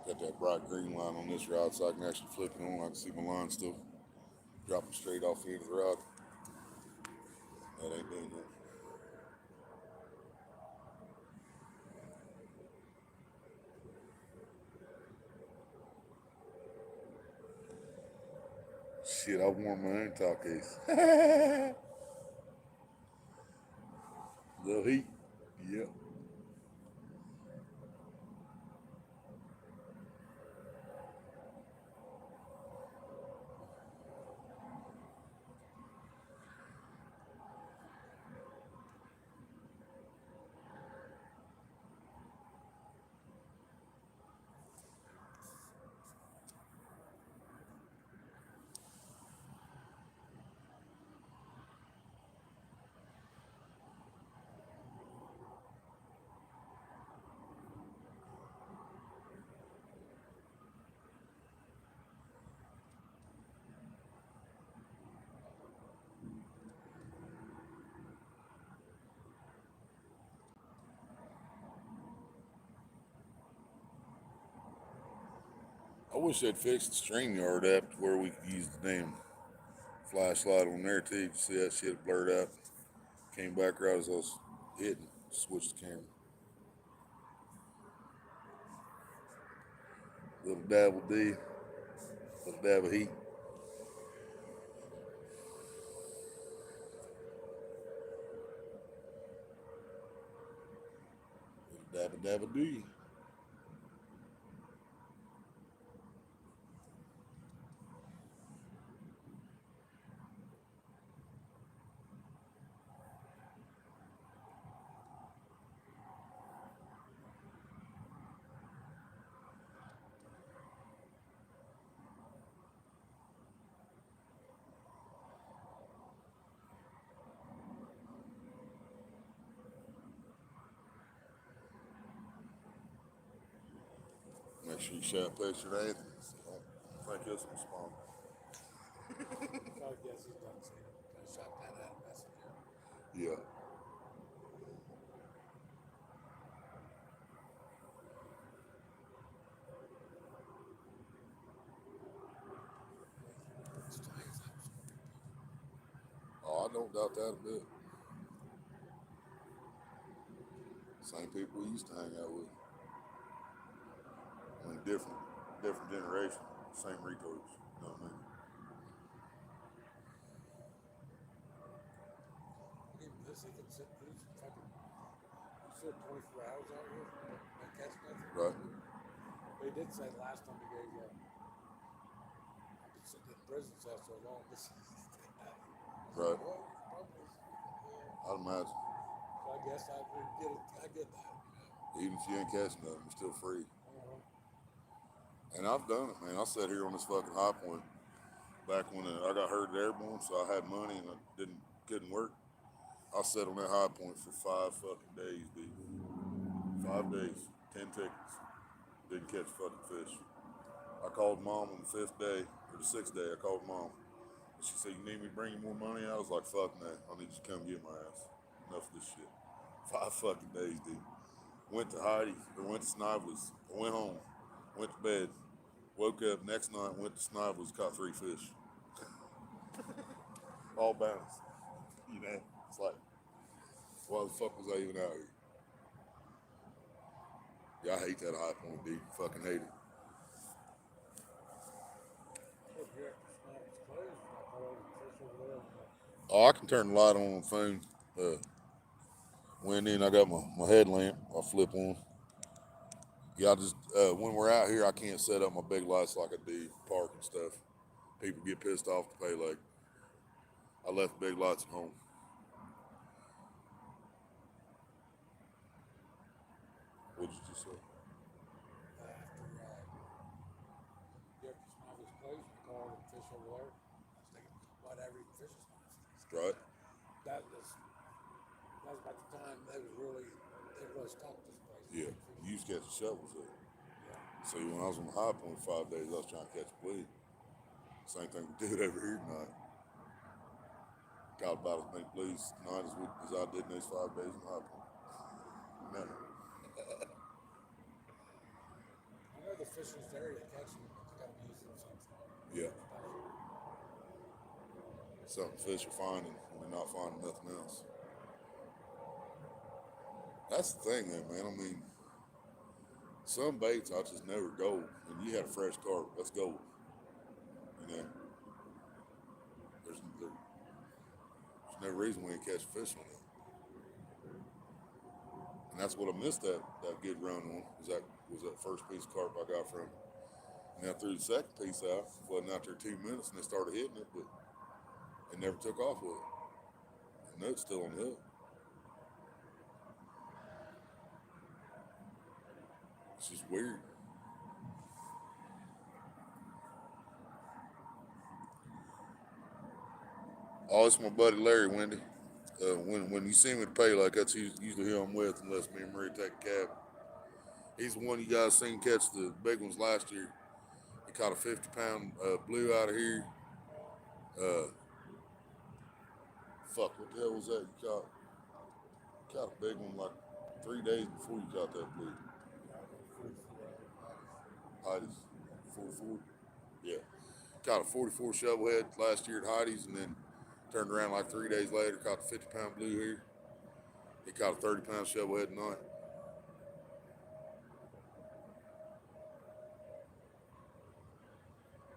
Got that bright green line on this rod so I can actually flip it on. I can see my line still dropping straight off the end of the rod. That ain't doing that. Shit, I warm my own top case. Little heat. Yep. I wish they'd fixed the StreamYard app to where we could use the damn flashlight on there too. You see that shit blurred out. Came back right as I was hitting, switched the camera. Little dab of D, little dab of heat. Little dab of D. Make sure you shout picture to Anthony. So don't think it's a spawn. So I guess he's done seen it. I shot that out of messenger. Yeah. Oh, I don't doubt that a bit. Same people we used to hang out with. I mean, different generation, same retards. You know what I mean? Even this, he can sit through some fucking. You sit 24 hours out here, not catch nothing. Right. But he did say last time he goes, I've been sitting in prison cell so long. This is Right. well, probably. Yeah. I'd imagine. So I guess I would get it. I get that. Even if you ain't catching nothing, you're still free. Uh-huh. And I've done it, man. I sat here on this fucking high point back when I got hurt at Airborne, so I had money and I couldn't work. I sat on that high point for 5 fucking days, dude. 5 days, 10 tickets. Didn't catch fucking fish. I called mom on the 5th day, or the 6th day, I called mom. She said, you need me to bring you more money? I was like, fuck no. I need you to come get my ass. Enough of this shit. 5 fucking days, dude. Went to Heidi, or went to Snively's. I went home, went to bed, woke up next night, went to Snively's, caught 3 fish. All balanced. You know, it's like, why the fuck was I even out here? Yeah, I hate that high point, dude. Fucking hate it. Oh, I can turn the light on the phone. Went in, I got my headlamp. I flip on. Yeah, I just when we're out here, I can't set up my big lights like I do park and stuff. People get pissed off to Paylake. I left big lights at home. What did you just say? Right. That was about the time they really stopped this place. Yeah. You used to catch the shovels there. Yeah. See, when I was on the high point 5 days, I was trying to catch a bleed. Same thing we did over here tonight. Got about as many bleeds tonight as I did in these 5 days on the high point. No. I know the fish is there to catch them, but they got to be using something. Yeah. Something fish are finding when they're not finding nothing else. That's the thing, man. I mean, some baits I just know are gold. And you had a fresh carp, that's gold. You know, there's no reason we ain't catch fish on it. And that's what I missed that good run on. Was that first piece of carp I got from him. And I threw the second piece out. Wasn't out there 2 minutes, and they started hitting it, but it never took off with it. I know it's still on the hook. It's just weird. Oh, it's my buddy Larry, Wendy. When you see me at Paylake, that's usually who I'm with, unless me and Marie take a cab. He's the one you guys seen catch the big ones last year. He caught a 50-pound blue out of here. What the hell was that? You caught a big one like 3 days before you caught that blue. Heidi's 44. Yeah. Caught a 44 shovelhead last year at Heidi's, and then turned around like 3 days later, caught the 50-pound blue here. He caught a 30-pound shovelhead tonight.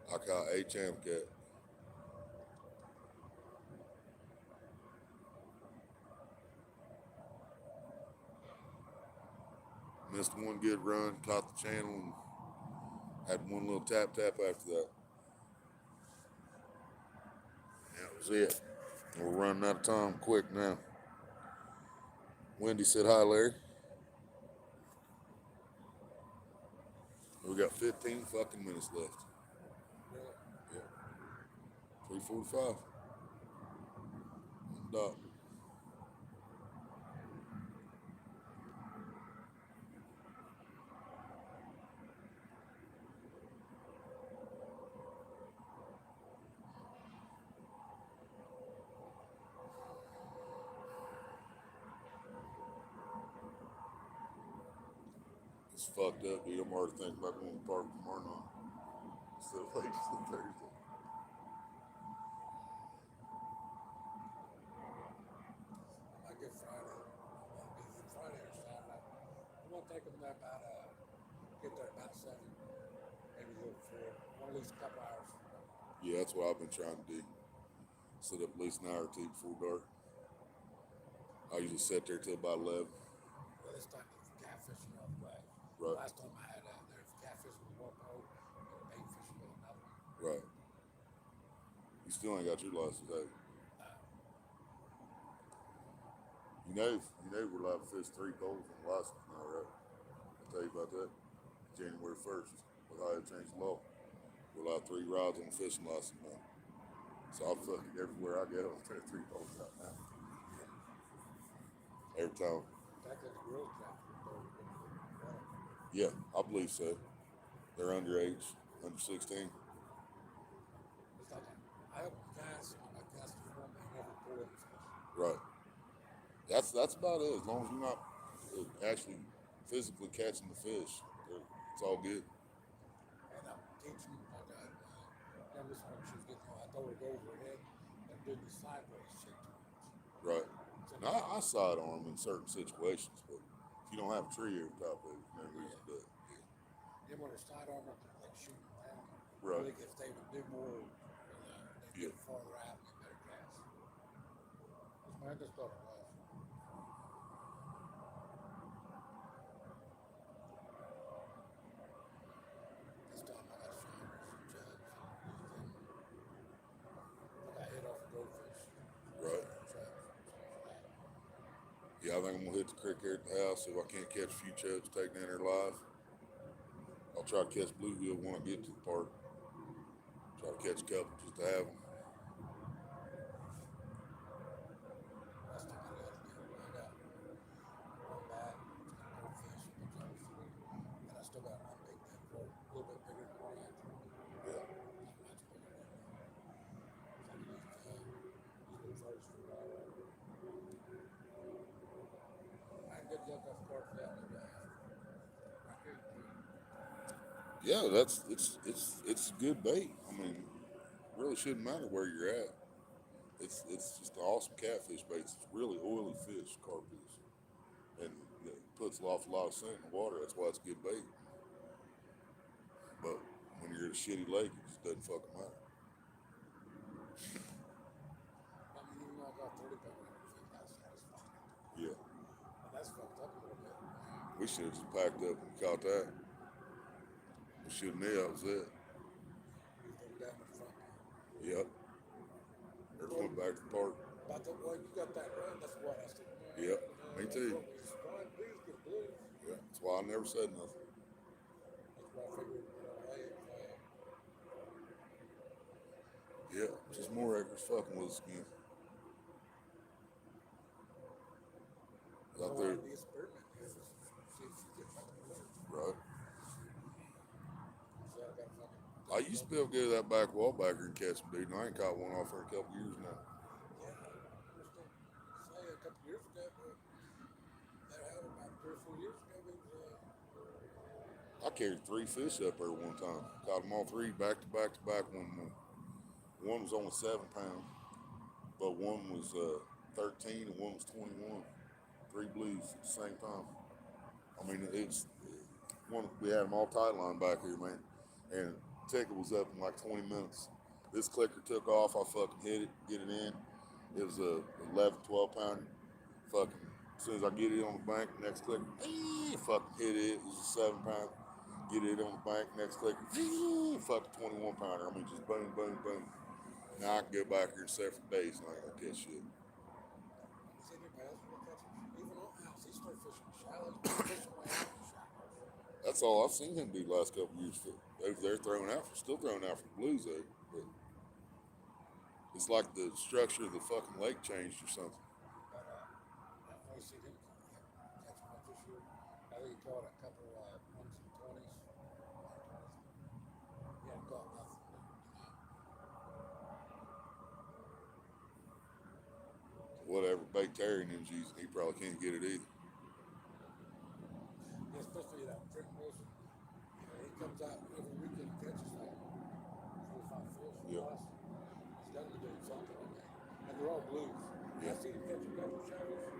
I caught a channel cat. Missed one good run, caught the channel, and had one little tap after that. That was it. We're running out of time quick now. Wendy said hi, Larry. We got 15 fucking minutes left. Really? Yeah. 3:45. Dot. It's fucked up, dude. I'm already thinking about going to the park tomorrow night instead of like Thursday. I might get Friday. Either Friday or Saturday. I'm gonna take them there about get there about 7, maybe a little before. I want at least a couple hours. Yeah, that's what I've been trying to do. Sit up at least an hour or two before dark. I usually sit there till about 11. Well, this time it's catfishing the other way. Right. Last time I had there for catfishing with one boat and bait fishing with another one. Right. You still ain't got your license, have you? You know we're allowed to fish 3 poles on the license now, right? I'll tell you about that. January 1st, with how they changed the law. We're allowed 3 rods on the fishing license now. So I'm fucking everywhere I go, I'm throwing 3 poles out now. Every time. Back at the girls' trap, Yeah, I believe so. They're underage, under 16. it's like I have cast and I cast the form and never pull any fish. Right. That's about it. As long as you're not actually physically catching the fish, it's all good. And I'm teaching like youngest one, she was getting I told her to go over her head and do the sideways shit too much. Right. Now, I sidearm in certain situations, but if you don't have a tree over top of it, there's no reason to do it. Then when her sidearm up there, like shooting down, Right. really, if they would do more, they'd get farther out and get better cast. I just thought it was. This time I got shiners and jugs and I got hit off a goldfish. Right. Yeah, I think I'm gonna hit the creek here at the house. If I can't catch a few chubs, take down there live. I'll try to catch bluegill when I get to the park. Try to catch a couple just to have them. Last time I got one bad goldfish, and I still got one big dead croak, a little bit bigger than one inch. Yeah. Not much bigger than that. So I can use them first for I can get junk off the park for that maybe after. Yeah, it's good bait. I mean, it really shouldn't matter where you're at. It's just an awesome catfish bait. It's really oily fish, carp is, and it puts an awful lot of scent in the water. That's why it's good bait. But when you're at a shitty lake, it just doesn't fucking matter. I mean, even though I got 30 pound, I don't think that's satisfying. Yeah. And that's fucked up a little bit. We should have just packed up and caught that. We should have knew that was it. You throw down the front. Yep. There's one back to the park. About the well, you got that right. That's what I said. Yep. Me too. Please get blues. Yeah. That's why I never said nothing. That's why I figured, hey, Yeah. Just more acres fucking with us again. Out there. be experiment here. See if you get fucking blues. Right. So I got fucking. I used to be able to go to that back wall back here and catch them, dude, and I ain't caught one off for a couple years now. Yeah, I understand. Say a couple years ago, but that happened about 3 or 4 years ago. I carried 3 fish up there one time. Caught them all 3 back to back to back. One was only 7 pounds, but one was 13 and one was 21. 3 blues at the same time. I mean, it's one. We had them all tight line back here, man, and ticket was up in like 20 minutes. This clicker took off. I fucking hit it, get it in. It was a 11, 12 pounder. Fucking as soon as I get it on the bank, next clicker, fucking hit it. It was a 7 pound. Get it on the bank, next clicker, fucking 21 pounder. I mean, just boom, boom, boom. Now I can go back here and set for days and I ain't gonna catch shit. Does anybody else want to catch them? Even on house, he started fishing shallows, fishing way out in shallows. That's all I've seen him do the last couple of years. They're throwing out still throwing out for the blues though. But it's like the structure of the fucking lake changed or something. But I've only seen him catch one this year. I think he caught a couple ones in 20s. He hadn't caught nothing. Whatever bait Terry and them's using, he probably can't get it either. Yeah, especially that print comes out every weekend and catches like 4 or 5 fish Yeah. plus. He's got to be doing something in there. And they're all blues. Yeah. I seen him catch a couple of shallows.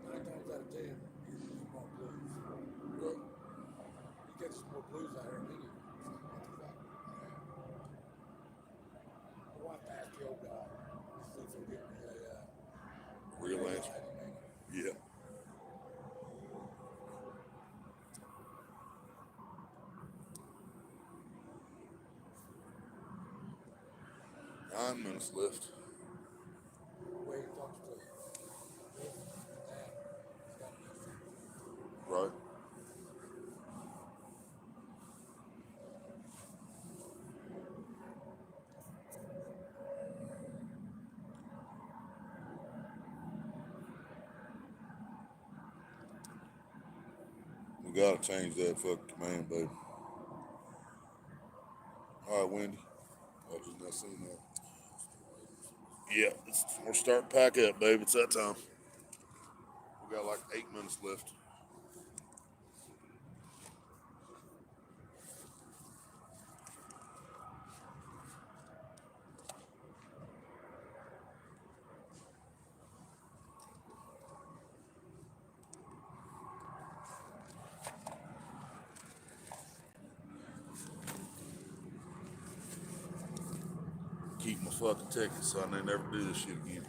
9 times out of 10, he's more blues. Right. He catches more blues out here than any. What the fuck? My wife asked the old guy, see if he'll get me a Real answer. Yeah. Nine minutes left. Way he talks to his and dad. He's got to do something. Right. We gotta change that fucking command, baby. All right, Wendy. I just not seen that. Yeah, we're starting to pack up, baby. It's that time. We got like 8 minutes left. Keep my fucking ticket so I never do this shit again.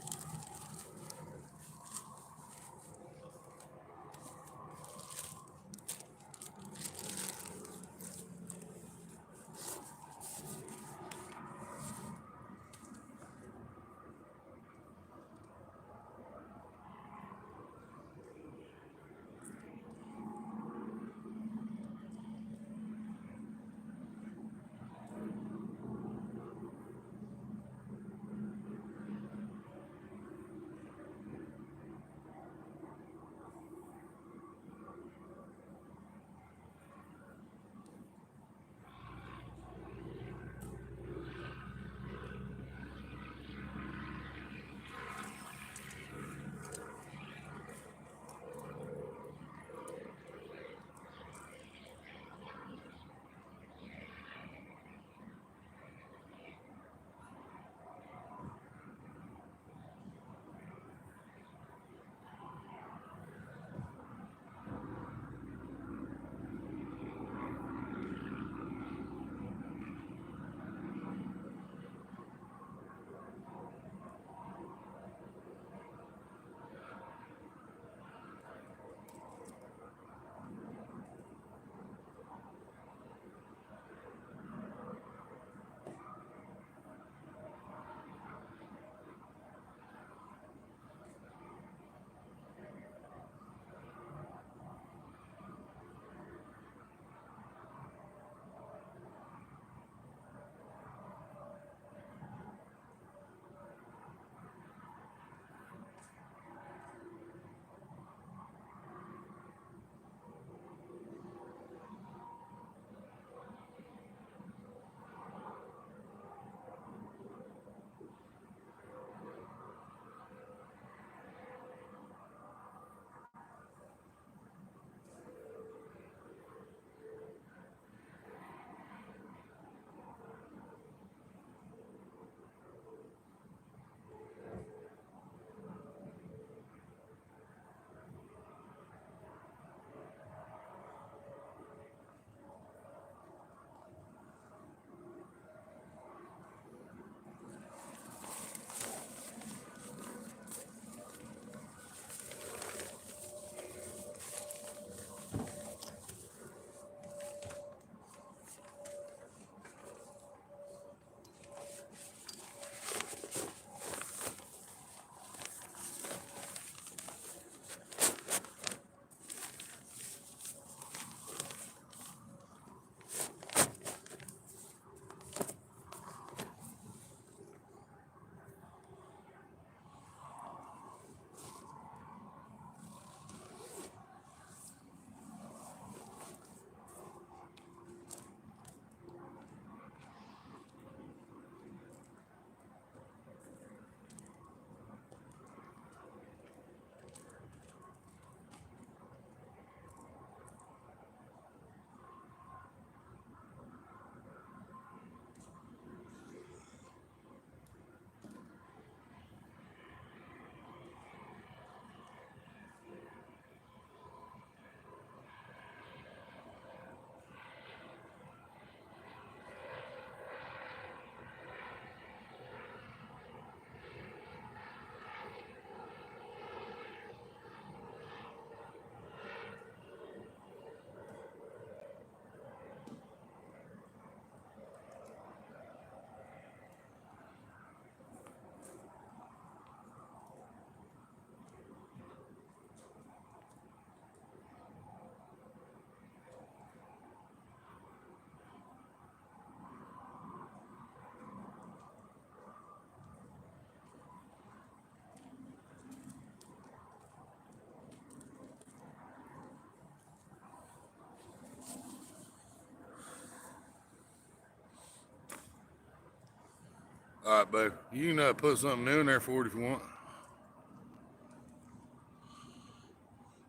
All right, babe. You can put something new in there for it if you want.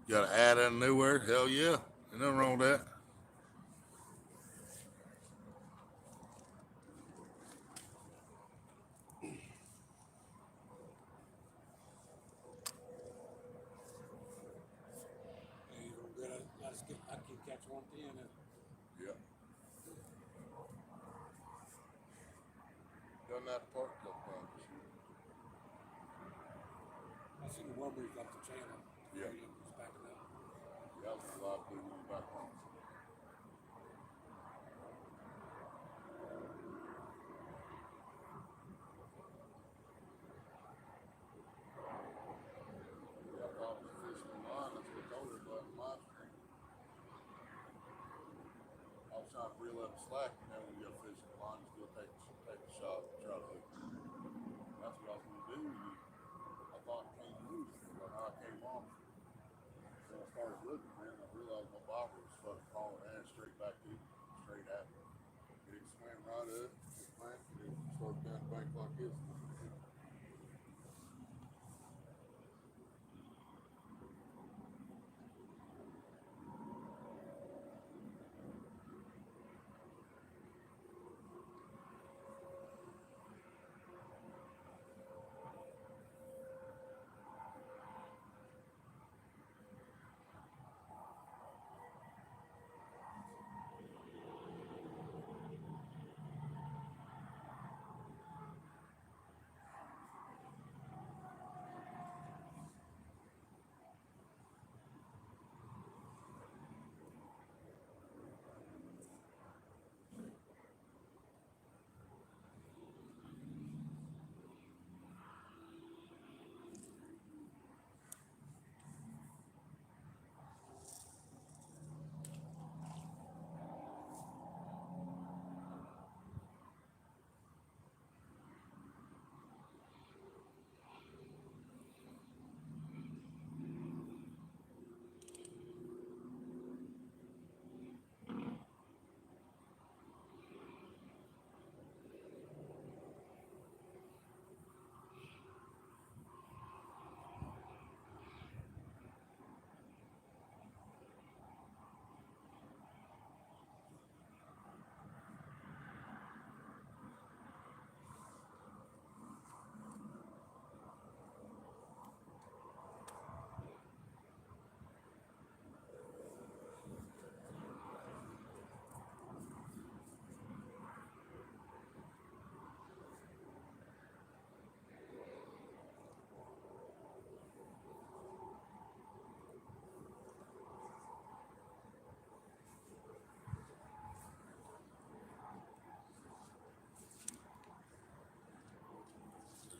You got to add a new word? Hell yeah. Ain't nothing wrong with that. Hey, you gonna get it? Let us get. I can catch one thing. Yeah. Done that part a couple times this year. I seen the one where he's up the channel. Yeah. He's backing up. Yeah, that was a lot of people back home. Yeah, I thought it was fishing in line. That's what I told everybody on my stream. I was trying to reel up the slack, and then when you go fishing in line, you still take a shot and try to hook it. That's what I was going to do. I thought it came loose, but I came on. So I started looking, man, and I realized my bobber was fucking falling and straight back to me, straight at me. It swam right up, it went, and it started down the bank like this.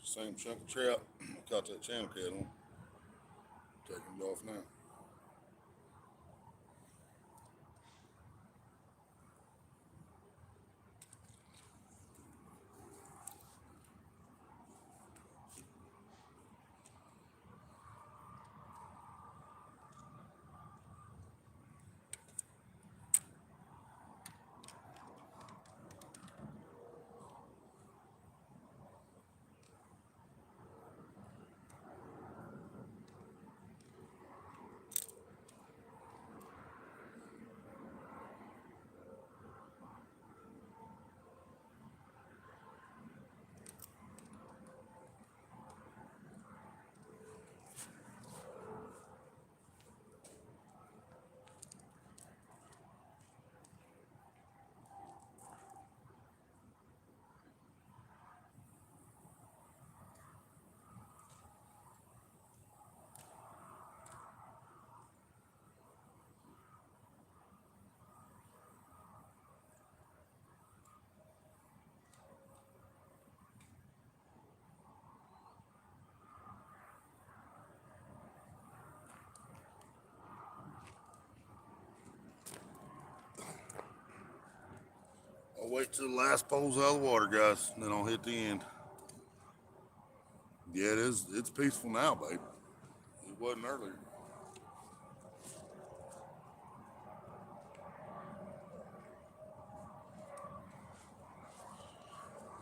Same chunk of trout. Caught that channel cat on. Taking it off now. I'll wait till the last pole's out of the water, guys, and then I'll hit the end. Yeah, it is. It's peaceful now, babe. It wasn't earlier.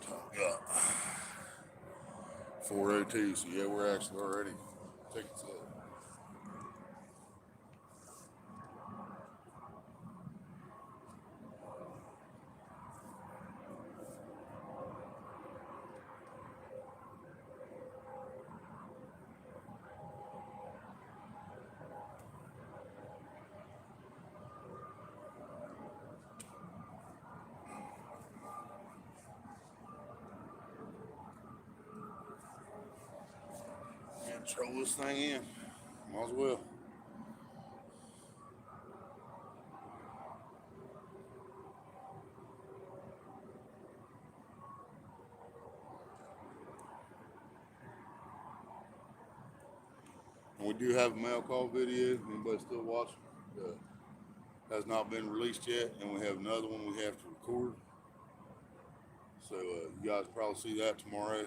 Oh, God. 4:02. So yeah, we're actually already tickets up. Control this thing in. Might as well. And we do have a mail call video. Anybody still watching? Has not been released yet, and we have another one we have to record. So you guys probably see that tomorrow.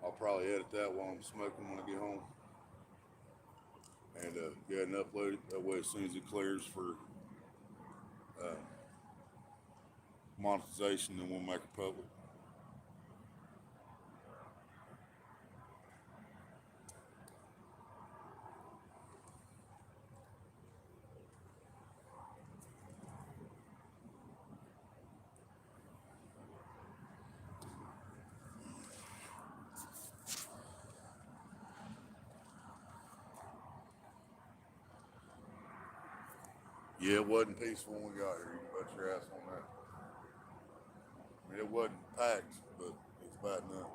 I'll probably edit that while I'm smoking when I get home, and go ahead and upload it. That way, as soon as it clears for monetization, then we'll make it public. Yeah, it wasn't peaceful when we got here. You can bet your ass on that. I mean, it wasn't packed, but it's bad enough.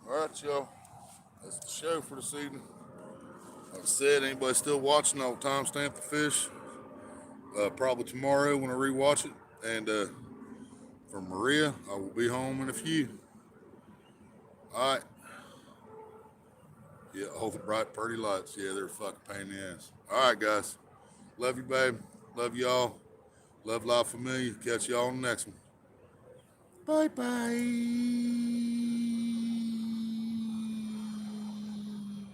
All right, y'all. That's the show for this evening. Like I said, anybody still watching, I'll timestamp the fish. Probably tomorrow when I rewatch it. And from Maria, I will be home in a few. All right. Yeah, all the bright, pretty lights. Yeah, they're a fucking pain in the ass. All right, guys. Love you, babe. Love y'all. Love, life, familia. Catch y'all on the next one. Bye bye.